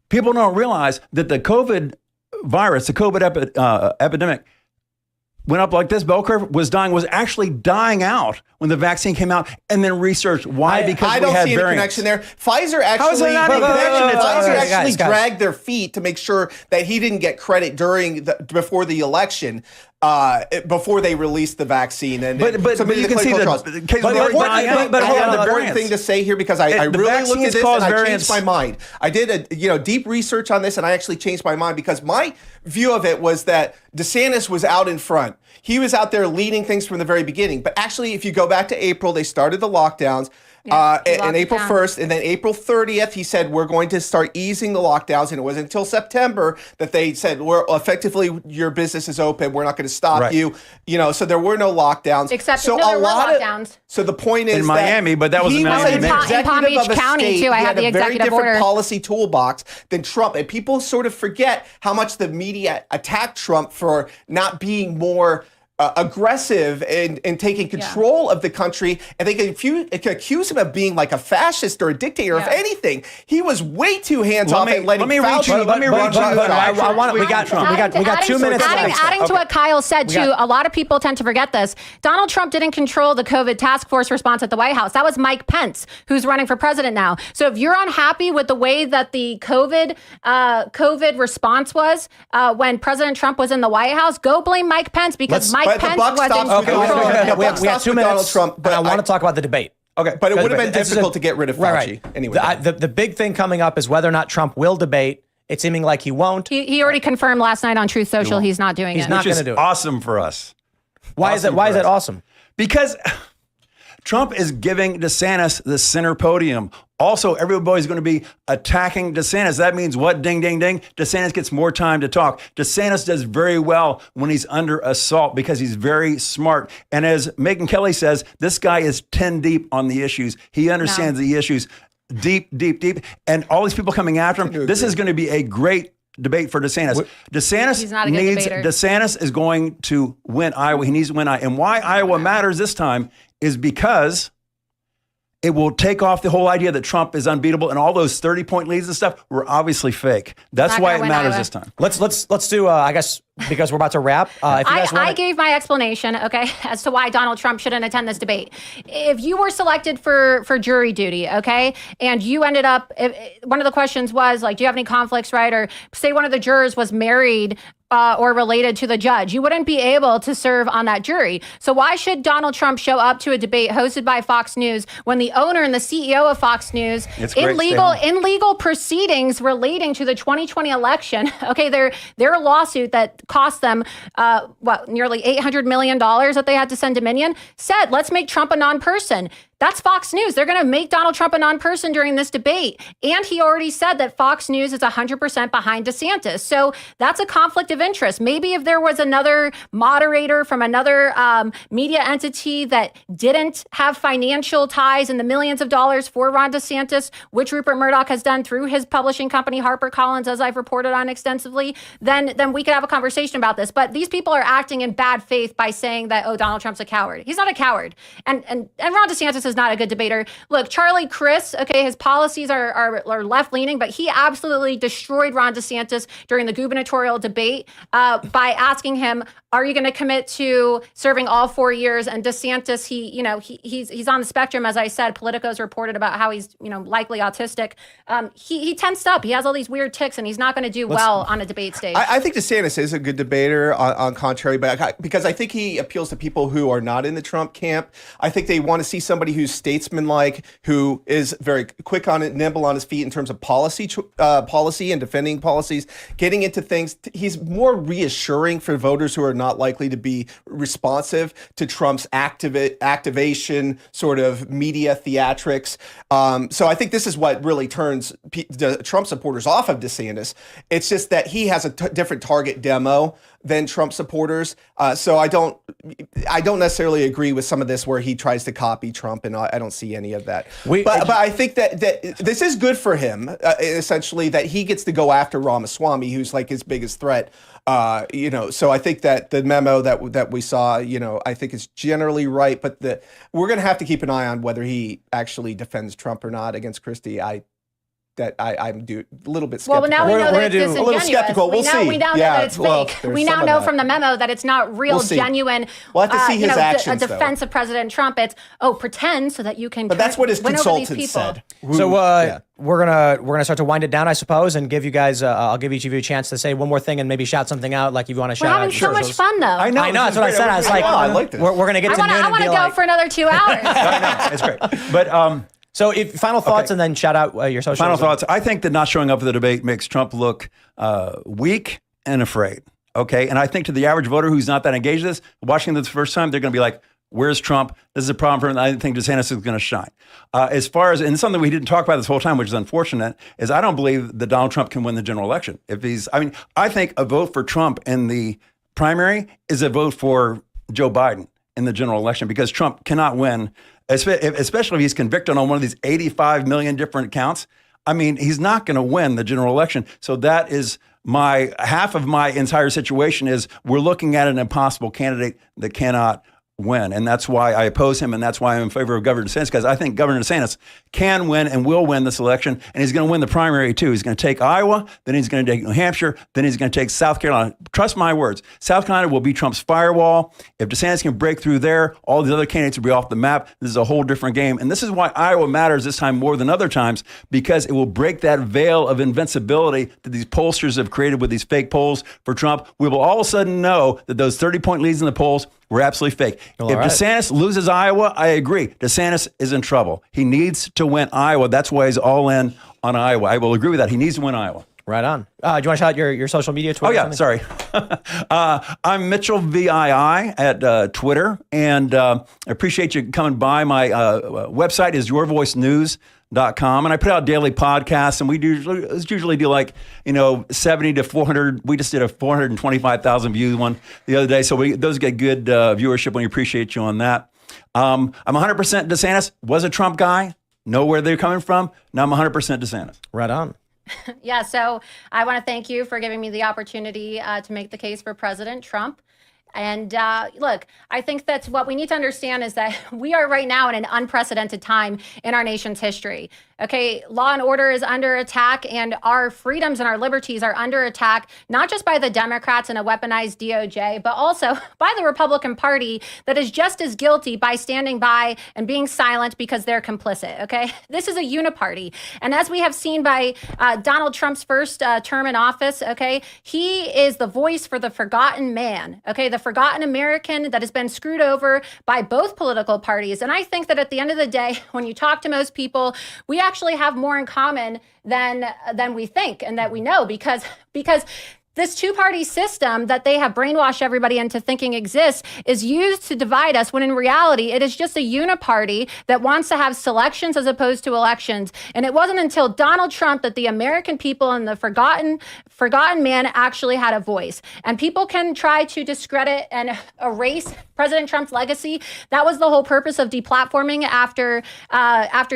Speaker 2: People don't realize that the COVID virus, the COVID epidemic, went up like this, bell curve, was actually dying out when the vaccine came out, and then researched why, because
Speaker 3: I
Speaker 2: we
Speaker 3: don't
Speaker 2: had
Speaker 3: see
Speaker 2: variants.
Speaker 3: any connection there. Pfizer actually dragged their feet to make sure that he didn't get credit before the election. Before they released the vaccine, and
Speaker 2: but you can see that.
Speaker 3: The important thing to say here, because I really looked at this and I changed my mind. I did deep research on this, and I actually changed my mind because my view of it was that DeSantis was out in front. He was out there leading things from the very beginning. But actually, if you go back to April, they started the lockdowns. And April 1st, and then April 30th, he said, we're going to start easing the lockdowns. And it wasn't until September that they said, effectively, your business is open. We're not going to stop you. So there were no lockdowns.
Speaker 4: Except there were lockdowns.
Speaker 3: So the point is
Speaker 2: in Miami, but that was in
Speaker 4: Palm Beach County, too. I had the executive order. He had a very different
Speaker 3: policy toolbox than Trump. And people sort of forget how much the media attacked Trump for not being more aggressive and taking control of the country, and they can accuse him of being like a fascist or a dictator. If anything, he was way too hands-off and letting Fauci.
Speaker 1: We got 2 minutes.
Speaker 4: Adding to what Kyle said, too, a lot of people tend to forget this. Donald Trump didn't control the COVID task force response at the White House. That was Mike Pence, who's running for president now. So if you're unhappy with the way that the COVID response was when President Trump was in the White House, go blame Mike Pence, because Mike Pence was in control.
Speaker 1: We have 2 minutes, Trump, but I want to talk about the debate.
Speaker 3: Okay, but it would have been difficult to get rid of Fauci.
Speaker 1: Right.
Speaker 3: Anyway,
Speaker 1: the big thing coming up is whether or not Trump will debate. It's seeming like he won't.
Speaker 4: He already confirmed last night on Truth Social he's not doing it.
Speaker 1: He's not going to do it.
Speaker 2: Awesome for us.
Speaker 1: Why is that awesome?
Speaker 2: Because Trump is giving DeSantis the center podium. Also, everybody's going to be attacking DeSantis. That means what? Ding, ding, ding. DeSantis gets more time to talk. DeSantis does very well when he's under assault because he's very smart. And as Megyn Kelly says, this guy is 10 deep on the issues. He understands the issues deep, deep, deep. And all these people coming after him, this is going to be a great debate for DeSantis. DeSantis is going to win Iowa. He needs to win Iowa. And why Iowa matters this time is because it will take off the whole idea that Trump is unbeatable, and all those 30-point leads and stuff were obviously fake. That's why it matters this time.
Speaker 1: Let's do. I guess because we're about to wrap. If you guys
Speaker 4: I gave my explanation, okay, as to why Donald Trump shouldn't attend this debate. If you were selected for jury duty, okay, and you ended up, one of the questions was like, do you have any conflicts, right? Or say one of the jurors was married or related to the judge, you wouldn't be able to serve on that jury. So why should Donald Trump show up to a debate hosted by Fox News when the owner and the CEO of Fox News in legal proceedings relating to the 2020 election, okay, their lawsuit that cost them nearly $800 million that they had to send Dominion, said, let's make Trump a non-person. That's Fox News. They're going to make Donald Trump a non-person during this debate. And he already said that Fox News is 100% behind DeSantis. So that's a conflict of interest. Maybe if there was another moderator from another media entity that didn't have financial ties in the millions of dollars for Ron DeSantis, which Rupert Murdoch has done through his publishing company, HarperCollins, as I've reported on extensively, then we could have a conversation about this. But these people are acting in bad faith by saying that, oh, Donald Trump's a coward. He's not a coward. And Ron DeSantis is not a good debater. Look, Charlie Crist, okay, his policies are left-leaning, but he absolutely destroyed Ron DeSantis during the gubernatorial debate by asking him, are you going to commit to serving all 4 years? And DeSantis, he's on the spectrum, as I said. Politico's reported about how he's, likely autistic. He tensed up. He has all these weird tics, and he's not going to do well on a debate stage.
Speaker 3: I think DeSantis is a good debater on contrary, but because I think he appeals to people who are not in the Trump camp. I think they want to see somebody who's statesmanlike, who is very quick on it, nimble on his feet in terms of policy and defending policies, getting into things. He's more reassuring for voters who are not likely to be responsive to Trump's activation, sort of media theatrics. So I think this is what really turns Trump supporters off of DeSantis. It's just that he has a different target demo than Trump supporters. So I don't necessarily agree with some of this where he tries to copy Trump, and I don't see any of that. But I think that this is good for him, essentially, that he gets to go after Ramaswamy, who's like his biggest threat. So I think that the memo that we saw, I think is generally right, but we're going to have to keep an eye on whether he actually defends Trump or not against Christie. I'm a little bit skeptical.
Speaker 4: Well, now we know that it's disingenuous.
Speaker 3: A little skeptical. We'll see.
Speaker 4: We now know that it's fake. We now know from the memo that it's not real, genuine.
Speaker 3: We'll have to see his actions,
Speaker 4: a defense of President Trump. It's pretend so that you can.
Speaker 3: But that's what his consultants said.
Speaker 1: So we're gonna start to wind it down, I suppose, and give you guys. I'll give each of you a chance to say one more thing and maybe shout something out, like if you want to shout out.
Speaker 4: We're having so much fun, though.
Speaker 1: I know. That's what I said. I was like,
Speaker 3: I like this.
Speaker 1: We're gonna get to noon.
Speaker 4: I want to go for another 2 hours.
Speaker 1: No, it's great. But so, final thoughts, and then shout out your social.
Speaker 2: Final thoughts. I think that not showing up for the debate makes Trump look weak and afraid. Okay, and I think to the average voter who's not that engaged in this, watching this the first time, they're going to be like, "Where's Trump? This is a problem for him." I think DeSantis is going to shine. As far as, and something we didn't talk about this whole time, which is unfortunate, is I don't believe that Donald Trump can win the general election. I think a vote for Trump in the primary is a vote for Joe Biden in the general election, because Trump cannot win, especially if he's convicted on one of these 85 million different counts. He's not going to win the general election. So that is half of my entire situation is we're looking at an impossible candidate that cannot win. And that's why I oppose him. And that's why I'm in favor of Governor DeSantis, because I think Governor DeSantis can win and will win this election. And he's going to win the primary too. He's going to take Iowa, then he's going to take New Hampshire, then he's going to take South Carolina. Trust my words. South Carolina will be Trump's firewall. If DeSantis can break through there, all the other candidates will be off the map. This is a whole different game. And this is why Iowa matters this time more than other times, because it will break that veil of invincibility that these pollsters have created with these fake polls for Trump. We will all of a sudden know that those 30-point leads in the polls were absolutely fake. If DeSantis loses Iowa, I agree. DeSantis is in trouble. He needs to win Iowa. That's why he's all in on Iowa. I will agree with that. He needs to win Iowa.
Speaker 1: Right on. Do you want to shout out your social media, Twitter?
Speaker 2: Oh, yeah. Sorry. I'm Mitchell VII at Twitter. And I appreciate you coming by. My website is yourvoicenews.com. And I put out daily podcasts, and we usually do 70 to 400. We just did a 425,000 views one the other day. So those get good viewership, and we appreciate you on that. I'm 100% DeSantis. Was a Trump guy. Know where they're coming from. Now I'm 100% DeSantis.
Speaker 1: Right on.
Speaker 4: Yeah, so I want to thank you for giving me the opportunity to make the case for President Trump. And look, I think that's what we need to understand is that we are right now in an unprecedented time in our nation's history. Okay, law and order is under attack, and our freedoms and our liberties are under attack, not just by the Democrats and a weaponized DOJ, but also by the Republican Party that is just as guilty by standing by and being silent because they're complicit. Okay, this is a uniparty. And as we have seen by Donald Trump's first term in office, okay, he is the voice for the forgotten man, okay, the forgotten American that has been screwed over by both political parties. And I think that at the end of the day, when you talk to most people, we actually have more in common than we think and that we know, because this two-party system that they have brainwashed everybody into thinking exists is used to divide us, when in reality, it is just a uniparty that wants to have selections as opposed to elections. And it wasn't until Donald Trump that the American people and the forgotten man actually had a voice. And people can try to discredit and erase President Trump's legacy. That was the whole purpose of deplatforming after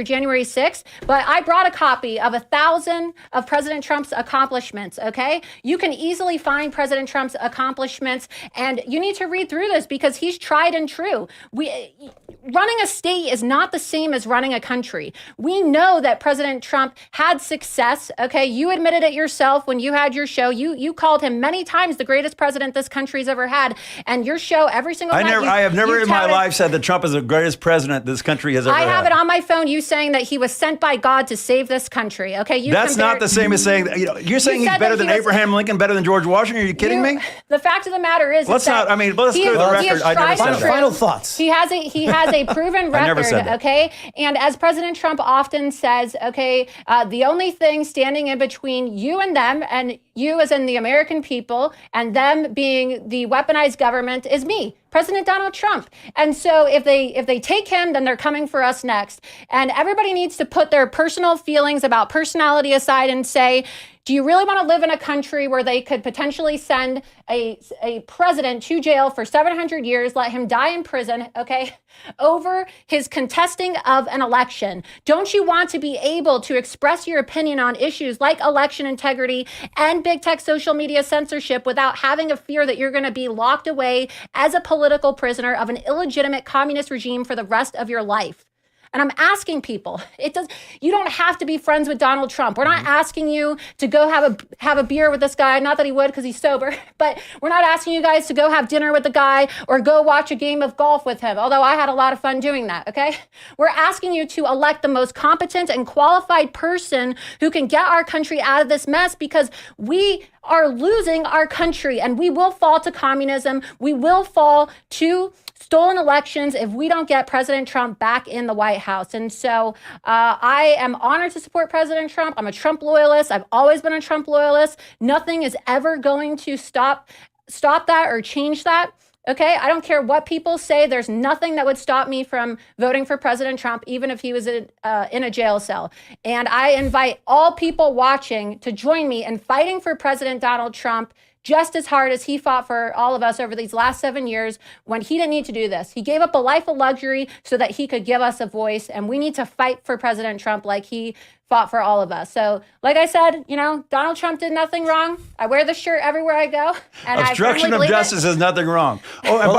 Speaker 4: January 6th. But I brought a copy of 1,000 of President Trump's accomplishments, okay? You can easily find President Trump's accomplishments, and you need to read through this because he's tried and true. Running a state is not the same as running a country. We know that President Trump had success, okay? You admitted it yourself when you had your show. You called him many times the greatest president this country's ever had, and your show every single night.
Speaker 2: I have never in my life said that Trump is the greatest president this country has ever had.
Speaker 4: I have it on my phone, you saying that he was sent by God to save this country, okay?
Speaker 2: That's not the same as saying that, you're saying he's better than Abraham Lincoln, better than George Washington. Are you kidding me?
Speaker 4: The fact of the matter is,
Speaker 2: let's clear the record. I never said that.
Speaker 1: Final thoughts.
Speaker 4: He has a proven record, okay? And as President Trump often says, okay, the only thing standing in between you and them, and you as in the American people, and them being the weaponized government, is me, President Donald Trump. And so if they take him, then they're coming for us next. And everybody needs to put their personal feelings about personality aside and say, do you really want to live in a country where they could potentially send a president to jail for 700 years, let him die in prison, okay, over his contesting of an election? Don't you want to be able to express your opinion on issues like election integrity and big tech social media censorship without having a fear that you're going to be locked away as a political prisoner of an illegitimate communist regime for the rest of your life? And I'm asking people, you don't have to be friends with Donald Trump. We're not asking you to go have a beer with this guy. Not that he would because he's sober, but we're not asking you guys to go have dinner with the guy or go watch a game of golf with him. Although I had a lot of fun doing that, okay? We're asking you to elect the most competent and qualified person who can get our country out of this mess, because we are losing our country and we will fall to communism. We will fall to stolen elections if we don't get President Trump back in the White House. And so I am honored to support President Trump. I'm a Trump loyalist. I've always been a Trump loyalist. Nothing is ever going to stop that or change that. Okay, I don't care what people say. There's nothing that would stop me from voting for President Trump, even if he was in a jail cell. And I invite all people watching to join me in fighting for President Donald Trump just as hard as he fought for all of us over these last 7 years when he didn't need to do this. He gave up a life of luxury so that he could give us a voice, and we need to fight for President Trump like he fought for all of us. So, like I said, Donald Trump did nothing wrong. I wear this shirt everywhere I go. And
Speaker 2: obstruction of justice is nothing wrong. Oh, and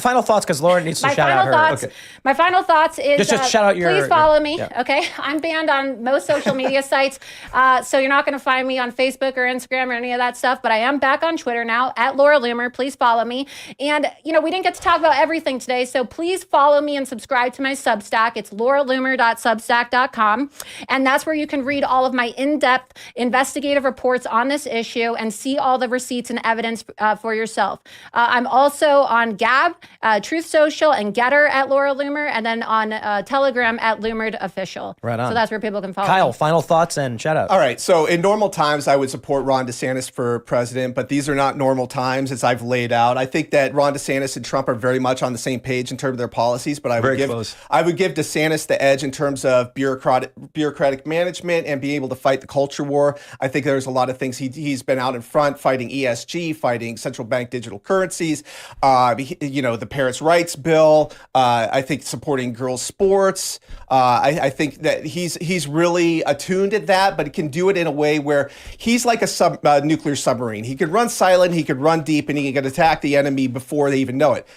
Speaker 1: final thoughts, because Laura needs to shout out her.
Speaker 4: Okay. My final thoughts is
Speaker 1: just shout out
Speaker 4: please follow me. Yeah. Okay, I'm banned on most social media sites, so you're not going to find me on Facebook or Instagram or any of that stuff. But I am back on Twitter now at Laura Loomer. Please follow me. And we didn't get to talk about everything today, so please follow me and subscribe to my Substack. It's lauraloomer.substack.com. And that's where you can read all of my in-depth investigative reports on this issue and see all the receipts and evidence for yourself. I'm also on Gab, Truth Social, and Getter at Laura Loomer, and then on Telegram at Loomered Official.
Speaker 1: Right on.
Speaker 4: So that's where people can follow
Speaker 1: Kyle,
Speaker 4: me.
Speaker 1: final thoughts and shout out.
Speaker 3: All right. So in normal times, I would support Ron DeSantis for president, but these are not normal times as I've laid out. I think that Ron DeSantis and Trump are very much on the same page in terms of their policies, but I would give DeSantis the edge in terms of bureaucratic bureaucratic management and being able to fight the culture war. I think there's a lot of things he's been out in front fighting ESG, fighting central bank digital currencies, the parents' rights bill. I think supporting girls' sports. I think that he's really attuned at that, but he can do it in a way where he's like a nuclear submarine. He could run silent, he could run deep, and he can attack the enemy before they even know it.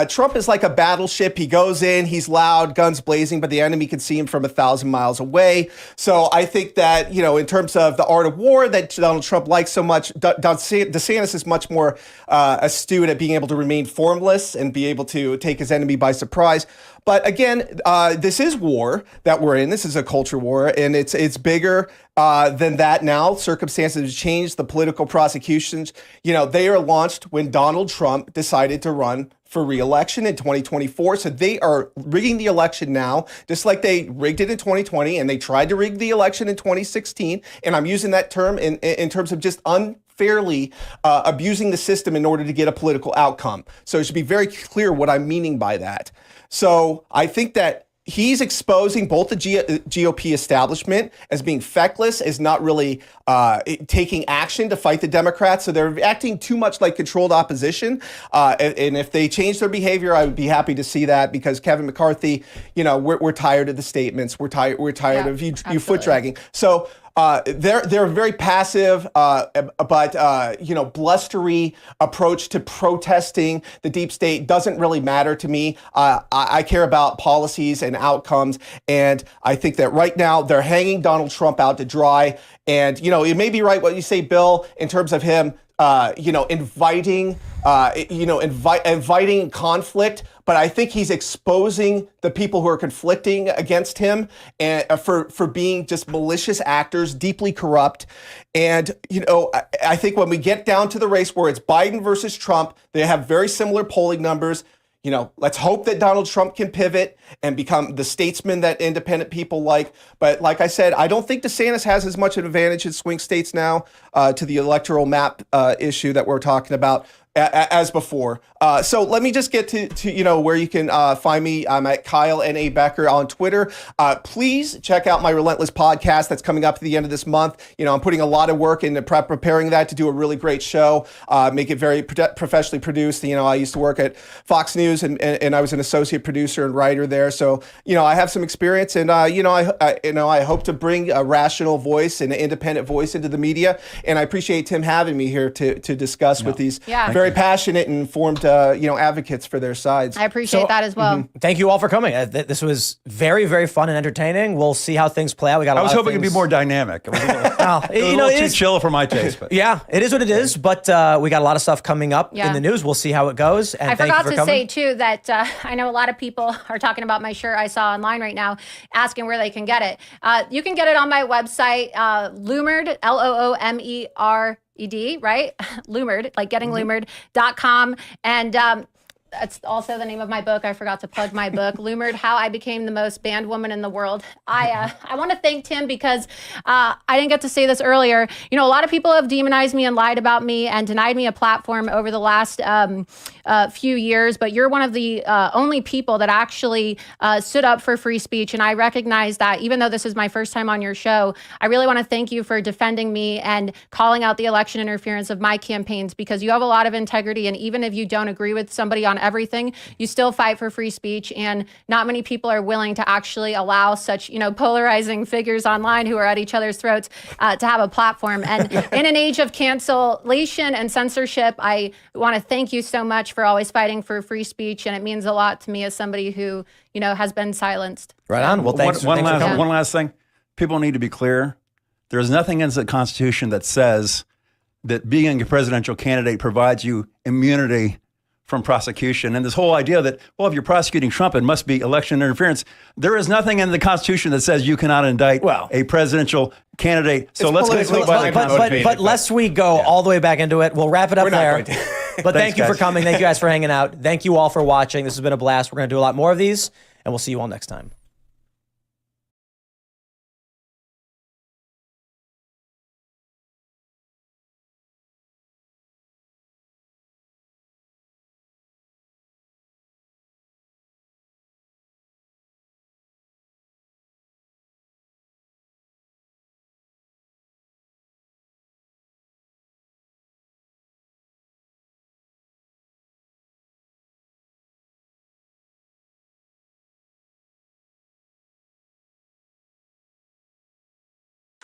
Speaker 3: Trump is like a battleship. He goes in, he's loud, guns blazing, but the enemy can see him from 1,000 miles away. So I think that, in terms of the art of war that Donald Trump likes so much, DeSantis is much more astute at being able to remain formless and be able to take his enemy by surprise. But again, this is war that we're in. This is a culture war, and it's bigger than that now. Circumstances have changed. The political prosecutions, they are launched when Donald Trump decided to run for re-election in 2024. So they are rigging the election now, just like they rigged it in 2020, and they tried to rig the election in 2016. And I'm using that term in terms of just unfairly abusing the system in order to get a political outcome. So it should be very clear what I'm meaning by that. So I think that he's exposing both the GOP establishment as being feckless, as not really taking action to fight the Democrats. So they're acting too much like controlled opposition. And if they change their behavior, I would be happy to see that, because Kevin McCarthy, we're tired of the statements. We're tired of you foot dragging. So they're a very passive, but blustery approach to protesting the deep state doesn't really matter to me. I care about policies and outcomes, and I think that right now they're hanging Donald Trump out to dry. And it may be right what you say, Bill, in terms of him, inviting conflict. But I think he's exposing the people who are conflicting against him and for being just malicious actors, deeply corrupt. And, I think when we get down to the race where it's Biden versus Trump, they have very similar polling numbers. Let's hope that Donald Trump can pivot and become the statesman that independent people like. But like I said, I don't think DeSantis has as much an advantage in swing states now to the electoral map issue that we're talking about as before. So let me just get to where you can find me. I'm at Kyle N.A. Becker on Twitter. Please check out my Relentless podcast that's coming up at the end of this month. I'm putting a lot of work into preparing that to do a really great show, make it very professionally produced. I used to work at Fox News and I was an associate producer and writer there. So, I have some experience, and, I hope to bring a rational voice and an independent voice into the media. And I appreciate Tim having me here to discuss with these very passionate and informed, advocates for their sides.
Speaker 4: I appreciate that as well.
Speaker 1: Thank you all for coming. This was very, very fun and entertaining. We'll see how things play out.
Speaker 2: I was hoping it'd be more dynamic. It was a little too chill for my taste. But.
Speaker 1: Yeah, it is what it is. But we got a lot of stuff coming up in the news. We'll see how it goes. And
Speaker 4: I
Speaker 1: thank
Speaker 4: forgot
Speaker 1: you for
Speaker 4: to
Speaker 1: coming.
Speaker 4: say, too, that I know a lot of people are talking about my shirt I saw online right now, asking where they can get it. You can get it on my website, Loomered, Loomered, right? Loomered, like getting loomered.com. And that's also the name of my book. I forgot to plug my book, Loomered, How I Became the Most Banned Woman in the World. I want to thank Tim because I didn't get to say this earlier. A lot of people have demonized me and lied about me and denied me a platform over the last few years, but you're one of the only people that actually stood up for free speech. And I recognize that even though this is my first time on your show, I really want to thank you for defending me and calling out the election interference of my campaigns, because you have a lot of integrity. And even if you don't agree with somebody on everything, you still fight for free speech. And not many people are willing to actually allow such, polarizing figures online who are at each other's throats to have a platform. And in an age of cancellation and censorship, I want to thank you so much for always fighting for free speech. And it means a lot to me as somebody who, has been silenced.
Speaker 1: Right on. Well, thanks.
Speaker 2: One last thing. People need to be clear. There's nothing in the Constitution that says that being a presidential candidate provides you immunity from prosecution. And this whole idea that, well, if you're prosecuting Trump, it must be election interference. There is nothing in the Constitution that says you cannot indict a presidential candidate. So let's conclude by
Speaker 1: but lest we go all the way back into it, we'll wrap it up there. But thank you for coming. Thank you guys for hanging out. Thank you all for watching. This has been a blast. We're going to do a lot more of these, and we'll see you all next time.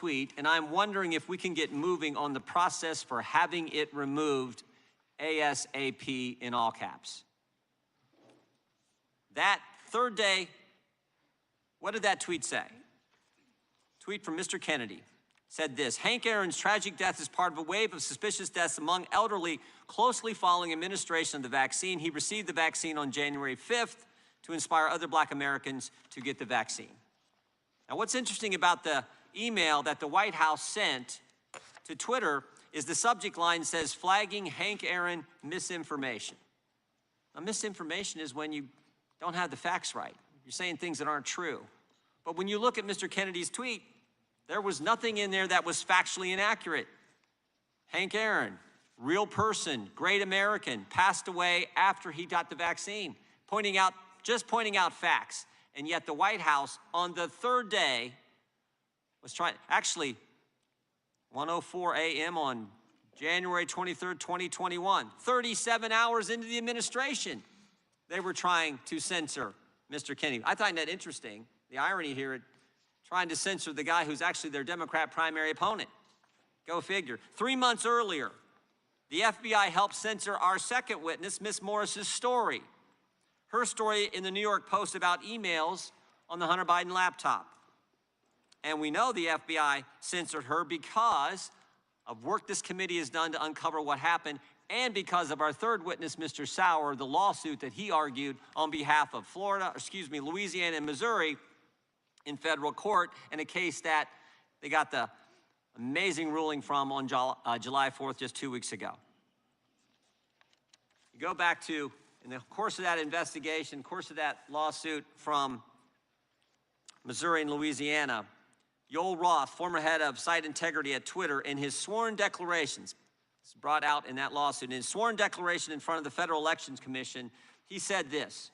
Speaker 12: tweet, and I'm wondering if we can get moving on the process for having it removed ASAP in all caps. That third day, what did that tweet say? Tweet from Mr. Kennedy said this: Hank Aaron's tragic death is part of a wave of suspicious deaths among elderly closely following administration of the vaccine. He received the vaccine on January 5th to inspire other Black Americans to get the vaccine. Now, what's interesting about the email that the White House sent to Twitter is the subject line says, flagging Hank Aaron misinformation. Now, misinformation is when you don't have the facts right. You're saying things that aren't true. But when you look at Mr. Kennedy's tweet, there was nothing in there that was factually inaccurate. Hank Aaron, real person, great American, passed away after he got the vaccine, just pointing out facts. And yet the White House on the third day was trying, actually 1:04 a.m. on January 23rd, 2021, 37 hours into the administration, they were trying to censor Mr. Kennedy. I find that interesting, the irony here, trying to censor the guy who's actually their Democrat primary opponent. Go figure. 3 months earlier, the FBI helped censor our second witness, Miss Morris's story. Her story in the New York Post about emails on the Hunter Biden laptop. And we know the FBI censored her because of work this committee has done to uncover what happened, and because of our third witness, Mr. Sauer, the lawsuit that he argued on behalf of Louisiana and Missouri in federal court, in a case that they got the amazing ruling from on July 4th, just 2 weeks ago. You go back to, in the course of that investigation, course of that lawsuit from Missouri and Louisiana, Yoel Roth, former head of site integrity at Twitter, in his sworn declarations, it's brought out in that lawsuit, in his sworn declaration in front of the Federal Elections Commission, he said this: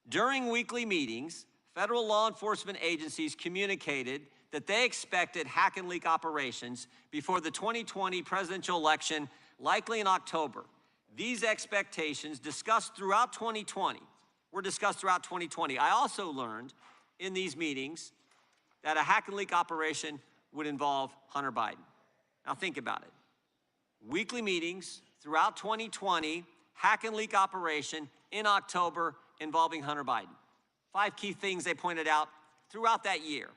Speaker 12: during weekly meetings, federal law enforcement agencies communicated that they expected hack and leak operations before the 2020 presidential election, likely in October. These expectations were discussed throughout 2020. I also learned in these meetings that a hack and leak operation would involve Hunter Biden. Now think about it. Weekly meetings throughout 2020, hack and leak operation in October involving Hunter Biden. 5 key things they pointed out throughout that year.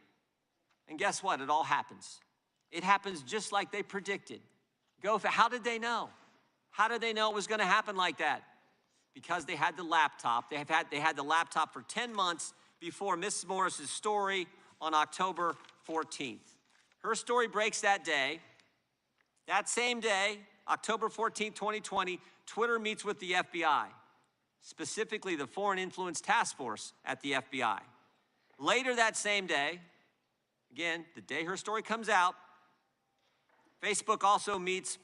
Speaker 12: And guess what? It all happens. It happens just like they predicted. How did they know? How did they know it was going to happen like that? Because they had the laptop. They had the laptop for 10 months before Miss Morris's story on October 14th. Her story breaks that day. That same day, October 14th, 2020, Twitter meets with the FBI, specifically the Foreign Influence Task Force at the FBI. Later that same day, again, the day her story comes out, Facebook also meets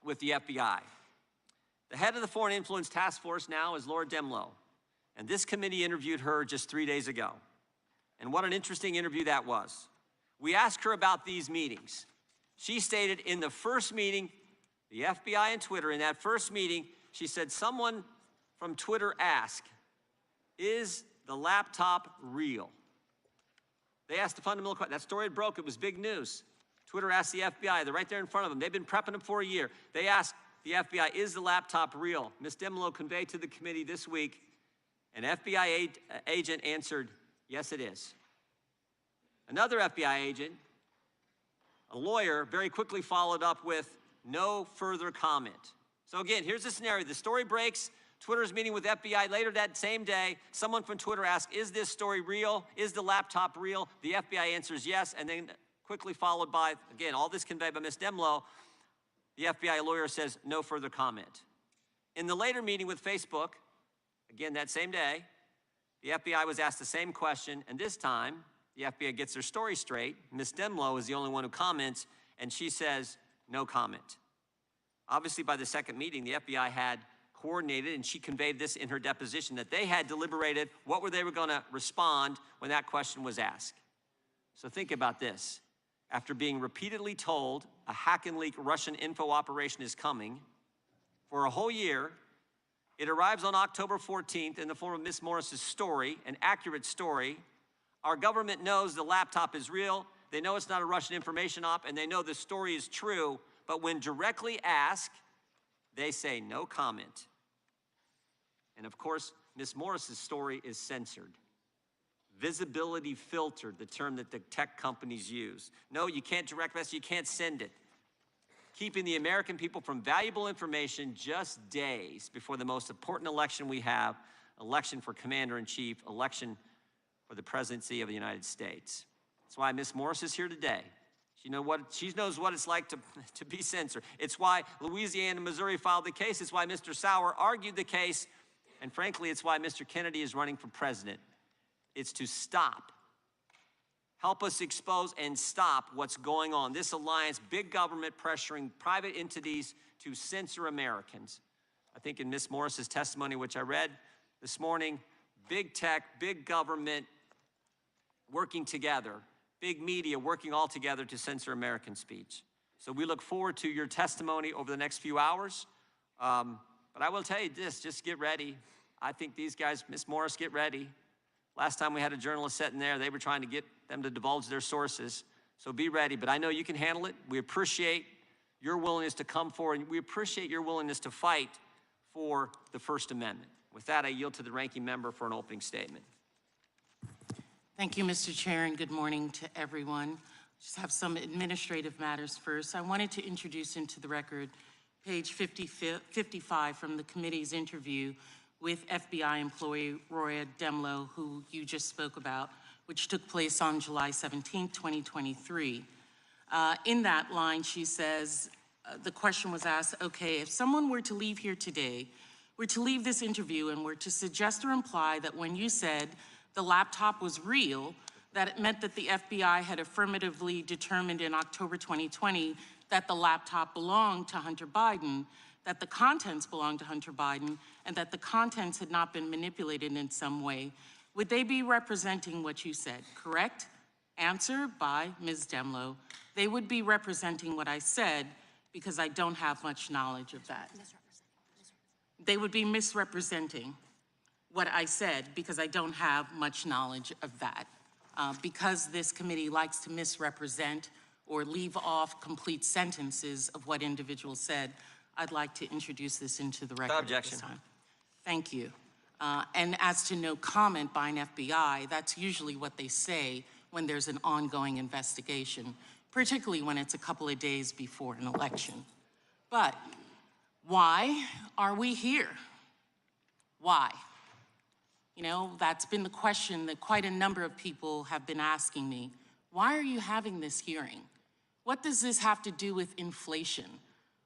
Speaker 12: with the FBI. The head of the Foreign Influence Task Force now is Laura Demlow, and this committee interviewed her just 3 days ago. And what an interesting interview that was. We asked her about these meetings. She stated in the first meeting, the FBI and Twitter, in that first meeting, she said someone from Twitter asked, is the laptop real? They asked the fundamental question. That story broke. It was big news. Twitter asked the FBI. They're right there in front of them. They've been prepping them for a year. They asked the FBI, is the laptop real? Ms. Demlow conveyed to the committee this week, an FBI agent answered, yes, it is. Another FBI agent, a lawyer, very quickly followed up with no further comment. So again, here's the scenario. The story breaks. Twitter's meeting with FBI later that same day. Someone from Twitter asked, is this story real? Is the laptop real? The FBI answers yes, and then quickly followed by, again, all this conveyed by Ms. Demlow, the FBI lawyer says no further comment. In the later meeting with Facebook, again that same day, the FBI was asked the same question, and this time, the FBI gets their story straight. Ms. Demlow is the only one who comments, and she says no comment. Obviously, by the second meeting, the FBI had coordinated, and she conveyed this in her deposition, that they had deliberated what they were going to respond when that question was asked. So think about this. After being repeatedly told a hack and leak Russian info operation is coming for a whole year, it arrives on October 14th in the form of Ms. Morris's story, an accurate story. Our government knows the laptop is real. They know it's not a Russian information op, and they know the story is true, but when directly asked, they say no comment. And of course, Ms. Morris's story is censored. Visibility filtered, the term that the tech companies use. No, you can't direct message, you can't send it. Keeping the American people from valuable information just days before the most important election we have, election for commander-in-chief, election for the presidency of the United States. That's why Ms. Morris is here today. She knows what it's like to be censored. It's why Louisiana and Missouri filed the case. It's why Mr. Sauer argued the case. And frankly, it's why Mr. Kennedy is running for president. It's to stop. Help us expose and stop what's going on. This alliance, big government pressuring private entities to censor Americans. I think in Ms. Morris's testimony, which I read this morning, big tech, big government working together, big media working all together to censor American speech. So we look forward to your testimony over the next few hours. But I will tell you this, just get ready. I think these guys, Ms. Morris, get ready. Last time we had a journalist sitting there, they were trying to get them to divulge their sources. So be ready, but I know you can handle it. We appreciate your willingness to come forward. We appreciate your willingness to fight for the First Amendment. With that, I yield to the ranking member for an opening statement.
Speaker 13: Thank you, Mr. Chair, and good morning to everyone. Just have some administrative matters first. I wanted to introduce into the record page 55 from the committee's interview with FBI employee Roya Demlow, who you just spoke about, which took place on July 17, 2023. In that line, she says, the question was asked, okay, if someone were to leave here today, were to leave this interview and were to suggest or imply that when you said the laptop was real, that it meant that the FBI had affirmatively determined in October 2020 that the laptop belonged to Hunter Biden, that the contents belonged to Hunter Biden, and that the contents had not been manipulated in some way, would they be representing what you said, correct? Answer by Ms. Demlow. They would be representing what I said because I don't have much knowledge of that. They would be misrepresenting what I said because I don't have much knowledge of that. Because this committee likes to misrepresent or leave off complete sentences of what individuals said, I'd like to introduce this into the record at this time. Thank you. And as to no comment by an FBI, that's usually what they say when there's an ongoing investigation, particularly when it's a couple of days before an election. But why are we here? Why? You know, that's been the question that quite a number of people have been asking me. Why are you having this hearing? What does this have to do with inflation?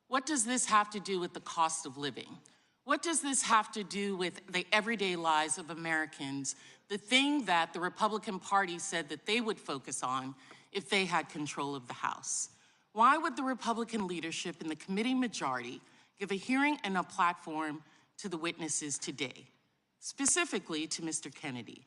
Speaker 13: What does this have to do with the cost of living? What does this have to do with the everyday lives of Americans, the thing that the Republican Party said that they would focus on if they had control of the House? Why would the Republican leadership and the committee majority give a hearing and a platform to the witnesses today, specifically to Mr. Kennedy,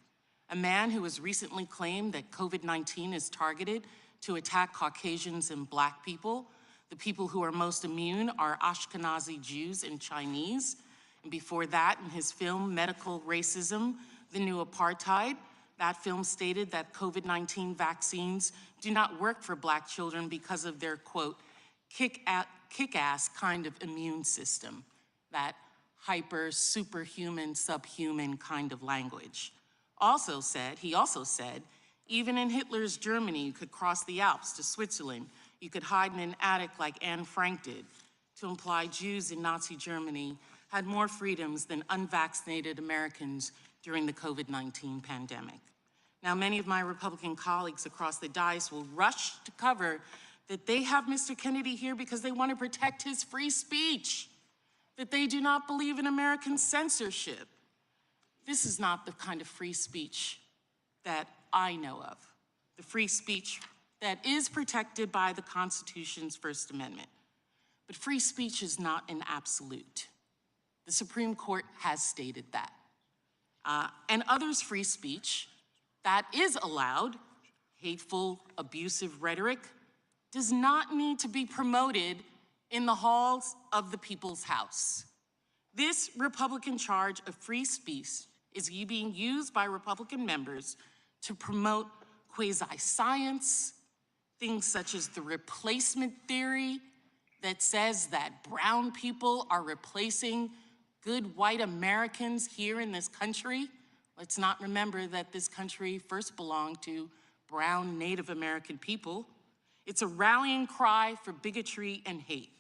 Speaker 13: a man who has recently claimed that COVID-19 is targeted to attack Caucasians and Black people? The people who are most immune are Ashkenazi Jews and Chinese. And before that, in his film, Medical Racism, The New Apartheid, that film stated that COVID-19 vaccines do not work for Black children because of their, quote, kick-ass kind of immune system, that hyper, superhuman, subhuman kind of language. He also said, even in Hitler's Germany, you could cross the Alps to Switzerland. You could hide in an attic like Anne Frank did, to imply Jews in Nazi Germany had more freedoms than unvaccinated Americans during the COVID-19 pandemic. Now, many of my Republican colleagues across the dais will rush to cover that they have Mr. Kennedy here because they want to protect his free speech, that they do not believe in American censorship. This is not the kind of free speech that I know of, the free speech that is protected by the Constitution's First Amendment. But free speech is not an absolute. The Supreme Court has stated that. And others' free speech that is allowed, hateful, abusive rhetoric, does not need to be promoted in the halls of the people's house. This Republican charge of free speech is being used by Republican members to promote quasi-science, Things such as the replacement theory that says that brown people are replacing good white Americans here in this country. Let's not remember that this country first belonged to brown Native American people. It's a rallying cry for bigotry and hate.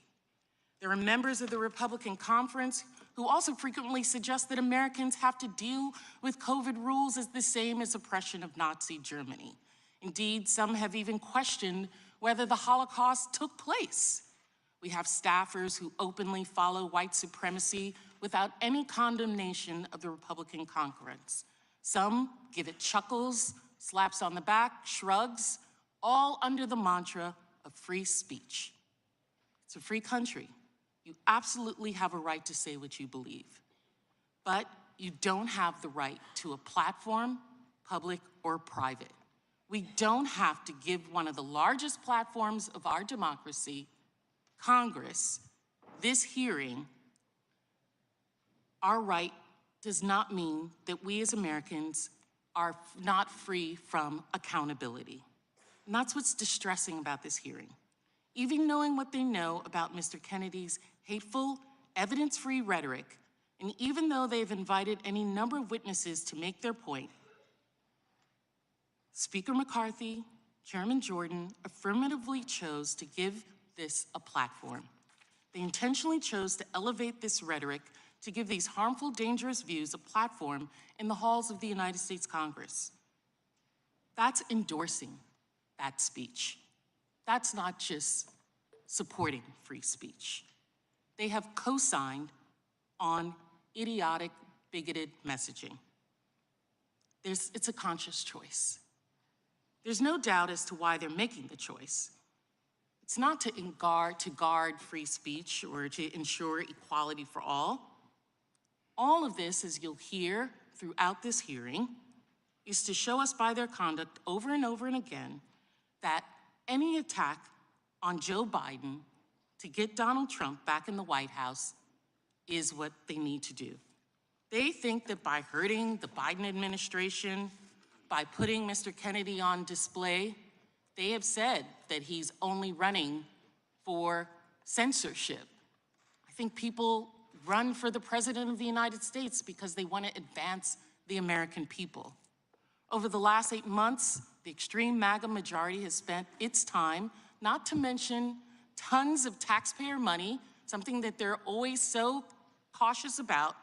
Speaker 13: There are members of the Republican conference who also frequently suggest that Americans have to deal with COVID rules as the same as oppression of Nazi Germany. Indeed, some have even questioned whether the Holocaust took place. We have staffers who openly follow white supremacy without any condemnation of the Republican conference. Some give it chuckles, slaps on the back, shrugs, all under the mantra of free speech. It's a free country. You absolutely have a right to say what you believe, but you don't have the right to a platform, public or private. We don't have to give one of the largest platforms of our democracy, Congress, this hearing. Our right does not mean that we as Americans are not free from accountability. And that's what's distressing about this hearing. Even knowing what they know about Mr. Kennedy's hateful, evidence-free rhetoric, and even though they've invited any number of witnesses to make their point, Speaker McCarthy, Chairman Jordan affirmatively chose to give this a platform. They intentionally chose to elevate this rhetoric to give these harmful, dangerous views a platform in the halls of the United States Congress. That's endorsing that speech. That's not just supporting free speech. They have co-signed on idiotic, bigoted messaging. It's a conscious choice. There's no doubt as to why they're making the choice. It's not to guard free speech or to ensure equality for all. All of this, as you'll hear throughout this hearing, is to show us by their conduct over and over and again that any attack on Joe Biden to get Donald Trump back in the White House is what they need to do. They think that by hurting the Biden administration, by putting Mr. Kennedy on display, they have said that he's only running for censorship. I think people run for the President of the United States because they want to advance the American people. Over the last 8 months, the extreme MAGA majority has spent its time, not to mention tons of taxpayer money, something that they're always so cautious about,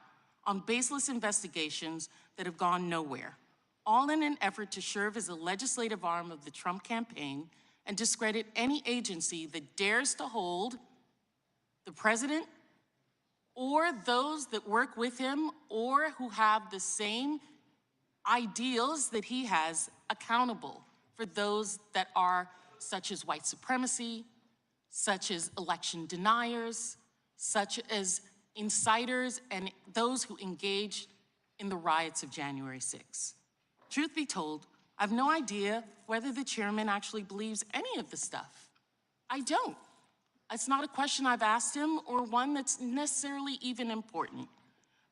Speaker 13: on baseless investigations that have gone nowhere, all in an effort to serve as a legislative arm of the Trump campaign and discredit any agency that dares to hold the president or those that work with him or who have the same ideals that he has accountable for those that are such as white supremacy, such as election deniers, such as inciters and those who engaged in the riots of January 6th. Truth be told, I have no idea whether the chairman actually believes any of the stuff. I don't. It's not a question I've asked him or one that's necessarily even important.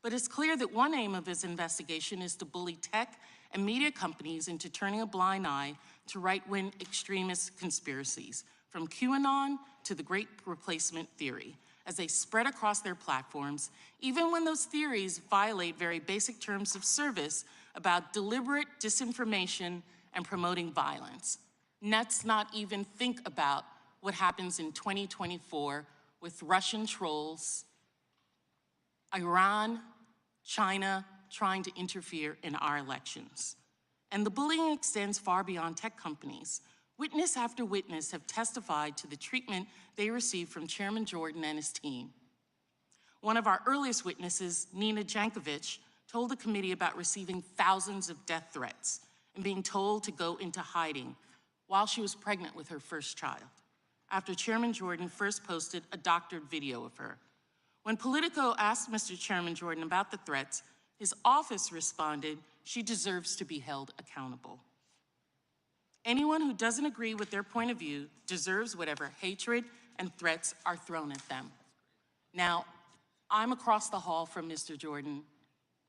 Speaker 13: But it's clear that one aim of his investigation is to bully tech and media companies into turning a blind eye to right-wing extremist conspiracies, from QAnon to the Great Replacement theory, as they spread across their platforms, even when those theories violate very basic terms of service about deliberate disinformation and promoting violence. Let's not even think about what happens in 2024 with Russian trolls, Iran, China trying to interfere in our elections. And the bullying extends far beyond tech companies. Witness after witness have testified to the treatment they received from Chairman Jordan and his team. One of our earliest witnesses, Nina Jankovic, told the committee about receiving thousands of death threats and being told to go into hiding while she was pregnant with her first child, after Chairman Jordan first posted a doctored video of her. When Politico asked Mr. Chairman Jordan about the threats, his office responded, "She deserves to be held accountable." Anyone who doesn't agree with their point of view deserves whatever hatred and threats are thrown at them. Now, I'm across the hall from Mr. Jordan,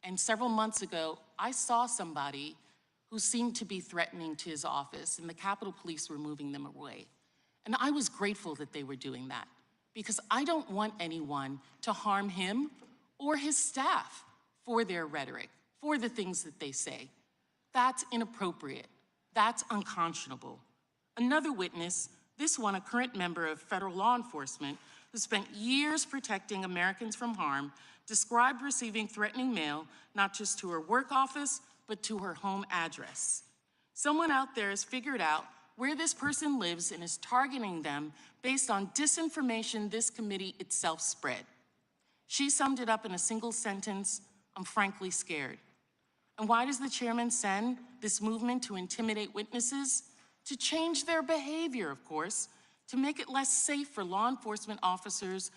Speaker 13: and several months ago, I saw somebody who seemed to be threatening to his office, and the Capitol Police were moving them away. And I was grateful that they were doing that, because I don't want anyone to harm him or his staff for their rhetoric, for the things that they say. That's inappropriate. That's unconscionable. Another witness, this one a current member of federal law enforcement who spent years protecting Americans from harm, described receiving threatening mail not just to her work office, but to her home address. Someone out there has figured out where this person lives and is targeting them based on disinformation this committee itself spread. She summed it up in a single sentence: "I'm frankly scared." And why does the chairman send this movement to intimidate witnesses? To change their behavior, of course, to make it less safe for law enforcement officers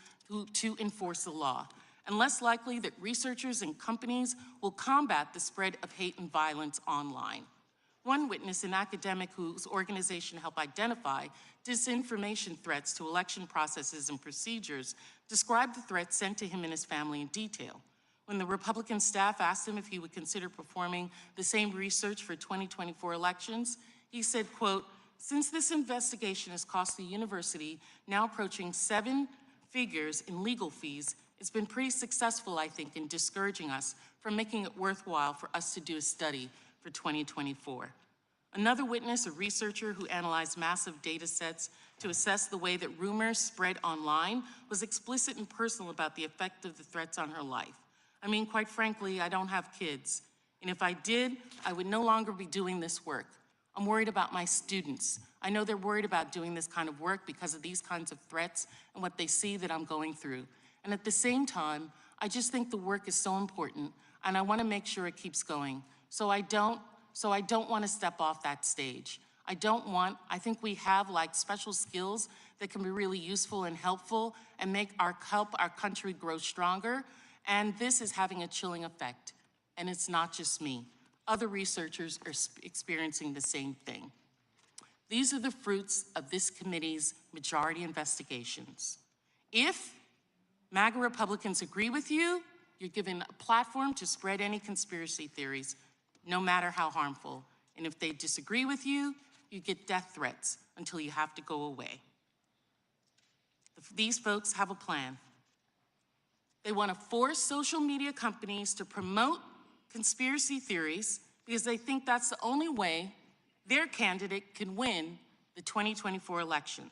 Speaker 13: to enforce the law, and less likely that researchers and companies will combat the spread of hate and violence online. One witness, an academic whose organization helped identify disinformation threats to election processes and procedures, described the threats sent to him and his family in detail. When the Republican staff asked him if he would consider performing the same research for 2024 elections, he said, quote, "Since this investigation has cost the university now approaching 7 figures in legal fees, it's been pretty successful, I think, in discouraging us from making it worthwhile for us to do a study for 2024. Another witness, a researcher who analyzed massive data sets to assess the way that rumors spread online, was explicit and personal about the effect of the threats on her life. I mean, quite frankly, I don't have kids. And if I did, I would no longer be doing this work. I'm worried about my students. I know they're worried about doing this kind of work because of these kinds of threats and what they see that I'm going through. And at the same time, I just think the work is so important, and I want to make sure it keeps going. So I don't want to step off that stage. I think we have like special skills that can be really useful and helpful and help our country grow stronger. And this is having a chilling effect. And it's not just me. Other researchers are experiencing the same thing. These are the fruits of this committee's majority investigations. If MAGA Republicans agree with you, you're given a platform to spread any conspiracy theories, no matter how harmful. And if they disagree with you, you get death threats until you have to go away. These folks have a plan. They want to force social media companies to promote conspiracy theories because they think that's the only way their candidate can win the 2024 election.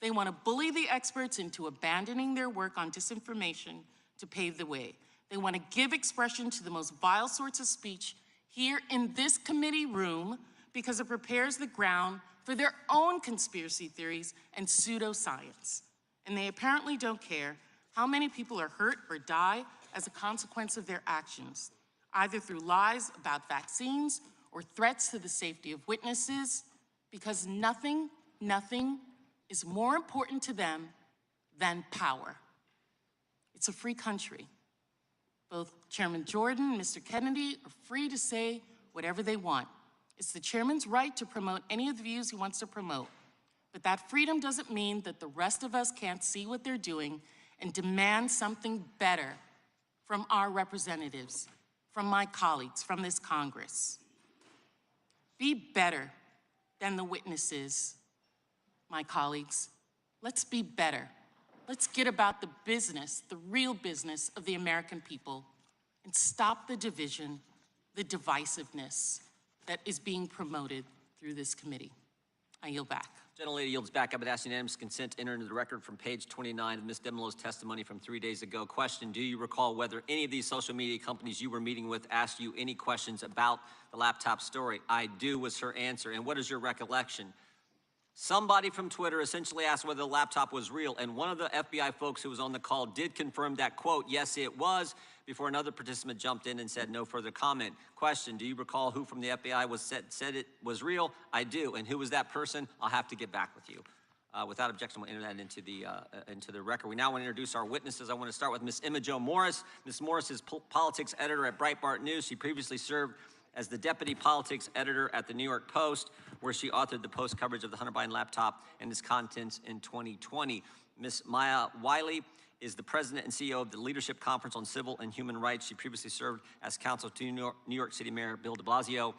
Speaker 13: They want to bully the experts into abandoning their work on disinformation to pave the way. They want to give expression to the most vile sorts of speech here in this committee room because it prepares the ground for their own conspiracy theories and pseudoscience. And they apparently don't care how many people are hurt or die as a consequence of their actions, either through lies about vaccines or threats to the safety of witnesses, because nothing is more important to them than power. It's a free country. Both Chairman Jordan and Mr. Kennedy are free to say whatever they want. It's the chairman's right to promote any of the views he wants to promote. But that freedom doesn't mean that the rest of us can't see what they're doing and demand something better from our representatives, from my colleagues, from this Congress. Be better than the witnesses, my colleagues. Let's be better. Let's get about the business, the real business of the American people, and stop the division, the divisiveness that is being promoted through this committee. I yield back.
Speaker 12: Gentlelady yields back. I would ask unanimous consent to enter into the record from page 29 of Ms. Demelow's testimony from 3 days ago. Question, do you recall whether any of these social media companies you were meeting with asked you any questions about the laptop story? I do was her answer. And what is your recollection? Somebody from Twitter essentially asked whether the laptop was real, and one of the FBI folks who was on the call did confirm that, quote, yes, it was, before another participant jumped in and said no further comment. Question, do you recall who from the FBI said it was real? I do, and who was that person? I'll have to get back with you. Without objection, we'll enter that into the record. We now want to introduce our witnesses. I want to start with Ms. Emma Jo Morris. Ms. Morris is politics editor at Breitbart News. She previously served as the deputy politics editor at the New York Post, where she authored the Post coverage of the Hunter Biden laptop and its contents in 2020. Ms. Maya Wiley is the president and CEO of the Leadership Conference on Civil and Human Rights. She previously served as counsel to New York City Mayor Bill de Blasio.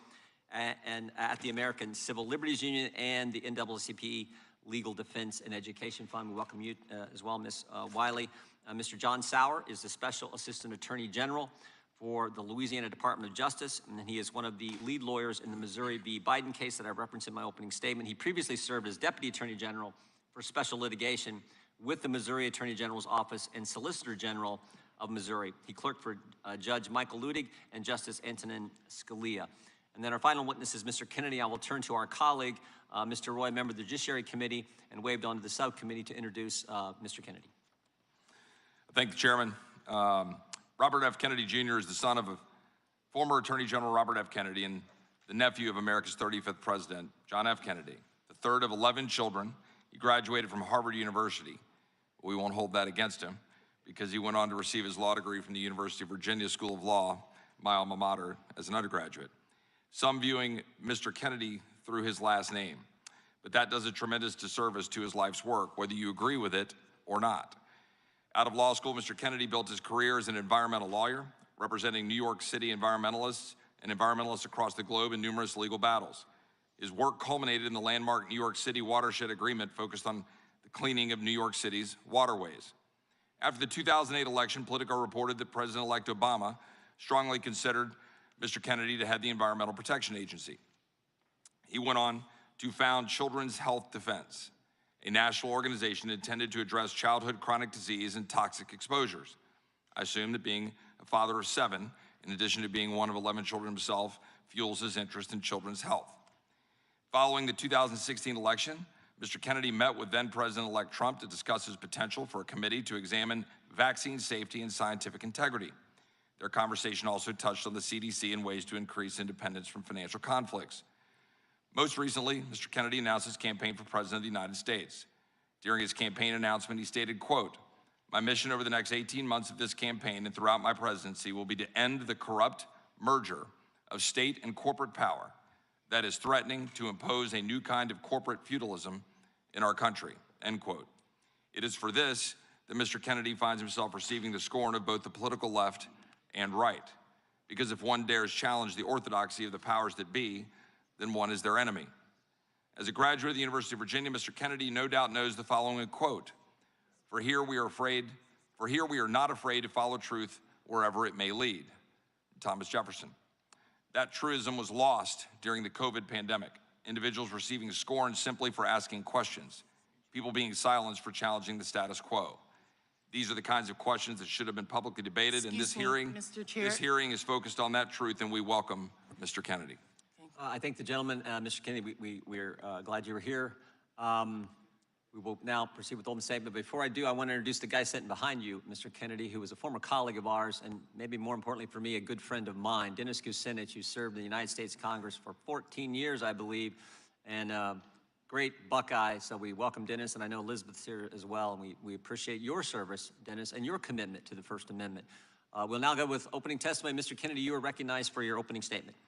Speaker 12: and at the American Civil Liberties Union and the NAACP Legal Defense and Education Fund. We welcome you as well, Ms. Wiley. Mr. John Sauer is the Special Assistant Attorney General for the Louisiana Department of Justice, and he is one of the lead lawyers in the Missouri v. Biden case that I referenced in my opening statement. He previously served as Deputy Attorney General for Special Litigation with the Missouri Attorney General's Office and Solicitor General of Missouri. He clerked for Judge Michael Ludig and Justice Antonin Scalia. And then our final witness is Mr. Kennedy. I will turn to our colleague, Mr. Roy, member of the Judiciary Committee, and waved on to the subcommittee to introduce Mr. Kennedy.
Speaker 14: Thank you, Chairman. Robert F. Kennedy Jr. is the son of a former Attorney General Robert F. Kennedy and the nephew of America's 35th President, John F. Kennedy, the third of 11 children. He graduated from Harvard University. We won't hold that against him because he went on to receive his law degree from the University of Virginia School of Law, my alma mater, as an undergraduate. Some viewing Mr. Kennedy through his last name, but that does a tremendous disservice to his life's work, whether you agree with it or not. Out of law school, Mr. Kennedy built his career as an environmental lawyer, representing New York City environmentalists and environmentalists across the globe in numerous legal battles. His work culminated in the landmark New York City Watershed Agreement focused on the cleaning of New York City's waterways. After the 2008 election, Politico reported that President-elect Obama strongly considered Mr. Kennedy to head the Environmental Protection Agency. He went on to found Children's Health Defense, a national organization intended to address childhood chronic disease and toxic exposures. I assume that being a father of 7, in addition to being one of 11 children himself, fuels his interest in children's health. Following the 2016 election, Mr. Kennedy met with then-President-elect Trump to discuss his potential for a committee to examine vaccine safety and scientific integrity. Their conversation also touched on the CDC and ways to increase independence from financial conflicts. Most recently, Mr. Kennedy announced his campaign for President of the United States. During his campaign announcement, he stated, quote, "My mission over the next 18 months of this campaign and throughout my presidency will be to end the corrupt merger of state and corporate power that is threatening to impose a new kind of corporate feudalism in our country," end quote. It is for this that Mr. Kennedy finds himself receiving the scorn of both the political left and right. Because if one dares challenge the orthodoxy of the powers that be, then one is their enemy. As a graduate of the University of Virginia, Mr. Kennedy no doubt knows the following quote, for here we are not afraid to follow truth wherever it may lead. Thomas Jefferson. That truism was lost during the COVID pandemic. Individuals receiving scorn simply for asking questions, people being silenced for challenging the status quo. These are the kinds of questions that should have been publicly debated, and this hearing is focused on that truth, and we welcome Mr. Kennedy.
Speaker 12: I thank the gentleman, Mr. Kennedy. We're glad you were here. We will now proceed with the open statement. But before I do, I want to introduce the guy sitting behind you, Mr. Kennedy, who was a former colleague of ours, and maybe more importantly for me, a good friend of mine, Dennis Kucinich, who served in the United States Congress for 14 years, I believe, and great Buckeye. So we welcome Dennis, and I know Elizabeth's here as well, and we appreciate your service, Dennis, and your commitment to the First Amendment. We'll now go with opening testimony. Mr. Kennedy, you are recognized for your opening statement.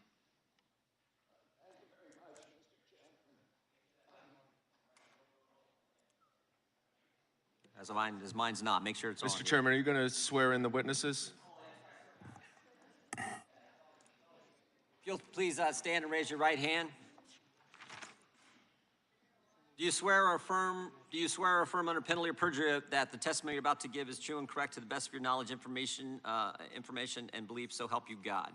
Speaker 12: As mine's not. Make sure it's on.
Speaker 15: Mr. Chairman, are you going to swear in the witnesses?
Speaker 12: If you'll please stand and raise your right hand. Do you swear or affirm under penalty of perjury that the testimony you're about to give is true and correct to the best of your knowledge, information and belief, so help you God?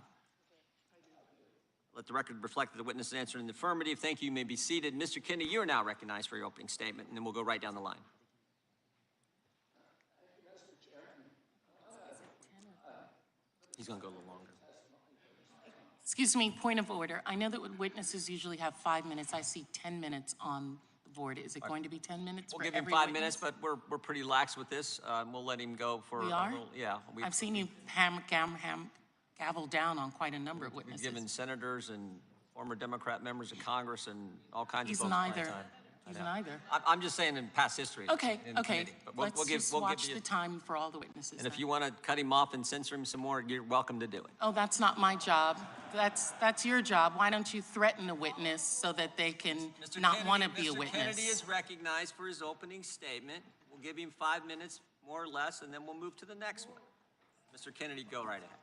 Speaker 12: Let the record reflect that the witness answered in the affirmative. Thank you. You may be seated. Mr. Kennedy, you are now recognized for your opening statement, and then we'll go right down the line. He's going to go a little longer.
Speaker 13: Excuse me, point of order. I know that witnesses usually have 5 minutes. I see 10 minutes on the board. Is it going to be 10 minutes?
Speaker 12: We'll give him 5 minutes, but we're pretty lax with this. We'll let him go for
Speaker 13: a
Speaker 12: little. Yeah.
Speaker 13: I've seen you gavel down on quite a number of witnesses.
Speaker 12: We've given senators and former Democrat members of Congress and all kinds of folks.
Speaker 13: He's neither.
Speaker 12: I'm just saying in past history.
Speaker 13: Okay.
Speaker 12: Let's
Speaker 13: watch the time for all the witnesses.
Speaker 12: And if you want to cut him off and censor him some more, you're welcome to do it.
Speaker 13: Oh, that's not my job. That's your job. Why don't you threaten a witness so that they can not want to be a witness?
Speaker 12: Mr. Kennedy is recognized for his opening statement. We'll give him 5 minutes, more or less, and then we'll move to the next one. Mr. Kennedy, go right ahead.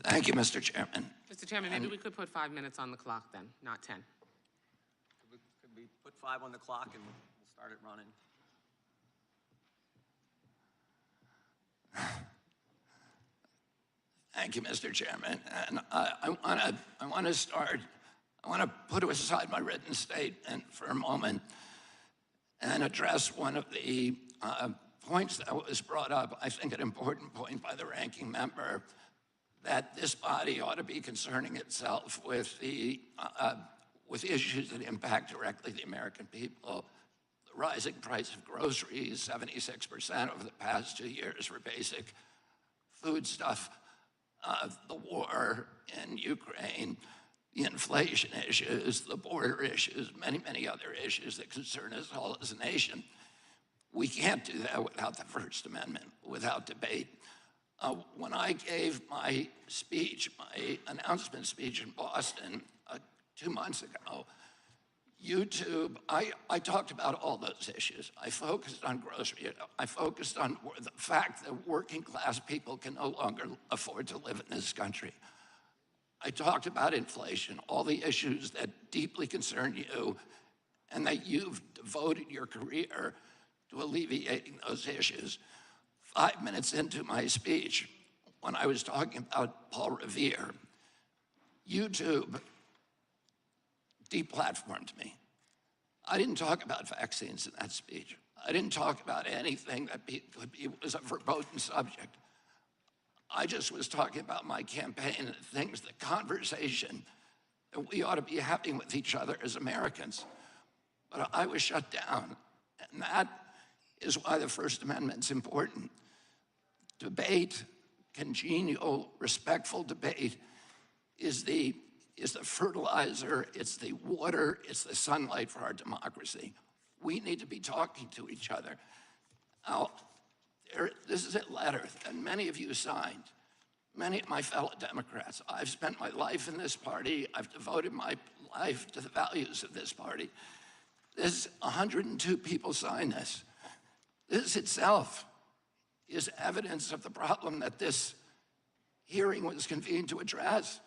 Speaker 16: Thank you, Mr. Chairman.
Speaker 17: Mr. Chairman, maybe we could put 5 minutes on the clock then, not 10.
Speaker 12: Could we put 5 on the clock and we'll start it running?
Speaker 16: Thank you, Mr. Chairman. And I want to put aside my written statement for a moment and address one of the points that was brought up. I think an important point by the ranking member, that this body ought to be concerning itself with issues that impact directly the American people. The rising price of groceries, 76% over the past 2 years for basic food stuff, the war in Ukraine, the inflation issues, the border issues, many, many other issues that concern us all as a nation. We can't do that without the First Amendment, without debate. When I gave my speech, my announcement speech in Boston 2 months ago, YouTube, I talked about all those issues. I focused on grocery. I focused on the fact that working class people can no longer afford to live in this country. I talked about inflation, all the issues that deeply concern you, and that you've devoted your career to alleviating those issues. 5 minutes into my speech, when I was talking about Paul Revere, YouTube deplatformed me. I didn't talk about vaccines in that speech. I didn't talk about anything that was a verboten subject. I just was talking about my campaign and things, the conversation that we ought to be having with each other as Americans. But I was shut down, and that is why the First Amendment's important. Debate, congenial, respectful debate is the fertilizer, it's the water, it's the sunlight for our democracy. We need to be talking to each other. Now, this is a letter that many of you signed, many of my fellow Democrats. I've spent my life in this party. I've devoted my life to the values of this party. 102 people signed this. This itself is evidence of the problem that this hearing was convened to address.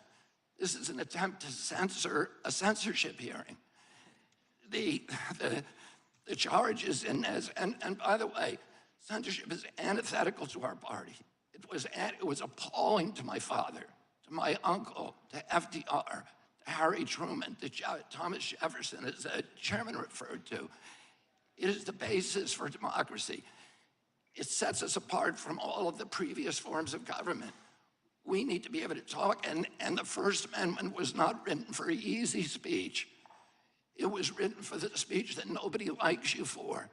Speaker 16: This is an attempt to censor a censorship hearing. The charges in this, and by the way, censorship is antithetical to our party. It was appalling to my father, to my uncle, to FDR, to Harry Truman, to Thomas Jefferson, as the chairman referred to. It is the basis for democracy. It sets us apart from all of the previous forms of government. We need to be able to talk, and the First Amendment was not written for easy speech. It was written for the speech that nobody likes you for.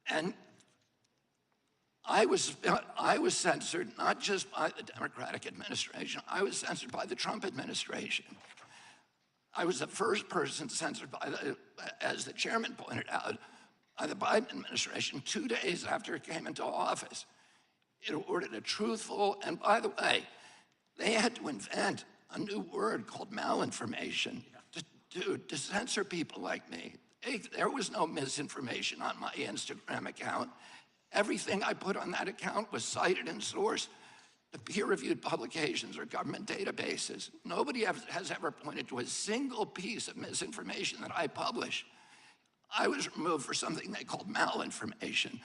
Speaker 16: And I was censored not just by the Democratic administration, I was censored by the Trump administration. I was the first person censored by as the chairman pointed out, by the Biden administration 2 days after it came into office. It ordered a truthful, and by the way, they had to invent a new word called malinformation to censor people like me. There was no misinformation on my Instagram account. Everything I put on that account was cited and sourced to peer-reviewed publications or government databases. Nobody has ever pointed to a single piece of misinformation that I publish. I was removed for something they called malinformation.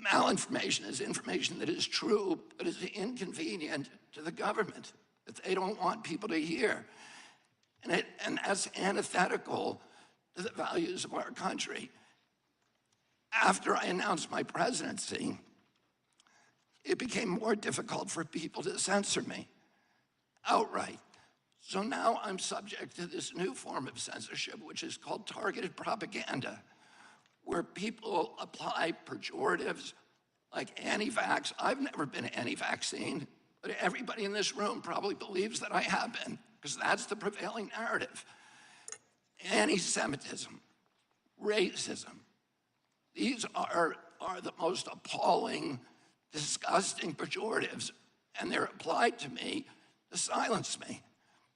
Speaker 16: Malinformation is information that is true, but is inconvenient to the government, that they don't want people to hear. And that's antithetical to the values of our country. After I announced my presidency, it became more difficult for people to censor me outright. So now I'm subject to this new form of censorship, which is called targeted propaganda, where people apply pejoratives like anti-vax. I've never been anti-vaccine, but everybody in this room probably believes that I have been, because that's the prevailing narrative. Anti-Semitism, racism, these are the most appalling, disgusting pejoratives, and they're applied to me to silence me,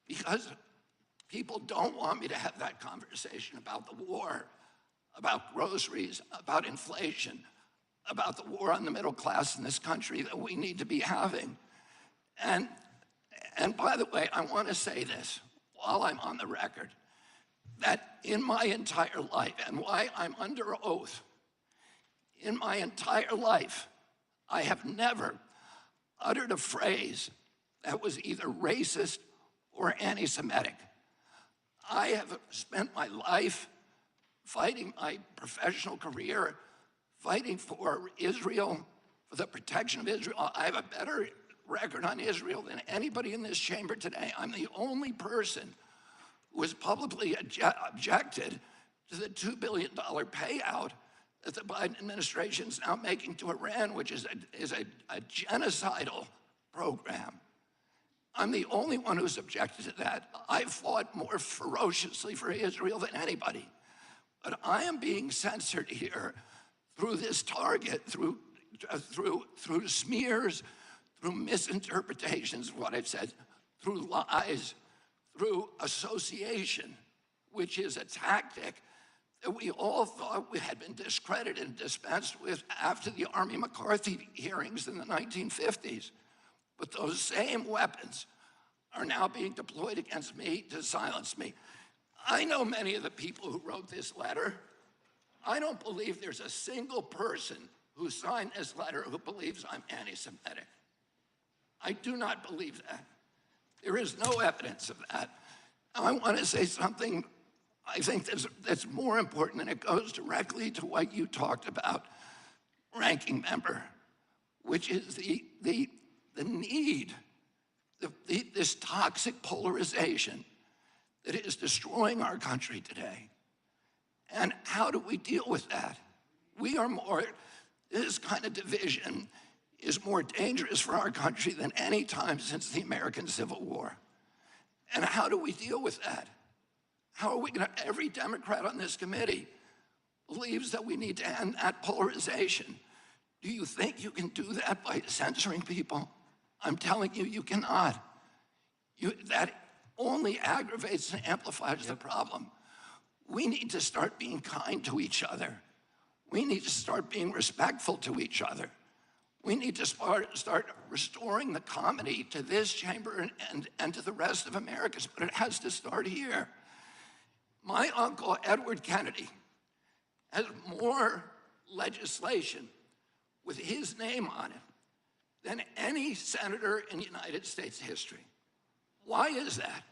Speaker 16: because people don't want me to have that conversation about the war, about groceries, about inflation, about the war on the middle class in this country that we need to be having. And And by the way, I want to say this while I'm on the record, that in my entire life, and why I'm under oath, in my entire life, I have never uttered a phrase that was either racist or anti-Semitic. I have spent my life fighting my professional career, fighting for Israel, for the protection of Israel. I have a better record on Israel than anybody in this chamber today. I'm the only person who has publicly objected to the $2 billion payout that the Biden administration is now making to Iran, which is a genocidal program. I'm the only one who's objected to that. I fought more ferociously for Israel than anybody. But I am being censored here through this target, through smears, through misinterpretations of what I've said, through lies, through association, which is a tactic that we all thought we had been discredited and dispensed with after the Army McCarthy hearings in the 1950s. But those same weapons are now being deployed against me to silence me. I know many of the people who wrote this letter. I don't believe there's a single person who signed this letter who believes I'm anti-Semitic. I do not believe that. There is no evidence of that. Now, I want to say something I think that's more important, and it goes directly to what you talked about, ranking member, which is the need, this toxic polarization that is destroying our country today. And how do we deal with that? This kind of division is more dangerous for our country than any time since the American Civil War. And how do we deal with that? How are we going to, every Democrat on this committee believes that we need to end that polarization. Do you think you can do that by censoring people? I'm telling you, you cannot. That only aggravates and amplifies the problem. We need to start being kind to each other. We need to start being respectful to each other. We need to start restoring the comedy to this chamber and to the rest of America, but it has to start here. My uncle, Edward Kennedy, has more legislation with his name on it than any senator in United States history. Why is that?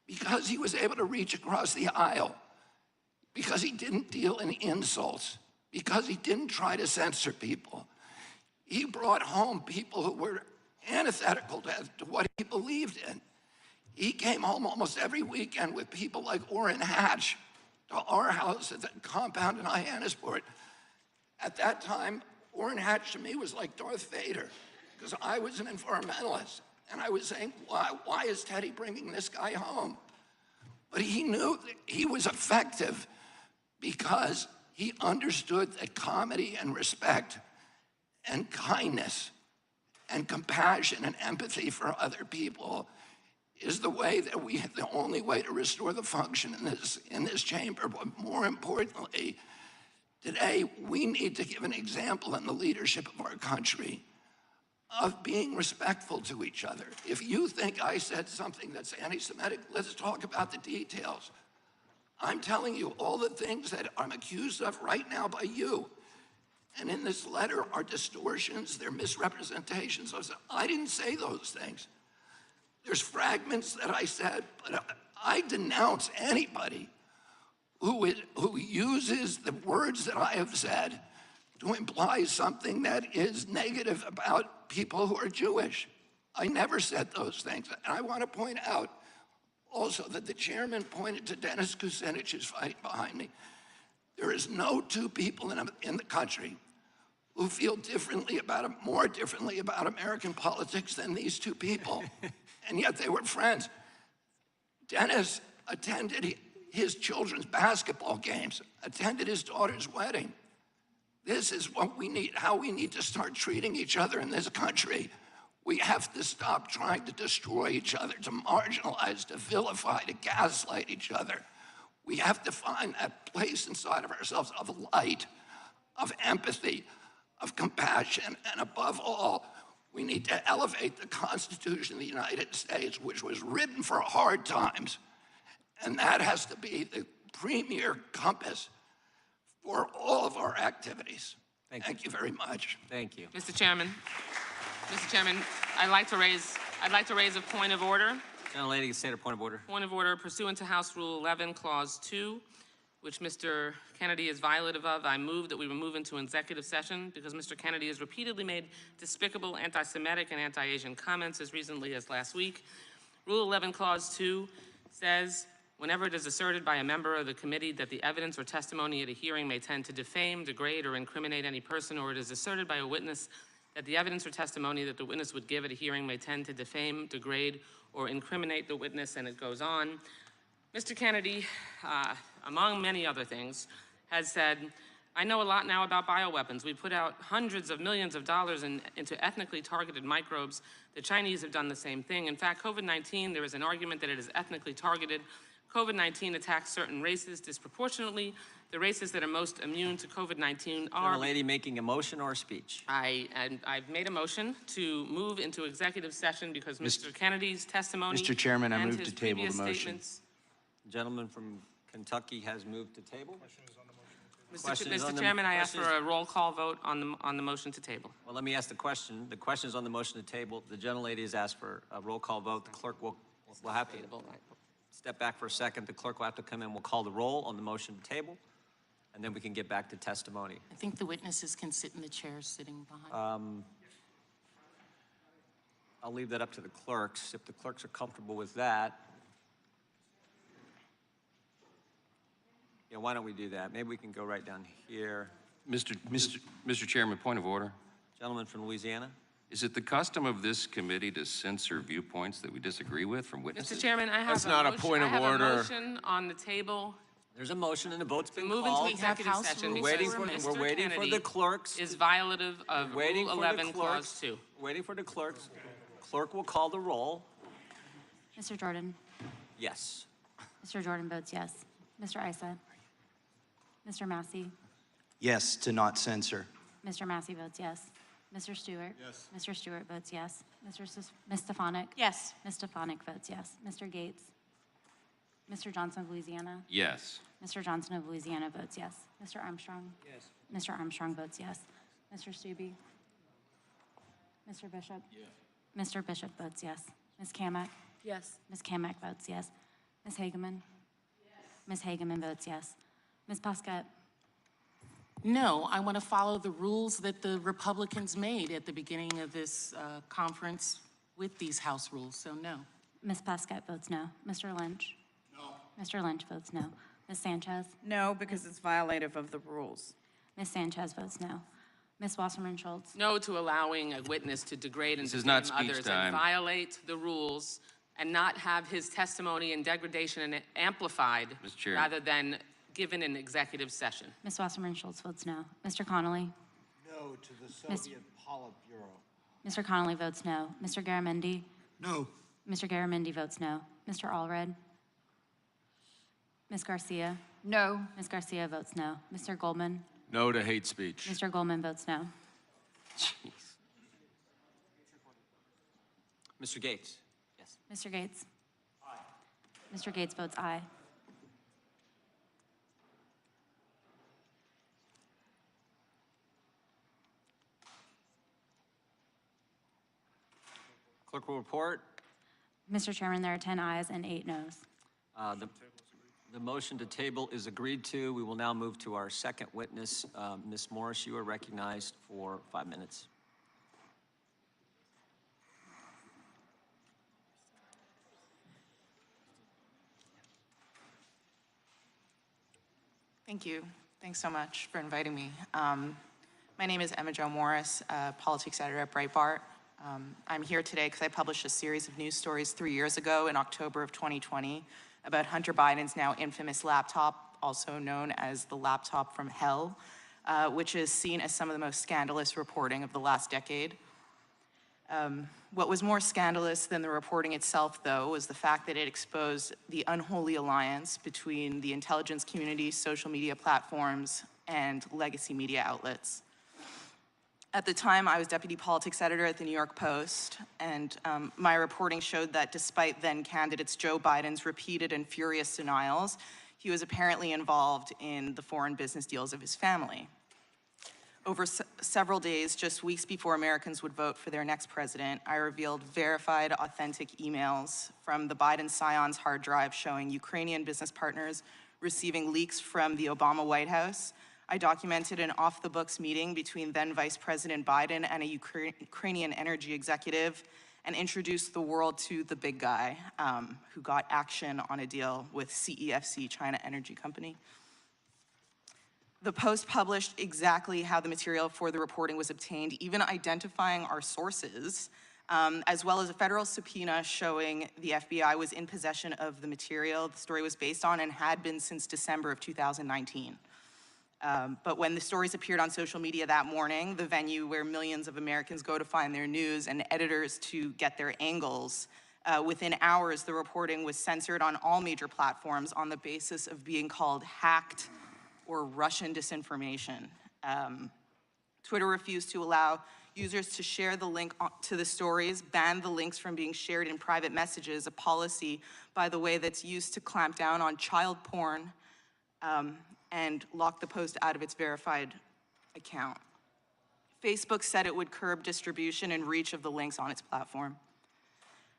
Speaker 16: Because he was able to reach across the aisle, because he didn't deal in insults, because he didn't try to censor people. He brought home people who were antithetical to what he believed in. He came home almost every weekend with people like Orrin Hatch to our house at the compound in Hyannisport. At that time, Orrin Hatch to me was like Darth Vader, because I was an environmentalist. And I was saying, why is Teddy bringing this guy home? But he knew that he was effective because he understood that comedy and respect and kindness and compassion and empathy for other people is the way that the only way to restore the function in this chamber. But more importantly, today we need to give an example in the leadership of our country of being respectful to each other. If you think I said something that's anti-Semitic, let's talk about the details. I'm telling you all the things that I'm accused of right now by you. And in this letter are distortions, they're misrepresentations. I didn't say those things. There's fragments that I said, but I denounce anybody who uses the words that I have said to imply something that is negative about people who are Jewish. I never said those things. And I want to point out also that the chairman pointed to Dennis Kucinich, who's fighting behind me. There is no two people in the country who feel more differently about American politics than these two people. And yet they were friends. Dennis attended his children's basketball games, attended his daughter's wedding. This is what we need, how we need to start treating each other in this country. We have to stop trying to destroy each other, to marginalize, to vilify, to gaslight each other. We have to find that place inside of ourselves of light, of empathy, of compassion, and above all, We need to elevate the Constitution of the United States, which was written for hard times. And that has to be the premier compass for all of our activities. Thank you very much.
Speaker 12: Thank you.
Speaker 17: Mr. Chairman, I'd like to raise a point of order.
Speaker 12: Gentlelady can state her point of order.
Speaker 17: Point of order pursuant to House Rule 11, Clause 2, which Mr. Kennedy is violative of. I move that we move into executive session because Mr. Kennedy has repeatedly made despicable anti-Semitic and anti-Asian comments as recently as last week. Rule 11, Clause 2 says, whenever it is asserted by a member of the committee that the evidence or testimony at a hearing may tend to defame, degrade, or incriminate any person, or it is asserted by a witness that the evidence or testimony that the witness would give at a hearing may tend to defame, degrade, or incriminate the witness, and it goes on. Mr. Kennedy, among many other things, has said, I know a lot now about bioweapons. We put out hundreds of millions of dollars into ethnically targeted microbes. The Chinese have done the same thing. In fact, COVID-19, there is an argument that it is ethnically targeted. COVID-19 attacks certain races disproportionately. The races that are most immune to COVID-19 are...
Speaker 12: Gentlelady making a motion or a speech?
Speaker 17: I've made a motion to move into executive session because Mr. Kennedy's testimony...
Speaker 11: Mr. Chairman, I
Speaker 17: and
Speaker 11: move
Speaker 17: his
Speaker 11: to table the
Speaker 17: previous
Speaker 11: motion.
Speaker 17: statements-
Speaker 12: The gentleman from Kentucky has moved to table.
Speaker 17: Mr. Chairman, I ask for a roll call vote on the motion to table.
Speaker 12: Well, let me ask the question. The question is on the motion to table. The gentlelady has asked for a roll call vote. The clerk will have to step back for a second. The clerk will have to come in. We'll call the roll on the motion to table, and then we can get back to testimony.
Speaker 13: I think the witnesses can sit in the chairs sitting behind.
Speaker 12: I'll leave that up to the clerks. If the clerks are comfortable with that, why don't we do that? Maybe we can go right down here.
Speaker 18: Mr. Chairman, point of order.
Speaker 12: Gentleman from Louisiana.
Speaker 18: Is it the custom of this committee to censor viewpoints that we disagree with from witnesses?
Speaker 17: Mr. Chairman, I have a motion on the table.
Speaker 12: There's a motion and the vote's been
Speaker 17: Move
Speaker 12: called.
Speaker 17: into executive session.
Speaker 12: We're waiting for the clerks.
Speaker 17: Is violative of Rule 11, Clause 2.
Speaker 12: Waiting for the clerks. Clerk will call the roll.
Speaker 19: Mr. Jordan.
Speaker 12: Yes.
Speaker 19: Mr. Jordan votes yes. Mr. Issa. Mr. Massey.
Speaker 11: Yes, to not censor.
Speaker 19: Mr. Massey votes yes. Mr. Stewart.
Speaker 15: Yes.
Speaker 19: Mr. Stewart votes yes. Ms. Stefanik.
Speaker 13: Yes.
Speaker 19: Ms. Stefanik votes yes. Mr. Gates. Mr. Johnson of Louisiana.
Speaker 18: Yes.
Speaker 19: Mr. Johnson of Louisiana votes yes. Mr. Armstrong.
Speaker 12: Yes.
Speaker 19: Mr. Armstrong votes yes. Mr. Stubbe. Mr. Bishop.
Speaker 15: Yes.
Speaker 19: Mr. Bishop votes yes. Ms. Kamak.
Speaker 13: Yes.
Speaker 19: Ms. Kamak votes yes. Ms. Hageman. Ms. Hageman votes yes. Ms. Pasquette.
Speaker 13: No, I want to follow the rules that the Republicans made at the beginning of this conference with these House rules, so no.
Speaker 19: Ms. Pasquette votes no. Mr. Lynch.
Speaker 15: No.
Speaker 19: Mr. Lynch votes no. Ms. Sanchez.
Speaker 20: No, because it's violative of the rules.
Speaker 19: Ms. Sanchez votes no. Ms. Wasserman Schultz.
Speaker 17: No to allowing a witness to degrade and
Speaker 18: This is
Speaker 17: defame
Speaker 18: not speech
Speaker 17: others
Speaker 18: time.
Speaker 17: and violate the rules and not have his testimony and degradation amplified
Speaker 18: Mr. Chair.
Speaker 17: rather than given in executive session.
Speaker 19: Ms. Wasserman Schultz votes no. Mr. Connolly.
Speaker 21: No to the Soviet Politburo.
Speaker 19: Mr. Connolly votes no. Mr. Garamendi.
Speaker 21: No.
Speaker 19: Mr. Garamendi votes no. Mr. Allred. Ms. Garcia.
Speaker 20: No.
Speaker 19: Ms. Garcia votes no. Mr. Goldman.
Speaker 15: No to hate speech.
Speaker 19: Mr. Goldman votes no.
Speaker 12: Jeez. Mr. Gates. Yes.
Speaker 19: Mr. Gates. Aye. Mr. Gates votes aye.
Speaker 12: Clerk will report.
Speaker 19: Mr. Chairman, there are 10 ayes and 8 noes.
Speaker 12: The motion to table is agreed to. We will now move to our second witness. Ms. Morris, you are recognized for 5 minutes.
Speaker 22: Thank you. Thanks so much for inviting me. My name is Emma Jo Morris, politics editor at Breitbart. I'm here today because I published a series of news stories 3 years ago in October of 2020 about Hunter Biden's now infamous laptop, also known as the laptop from hell, which is seen as some of the most scandalous reporting of the last decade. What was more scandalous than the reporting itself, though, was the fact that it exposed the unholy alliance between the intelligence community, social media platforms, and legacy media outlets. At the time, I was deputy politics editor at the New York Post, and my reporting showed that despite then candidates Joe Biden's repeated and furious denials, he was apparently involved in the foreign business deals of his family. Over several days, just weeks before Americans would vote for their next president, I revealed verified, authentic emails from the Biden Scion's hard drive showing Ukrainian business partners receiving leaks from the Obama White House. I documented an off-the-books meeting between then Vice President Biden and a Ukrainian energy executive and introduced the world to the big guy who got action on a deal with CEFC, China Energy Company. The Post published exactly how the material for the reporting was obtained, even identifying our sources, as well as a federal subpoena showing the FBI was in possession of the material the story was based on and had been since December of 2019. But when the stories appeared on social media that morning, the venue where millions of Americans go to find their news and editors to get their angles, within hours, the reporting was censored on all major platforms on the basis of being called hacked or Russian disinformation. Twitter refused to allow users to share the link to the stories, banned the links from being shared in private messages, a policy, by the way, that's used to clamp down on child porn, and locked the Post out of its verified account. Facebook said it would curb distribution and reach of the links on its platform.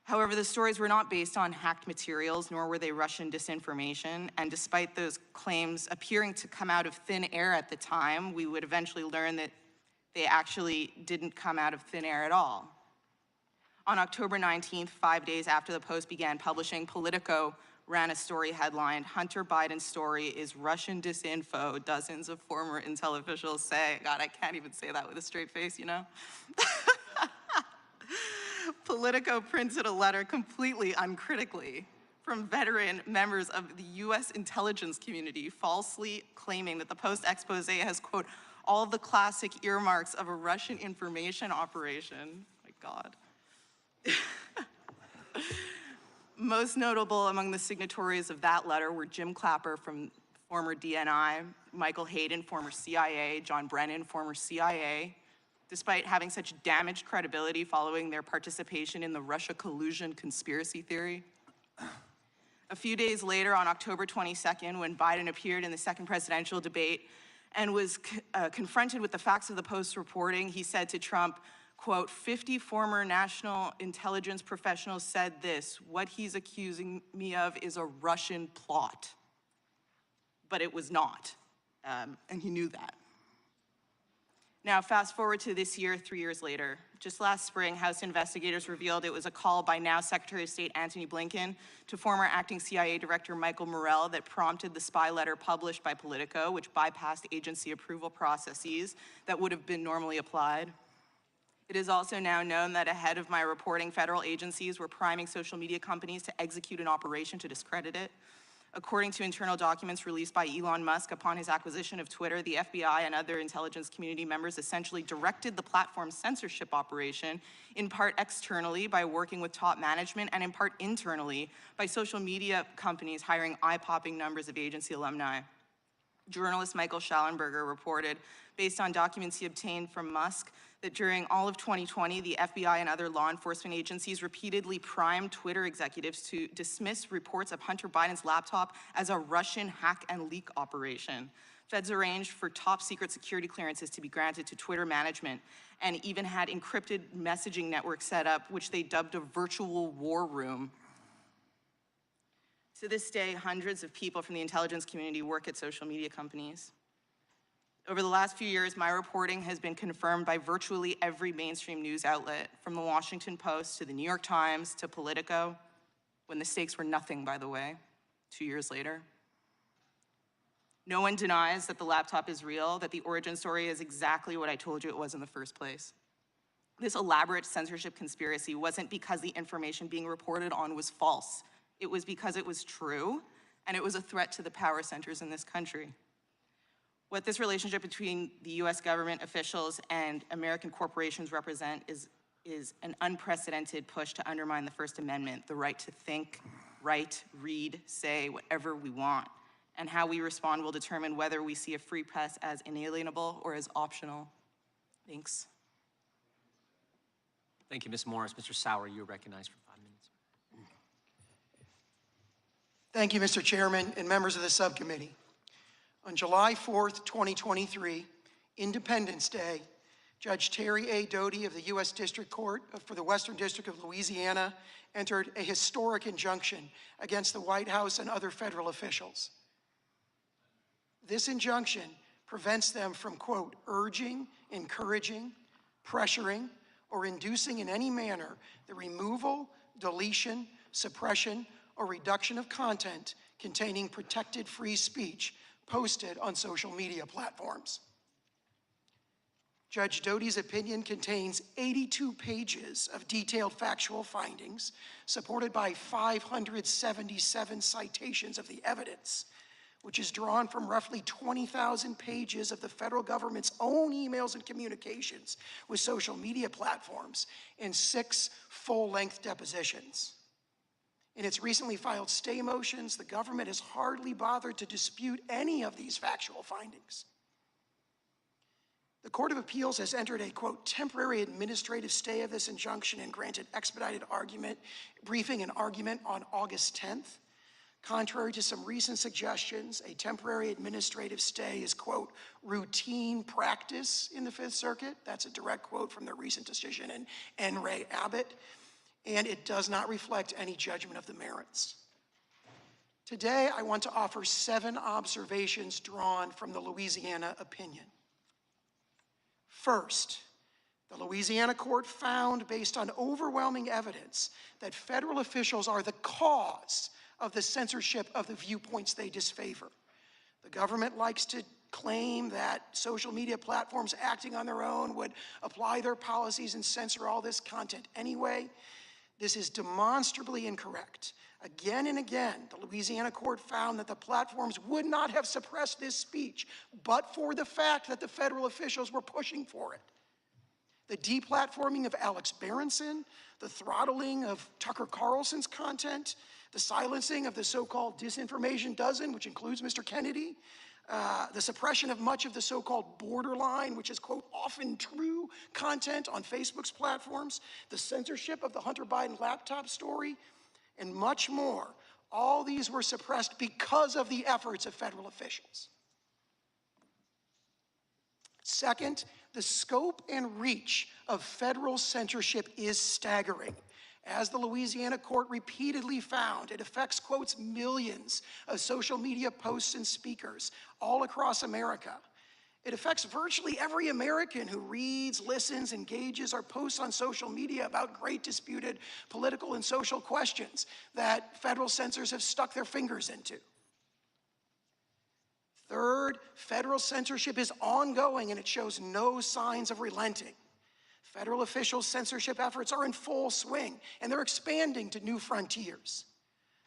Speaker 22: However, the stories were not based on hacked materials, nor were they Russian disinformation, and despite those claims appearing to come out of thin air at the time, we would eventually learn that they actually didn't come out of thin air at all. On October 19th, 5 days after the Post began publishing, Politico ran a story headlined, "Hunter Biden's story is Russian disinfo, dozens of former intel officials say." God, I can't even say that with a straight face, you know? Politico printed a letter completely uncritically from veteran members of the US intelligence community, falsely claiming that the Post expose has, quote, all the classic earmarks of a Russian information operation. My God. Most notable among the signatories of that letter were Jim Clapper from former DNI, Michael Hayden, former CIA, John Brennan, former CIA, despite having such damaged credibility following their participation in the Russia collusion conspiracy theory. A few days later, on October 22nd, when Biden appeared in the second presidential debate and was confronted with the facts of the Post's reporting, he said to Trump, quote, 50 former national intelligence professionals said this, what he's accusing me of is a Russian plot. But it was not, and he knew that. Now, fast forward to this year, 3 years later. Just last spring, House investigators revealed it was a call by now Secretary of State Antony Blinken to former acting CIA Director Michael Morell that prompted the spy letter published by Politico, which bypassed agency approval processes that would have been normally applied. It is also now known that ahead of my reporting, federal agencies were priming social media companies to execute an operation to discredit it. According to internal documents released by Elon Musk upon his acquisition of Twitter, the FBI and other intelligence community members essentially directed the platform's censorship operation, in part externally by working with top management, and in part internally by social media companies hiring eye-popping numbers of agency alumni. Journalist Michael Schallenberger reported, based on documents he obtained from Musk, that during all of 2020, the FBI and other law enforcement agencies repeatedly primed Twitter executives to dismiss reports of Hunter Biden's laptop as a Russian hack and leak operation. Feds arranged for top secret security clearances to be granted to Twitter management and even had encrypted messaging networks set up, which they dubbed a virtual war room. To this day, hundreds of people from the intelligence community work at social media companies. Over the last few years, my reporting has been confirmed by virtually every mainstream news outlet, from the Washington Post to the New York Times to Politico, when the stakes were nothing, by the way, 2 years later. No one denies that the laptop is real, that the origin story is exactly what I told you it was in the first place. This elaborate censorship conspiracy wasn't because the information being reported on was false. It was because it was true, and it was a threat to the power centers in this country. What this relationship between the US government officials and American corporations represent is an unprecedented push to undermine the First Amendment, the right to think, write, read, say whatever we want. And how we respond will determine whether we see a free press as inalienable or as optional. Thanks.
Speaker 12: Thank you, Ms. Morris. Mr. Sauer, you're recognized for 5 minutes.
Speaker 5: Thank you, Mr. Chairman and members of the subcommittee. On July 4th, 2023, Independence Day, Judge Terry A. Doty of the U.S. District Court for the Western District of Louisiana entered a historic injunction against the White House and other federal officials. This injunction prevents them from, quote, urging, encouraging, pressuring, or inducing in any manner the removal, deletion, suppression, or reduction of content containing protected free speech posted on social media platforms. Judge Doty's opinion contains 82 pages of detailed factual findings, supported by 577 citations of the evidence, which is drawn from roughly 20,000 pages of the federal government's own emails and communications with social media platforms and 6 full-length depositions. In its recently filed stay motions, the government has hardly bothered to dispute any of these factual findings. The Court of Appeals has entered a, quote, temporary administrative stay of this injunction and granted expedited briefing and argument on August 10th. Contrary to some recent suggestions, a temporary administrative stay is, quote, routine practice in the Fifth Circuit. That's a direct quote from the recent decision in N. Ray Abbott, and it does not reflect any judgment of the merits. Today, I want to offer 7 observations drawn from the Louisiana opinion. First, the Louisiana court found, based on overwhelming evidence, that federal officials are the cause of the censorship of the viewpoints they disfavor. The government likes to claim that social media platforms acting on their own would apply their policies and censor all this content anyway. This is demonstrably incorrect. Again and again, the Louisiana court found that the platforms would not have suppressed this speech, but for the fact that the federal officials were pushing for it. The deplatforming of Alex Berenson, the throttling of Tucker Carlson's content, the silencing of the so-called disinformation dozen, which includes Mr. Kennedy, the suppression of much of the so-called borderline, which is, quote, often true content on Facebook's platforms, the censorship of the Hunter Biden laptop story, and much more. All these were suppressed because of the efforts of federal officials. Second, the scope and reach of federal censorship is staggering. As the Louisiana court repeatedly found, it affects, quotes, millions of social media posts and speakers all across America. It affects virtually every American who reads, listens, engages, or posts on social media about great disputed political and social questions that federal censors have stuck their fingers into. Third, federal censorship is ongoing and it shows no signs of relenting. Federal officials' censorship efforts are in full swing and they're expanding to new frontiers.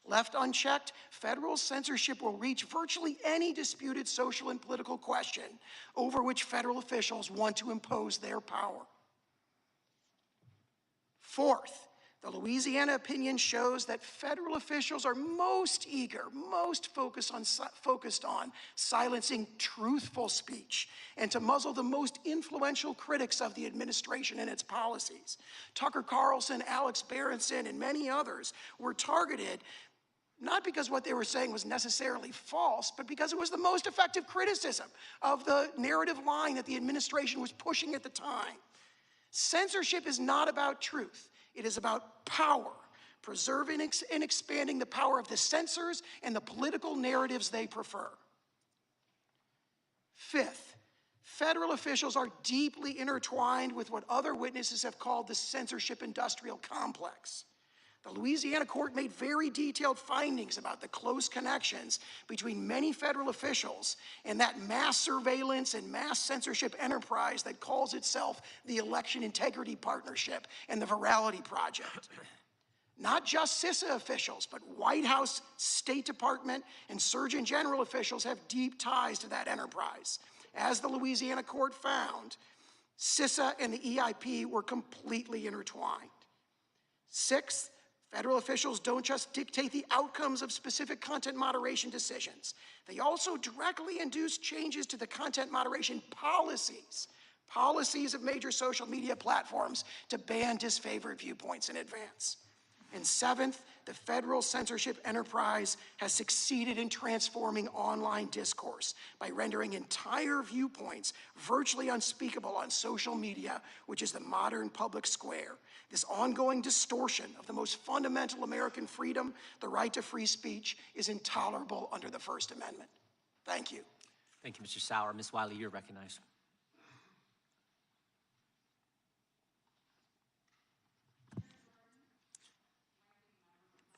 Speaker 5: Left unchecked, federal censorship will reach virtually any disputed social and political question over which federal officials want to impose their power. Fourth, the Louisiana opinion shows that federal officials are most eager, most focused on silencing truthful speech and to muzzle the most influential critics of the administration and its policies. Tucker Carlson, Alex Berenson, and many others were targeted not because what they were saying was necessarily false, but because it was the most effective criticism of the narrative line that the administration was pushing at the time. Censorship is not about truth. It is about power, preserving and expanding the power of the censors and the political narratives they prefer. Fifth, federal officials are deeply intertwined with what other witnesses have called the censorship industrial complex. The Louisiana court made very detailed findings about the close connections between many federal officials and that mass surveillance and mass censorship enterprise that calls itself the Election Integrity Partnership and the Virality Project. Not just CISA officials, but White House, State Department, and Surgeon General officials have deep ties to that enterprise. As the Louisiana court found, CISA and the EIP were completely intertwined. Sixth, federal officials don't just dictate the outcomes of specific content moderation decisions. They also directly induce changes to the content moderation policies policies of major social media platforms to ban disfavored viewpoints in advance. And seventh, the federal censorship enterprise has succeeded in transforming online discourse by rendering entire viewpoints virtually unspeakable on social media, which is the modern public square. This ongoing distortion of the most fundamental American freedom, the right to free speech, is intolerable under the First Amendment. Thank you.
Speaker 6: Thank you, Mr. Sauer. Ms. Wiley, you're recognized.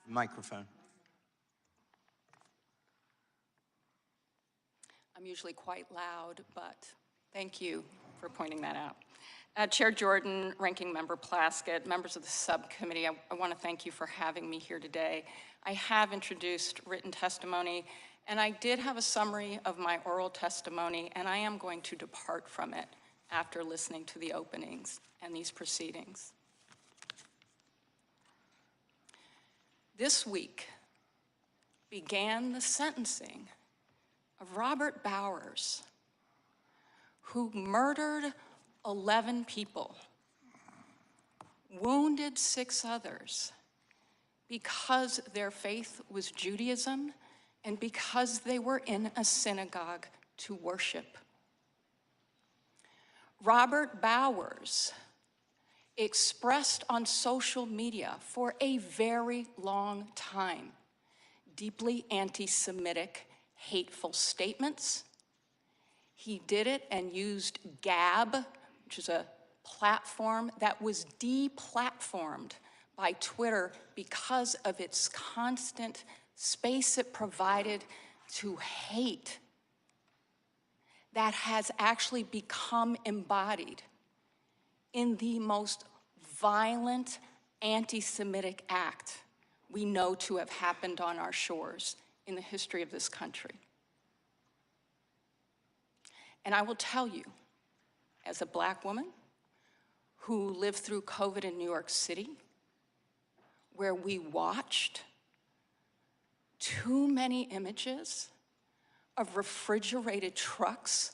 Speaker 11: Microphone.
Speaker 9: I'm usually quite loud, but thank you for pointing that out. Chair Jordan, Ranking Member Plaskett, members of the subcommittee, I want to thank you for having me here today. I have introduced written testimony, and I did have a summary of my oral testimony, and I am going to depart from it after listening to the openings and these proceedings. This week began the sentencing of Robert Bowers, who murdered 11 people, wounded 6 others, because their faith was Judaism and because they were in a synagogue to worship. Robert Bowers expressed on social media for a very long time deeply anti-Semitic, hateful statements. He did it and used Gab, which is a platform that was deplatformed by Twitter because of its constant space it provided to hate that has actually become embodied in the most violent anti-Semitic act we know to have happened on our shores in the history of this country. And I will tell you, as a Black woman who lived through COVID in New York City, where we watched too many images of refrigerated trucks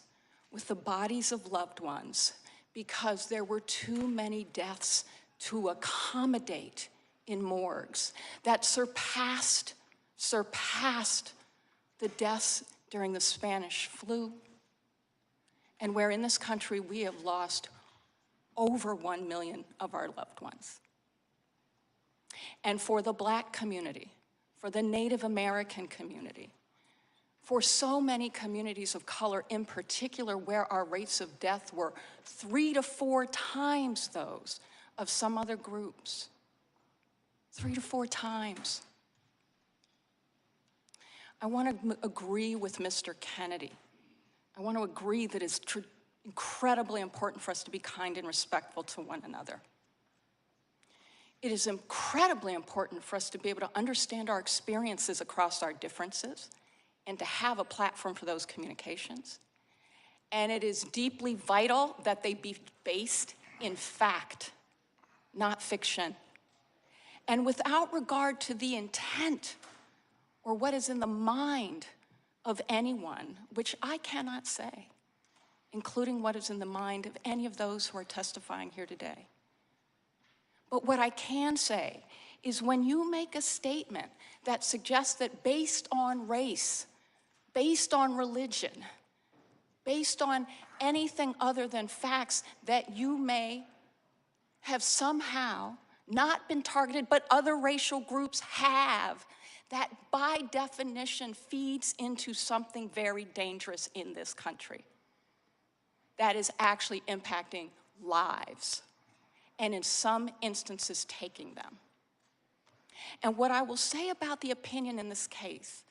Speaker 9: with the bodies of loved ones because there were too many deaths to accommodate in morgues that surpassed the deaths during the Spanish flu, and where in this country we have lost over 1 million of our loved ones. And for the Black community, for the Native American community, for so many communities of color in particular, where our rates of death were 3 to 4 times those of some other groups. 3 to 4 times. I want to agree with Mr. Kennedy. I want to agree that it's incredibly important for us to be kind and respectful to one another. It is incredibly important for us to be able to understand our experiences across our differences and to have a platform for those communications. And it is deeply vital that they be based in fact, not fiction. And without regard to the intent or what is in the mind of anyone, which I cannot say, including what is in the mind of any of those who are testifying here today. But what I can say is when you make a statement that suggests that based on race, based on religion, based on anything other than facts, that you may have somehow not been targeted, but other racial groups have, that by definition feeds into something very dangerous in this country that is actually impacting lives, and in some instances taking them. And what I will say about the opinion in this case,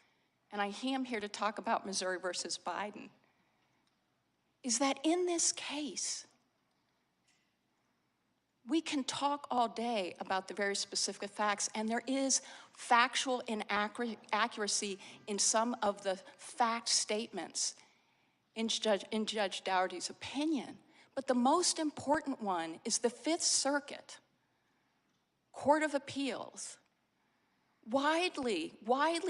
Speaker 9: and I am here to talk about Missouri versus Biden, is that in this case, we can talk all day about the very specific facts, and there is factual inaccuracy in some of the fact statements in Judge Dougherty's opinion. But the most important one is the Fifth Circuit Court of Appeals, widely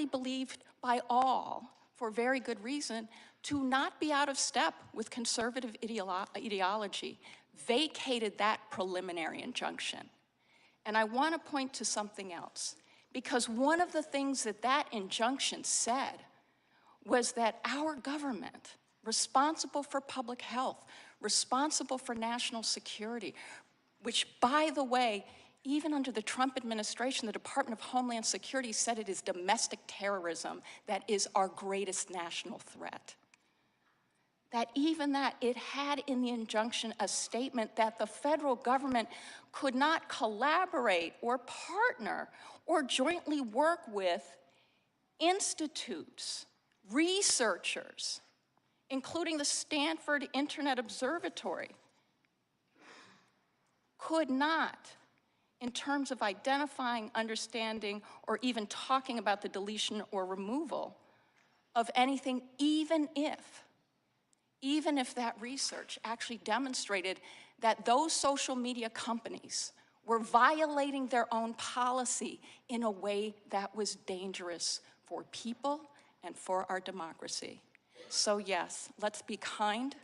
Speaker 9: believed by all for very good reason, to not be out of step with conservative ideology, vacated that preliminary injunction. And I want to point to something else, because one of the things that that injunction said was that our government, responsible for public health, responsible for national security, which, by the way, even under the Trump administration, the Department of Homeland Security said it is domestic terrorism that is our greatest national threat. That even that, it had in the injunction a statement that the federal government could not collaborate or partner or jointly work with institutes, researchers, including the Stanford Internet Observatory, could not, in terms of identifying, understanding, or even talking about the deletion or removal of anything, even if that research actually demonstrated that those social media companies were violating their own policy in a way that was dangerous for people and for our democracy. So yes, let's be kind,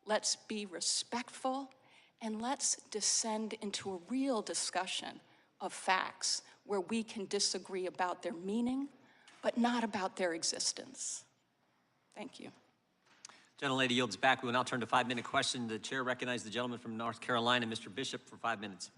Speaker 9: let's be respectful, and let's descend into a real discussion of facts where we can disagree about their meaning, but not about their existence. Thank you.
Speaker 12: Gentlelady yields back. We will now turn to 5-minute question. The chair recognizes the gentleman from North Carolina, Mr. Bishop, for 5 minutes.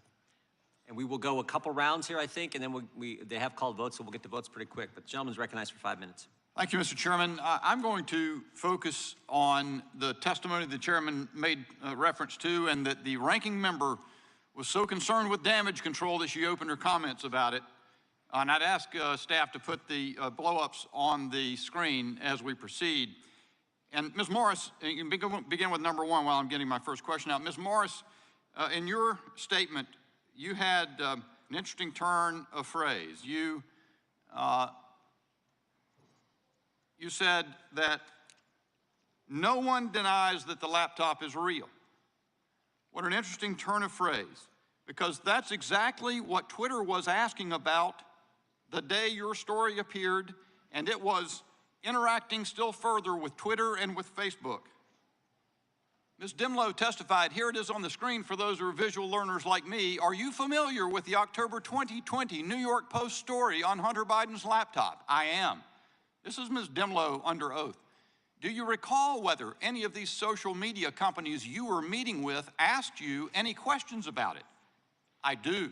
Speaker 12: And we will go a couple rounds here, I think, and then they have called votes, so we'll get to votes pretty quick. But the gentleman's recognized for 5 minutes.
Speaker 8: Thank you, Mr. Chairman. I'm going to focus on the testimony the chairman made reference to, and that the ranking member was so concerned with damage control that she opened her comments about it. And I'd ask staff to put the blow-ups on the screen as we proceed. And Ms. Morris, you can begin with number one while I'm getting my first question out. Ms. Morris, in your statement, you had an interesting turn of phrase. You said that no one denies that the laptop is real. What an interesting turn of phrase, because that's exactly what Twitter was asking about the day your story appeared, and it was interacting still further with Twitter and with Facebook. Ms. Dimlow testified, here it is on the screen for those who are visual learners like me. Are you familiar with the October 2020 New York Post story on Hunter Biden's laptop? I am. This is Ms. Dimlow under oath. Do you recall whether any of these social media companies you were meeting with asked you any questions about it? I do.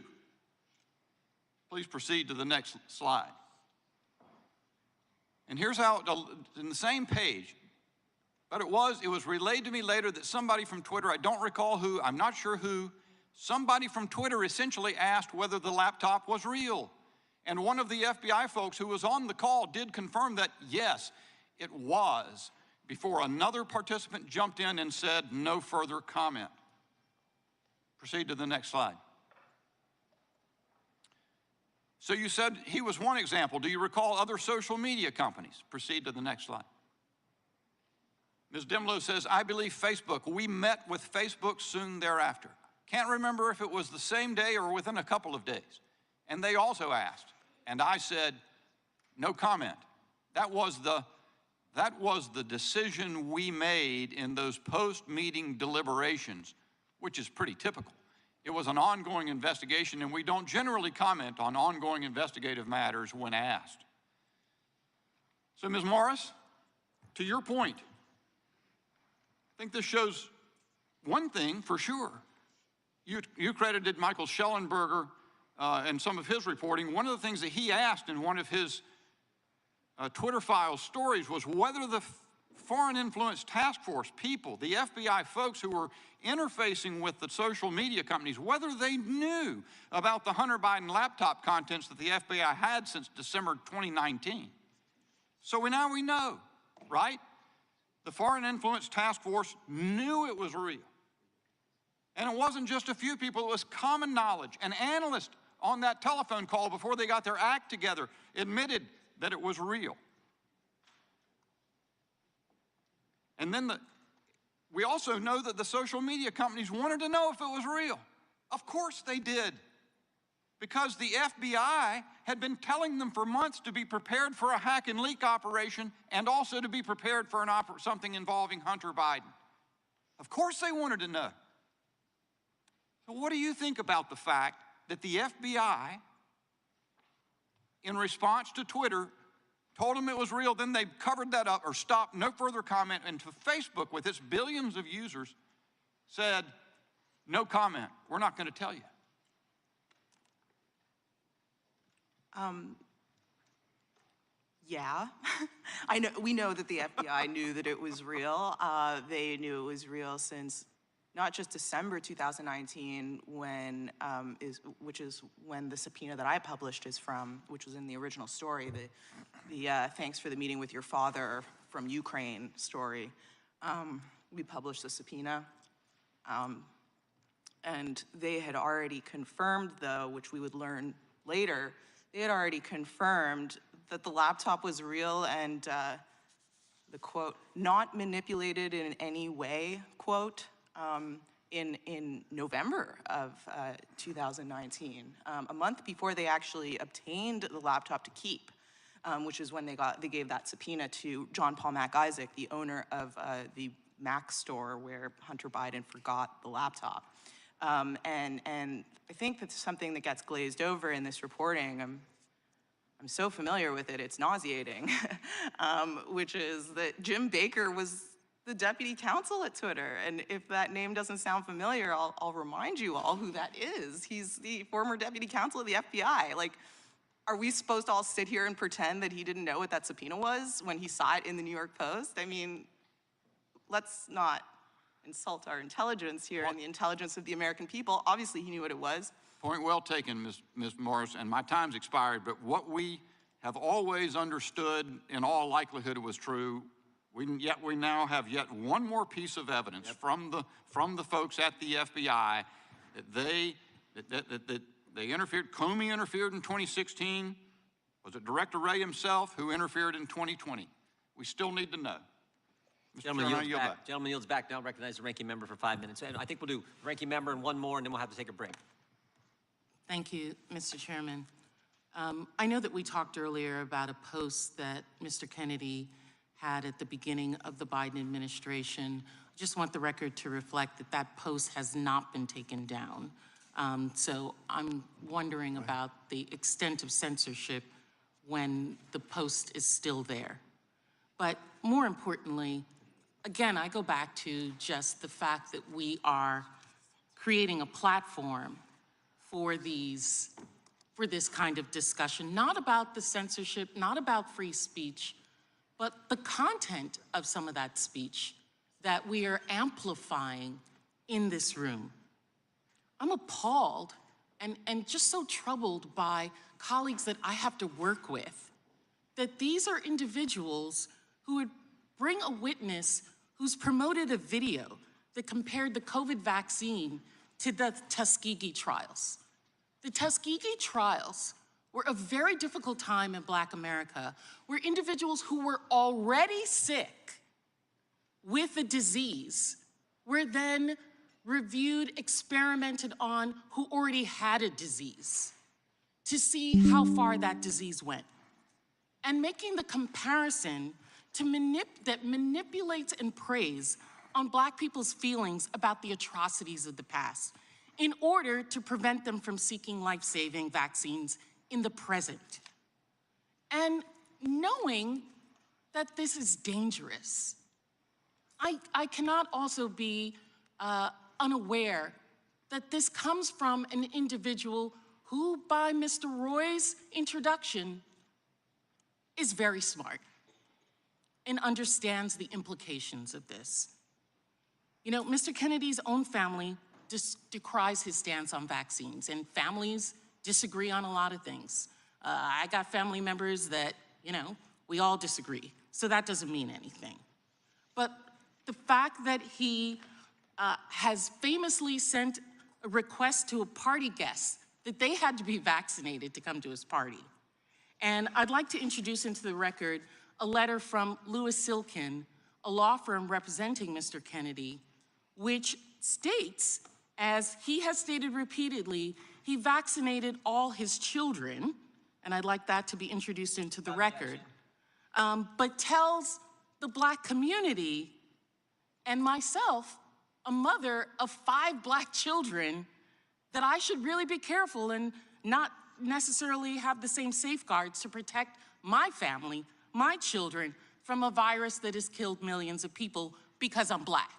Speaker 8: Please proceed to the next slide. And here's how, in the same page, but it was relayed to me later that somebody from Twitter, I don't recall who, I'm not sure who, somebody from Twitter essentially asked whether the laptop was real. And one of the FBI folks who was on the call did confirm that, yes, it was, before another participant jumped in and said no further comment. Proceed to the next slide. So you said he was one example. Do you recall other social media companies? Proceed to the next slide. Ms. Dimlow says, I believe Facebook. We met with Facebook soon thereafter. Can't remember if it was the same day or within a couple of days. And they also asked, and I said, no comment. That was the decision we made in those post-meeting deliberations, which is pretty typical. It was an ongoing investigation, and we don't generally comment on ongoing investigative matters when asked. So, Ms. Morris, to your point, I think this shows one thing for sure. You credited Michael Schellenberger and some of his reporting. One of the things that he asked in one of his Twitter Files stories was whether the Foreign Influence Task Force people, the FBI folks who were interfacing with the social media companies, whether they knew about the Hunter Biden laptop contents that the FBI had since December 2019. So now we know, right? The Foreign Influence Task Force knew it was real. And it wasn't just a few people, it was common knowledge. An analyst on that telephone call before they got their act together admitted that it was real. And then we also know that the social media companies wanted to know if it was real. Of course they did. Because the FBI had been telling them for months to be prepared for a hack and leak operation and also to be prepared for something involving Hunter Biden. Of course they wanted to know. So what do you think about the fact that the FBI, in response to Twitter, told them it was real, then they covered that up or stopped, no further comment, and to Facebook, with its billions of users, said, no comment, we're not going to tell you?
Speaker 22: Yeah, we know that the FBI knew that it was real. They knew it was real since not just December 2019, which is when the subpoena that I published is from, which was in the original story, the thanks for the meeting with your father from Ukraine story. We published the subpoena. And they had already confirmed, though, which we would learn later, they had already confirmed that the laptop was real and the quote, not manipulated in any way, quote, in November of 2019, a month before they actually obtained the laptop to keep, which is when they gave that subpoena to John Paul Mac Isaac, the owner of the Mac store where Hunter Biden forgot the laptop. And I think that's something that gets glazed over in this reporting. I'm so familiar with it, it's nauseating, which is that Jim Baker was the deputy counsel at Twitter. And if that name doesn't sound familiar, I'll remind you all who that is. He's the former deputy counsel of the FBI. Like, are we supposed to all sit here and pretend that he didn't know what that subpoena was when he saw it in the New York Post? I mean, let's not insult our intelligence here and the intelligence of the American people. Obviously, he knew what it was.
Speaker 8: Point well taken, Ms. Morris, and my time's expired, but what we have always understood in all likelihood was true, yet we now have yet one more piece of evidence from the folks at the FBI that they interfered. Comey interfered in 2016. Was it Director Wray himself who interfered in 2020? We still need to know.
Speaker 6: Gentleman yields back. Now recognize the ranking member for 5 minutes. And I think we'll do ranking member and one more, and then we'll have to take a break.
Speaker 13: Thank you, Mr. Chairman. I know that we talked earlier about a post that Mr. Kennedy had at the beginning of the Biden administration. I just want the record to reflect that that post has not been taken down. So I'm wondering about the extent of censorship when the post is still there. But more importantly, again, I go back to just the fact that we are creating a platform for this kind of discussion, not about the censorship, not about free speech, but the content of some of that speech that we are amplifying in this room. I'm appalled and just so troubled by colleagues that I have to work with, that these are individuals who would bring a witness who's promoted a video that compared the COVID vaccine to the Tuskegee trials. The Tuskegee trials were a very difficult time in Black America, where individuals who were already sick with a disease were then reviewed, experimented on, who already had a disease to see how far that disease went. And making the comparison that manipulates and preys on Black people's feelings about the atrocities of the past in order to prevent them from seeking life-saving vaccines in the present. And knowing that this is dangerous, I cannot also be unaware that this comes from an individual who, by Mr. Roy's introduction, is very smart and understands the implications of this. You know, Mr. Kennedy's own family decries his stance on vaccines, and families disagree on a lot of things. I got family members that, you know, we all disagree, so that doesn't mean anything. But the fact that he has famously sent a request to a party guest that they had to be vaccinated to come to his party. And I'd like to introduce into the record a letter from Louis Silkin, a law firm representing Mr. Kennedy, which states, as he has stated repeatedly, he vaccinated all his children, and I'd like that to be introduced into the record, but tells the Black community and myself, a mother of 5 Black children, that I should really be careful and not necessarily have the same safeguards to protect my family, my children, from a virus that has killed millions of people because I'm Black.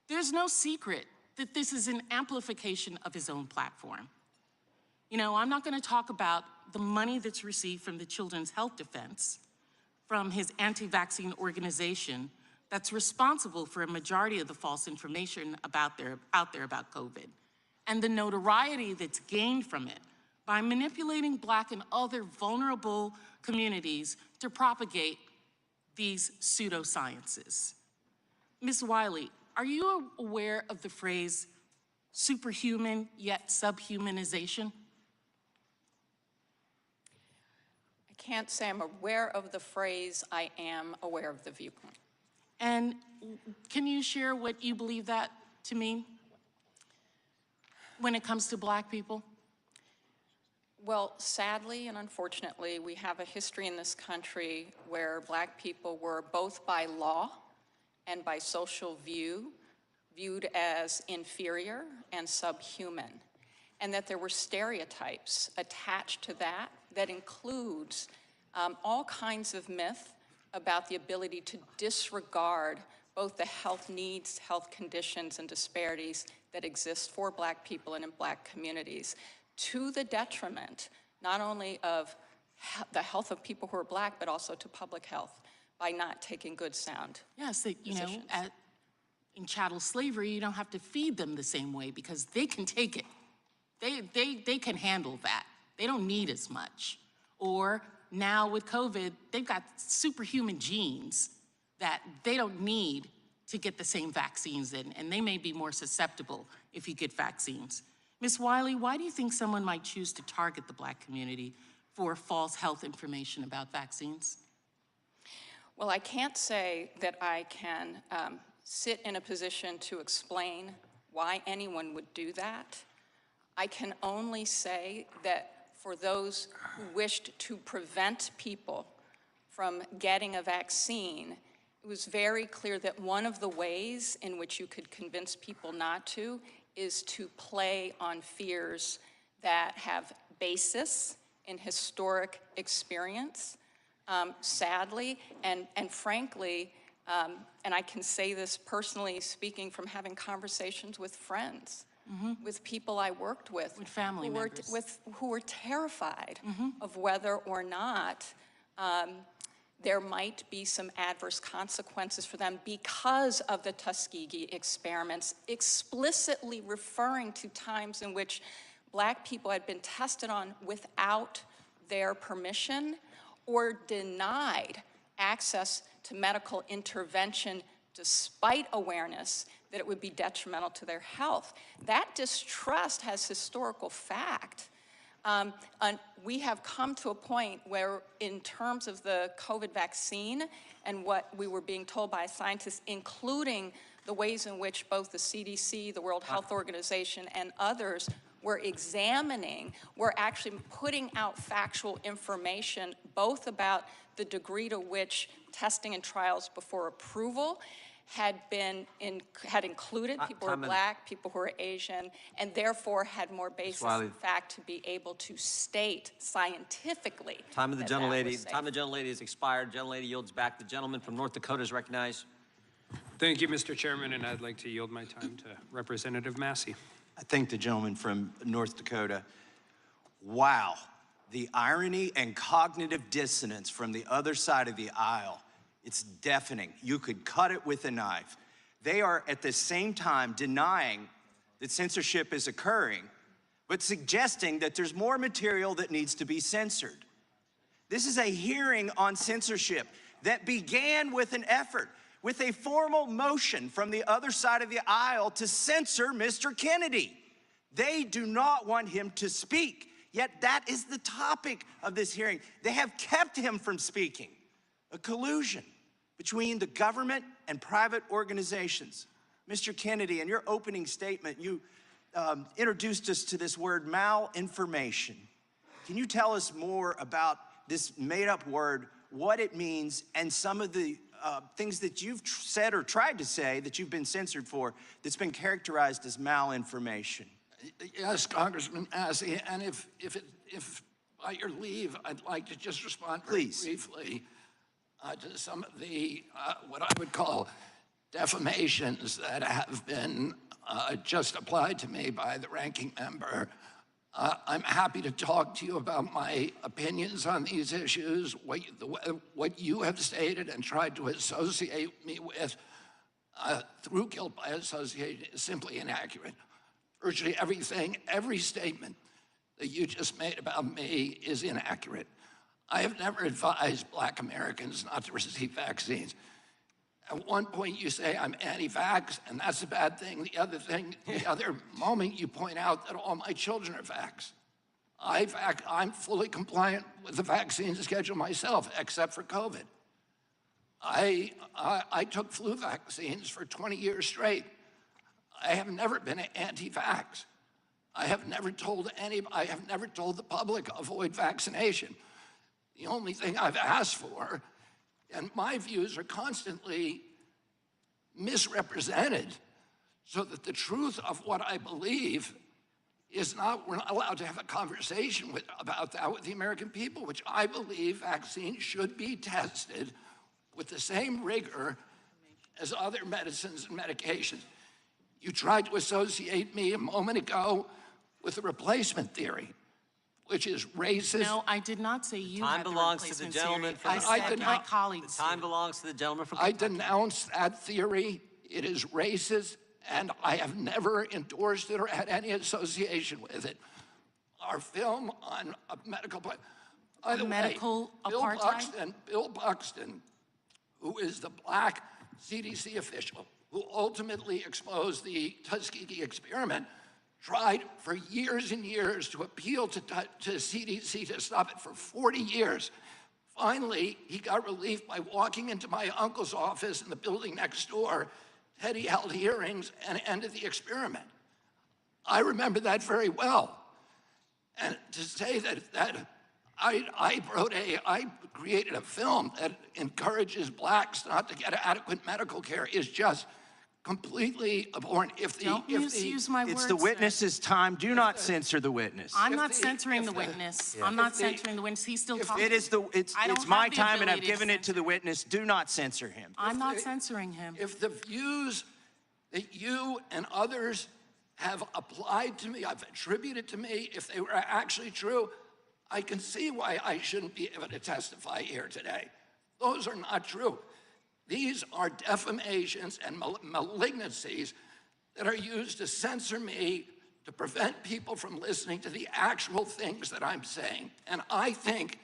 Speaker 13: There's no secret that this is an amplification of his own platform. You know, I'm not going to talk about the money that's received from the Children's Health Defense, from his anti-vaccine organization that's responsible for a majority of the false information out there about COVID, and the notoriety that's gained from it by manipulating Black and other vulnerable communities to propagate these pseudosciences. Ms. Wiley, are you aware of the phrase superhuman yet subhumanization?
Speaker 9: I can't say I'm aware of the phrase. I am aware of the viewpoint.
Speaker 13: And can you share what you believe that to mean when it comes to Black people?
Speaker 9: Well, sadly and unfortunately, we have a history in this country where Black people were both by law and by social view viewed as inferior and subhuman, and that there were stereotypes attached to that that includes all kinds of myth about the ability to disregard both the health needs, health conditions, and disparities that exist for Black people and in Black communities, to the detriment not only of the health of people who are Black, but also to public health by not taking good, sound
Speaker 13: Yes, that, you
Speaker 9: positions.
Speaker 13: know, in chattel slavery, you don't have to feed them the same way because they can take it. They can handle that. They don't need as much. Or now with COVID, they've got superhuman genes that they don't need to get the same vaccines in, and they may be more susceptible if you get vaccines. Ms. Wiley, why do you think someone might choose to target the Black community for false health information about vaccines?
Speaker 9: Well, I can't say that I can sit in a position to explain why anyone would do that. I can only say that for those who wished to prevent people from getting a vaccine, it was very clear that one of the ways in which you could convince people not to is to play on fears that have basis in historic experience, sadly, and frankly, and I can say this personally, speaking from having conversations with friends, with people I worked with
Speaker 13: family
Speaker 9: who
Speaker 13: members.
Speaker 9: who were terrified of whether or not there might be some adverse consequences for them because of the Tuskegee experiments, explicitly referring to times in which Black people had been tested on without their permission or denied access to medical intervention despite awareness that it would be detrimental to their health. That distrust has historical fact. And we have come to a point where, in terms of the COVID vaccine and what we were being told by scientists, including the ways in which both the CDC, the World Health Organization, and others were examining, we're actually putting out factual information both about the degree to which testing and trials before approval had included people who are Black, people who are Asian, and therefore had more basis in fact to be able to state scientifically.
Speaker 6: Time of the gentlelady has expired. Gentlelady yields back. The gentleman from North Dakota is recognized.
Speaker 7: Thank you, Mr. Chairman, and I'd like to yield my time to Representative Massey.
Speaker 11: I thank the gentleman from North Dakota. Wow, the irony and cognitive dissonance from the other side of the aisle. It's deafening. You could cut it with a knife. They are at the same time denying that censorship is occurring, but suggesting that there's more material that needs to be censored. This is a hearing on censorship that began with an effort, with a formal motion from the other side of the aisle to censor Mr. Kennedy. They do not want him to speak, yet that is the topic of this hearing. They have kept him from speaking. A collusion between the government and private organizations. Mr. Kennedy, in your opening statement, you introduced us to this word malinformation. Can you tell us more about this made-up word, what it means, and some of the things that you've said or tried to say that you've been censored for that's been characterized as malinformation?
Speaker 16: Yes, Congressman Massey, and if by your leave, I'd like to just respond very briefly to some of the, what I would call defamations that have been just applied to me by the ranking member. I'm happy to talk to you about my opinions on these issues. What you have stated and tried to associate me with through guilt by association is simply inaccurate. Virtually everything, every statement that you just made about me is inaccurate. I have never advised Black Americans not to receive vaccines. At one point you say I'm anti-vax, and that's a bad thing. The other moment you point out that all my children are vax. I'm fully compliant with the vaccine schedule myself, except for COVID. I took flu vaccines for 20 years straight. I have never been anti-vax. I have never told the public avoid vaccination. The only thing I've asked for, and my views are constantly misrepresented, so that the truth of what I believe is not, we're not allowed to have a conversation about that with the American people, which I believe vaccines should be tested with the same rigor as other medicines and medications. You tried to associate me a moment ago with the replacement theory, which is racist.
Speaker 13: No, I did not say you
Speaker 12: Time
Speaker 13: had the
Speaker 12: belongs to the
Speaker 13: replacement
Speaker 12: gentleman
Speaker 13: theory.
Speaker 12: from
Speaker 13: I said my colleagues.
Speaker 12: Time belongs to the gentleman from
Speaker 16: I
Speaker 12: Kentucky.
Speaker 16: denounce that theory. It is racist, and I have never endorsed it or had any association with it. Our film on a medical, by the way, Bill Buxton, who is the Black CDC official who ultimately exposed the Tuskegee experiment, tried for years and years to appeal to CDC to stop it for 40 years. Finally, he got relief by walking into my uncle's office in the building next door. He held hearings and ended the experiment. I remember that very well. And to say that I created a film that encourages Blacks not to get adequate medical care is just completely abhorrent.
Speaker 13: Don't misuse my words.
Speaker 11: It's the witness's time. Do not censor the witness.
Speaker 13: I'm not censoring the witness. I'm not censoring the witness. He's still talking.
Speaker 11: It's my time, and I've given it to the witness. Do not censor him.
Speaker 13: I'm not censoring him.
Speaker 16: If the views that you and others have applied to me, I've attributed to me, if they were actually true, I can see why I shouldn't be able to testify here today. Those are not true. These are defamations and malignancies that are used to censor me, to prevent people from listening to the actual things that I'm saying. And I think,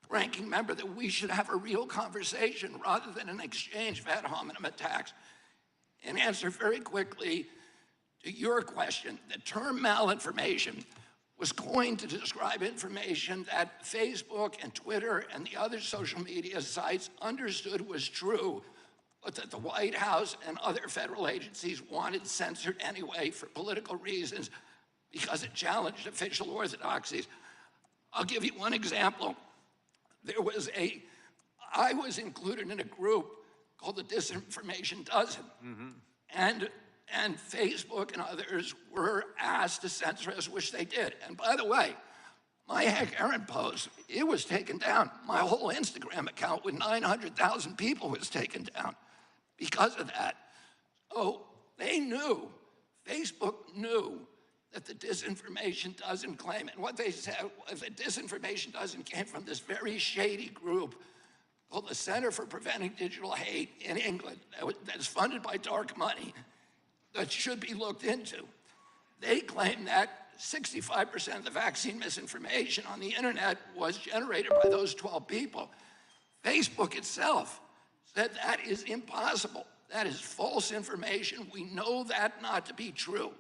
Speaker 16: ranking member, that we should have a real conversation rather than an exchange of ad hominem attacks. And answer very quickly to your question, the term malinformation was coined to describe information that Facebook and Twitter and the other social media sites understood was true, but that the White House and other federal agencies wanted censored anyway for political reasons because it challenged official orthodoxies. I'll give you one example. I was included in a group called the Disinformation Dozen. And Facebook and others were asked to censor us, which they did. And by the way, my Heck Aaron post, it was taken down. My whole Instagram account with 900,000 people was taken down because of that. Oh, they knew, Facebook knew that the Disinformation Dozen claim, and what they said, the Disinformation Dozen came from this very shady group called the Center for Preventing Digital Hate in England that is funded by dark money, that should be looked into. They claim that 65% of the vaccine misinformation on the internet was generated by those 12 people. Facebook itself said that is impossible. That is false information. We know that not to be true.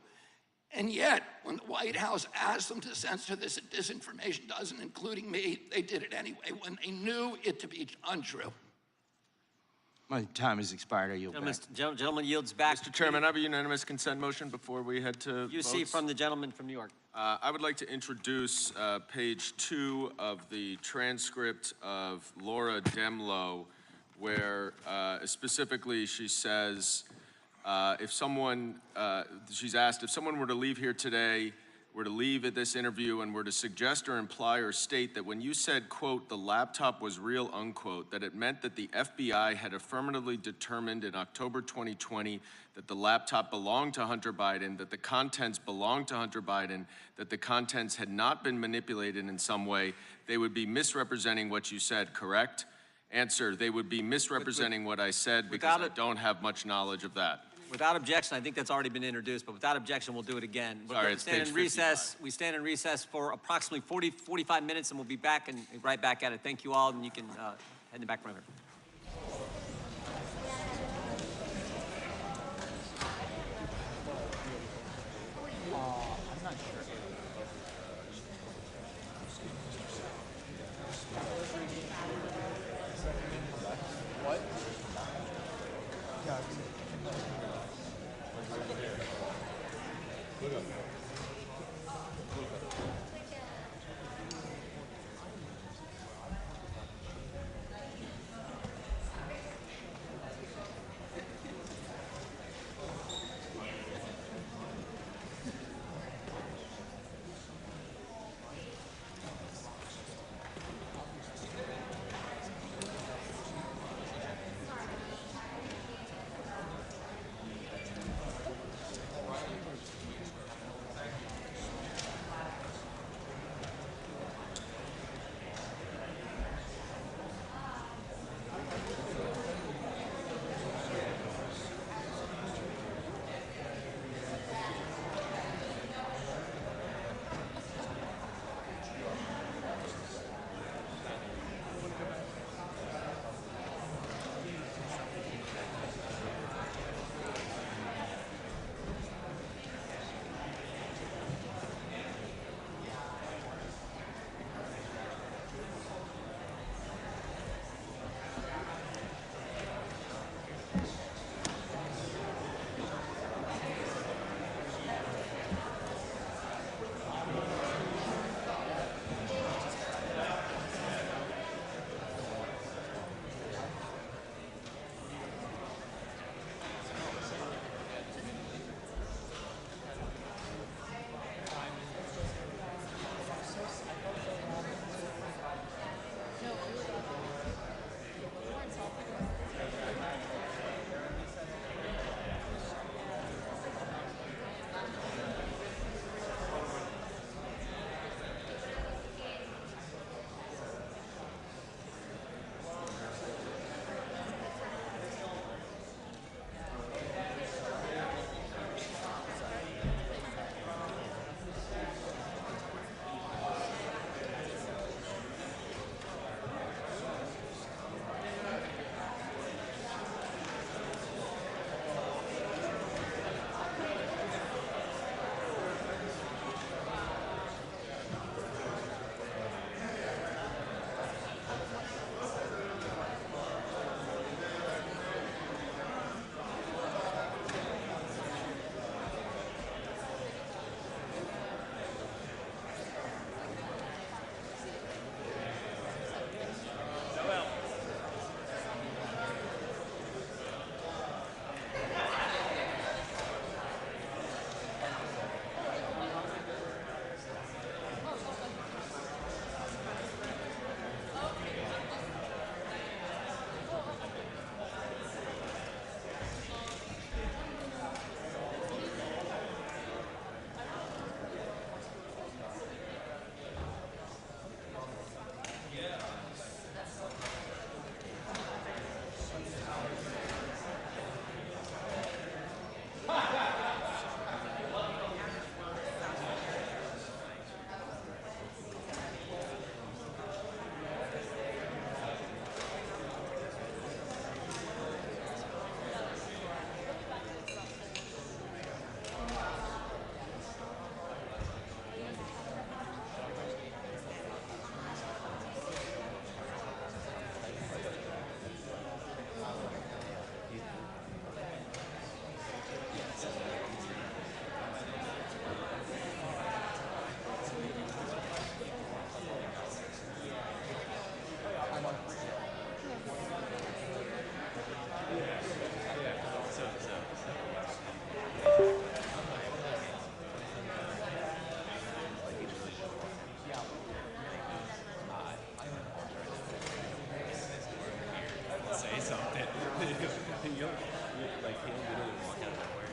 Speaker 16: And yet, when the White House asked them to censor this Disinformation Dozen, including me, they did it anyway when they knew it to be untrue.
Speaker 11: My time has expired. I yield back.
Speaker 12: Gentleman yields back.
Speaker 15: Mr. Chairman, I have a unanimous consent motion before we head to
Speaker 12: You see
Speaker 15: votes.
Speaker 12: from the gentleman from New York.
Speaker 15: I would like to introduce page 2 of the transcript of Laura Demlow, where specifically she says, she's asked if someone were to leave here today, were to leave at this interview and were to suggest or imply or state that when you said, quote, the laptop was real, unquote, that it meant that the FBI had affirmatively determined in October 2020 that the laptop belonged to Hunter Biden, that the contents belonged to Hunter Biden, that the contents had not been manipulated in some way, they would be misrepresenting what you said, correct? Answer, they would be misrepresenting what I said because I don't have much knowledge of that.
Speaker 12: Without objection, I think that's already been introduced, but without objection, we'll do it again.
Speaker 15: Sorry, it's page 55.
Speaker 12: We stand in recess for approximately 45 minutes, and we'll be back and right back at it. Thank you all, and you can head in the back room.
Speaker 3: I'm not sure. What? something. You'll, like, he'll literally walk out of nowhere.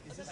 Speaker 4: Is this